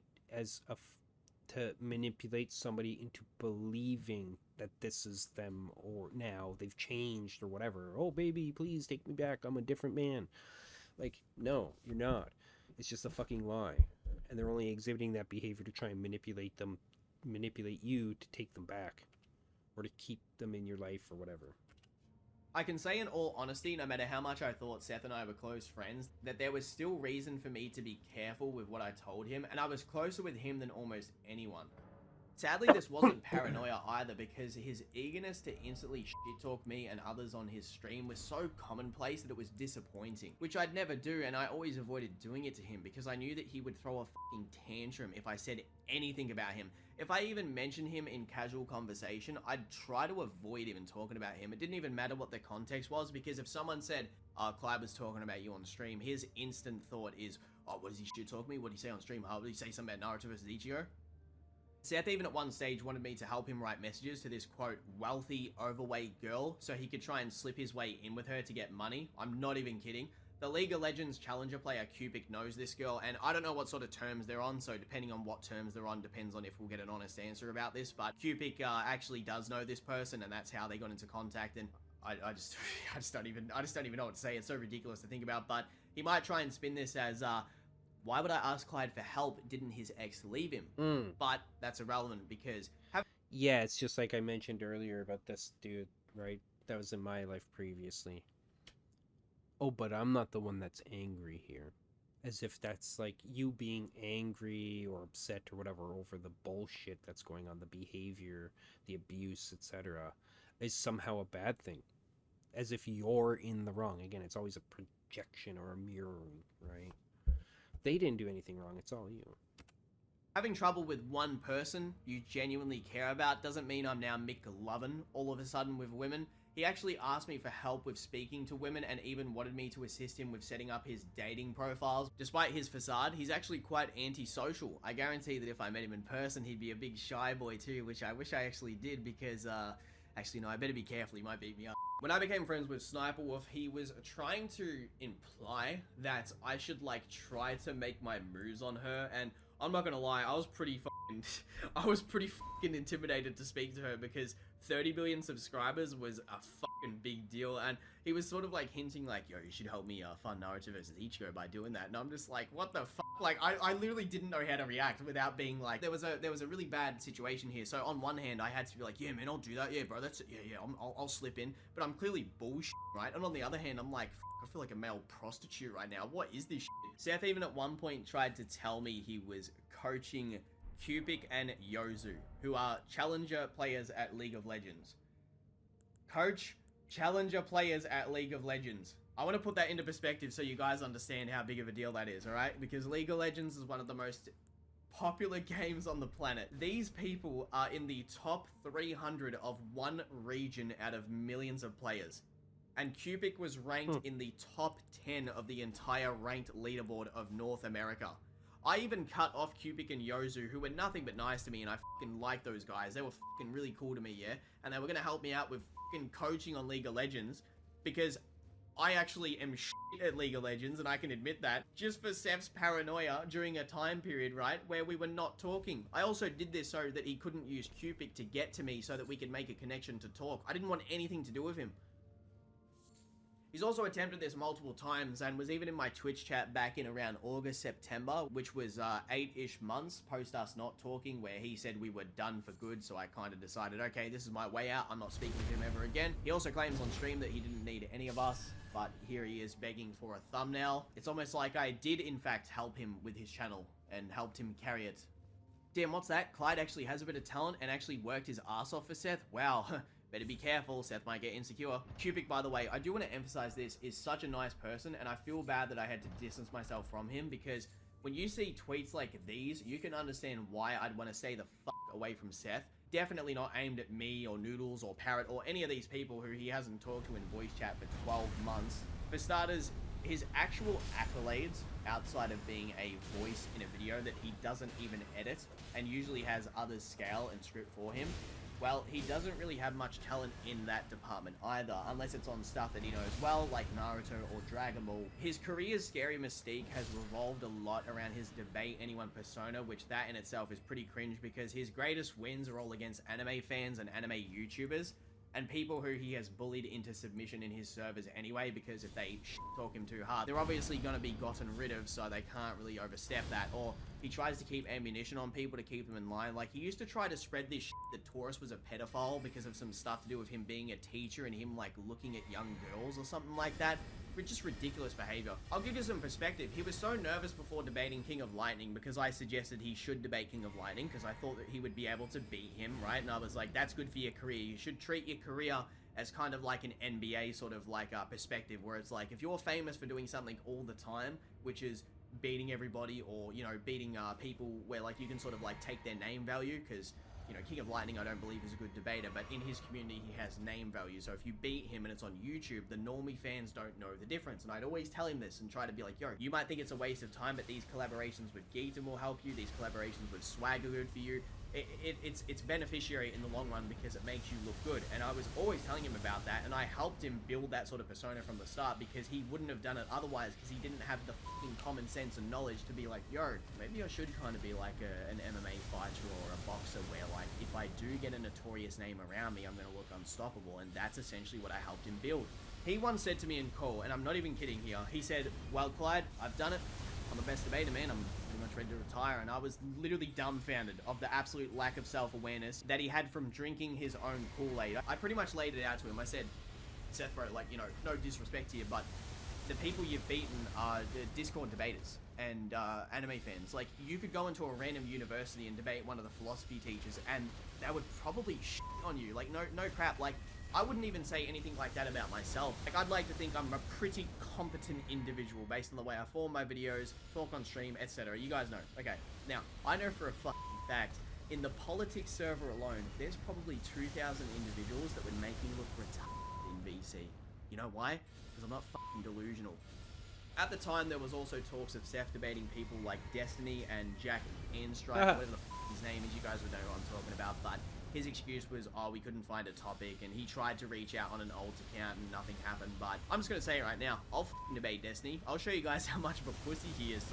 A: to manipulate somebody into believing that this is them, or now they've changed or whatever. Oh, baby, please take me back. I'm a different man. Like, no, you're not. It's just a fucking lie. And they're only exhibiting that behavior to try and manipulate you to take them back or to keep them in your life or whatever.
D: I can say in all honesty, no matter how much I thought Seth and I were close friends, that there was still reason for me to be careful with what I told him, and I was closer with him than almost anyone. Sadly, this wasn't paranoia either, because his eagerness to instantly shit-talk me and others on his stream was so commonplace that it was disappointing, which I'd never do, and I always avoided doing it to him because I knew that he would throw a fucking tantrum if I said anything about him. If I even mentioned him in casual conversation, I'd try to avoid even talking about him. It didn't even matter what the context was, because if someone said, Clyde was talking about you on stream, his instant thought is, oh, what does he shit-talk me? What did he say on stream? How did he say something about Naruto versus Ichigo? Seth even at one stage wanted me to help him write messages to this, quote, wealthy, overweight girl so he could try and slip his way in with her to get money. I'm not even kidding. The League of Legends challenger player Cupic knows this girl, and I don't know what sort of terms they're on, so depending on what terms they're on depends on if we'll get an honest answer about this, but Cupic actually does know this person, and that's how they got into contact, and I just don't even know what to say. It's so ridiculous to think about, but he might try and spin this as, why would I ask Clyde for help? Didn't his ex leave him? But that's irrelevant because...
A: Yeah, it's just like I mentioned earlier about this dude, right? That was in my life previously. Oh, but I'm not the one that's angry here. As if that's like you being angry or upset or whatever over the bullshit that's going on, the behavior, the abuse, etc., is somehow a bad thing. As if you're in the wrong. Again, it's always a projection or a mirroring, right? They didn't do anything wrong, it's all you.
D: Having trouble with one person you genuinely care about doesn't mean I'm now McLovin all of a sudden with women. He actually asked me for help with speaking to women and even wanted me to assist him with setting up his dating profiles. Despite his facade, he's actually quite antisocial. I guarantee that if I met him in person, he'd be a big shy boy too, which I wish I actually did because, actually no, I better be careful, he might beat me up. When I became friends with Sniper Wolf, he was trying to imply that I should, like, try to make my moves on her, and I'm not gonna lie, I was pretty fucking intimidated to speak to her because 30 billion subscribers was a fucking big deal, and he was sort of like hinting like, yo, you should help me fund Naruto versus Ichigo by doing that, and I'm just like, what the fuck? Like, I literally didn't know how to react without being like, there was a really bad situation here. So on one hand, I had to be like, yeah, man, I'll do that. Yeah, bro, that's it. Yeah, I'll slip in, but I'm clearly bullshit, right? And on the other hand, I'm like, I feel like a male prostitute right now. What is this shit? Seth even at one point tried to tell me he was coaching Cupic and Yozu, who are challenger players at League of Legends. Coach challenger players at League of Legends. I want to put that into perspective so you guys understand how big of a deal that is, alright? Because League of Legends is one of the most popular games on the planet. These people are in the top 300 of one region out of millions of players. And Cupic was ranked in the top 10 of the entire ranked leaderboard of North America. I even cut off Cupic and Yozu, who were nothing but nice to me, and I fucking like those guys. They were fucking really cool to me, yeah? And they were gonna help me out with fucking coaching on League of Legends, because I actually am shit at League of Legends, and I can admit that, just for Seth's paranoia during a time period, right, where we were not talking. I also did this so that he couldn't use Cupid to get to me so that we could make a connection to talk. I didn't want anything to do with him. He's also attempted this multiple times and was even in my Twitch chat back in around August, September, which was 8-ish months post us not talking, where he said we were done for good, so I kind of decided, okay, this is my way out, I'm not speaking to him ever again. He also claims on stream that he didn't need any of us, but here he is begging for a thumbnail. It's almost like I did, in fact, help him with his channel and helped him carry it. Damn, what's that? Clyde actually has a bit of talent and actually worked his ass off for Seth? Wow. Better be careful, Seth might get insecure. Cupid, by the way, I do want to emphasize this, is such a nice person, and I feel bad that I had to distance myself from him, because when you see tweets like these, you can understand why I'd want to stay the fuck away from Seth. Definitely not aimed at me, or Noodles, or Parrot, or any of these people who he hasn't talked to in voice chat for 12 months. For starters, his actual accolades, outside of being a voice in a video that he doesn't even edit, and usually has others scale and script for him, well, he doesn't really have much talent in that department either, unless it's on stuff that he knows well, like Naruto or Dragon Ball. His career's scary mystique has revolved a lot around his debate anyone persona, which that in itself is pretty cringe, because his greatest wins are all against anime fans and anime YouTubers, and people who he has bullied into submission in his servers anyway, because if they talk him too hard, they're obviously going to be gotten rid of, so they can't really overstep that. Or he tries to keep ammunition on people to keep them in line. Like, he used to try to spread this that Taurus was a pedophile because of some stuff to do with him being a teacher and him, like, looking at young girls or something like that. Just ridiculous behavior. I'll give you some perspective. He was so nervous before debating King of Lightning because I suggested he should debate King of Lightning because I thought that he would be able to beat him, right? And I was like, that's good for your career. You should treat your career as kind of like an NBA sort of like perspective, where it's like, if you're famous for doing something all the time, which is beating everybody, or, you know, beating people where like you can sort of like take their name value, because, you know, King of Lightning I don't believe is a good debater, but in his community he has name value. So if you beat him and it's on YouTube, the normie fans don't know the difference. And I'd always tell him this and try to be like, yo, you might think it's a waste of time, but these collaborations with Geeton will help you. These collaborations with Swag are good for you. It's beneficiary in the long run because it makes you look good. And I was always telling him about that, and I helped him build that sort of persona from the start, because he wouldn't have done it otherwise, because he didn't have the fucking common sense and knowledge to be like, yo, maybe I should kind of be like an MMA fighter or a boxer, where like, if I do get a notorious name around me, I'm going to look unstoppable. And that's essentially what I helped him build. He once said to me in call, and I'm not even kidding here, he said, well, Clyde, I've done it. I'm the best debater, man. I'm pretty much ready to retire. And I was literally dumbfounded of the absolute lack of self-awareness that he had from drinking his own Kool-Aid. I pretty much laid it out to him. I said, Seth, bro, like, you know, no disrespect to you, but the people you've beaten are the Discord debaters and anime fans. Like, you could go into a random university and debate one of the philosophy teachers, and they would probably shit on you. Like, no crap. Like, I wouldn't even say anything like that about myself. Like, I'd like to think I'm a pretty competent individual based on the way I form my videos, talk on stream, etc. You guys know. Okay, now, I know for a fucking fact, in the politics server alone, there's probably 2,000 individuals that would make me look retarded in VC. You know why? Because I'm not fucking delusional. At the time, there was also talks of Seth debating people like Destiny and Jack Anstrike, whatever the fuck his name is. You guys would know what I'm talking about, but his excuse was, oh, we couldn't find a topic, and he tried to reach out on an old account and nothing happened. But I'm just gonna say it right now, I'll fucking debate Destiny. I'll show you guys how much of a pussy he is.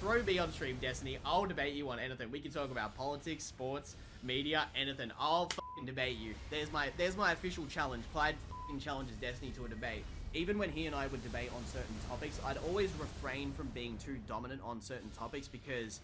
D: Throw me on stream, Destiny. I'll debate you on anything. We can talk about politics, sports, media, anything. I'll fucking debate you. There's my official challenge. Clyde fucking challenges Destiny to a debate. Even when he and I would debate on certain topics, I'd always refrain from being too dominant on certain topics, because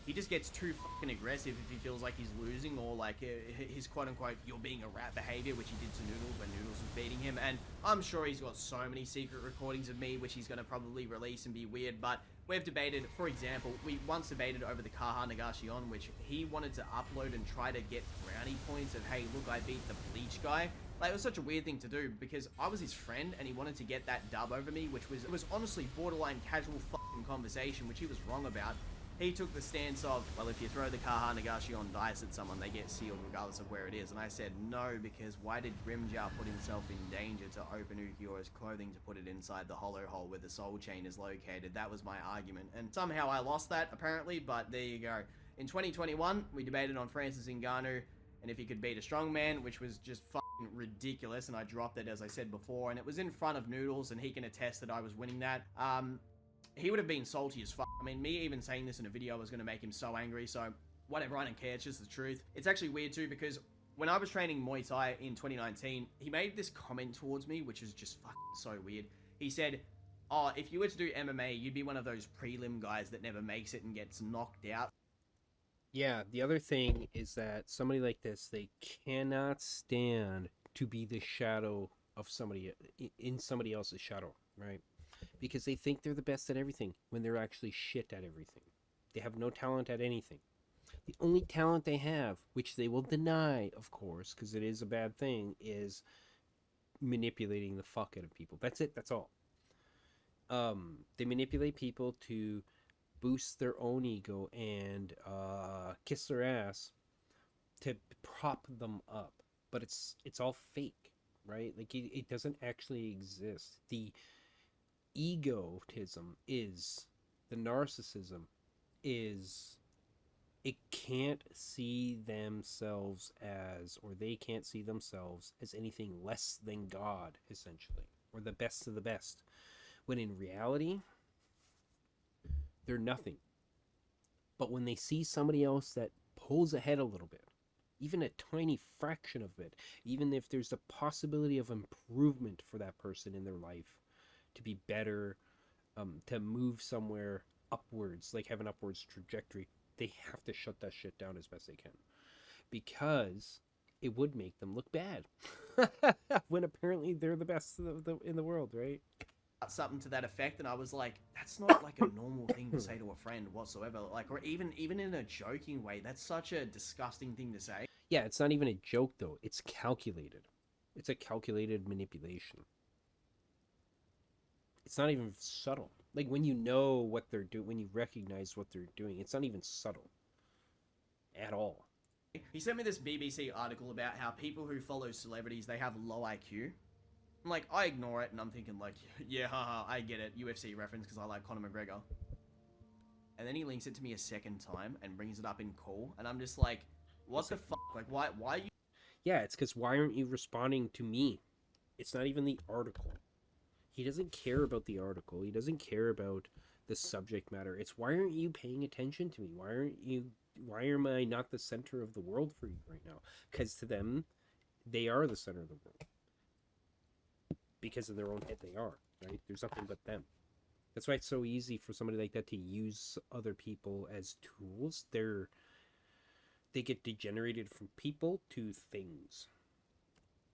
D: he just gets too fucking aggressive if he feels like he's losing, or like his quote-unquote you're being a rat behavior, which he did to Noodles when Noodles was beating him. And I'm sure he's got so many secret recordings of me, which he's going to probably release and be weird. But we've debated, for example, we once debated over the Kaha Nagashionn, which he wanted to upload and try to get brownie points of, hey, look, I beat the Bleach guy. Like, it was such a weird thing to do, because I was his friend and he wanted to get that dub over me, which was honestly borderline casual fucking conversation, which he was wrong about. He took the stance of, well, if you throw the Kaha Nagashionn dice at someone, they get sealed regardless of where it is. And I said, no, because why did Grimjar put himself in danger to open Ukiyora's clothing to put it inside the hollow hole where the soul chain is located? That was my argument. And somehow I lost that, apparently, but there you go. In 2021, we debated on Francis Ngannou and if he could beat a strongman, which was just fucking ridiculous, and I dropped it, as I said before, and it was in front of Noodles, and he can attest that I was winning that. He would have been salty as fuck. I mean, me even saying this in a video was going to make him so angry, so whatever, I don't care, it's just the truth. It's actually weird too, because when I was training Muay Thai in 2019, he made this comment towards me, which is just fucking so weird. He said, oh, if you were to do MMA, you'd be one of those prelim guys that never makes it and gets knocked out.
A: Yeah, the other thing is that somebody like this, they cannot stand to be the shadow of somebody, in somebody else's shadow, right? Because they think they're the best at everything when they're actually shit at everything. They have no talent at anything. The only talent they have, which they will deny, of course, because it is a bad thing, is manipulating the fuck out of people. That's it. That's all. They manipulate people to boost their own ego and kiss their ass to prop them up. But it's all fake, right? Like, it doesn't actually exist. The egotism is, the narcissism is, it can't see themselves as, or they can't see themselves as anything less than God, essentially, or the best of the best, when in reality they're nothing. But when they see somebody else that pulls ahead a little bit, even a tiny fraction of it, even if there's a possibility of improvement for that person in their life, to be better, to move somewhere upwards, like have an upwards trajectory, they have to shut that shit down as best they can, because it would make them look bad when apparently they're the best in the world, right?
D: Something to that effect, and I was like, that's not like a normal thing to say to a friend whatsoever, like, or even in a joking way. That's such a disgusting thing to say.
A: Yeah, it's not even a joke though. It's calculated. It's a calculated manipulation. It's not even subtle. Like, when you know what they're doing, when you recognize what they're doing, it's not even subtle at all.
D: He sent me this BBC article about how people who follow celebrities, they have low IQ. I'm like, I ignore it, and I'm thinking like, yeah, haha, I get it, UFC reference because I like Conor McGregor. And then he links it to me a second time and brings it up in call, and I'm just like, what the fuck? Like, why are you...
A: Yeah, it's because why aren't you responding to me? It's not even the article. He doesn't care about the article. He doesn't care about the subject matter. It's, why aren't you paying attention to me? Why am I not the center of the world for you right now? Because to them, they are the center of the world. Because in their own head they are, right? There's nothing but them. That's why it's so easy for somebody like that to use other people as tools. They get degenerated from people to things.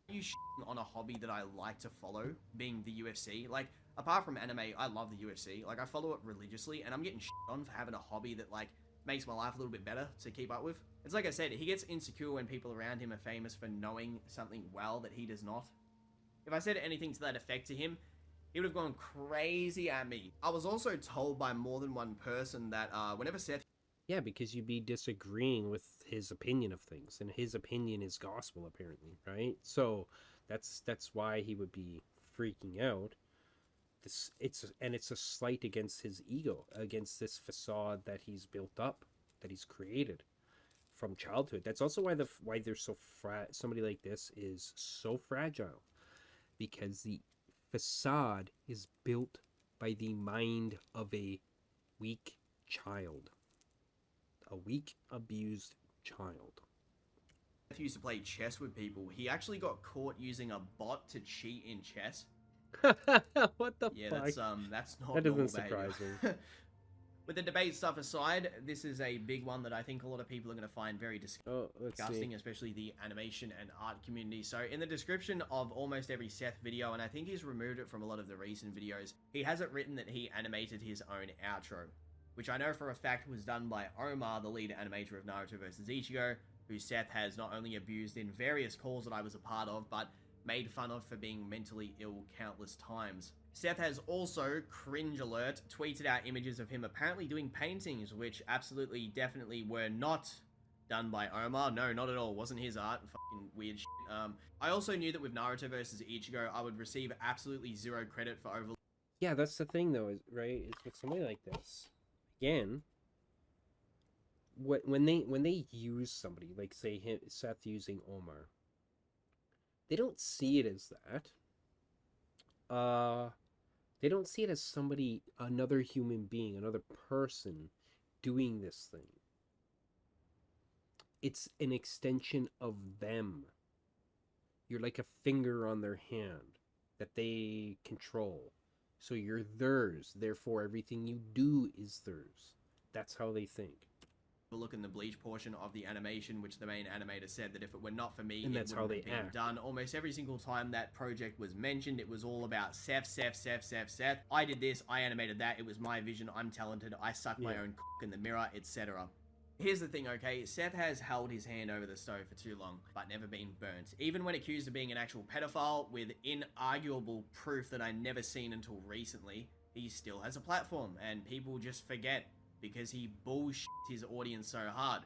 D: You on a hobby that I like to follow, being the UFC. Like, apart from anime, I love the UFC. Like, I follow it religiously, and I'm getting on for having a hobby that, like, makes my life a little bit better to keep up with. It's like I said, he gets insecure when people around him are famous for knowing something well that he does not. If I said anything to that effect to him, he would have gone crazy at me. I was also told by more than one person that whenever Seth...
A: Yeah, because you'd be disagreeing with his opinion of things, and his opinion is gospel, apparently, right? So that's why he would be freaking out. It's a slight against his ego, against this facade that he's built up, that he's created from childhood. That's also why they're so somebody like this is so fragile, because the facade is built by the mind of a weak child. A weak, abused child.
D: He used to play chess with people. He actually got caught using a bot to cheat in chess.
A: What the fuck?
D: That's not
A: that doesn't
D: behavior.
A: surprise me.
D: With the debate stuff aside, this is a big one that I think a lot of people are going to find very disgusting, especially the animation and art community. So in the description of almost every Seth video, and I think he's removed it from a lot of the recent videos, he has it written that he animated his own outro, which I know for a fact was done by Omar, the lead animator of Naruto vs. Ichigo, who Seth has not only abused in various calls that I was a part of, but made fun of for being mentally ill countless times. Seth has also, cringe alert, tweeted out images of him apparently doing paintings, which absolutely, definitely were not done by Omar. No, not at all. Wasn't his art. Fucking weird shit. I also knew that with Naruto vs. Ichigo, I would receive absolutely zero credit for over...
A: Yeah, that's the thing though, right? It's with somebody like this. Again, when they use somebody, like say Seth using Omar, they don't see it as that. They don't see it as somebody, another human being, another person doing this thing. It's an extension of them. You're like a finger on their hand that they control. So you're theirs. Therefore, everything you do is theirs. That's how they think.
D: Look in the Bleach portion of the animation, which the main animator said that if it were not for me,
A: and
D: it
A: that's
D: wouldn't
A: how
D: have
A: they
D: been
A: act.
D: done. Almost every single time that project was mentioned, it was all about Seth. I did this, I animated that, it was my vision, I'm talented, I suck my own cock in the mirror, etc. Here's the thing, okay? Seth has held his hand over the stove for too long, but never been burnt. Even when accused of being an actual pedophile, with inarguable proof that I never seen until recently, he still has a platform, and people just forget because he bullshit his audience so hard.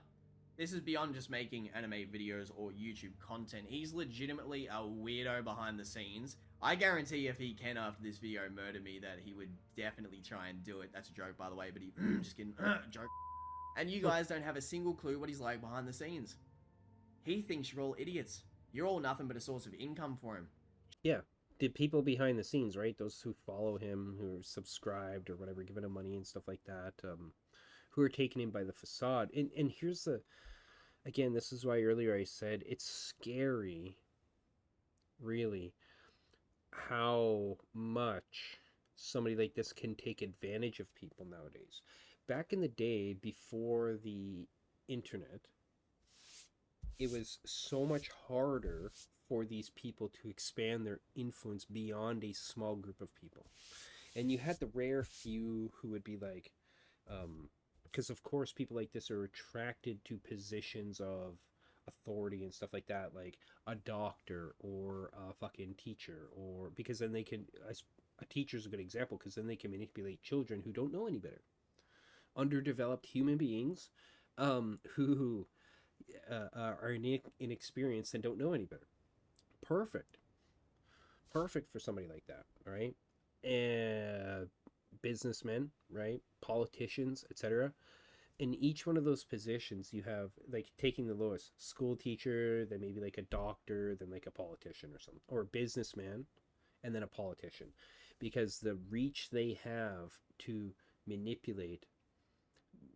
D: This is beyond just making anime videos or YouTube content. He's legitimately a weirdo behind the scenes. I guarantee if he can, after this video, murder me, that he would definitely try and do it. That's a joke, by the way, but he just kidding. Joke. And you guys don't have a single clue what he's like behind the scenes. He thinks you're all idiots. You're all nothing but a source of income for him.
A: Yeah, the people behind the scenes, right? Those who follow him, who are subscribed or whatever, giving him money and stuff like that, who are taking him by the facade. And here's the... Again, this is why earlier I said it's scary, really, how much somebody like this can take advantage of people nowadays. Back in the day, before the internet, it was so much harder for these people to expand their influence beyond a small group of people. And you had the rare few who would be like... because of course people like this are attracted to positions of authority and stuff like that, like a doctor or a fucking teacher, or because then they can, a teacher's a good example, because then they can manipulate children who don't know any better, underdeveloped human beings who are inexperienced and don't know any better. Perfect for somebody like that. All right. And businessmen, right, politicians, etc. In each one of those positions, you have, like, taking the lowest, school teacher, then maybe like a doctor, then like a politician or something, or a businessman, and then a politician, because the reach they have to manipulate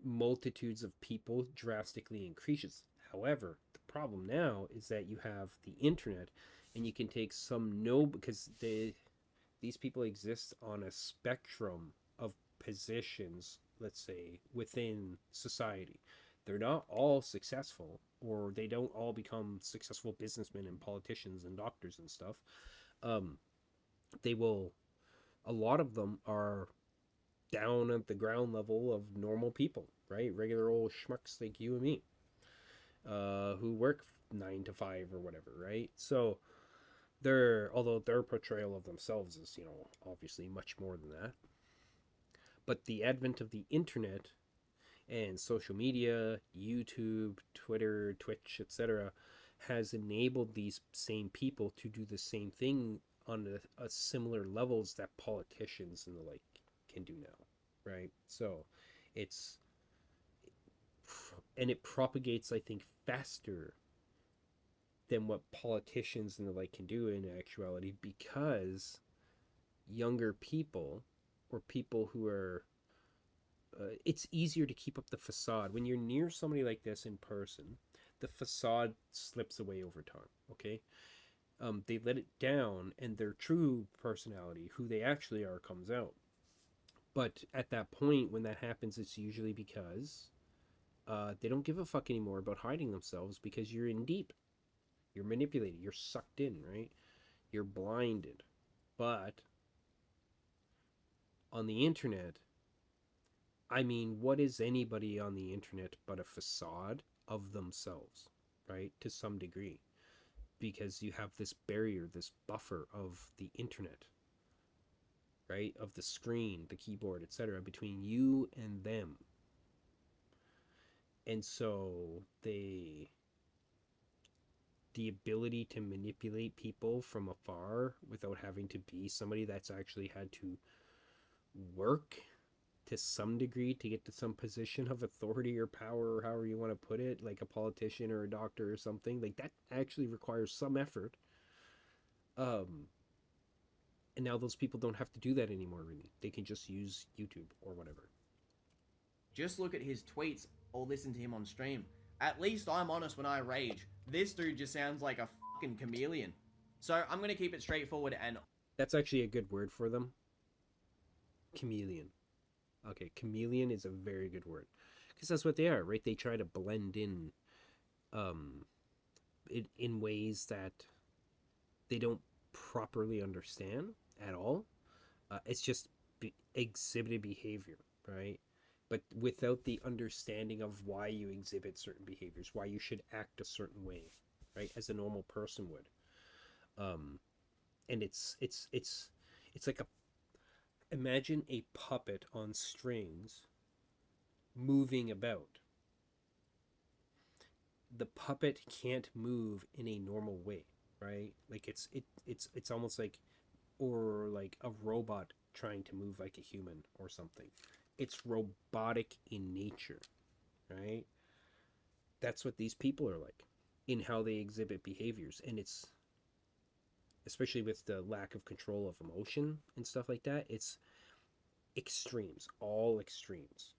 A: multitudes of people drastically increases. However, the problem now is that you have the internet, and you can take some because these people exist on a spectrum of positions, let's say, within society. They're not all successful, or they don't all become successful businessmen and politicians and doctors and stuff. A lot of them are down at the ground level of normal people, right? Regular old schmucks like you and me, who work 9 to 5 or whatever, right? So although their portrayal of themselves is, obviously much more than that. But the advent of the internet and social media, YouTube, Twitter, Twitch, etc., has enabled these same people to do the same thing on a similar levels that politicians and the like can do now, right? So it propagates, I think, faster than what politicians and the like can do in actuality, because younger people, or people who are it's easier to keep up the facade when you're near somebody like this in person. The facade slips away over time, okay? They let it down, and their true personality, who they actually are, comes out. But at that point, when that happens, it's usually because they don't give a fuck anymore about hiding themselves, because you're in deep. You're manipulated. You're sucked in, right? You're blinded. But on the internet, I mean, what is anybody on the internet but a facade of themselves, right? To some degree. Because you have this barrier, this buffer of the internet, right? Of the screen, the keyboard, etc., between you and them. And so the ability to manipulate people from afar without having to be somebody that's actually had to work to some degree to get to some position of authority or power, or however you want to put it, like a politician or a doctor or something, like that actually requires some effort, And now those people don't have to do that anymore, really. They can just use YouTube or whatever.
D: Just look at his tweets or listen to him on stream. At least I'm honest when I rage. This dude just sounds like a fucking chameleon. So I'm going to keep it straightforward and...
A: That's actually a good word for them. Chameleon. Okay, chameleon is a very good word. Because that's what they are, right? They try to blend in ways that they don't properly understand at all. It's just exhibited behavior, right? But without the understanding of why you exhibit certain behaviors, why you should act a certain way, right, as a normal person would. And it's like imagine a puppet on strings moving about. The puppet can't move in a normal way, right? Like it's almost like, or like a robot trying to move like a human or something. It's robotic in nature, right? That's what these people are like in how they exhibit behaviors. And it's, especially with the lack of control of emotion and stuff like that, it's extremes, all extremes.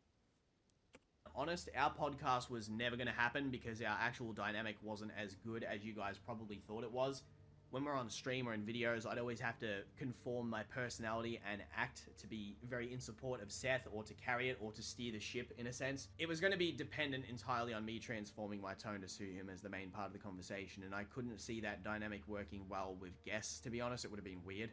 D: Honest, our podcast was never going to happen because our actual dynamic wasn't as good as you guys probably thought it was. When we're on stream or in videos, I'd always have to conform my personality and act to be very in support of Seth, or to carry it, or to steer the ship in a sense. It was going to be dependent entirely on me transforming my tone to suit him as the main part of the conversation, and I couldn't see that dynamic working well with guests, to be honest. It would have been weird.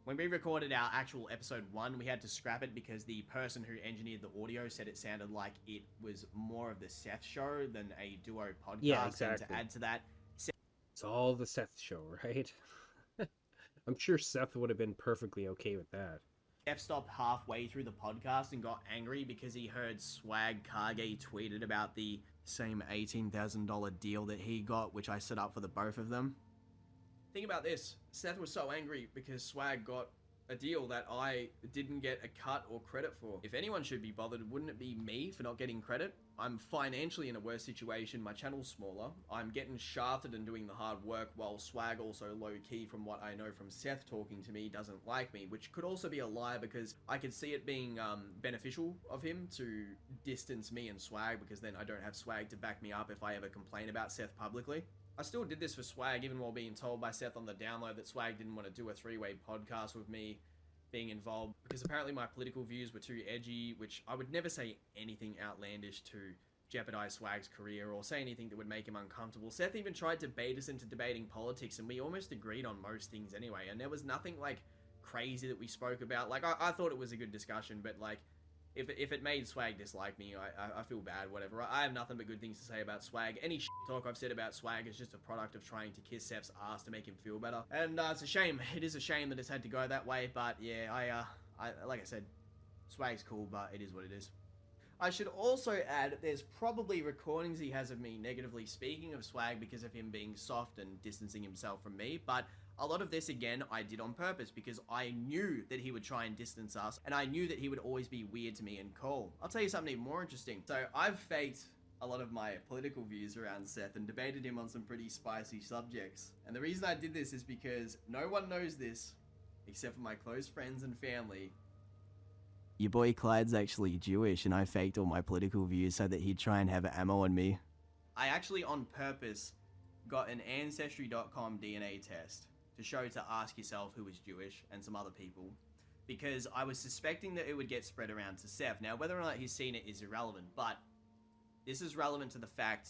D: When we recorded our actual episode 1, we had to scrap it because the person who engineered the audio said it sounded like it was more of the Seth show than a duo podcast.
A: Yeah, exactly.
D: And to add to that,
A: it's all the Seth show, right? I'm sure Seth would have been perfectly okay with that.
D: Seth stopped halfway through the podcast and got angry because he heard Swag Kage tweeted about the same $18,000 deal that he got, which I set up for the both of them. Think about this. Seth was so angry because Swag got a deal that I didn't get a cut or credit for. If anyone should be bothered, wouldn't it be me for not getting credit? I'm financially in a worse situation. My channel's smaller. I'm getting shafted and doing the hard work, while Swag, also low-key from what I know from Seth talking to me, doesn't like me, which could also be a lie because I could see it being beneficial of him to distance me and Swag, because then I don't have Swag to back me up if I ever complain about Seth publicly. I still did this for Swag, even while being told by Seth on the download that Swag didn't want to do a three-way podcast with me being involved, because apparently my political views were too edgy, which I would never say anything outlandish to jeopardize Swag's career or say anything that would make him uncomfortable. Seth even tried to bait us into debating politics, and we almost agreed on most things anyway, and there was nothing, like, crazy that we spoke about. Like, I thought it was a good discussion, but, like, if it made Swag dislike me, I feel bad, whatever. I have nothing but good things to say about Swag. Any shit talk I've said about Swag is just a product of trying to kiss Seth's ass to make him feel better. And it's a shame. It is a shame that it's had to go that way, but yeah, I like I said, Swag's cool, but it is what it is. I should also add, there's probably recordings he has of me negatively speaking of Swag because of him being soft and distancing himself from me, but a lot of this, again, I did on purpose because I knew that he would try and distance us, and I knew that he would always be weird to me and cold. I'll tell you something even more interesting. So I've faked a lot of my political views around Seth and debated him on some pretty spicy subjects. And the reason I did this is because no one knows this, except for my close friends and family. Your boy Clyde's actually Jewish, and I faked all my political views so that he'd try and have ammo on me. I actually, on purpose, got an Ancestry.com DNA test to show to ask yourself who was Jewish and some other people, because I was suspecting that it would get spread around to Seth. Now, whether or not he's seen it is irrelevant, but this is relevant to the fact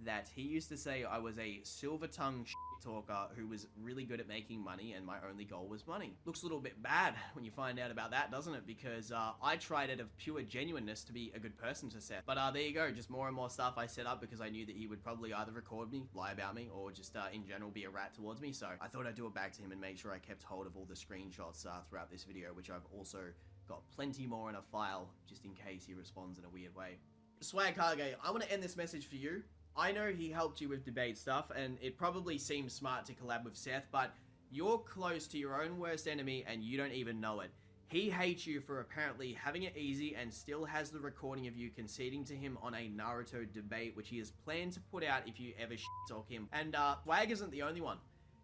D: that he used to say I was a silver-tongued talker who was really good at making money, and my only goal was money. Looks a little bit bad when you find out about that, doesn't it? Because I tried out of pure genuineness to be a good person to Seth. But there you go, just more and more stuff I set up because I knew that he would probably either record me, lie about me, or just in general be a rat towards me. So I thought I'd do it back to him and make sure I kept hold of all the screenshots throughout this video, which I've also got plenty more in a file just in case he responds in a weird way. Swag Kage, I want to end this message for you. I know he helped you with debate stuff, and it probably seems smart to collab with Seth, but you're close to your own worst enemy and you don't even know it. He hates you for apparently having it easy and still has the recording of you conceding to him on a Naruto debate, which he has planned to put out if you ever shit-talk him. And Swag isn't the only one.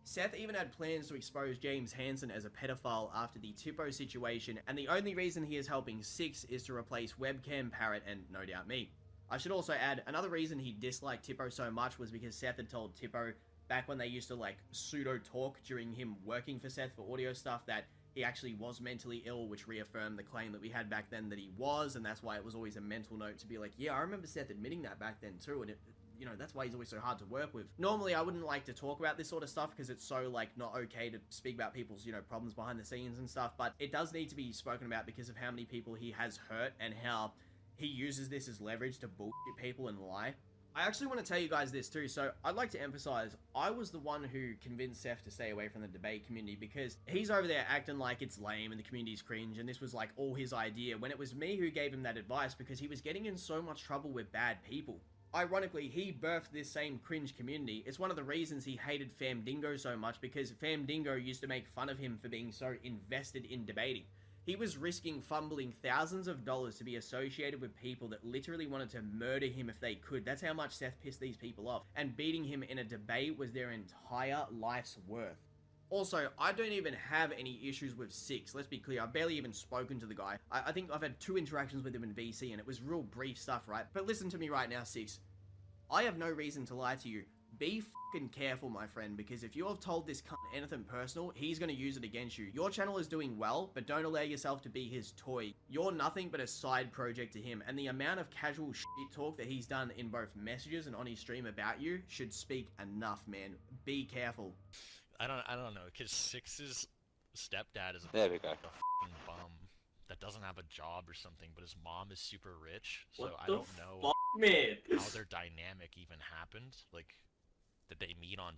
D: Seth even had plans to expose James Hansen as a pedophile after the Tipo situation, and the only reason he is helping Six is to replace Webcam, Parrot, and no doubt me. I should also add, another reason he disliked Tipo so much was because Seth had told Tipo, back when they used to like pseudo-talk during him working for Seth for audio stuff, that he actually was mentally ill, which reaffirmed the claim that we had back then that he was, and that's why it was always a mental note to be like, yeah, I remember Seth admitting that back then too, and it, you know, that's why he's always so hard to work with. Normally, I wouldn't like to talk about this sort of stuff because it's so, like, not okay to speak about people's, you know, problems behind the scenes and stuff, but it does need to be spoken about because of how many people he has hurt and how he uses this as leverage to bullshit people and lie. I actually want to tell you guys this too, so I'd like to emphasize, I was the one who convinced Seth to stay away from the debate community because he's over there acting like it's lame and the community's cringe and this was like all his idea, when it was me who gave him that advice because he was getting in so much trouble with bad people. Ironically, he birthed this same cringe community. It's one of the reasons he hated Famdingo so much, because Famdingo used to make fun of him for being so invested in debating. He was risking fumbling thousands of dollars to be associated with people that literally wanted to murder him if they could. That's how much Seth pissed these people off. And beating him in a debate was their entire life's worth. Also, I don't even have any issues with Six. Let's be clear, I've barely even spoken to the guy. I think I've had 2 interactions with him in VC and it was real brief stuff, right? But listen to me right now, Six. I have no reason to lie to you. Be fucking careful, my friend, because if you have told this cunt anything personal, he's gonna use it against you. Your channel is doing well, but don't allow yourself to be his toy. You're nothing but a side project to him, and the amount of casual shit talk that he's done in both messages and on his stream about you should speak enough, man. Be careful.
B: I don't know, because Six's stepdad is a
H: There we go.
B: fucking bum that doesn't have a job or something, but his mom is super rich, so
M: What
B: I
M: the
B: don't know
M: fuck, man?
B: how their dynamic even happened. Like, did they meet on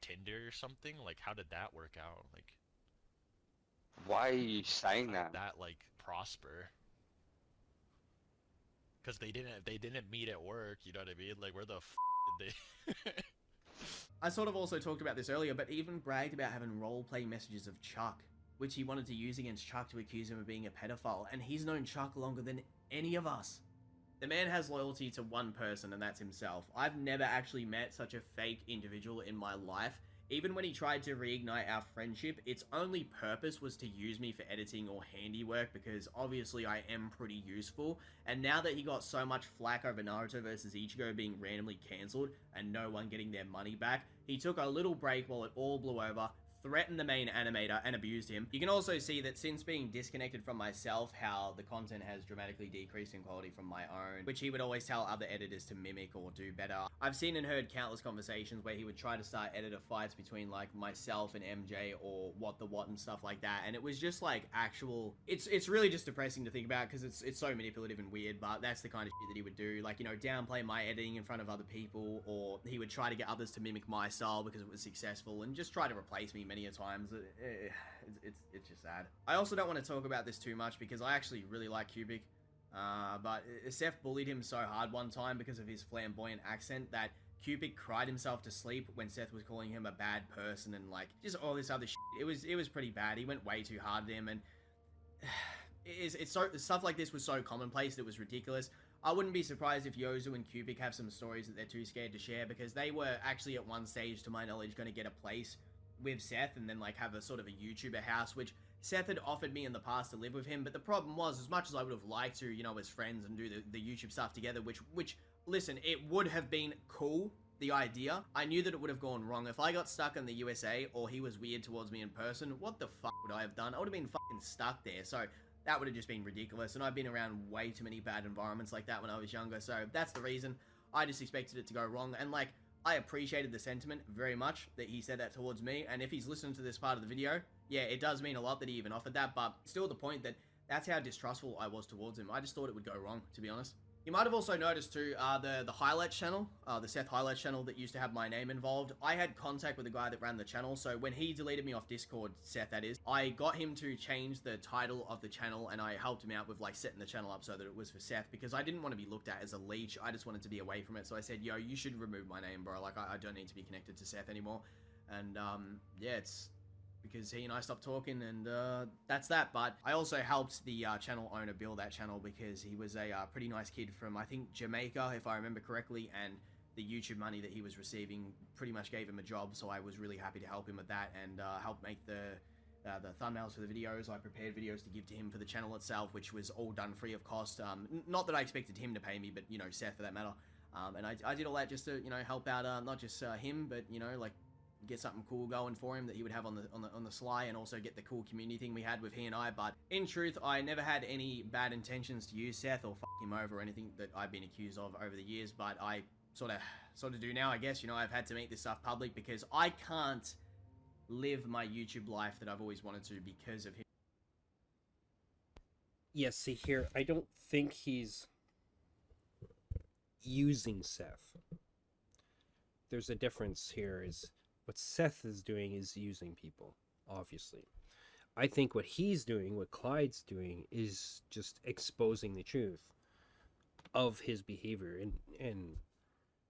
B: Tinder or something? Like, how did that work out? Like,
H: why are you saying that?
B: That like prosper? Because they didn't meet at work. You know what I mean? Like, where the did they?
D: I sort of also talked about this earlier, but even bragged about having role-play messages of Chuck, which he wanted to use against Chuck to accuse him of being a pedophile, and he's known Chuck longer than any of us. The man has loyalty to one person, and that's himself. I've never actually met such a fake individual in my life. Even when he tried to reignite our friendship, its only purpose was to use me for editing or handiwork, because obviously I am pretty useful. And now that he got so much flack over Naruto vs Ichigo being randomly cancelled and no one getting their money back, he took a little break while it all blew over, threatened the main animator, and abused him. You can also see that since being disconnected from myself, how the content has dramatically decreased in quality from my own, which he would always tell other editors to mimic or do better. I've seen and heard countless conversations where he would try to start editor fights between like myself and MJ or what and stuff like that, and it was just like actual, it's really just depressing to think about because it's so manipulative and weird, but that's the kind of shit that he would do, like, you know, downplay my editing in front of other people, or he would try to get others to mimic my style because it was successful, and just try to replace me many a times. It's just sad. I also don't want to talk about this too much because I actually really like Cubic, but Seth bullied him so hard one time because of his flamboyant accent that Cubic cried himself to sleep when Seth was calling him a bad person and like just all this other shit. It was pretty bad. He went way too hard at him, and stuff like this was so commonplace that it was ridiculous. I wouldn't be surprised if Yozu and Cubic have some stories that they're too scared to share, because they were actually at one stage, to my knowledge, going to get a place with Seth and then like have a sort of a YouTuber house, which Seth had offered me in the past to live with him. But the problem was, as much as I would have liked to, you know, as friends and do the YouTube stuff together, which listen, it would have been cool, the idea, I knew that it would have gone wrong. If I got stuck in the USA or he was weird towards me in person, what the fuck would I have done? I would have been fucking stuck there. So that would have just been ridiculous, and I've been around way too many bad environments like that when I was younger, so that's the reason. I just expected it to go wrong, and like, I appreciated the sentiment very much that he said that towards me, and if he's listening to this part of the video, yeah, it does mean a lot that he even offered that, but still the point that that's how distrustful I was towards him. I just thought it would go wrong, to be honest. You might have also noticed too, the highlights channel, the Seth highlights channel that used to have my name involved. I had contact with the guy that ran the channel, so when he deleted me off Discord, Seth that is, I got him to change the title of the channel, and I helped him out with like setting the channel up so that it was for Seth, because I didn't want to be looked at as a leech. I just wanted to be away from it, so I said, yo, you should remove my name, bro. Like, I don't need to be connected to Seth anymore. And yeah, it's because he and I stopped talking, and that's that. But I also helped the channel owner build that channel, because he was a pretty nice kid from, I think, Jamaica, if I remember correctly, and the YouTube money that he was receiving pretty much gave him a job, so I was really happy to help him with that and help make the thumbnails for the videos. I prepared videos to give to him for the channel itself, which was all done free of cost. Not that I expected him to pay me, but, you know, Seth for that matter. And I did all that just to, you know, help out not just him, but, you know, like, get something cool going for him that he would have on the sly, and also get the cool community thing we had with he and I. But in truth, I never had any bad intentions to use Seth or fuck him over or anything that I've been accused of over the years, but I sort of do now, I guess. You know, I've had to make this stuff public because I can't live my YouTube life that I've always wanted to because of him.
A: Yes, see here, I don't think he's using Seth. There's a difference here. Is what Seth is doing is using people, obviously. I think what he's doing, what Clyde's doing, is just exposing the truth of his behavior. And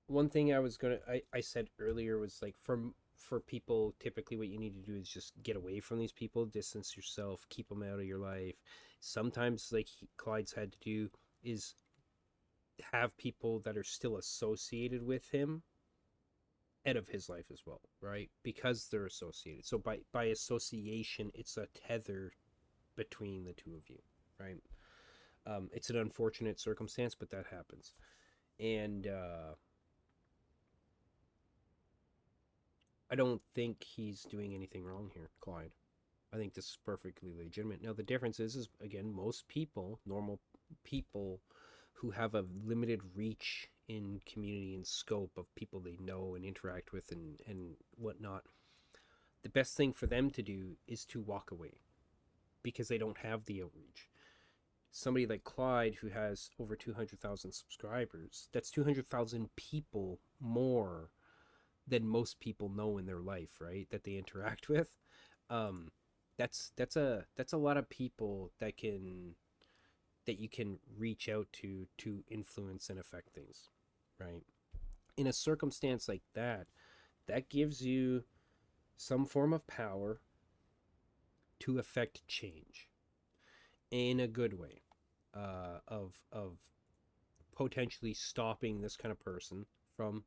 A: one thing I said earlier was, like, for people, typically what you need to do is just get away from these people, distance yourself, keep them out of your life. Sometimes, like Clyde's had to do, is have people that are still associated with him out of his life as well, right? Because they're associated. So by association, it's a tether between the two of you, right? It's an unfortunate circumstance, but that happens. And I don't think he's doing anything wrong here, Clyde. I think this is perfectly legitimate. Now, the difference is again, most people, normal people who have a limited reach in community and scope of people they know and interact with and whatnot, the best thing for them to do is to walk away because they don't have the outreach. Somebody like Clyde, who has over 200,000 subscribers, that's 200,000 people more than most people know in their life, right? That they interact with. That's a lot of people that you can reach out to influence and affect things, right? In a circumstance like that gives you some form of power to affect change in a good way, of potentially stopping this kind of person from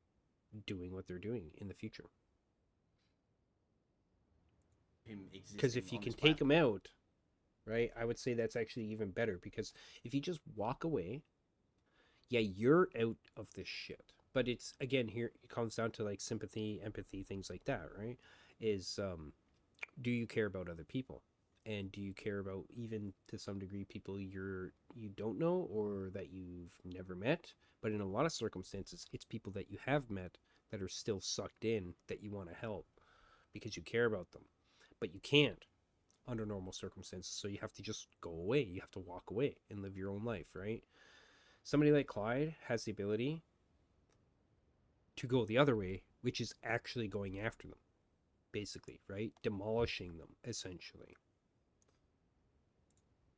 A: doing what they're doing in the future. Because if you can take them out, right, I would say that's actually even better, because if you just walk away, yeah, you're out of this shit. But it's, again, here it comes down to like sympathy, empathy, things like that, right? Is do you care about other people? And do you care about, even to some degree, people you don't know or that you've never met? But in a lot of circumstances, it's people that you have met that are still sucked in, that you want to help because you care about them. But you can't under normal circumstances, so you have to just go away. You have to walk away and live your own life, right? Somebody like Clyde has the ability to go the other way, which is actually going after them, basically, right? Demolishing them, essentially.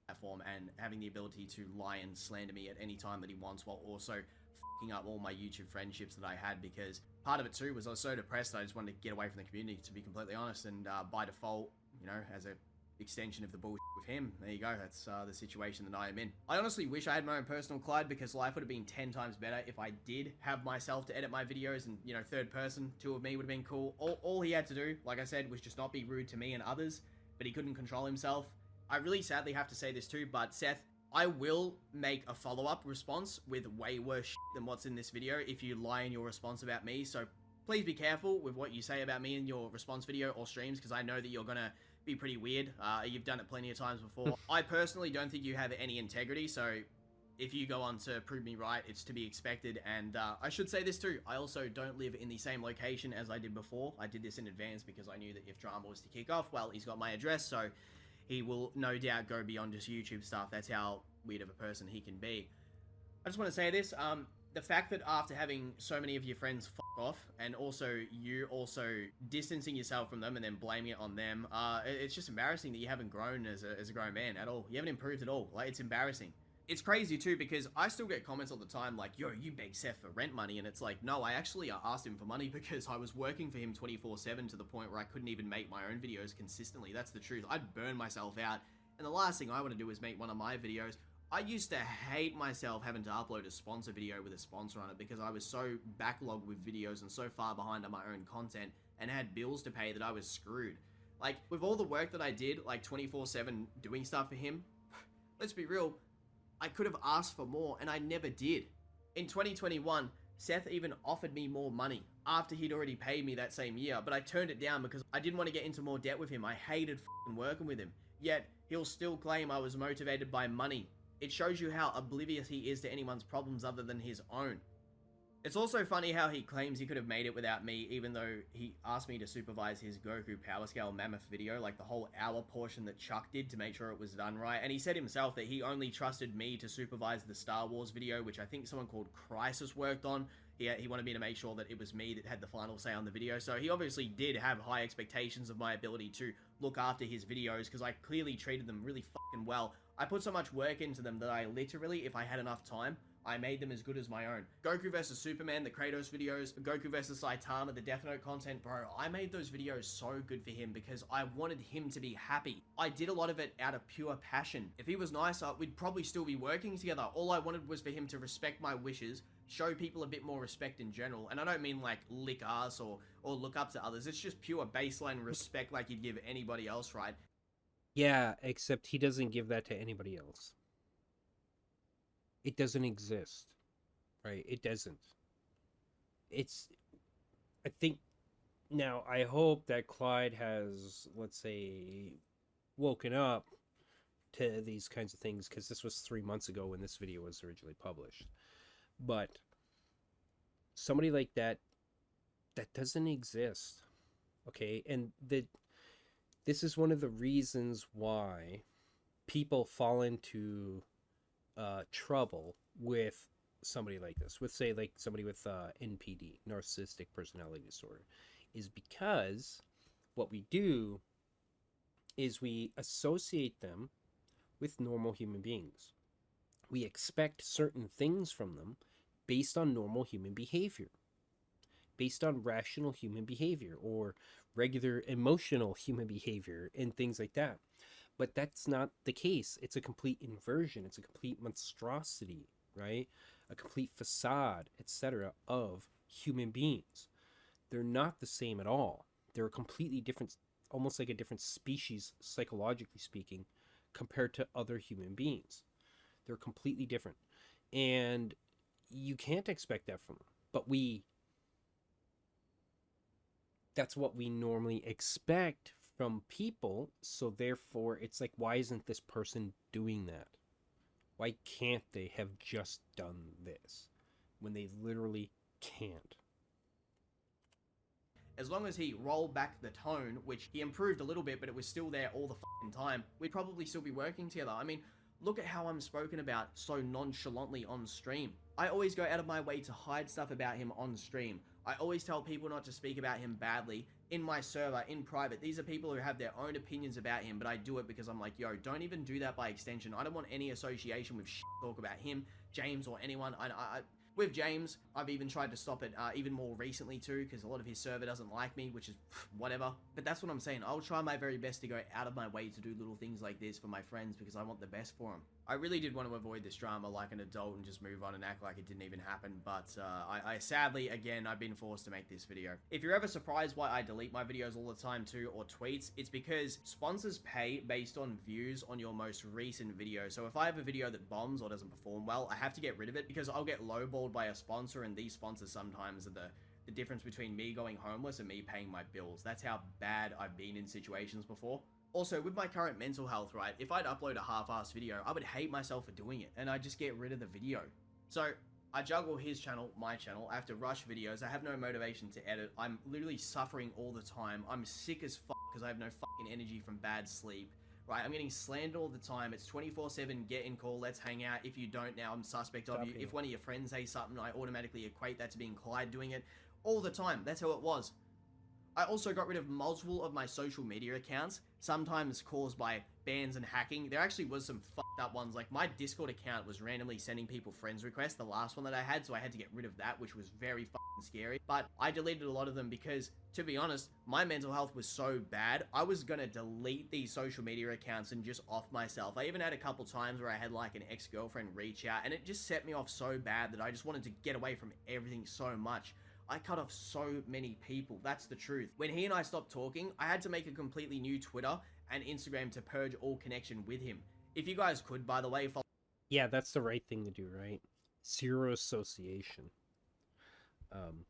D: Platform and having the ability to lie and slander me at any time that he wants, while also fucking up all my YouTube friendships that I had, because part of it too was I was so depressed that I just wanted to get away from the community, to be completely honest, and by default, you know, as a extension of the bullshit with him, there you go, that's the situation that I am in. I honestly wish I had my own personal Clyde, because life would have been 10 times better if I did have myself to edit my videos, and, you know, third person, two of me would have been cool. All he had to do, like I said, was just not be rude to me and others, but he couldn't control himself. I really sadly have to say this too, but Seth, I will make a follow-up response with way worse shit than what's in this video if you lie in your response about me, so please be careful with what you say about me in your response video or streams, because I know that you're gonna be pretty weird. You've done it plenty of times before. I personally don't think you have any integrity, so if you go on to prove me right, it's to be expected. And I should say this too, I also don't live in the same location as I did before. I did this in advance because I knew that if drama was to kick off, well, he's got my address, so he will no doubt go beyond just YouTube stuff. That's how weird of a person he can be. I just want to say this, the fact that after having so many of your friends fuck off, and also you also distancing yourself from them and then blaming it on them, it's just embarrassing that you haven't grown as a grown man at all. You haven't improved at all. Like, it's embarrassing. It's crazy too, because I still get comments all the time like, yo, you beg Seth for rent money, and it's like, no, I actually asked him for money because I was working for him 24/7 to the point where I couldn't even make my own videos consistently. That's the truth. I'd burn myself out, and the last thing I want to do is make one of my videos I used to hate myself having to upload a sponsor video with a sponsor on it because I was so backlogged with videos and so far behind on my own content and had bills to pay that I was screwed. Like, with all the work that I did, like 24/7 doing stuff for him, let's be real, I could have asked for more and I never did. In 2021, Seth even offered me more money after he'd already paid me that same year, but I turned it down because I didn't want to get into more debt with him. I hated f***ing working with him. Yet, he'll still claim I was motivated by money. It shows you how oblivious he is to anyone's problems other than his own. It's also funny how he claims he could have made it without me, even though he asked me to supervise his Goku Power Scale Mammoth video, like the whole hour portion that Chuck did to make sure it was done right. And he said himself that he only trusted me to supervise the Star Wars video, which I think someone called Crisis worked on. He wanted me to make sure that it was me that had the final say on the video. So he obviously did have high expectations of my ability to look after his videos because I clearly treated them really fucking well. I put so much work into them that I literally, if I had enough time, I made them as good as my own. Goku vs Superman, the Kratos videos, Goku vs Saitama, the Death Note content, bro, I made those videos so good for him because I wanted him to be happy. I did a lot of it out of pure passion. If he was nicer, we'd probably still be working together. All I wanted was for him to respect my wishes, show people a bit more respect in general. And I don't mean like lick ass or look up to others. It's just pure baseline respect like you'd give anybody else, right?
A: Yeah, except he doesn't give that to anybody else. It doesn't exist, right? It doesn't. I think, now, I hope that Clyde has, let's say, woken up to these kinds of things, because this was 3 months ago when this video was originally published. But somebody like that doesn't exist, okay? And this is one of the reasons why people fall into trouble with somebody like this, with, say, like somebody with NPD, narcissistic personality disorder, is because what we do is we associate them with normal human beings. We expect certain things from them based on normal human behavior, based on rational human behavior or regular emotional human behavior and things like that. But that's not the case. It's a complete inversion. It's a complete monstrosity, right? A complete facade, etc., of human beings. They're not the same at all. They're a completely different, almost like a different species, psychologically speaking, compared to other human beings. They're completely different. And you can't expect that from them. But that's what we normally expect from people, so therefore it's like, why isn't this person doing that? Why can't they have just done this when they literally can't?
D: As long as he rolled back the tone, which he improved a little bit, but it was still there all the fucking time, we'd probably still be working together. I mean, look at how I'm spoken about so nonchalantly on stream. I always go out of my way to hide stuff about him on stream. I always tell people not to speak about him badly in my server, in private. These are people who have their own opinions about him, but I do it because I'm like, yo, don't even do that by extension. I don't want any association with talk about him, James, or anyone. With James, I've even tried to stop it even more recently too, because a lot of his server doesn't like me, which is whatever. But that's what I'm saying. I'll try my very best to go out of my way to do little things like this for my friends because I want the best for them. I really did want to avoid this drama like an adult and just move on and act like it didn't even happen, but I sadly, again, I've been forced to make this video. If you're ever surprised why I delete my videos all the time too, or tweets, it's because sponsors pay based on views on your most recent video. So if I have a video that bombs or doesn't perform well, I have to get rid of it because I'll get lowballed by a sponsor, and these sponsors sometimes are the difference between me going homeless and me paying my bills. That's how bad I've been in situations before. Also, with my current mental health, right, if I'd upload a half-assed video, I would hate myself for doing it, and I'd just get rid of the video. So, I juggle his channel, my channel. I have to rush videos. I have no motivation to edit. I'm literally suffering all the time. I'm sick as fuck because I have no fucking energy from bad sleep. Right, I'm getting slandered all the time. It's 24/7, get in call, let's hang out. If you don't now, I'm suspect of you. If one of your friends say something, I automatically equate that to being Clyde doing it. All the time. That's how it was. I also got rid of multiple of my social media accounts, sometimes caused by bans and hacking. There actually was some fucked up ones, like my Discord account was randomly sending people friends requests, the last one that I had, so I had to get rid of that, which was very fucking scary. But I deleted a lot of them because, to be honest, my mental health was so bad, I was gonna delete these social media accounts and just off myself. I even had a couple times where I had like an ex-girlfriend reach out, and it just set me off so bad that I just wanted to get away from everything so much. I cut off so many people, that's the truth. When he and I stopped talking, I had to make a completely new Twitter and Instagram to purge all connection with him. If you guys could, by the way, follow...
A: Yeah, that's the right thing to do, right? Zero association.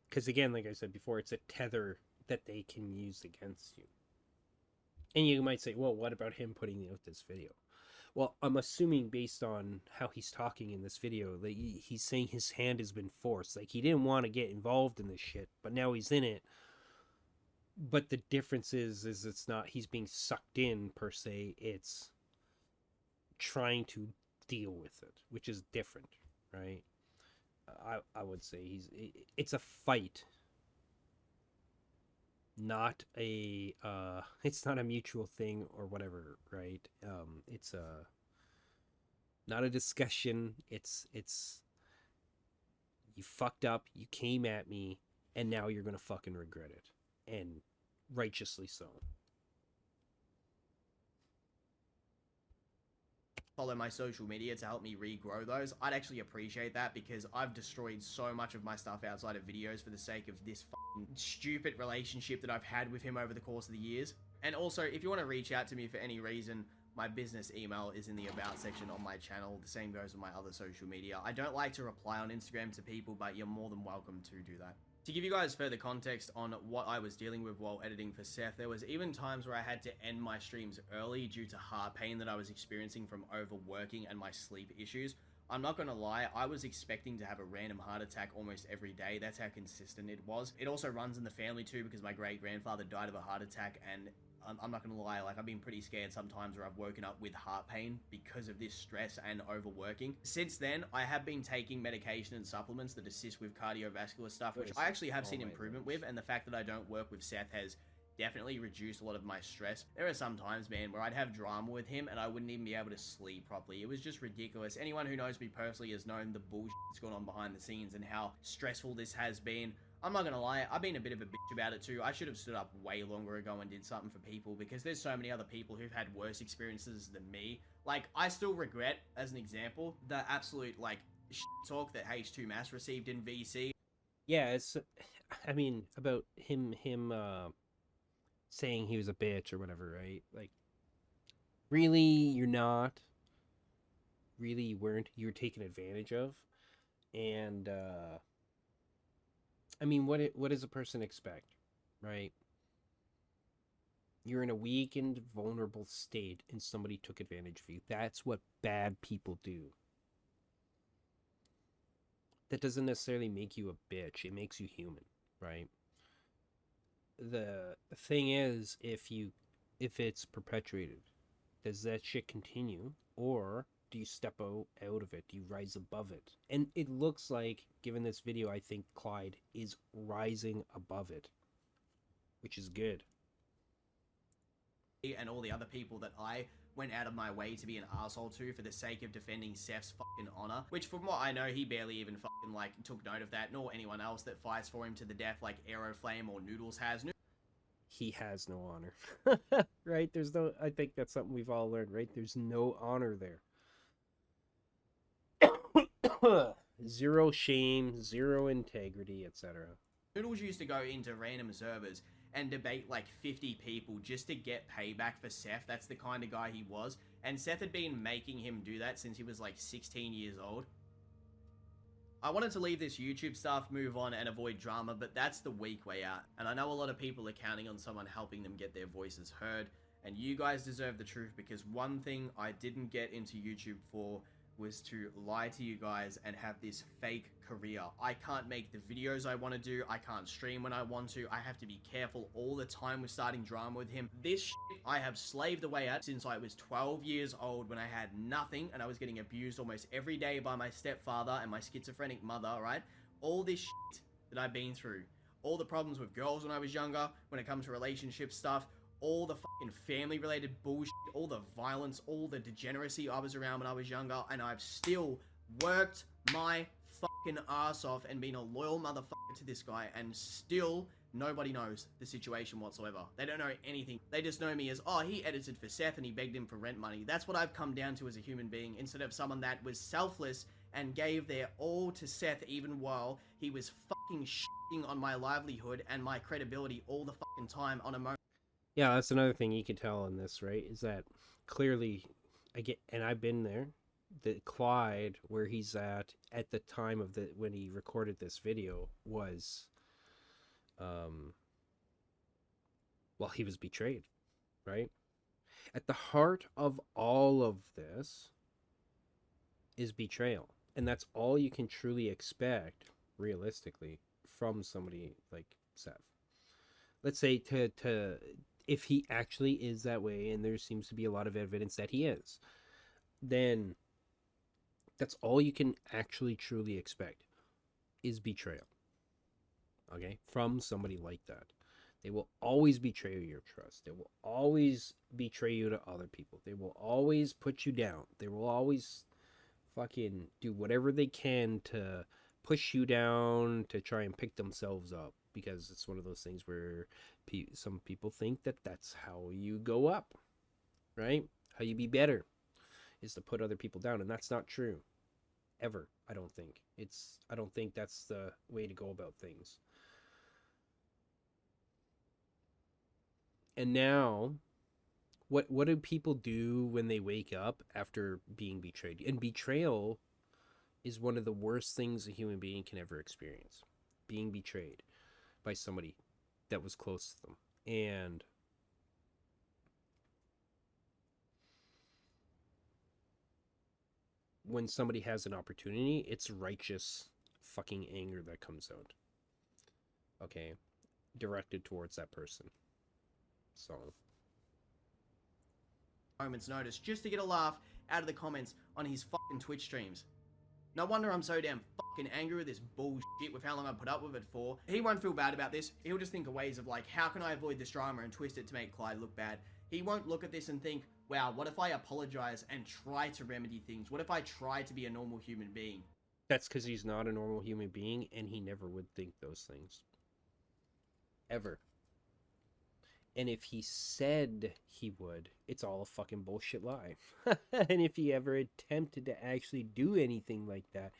A: Because again, like I said before, it's a tether that they can use against you. And you might say, well, what about him putting out this video? Well, I'm assuming based on how he's talking in this video that he's saying his hand has been forced. Like, he didn't want to get involved in this shit, but now he's in it. But the difference is it's not he's being sucked in, per se. It's trying to deal with it, which is different, right? I would say it's a fight. Not a it's not a mutual thing or whatever, right? It's not a discussion. It's you fucked up, you came at me, and now you're gonna fucking regret it, and righteously so.
D: Follow my social media to help me regrow those. I'd actually appreciate that, because I've destroyed so much of my stuff outside of videos for the sake of this fucking stupid relationship that I've had with him over the course of the years. And also, if you want to reach out to me for any reason, my business email is in the about section on my channel. The same goes with my other social media. I don't like to reply on Instagram to people, but you're more than welcome to do that. To give you guys further context on what I was dealing with while editing for Seth, there was even times where I had to end my streams early due to heart pain that I was experiencing from overworking and my sleep issues. I'm not gonna lie, I was expecting to have a random heart attack almost every day. That's how consistent it was. It also runs in the family too, because my great-grandfather died of a heart attack, and I'm not gonna lie, like, I've been pretty scared sometimes where I've woken up with heart pain because of this stress and overworking. Since then, I have been taking medication and supplements that assist with cardiovascular stuff, which I actually have seen improvement with, and the fact that I don't work with Seth has definitely reduced a lot of my stress. There are some times, man, where I'd have drama with him and I wouldn't even be able to sleep properly. It was just ridiculous. Anyone who knows me personally has known the bullshit that's gone on behind the scenes and how stressful this has been. I'm not gonna lie, I've been a bit of a bitch about it too. I should have stood up way longer ago and did something for people, because there's so many other people who've had worse experiences than me. Like, I still regret, as an example, the absolute, like, shit talk that H2 Mass received in VC.
A: Yeah, it's, I mean, about him saying he was a bitch or whatever, right? Like, really, you're not. Really, you weren't. You were taken advantage of. And, I mean, what does a person expect, right? You're in a weakened, vulnerable state, and somebody took advantage of you. That's what bad people do. That doesn't necessarily make you a bitch. It makes you human, right? The thing is, if it's perpetuated, does that shit continue, or do you step out of it? Do you rise above it? And it looks like, given this video, I think Clyde is rising above it, which is good.
D: And all the other people that I went out of my way to be an asshole to for the sake of defending Seth's fucking honor, which from what I know, he barely even fucking, like, took note of that, nor anyone else that fights for him to the death like Aeroflame or Noodles has.
A: He has no honor, right? There's no, I think that's something we've all learned, right? There's no honor there. Zero shame, zero integrity, etc.
D: Noodles used to go into random servers and debate like 50 people just to get payback for Seth. That's the kind of guy he was. And Seth had been making him do that since he was like 16 years old. I wanted to leave this YouTube stuff, move on, and avoid drama, but that's the weak way out. And I know a lot of people are counting on someone helping them get their voices heard. And you guys deserve the truth, because one thing I didn't get into YouTube for was to lie to you guys and have this fake career. I can't make the videos I want to do. I can't stream when I want to. I have to be careful all the time with starting drama with him. This shit I have slaved away at since I was 12 years old, when I had nothing and I was getting abused almost every day by my stepfather and my schizophrenic mother, right? All this shit that I've been through, all the problems with girls when I was younger, when it comes to relationship stuff, all the fucking family-related bullshit, all the violence, all the degeneracy I was around when I was younger, and I've still worked my fucking ass off and been a loyal motherfucker to this guy, and still nobody knows the situation whatsoever. They don't know anything. They just know me as, oh, he edited for Seth and he begged him for rent money. That's what I've come down to as a human being, instead of someone that was selfless and gave their all to Seth even while he was fucking shitting on my livelihood and my credibility all the fucking time on a moment.
A: Yeah, that's another thing you can tell on this, right? Is that clearly, and I've been there, that Clyde, where he's at the time of when he recorded this video, was, well, he was betrayed, right? At the heart of all of this is betrayal. And that's all you can truly expect, realistically, from somebody like Seth. Let's say if he actually is that way, and there seems to be a lot of evidence that he is, then that's all you can actually truly expect is betrayal. Okay? From somebody like that. They will always betray your trust. They will always betray you to other people. They will always put you down. They will always fucking do whatever they can to push you down, to try and pick themselves up, because it's one of those things where some people think that that's how you go up, right? How you be better is to put other people down, and that's not true. Ever. I don't think that's the way to go about things. And now, what do people do when they wake up after being betrayed? And betrayal is one of the worst things a human being can ever experience. Being betrayed by somebody that was close to them. And when somebody has an opportunity, it's righteous fucking anger that comes out. Okay? Directed towards that person. So,
D: moment's notice just to get a laugh out of the comments on his fucking Twitch streams. No wonder I'm so damn fucking angry with this bullshit with how long I put up with it for. He won't feel bad about this. He'll just think of ways of like, how can I avoid this drama and twist it to make Clyde look bad. He won't look at this and think, wow, what if I apologize and try to remedy things? What if I try to be a normal human being?
A: that's because he's not a normal human being, and he never would think those things. Ever. And if he said he would, it's all a fucking bullshit lie. And if he ever attempted to actually do anything like that,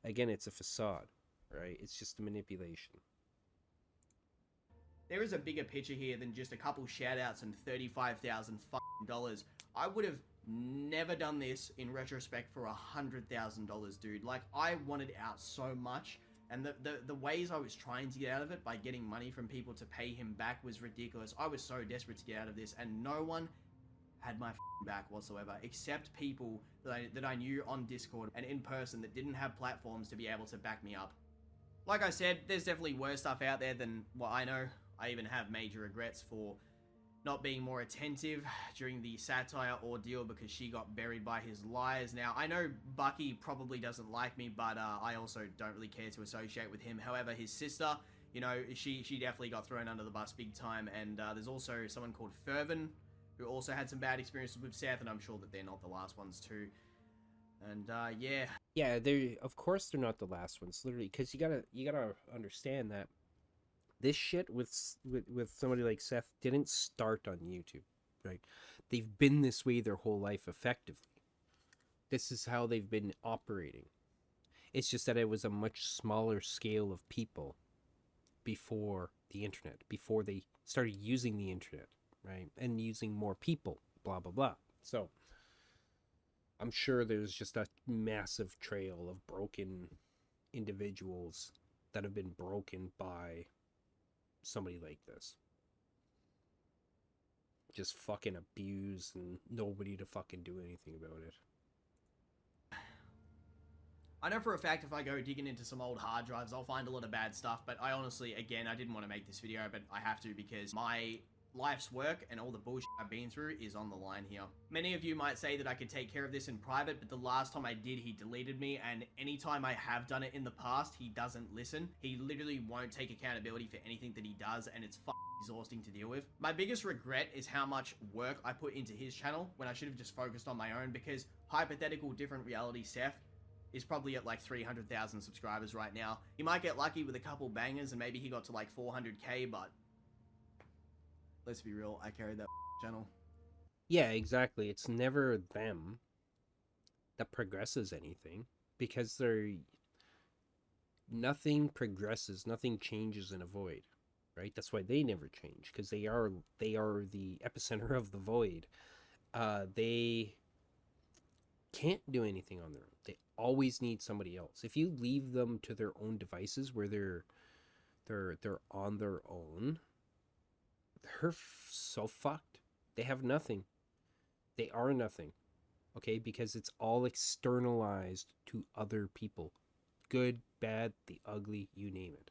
A: again, it's a facade, right? It's just a manipulation.
D: There is a bigger picture here than just a couple shoutouts and $35,000. I would have never done this in retrospect for $100,000, dude. Like, I wanted out so much. And the ways I was trying to get out of it by getting money from people to pay him back was ridiculous. I was so desperate to get out of this, and no one had my back whatsoever, except people that I knew on Discord and in person that didn't have platforms to be able to back me up. Like I said, there's definitely worse stuff out there than what I know. I even have major regrets for not being more attentive during the satire ordeal because she got buried by his lies. Now, I know Bucky probably doesn't like me, but I also don't really care to associate with him. However, his sister, you know, she definitely got thrown under the bus big time. And there's also someone called Fervin, who also had some bad experiences with Seth, and I'm sure that they're not the last ones too. And yeah.
A: Yeah, of course they're not the last ones, literally, because you gotta understand that this shit with somebody like Seth didn't start on YouTube, right? They've been this way their whole life, effectively. This is how they've been operating. It's just that it was a much smaller scale of people before the internet, before they started using the internet, right? And using more people, blah, blah, blah. So I'm sure there's just a massive trail of broken individuals that have been broken by somebody like this. Just fucking abuse and nobody to fucking do anything about it.
D: I know for a fact if I go digging into some old hard drives, I'll find a lot of bad stuff, but I honestly, again, I didn't want to make this video, but I have to because my life's work and all the bullshit I've been through is on the line here. Many of you might say that I could take care of this in private, but the last time I did, he deleted me, and anytime I have done it in the past, he doesn't listen. He literally won't take accountability for anything that he does, and it's exhausting to deal with. My biggest regret is how much work I put into his channel when I should have just focused on my own, because hypothetical different reality Seth is probably at like 300,000 subscribers right now. He might get lucky with a couple bangers and maybe he got to like 400k, but let's be real, I carried that channel.
A: Yeah, exactly. It's never them that progresses anything, because nothing progresses, nothing changes in a void, right? That's why they never change, because they are the epicenter of the void. They can't do anything on their own. They always need somebody else. If you leave them to their own devices where they're on their own, they're so fucked. They have nothing. They are nothing. Okay? Because it's all externalized to other people. Good, bad, the ugly, you name it.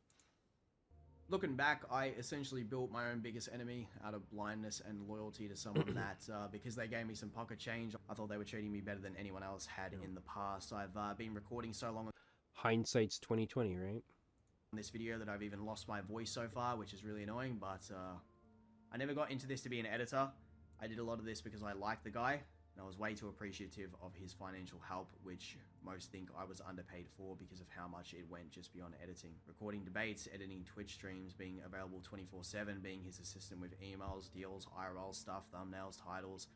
D: Looking back, I essentially built my own biggest enemy out of blindness and loyalty to someone that, because they gave me some pocket change, I thought they were treating me better than anyone else had in the past. I've been recording so long.
A: Hindsight's 2020, right?
D: On this video that I've even lost my voice so far, which is really annoying, but I never got into this to be an editor. I did a lot of this because I liked the guy, and I was way too appreciative of his financial help, which most think I was underpaid for because of how much it went just beyond editing. Recording debates, editing Twitch streams, being available 24/7, being his assistant with emails, deals, IRL stuff, thumbnails, titles,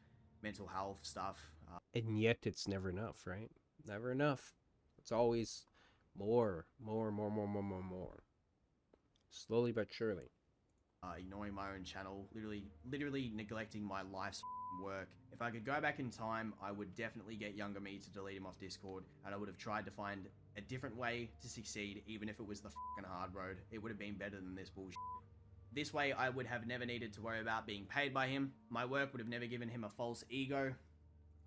D: mental health stuff.
A: And yet it's never enough, right? Never enough. It's always more. Slowly but surely.
D: Ignoring my own channel, literally neglecting my life's work. If I could go back in time, I would definitely get younger me to delete him off Discord, and I would have tried to find a different way to succeed, even if it was the fucking hard road. It would have been better than this bullshit. This way, I would have never needed to worry about being paid by him. My work would have never given him a false ego.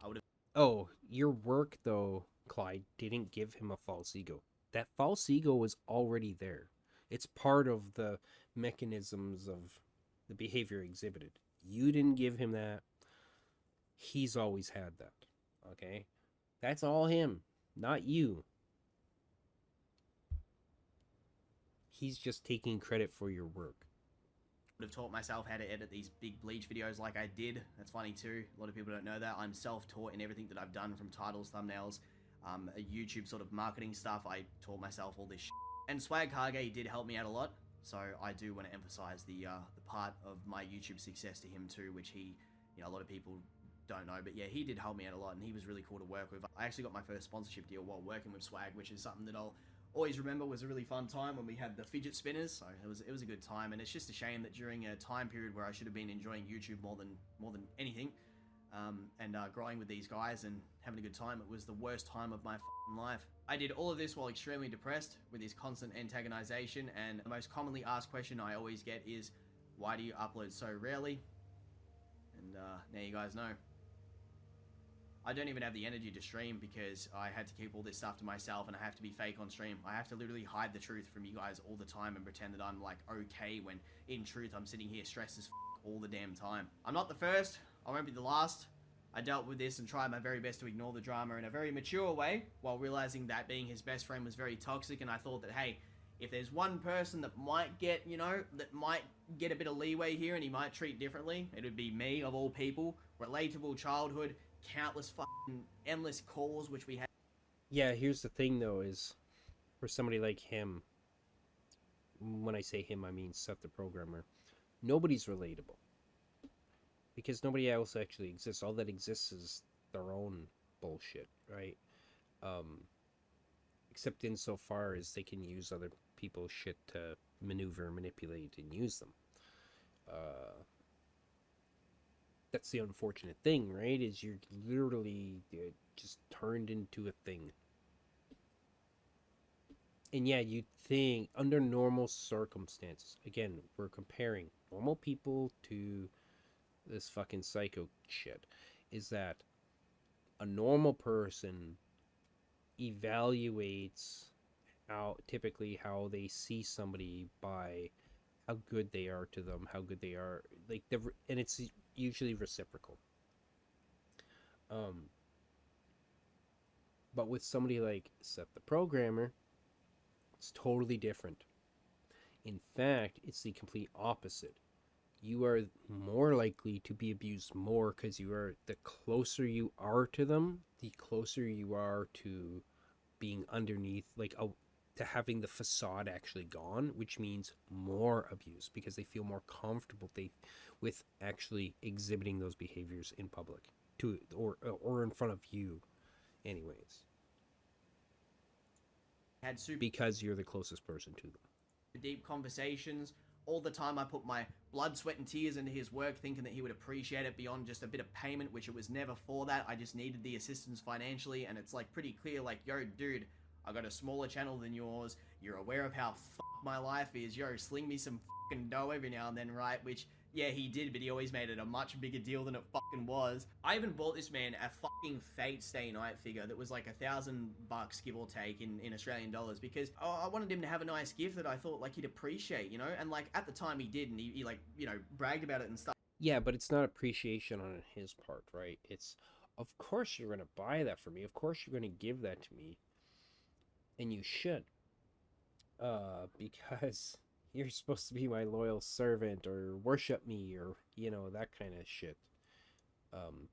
D: I would have...
A: Oh, your work, though, Clyde, didn't give him a false ego. That false ego was already there. It's part of the mechanisms of the behavior exhibited. You didn't give him that. He's always had that. Okay? That's all him, not you. He's just taking credit for your work.
D: Would have taught myself how to edit these big Bleach videos like I did. That's funny too. A lot of people don't know that. I'm self-taught in everything that I've done, from titles, thumbnails, YouTube sort of marketing stuff. I taught myself all this shit. And Swag Kage did help me out a lot, so I do want to emphasize the part of my YouTube success to him too, which he, a lot of people don't know, but yeah, he did help me out a lot, and he was really cool to work with. I actually got my first sponsorship deal while working with Swag, which is something that I'll always remember. Was a really fun time when we had the fidget spinners, so it was a good time. And it's just a shame that during a time period where I should have been enjoying YouTube more than anything, and growing with these guys and having a good time, it was the worst time of my life. I did all of this while extremely depressed with his constant antagonization, and the most commonly asked question I always get is, why do you upload so rarely? And now you guys know. I don't even have the energy to stream because I had to keep all this stuff to myself, and I have to be fake on stream. I have to literally hide the truth from you guys all the time and pretend that I'm like okay, when in truth I'm sitting here stressed as all the damn time. I'm not the first, I won't be the last. I dealt with this and tried my very best to ignore the drama in a very mature way, while realizing that being his best friend was very toxic, and I thought that, hey, if there's one person that might get, that might get a bit of leeway here and he might treat differently, it would be me, of all people. Relatable childhood, countless fucking endless calls which we had.
A: Yeah, here's the thing though, is for somebody like him, when I say him I mean SethTheProgrammer, nobody's relatable. Because nobody else actually exists. All that exists is their own bullshit, right? Except insofar as they can use other people's shit to maneuver, manipulate, and use them. That's the unfortunate thing, right? Is you're literally just turned into a thing. And yeah, you'd think under normal circumstances, again, we're comparing normal people to this fucking psycho shit, is that a normal person evaluates typically how they see somebody by how how good they are to them, how good they are, like and it's usually reciprocal. But with somebody like SethTheProgrammer, it's totally different. In fact, it's the complete opposite. You are more likely to be abused more because the closer you are to them, the closer you are to being underneath, like to having the facade actually gone, which means more abuse because they feel more comfortable with actually exhibiting those behaviors in public or in front of you, anyways. Because you're the closest person to them.
D: Deep conversations. All the time I put my blood, sweat, and tears into his work thinking that he would appreciate it beyond just a bit of payment, which it was never for that. I just needed the assistance financially, and it's like pretty clear, like, yo, dude, I got a smaller channel than yours. You're aware of how my life is. Yo, sling me some fucking dough every now and then, right? Which, yeah, he did, but he always made it a much bigger deal than it fucking was. I even bought this man a fucking Fate Stay Night figure that was like $1,000, give or take, in Australian dollars, because I wanted him to have a nice gift that I thought, like, he'd appreciate, you know? And, like, at the time he did, and he like, you know, bragged about it and stuff.
A: Yeah, but it's not appreciation on his part, right? It's, of course you're going to buy that for me. Of course you're going to give that to me. And you should. Because you're supposed to be my loyal servant or worship me or, you know, that kind of shit.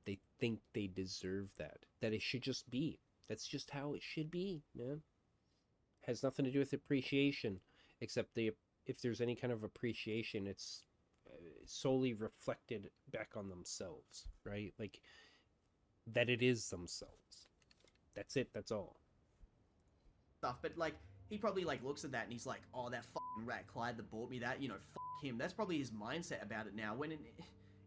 A: They think they deserve that. That it should just be. That's just how it should be, man. Has nothing to do with appreciation, except if there's any kind of appreciation, it's solely reflected back on themselves, right? Like, that it is themselves. That's it, that's all.
D: But, like, he probably, like, looks at that and he's like, oh, that fucking rat Clyde that bought me that, you know, fuck him. That's probably his mindset about it now, when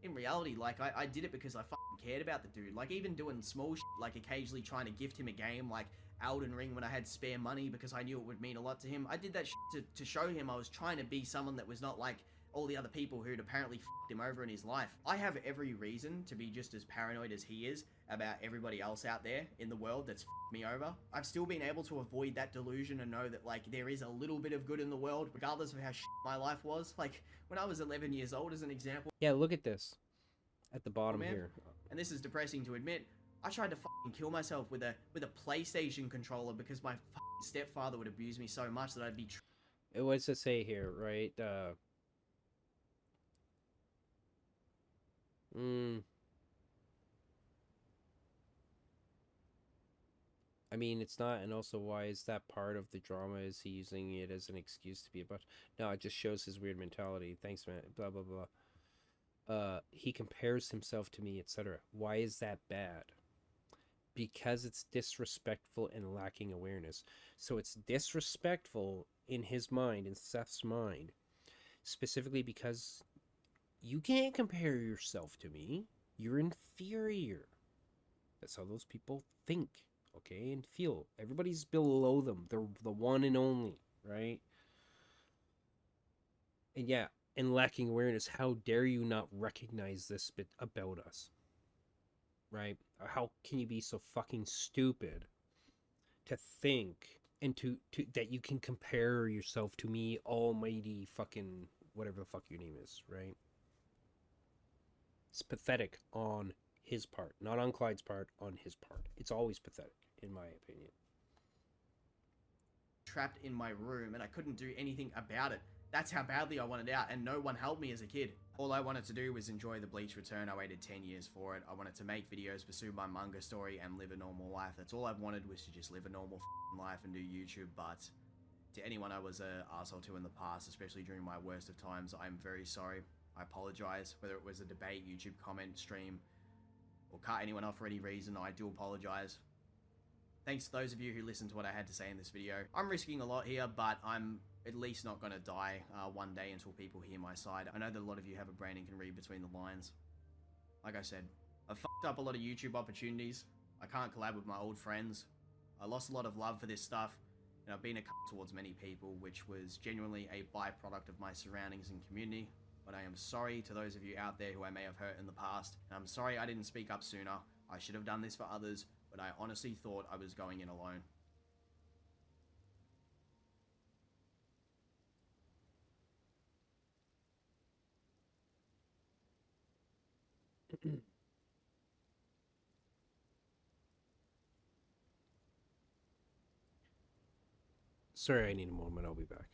D: in reality, like, I did it because I fucking cared about the dude. Like, even doing small shit, like occasionally trying to gift him a game, like Elden Ring when I had spare money because I knew it would mean a lot to him. I did that shit to show him I was trying to be someone that was not like all the other people who'd apparently fucked him over in his life. I have every reason to be just as paranoid as he is about everybody else out there in the world that's fucked me over. I've still been able to avoid that delusion and know that, like, there is a little bit of good in the world, regardless of how shit my life was. Like, when I was 11 years old, as an example.
A: Yeah, look at this. At the bottom here.
D: And this is depressing to admit. I tried to fucking kill myself with a PlayStation controller because my fucking stepfather would abuse me so much that I'd be...
A: What's it say here, right? I mean, it's not, and also why is that part of the drama? Is he using it as an excuse to be a bunch? No, it just shows his weird mentality. Thanks, man. Blah, blah, blah. He compares himself to me, etc. Why is that bad? Because it's disrespectful and lacking awareness. So it's disrespectful in his mind, in Seth's mind, specifically because you can't compare yourself to me. You're inferior. That's how those people think, okay, and feel. Everybody's below them. They're the one and only, right? And yeah, and lacking awareness, how dare you not recognize this bit about us? Right? How can you be so fucking stupid to think and to that you can compare yourself to me, almighty fucking whatever the fuck your name is, right? It's pathetic on his part, not on Clyde's part, on his part. It's always pathetic, in my opinion.
D: Trapped in my room and I couldn't do anything about it. That's how badly I wanted out, and no one helped me as a kid. All I wanted to do was enjoy the Bleach return. I waited 10 years for it. I wanted to make videos, pursue my manga story, and live a normal life. That's all I wanted, was to just live a normal life and do YouTube. But to anyone I was an arsehole to in the past, especially during my worst of times, I'm very sorry. I apologize. Whether it was a debate, YouTube comment, stream, or cut anyone off for any reason, I do apologize. Thanks to those of you who listened to what I had to say in this video. I'm risking a lot here, but I'm at least not going to die one day until people hear my side. I know that a lot of you have a brain and can read between the lines. Like I said, I've fucked up a lot of YouTube opportunities. I can't collab with my old friends. I lost a lot of love for this stuff, and I've been a cunt towards many people, which was genuinely a byproduct of my surroundings and community. But I am sorry to those of you out there who I may have hurt in the past, and I'm sorry I didn't speak up sooner. I should have done this for others, but I honestly thought I was going in alone.
A: Sorry, I need a moment. I'll be back.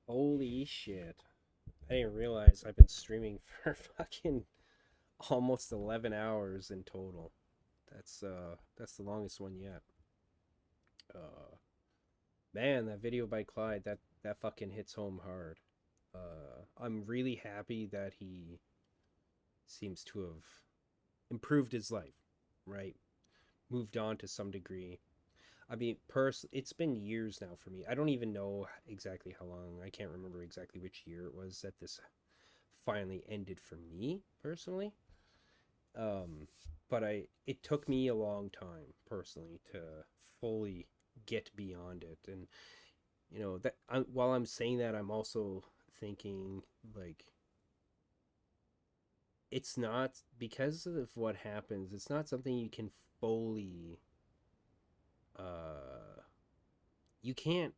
A: Holy shit. I didn't realize I've been streaming for fucking almost 11 hours in total. That's the longest one yet. Man, that video by Clyde, that fucking hits home hard. I'm really happy that he seems to have improved his life, right? Moved on to some degree. I mean, it's been years now for me. I don't even know exactly how long. I can't remember exactly which year it was that this finally ended for me personally. but it took me a long time personally to fully get beyond it. And you know that while I'm saying that, I'm also thinking like it's not because of what happens. It's not something you can fully. You can't.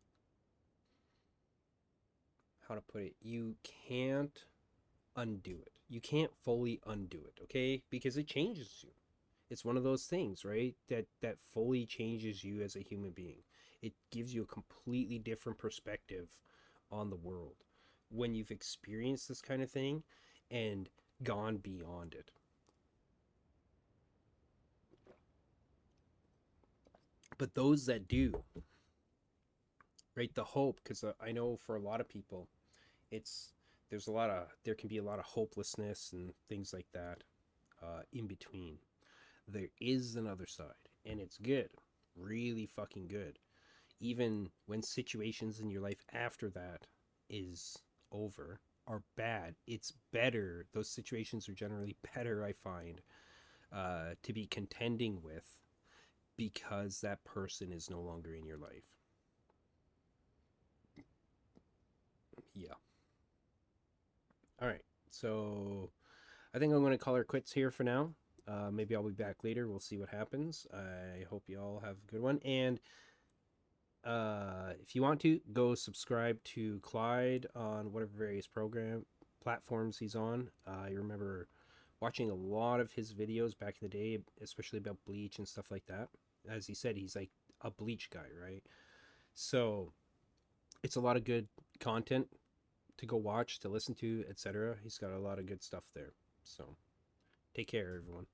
A: How to put it? You can't undo it. You can't fully undo it, okay? Because it changes you. It's one of those things, right? That fully changes you as a human being. It gives you a completely different perspective on the world when you've experienced this kind of thing and gone beyond it. But those that do, right, the hope, because I know for a lot of people, there can be a lot of hopelessness and things like that in between. There is another side, and it's good, really fucking good. Even when situations in your life after that is over are bad, it's better. Those situations are generally better, I find, to be contending with because that person is no longer in your life. Yeah. All right. So I think I'm going to call her quits here for now. Maybe I'll be back later. We'll see what happens. I hope you all have a good one. And if you want to, go subscribe to Clyde on whatever various platforms he's on. I remember watching a lot of his videos back in the day, especially about Bleach and stuff like that. As he said, he's like a Bleach guy, right? So it's a lot of good content to go watch, to listen to, etc. He's got a lot of good stuff there. So take care, everyone.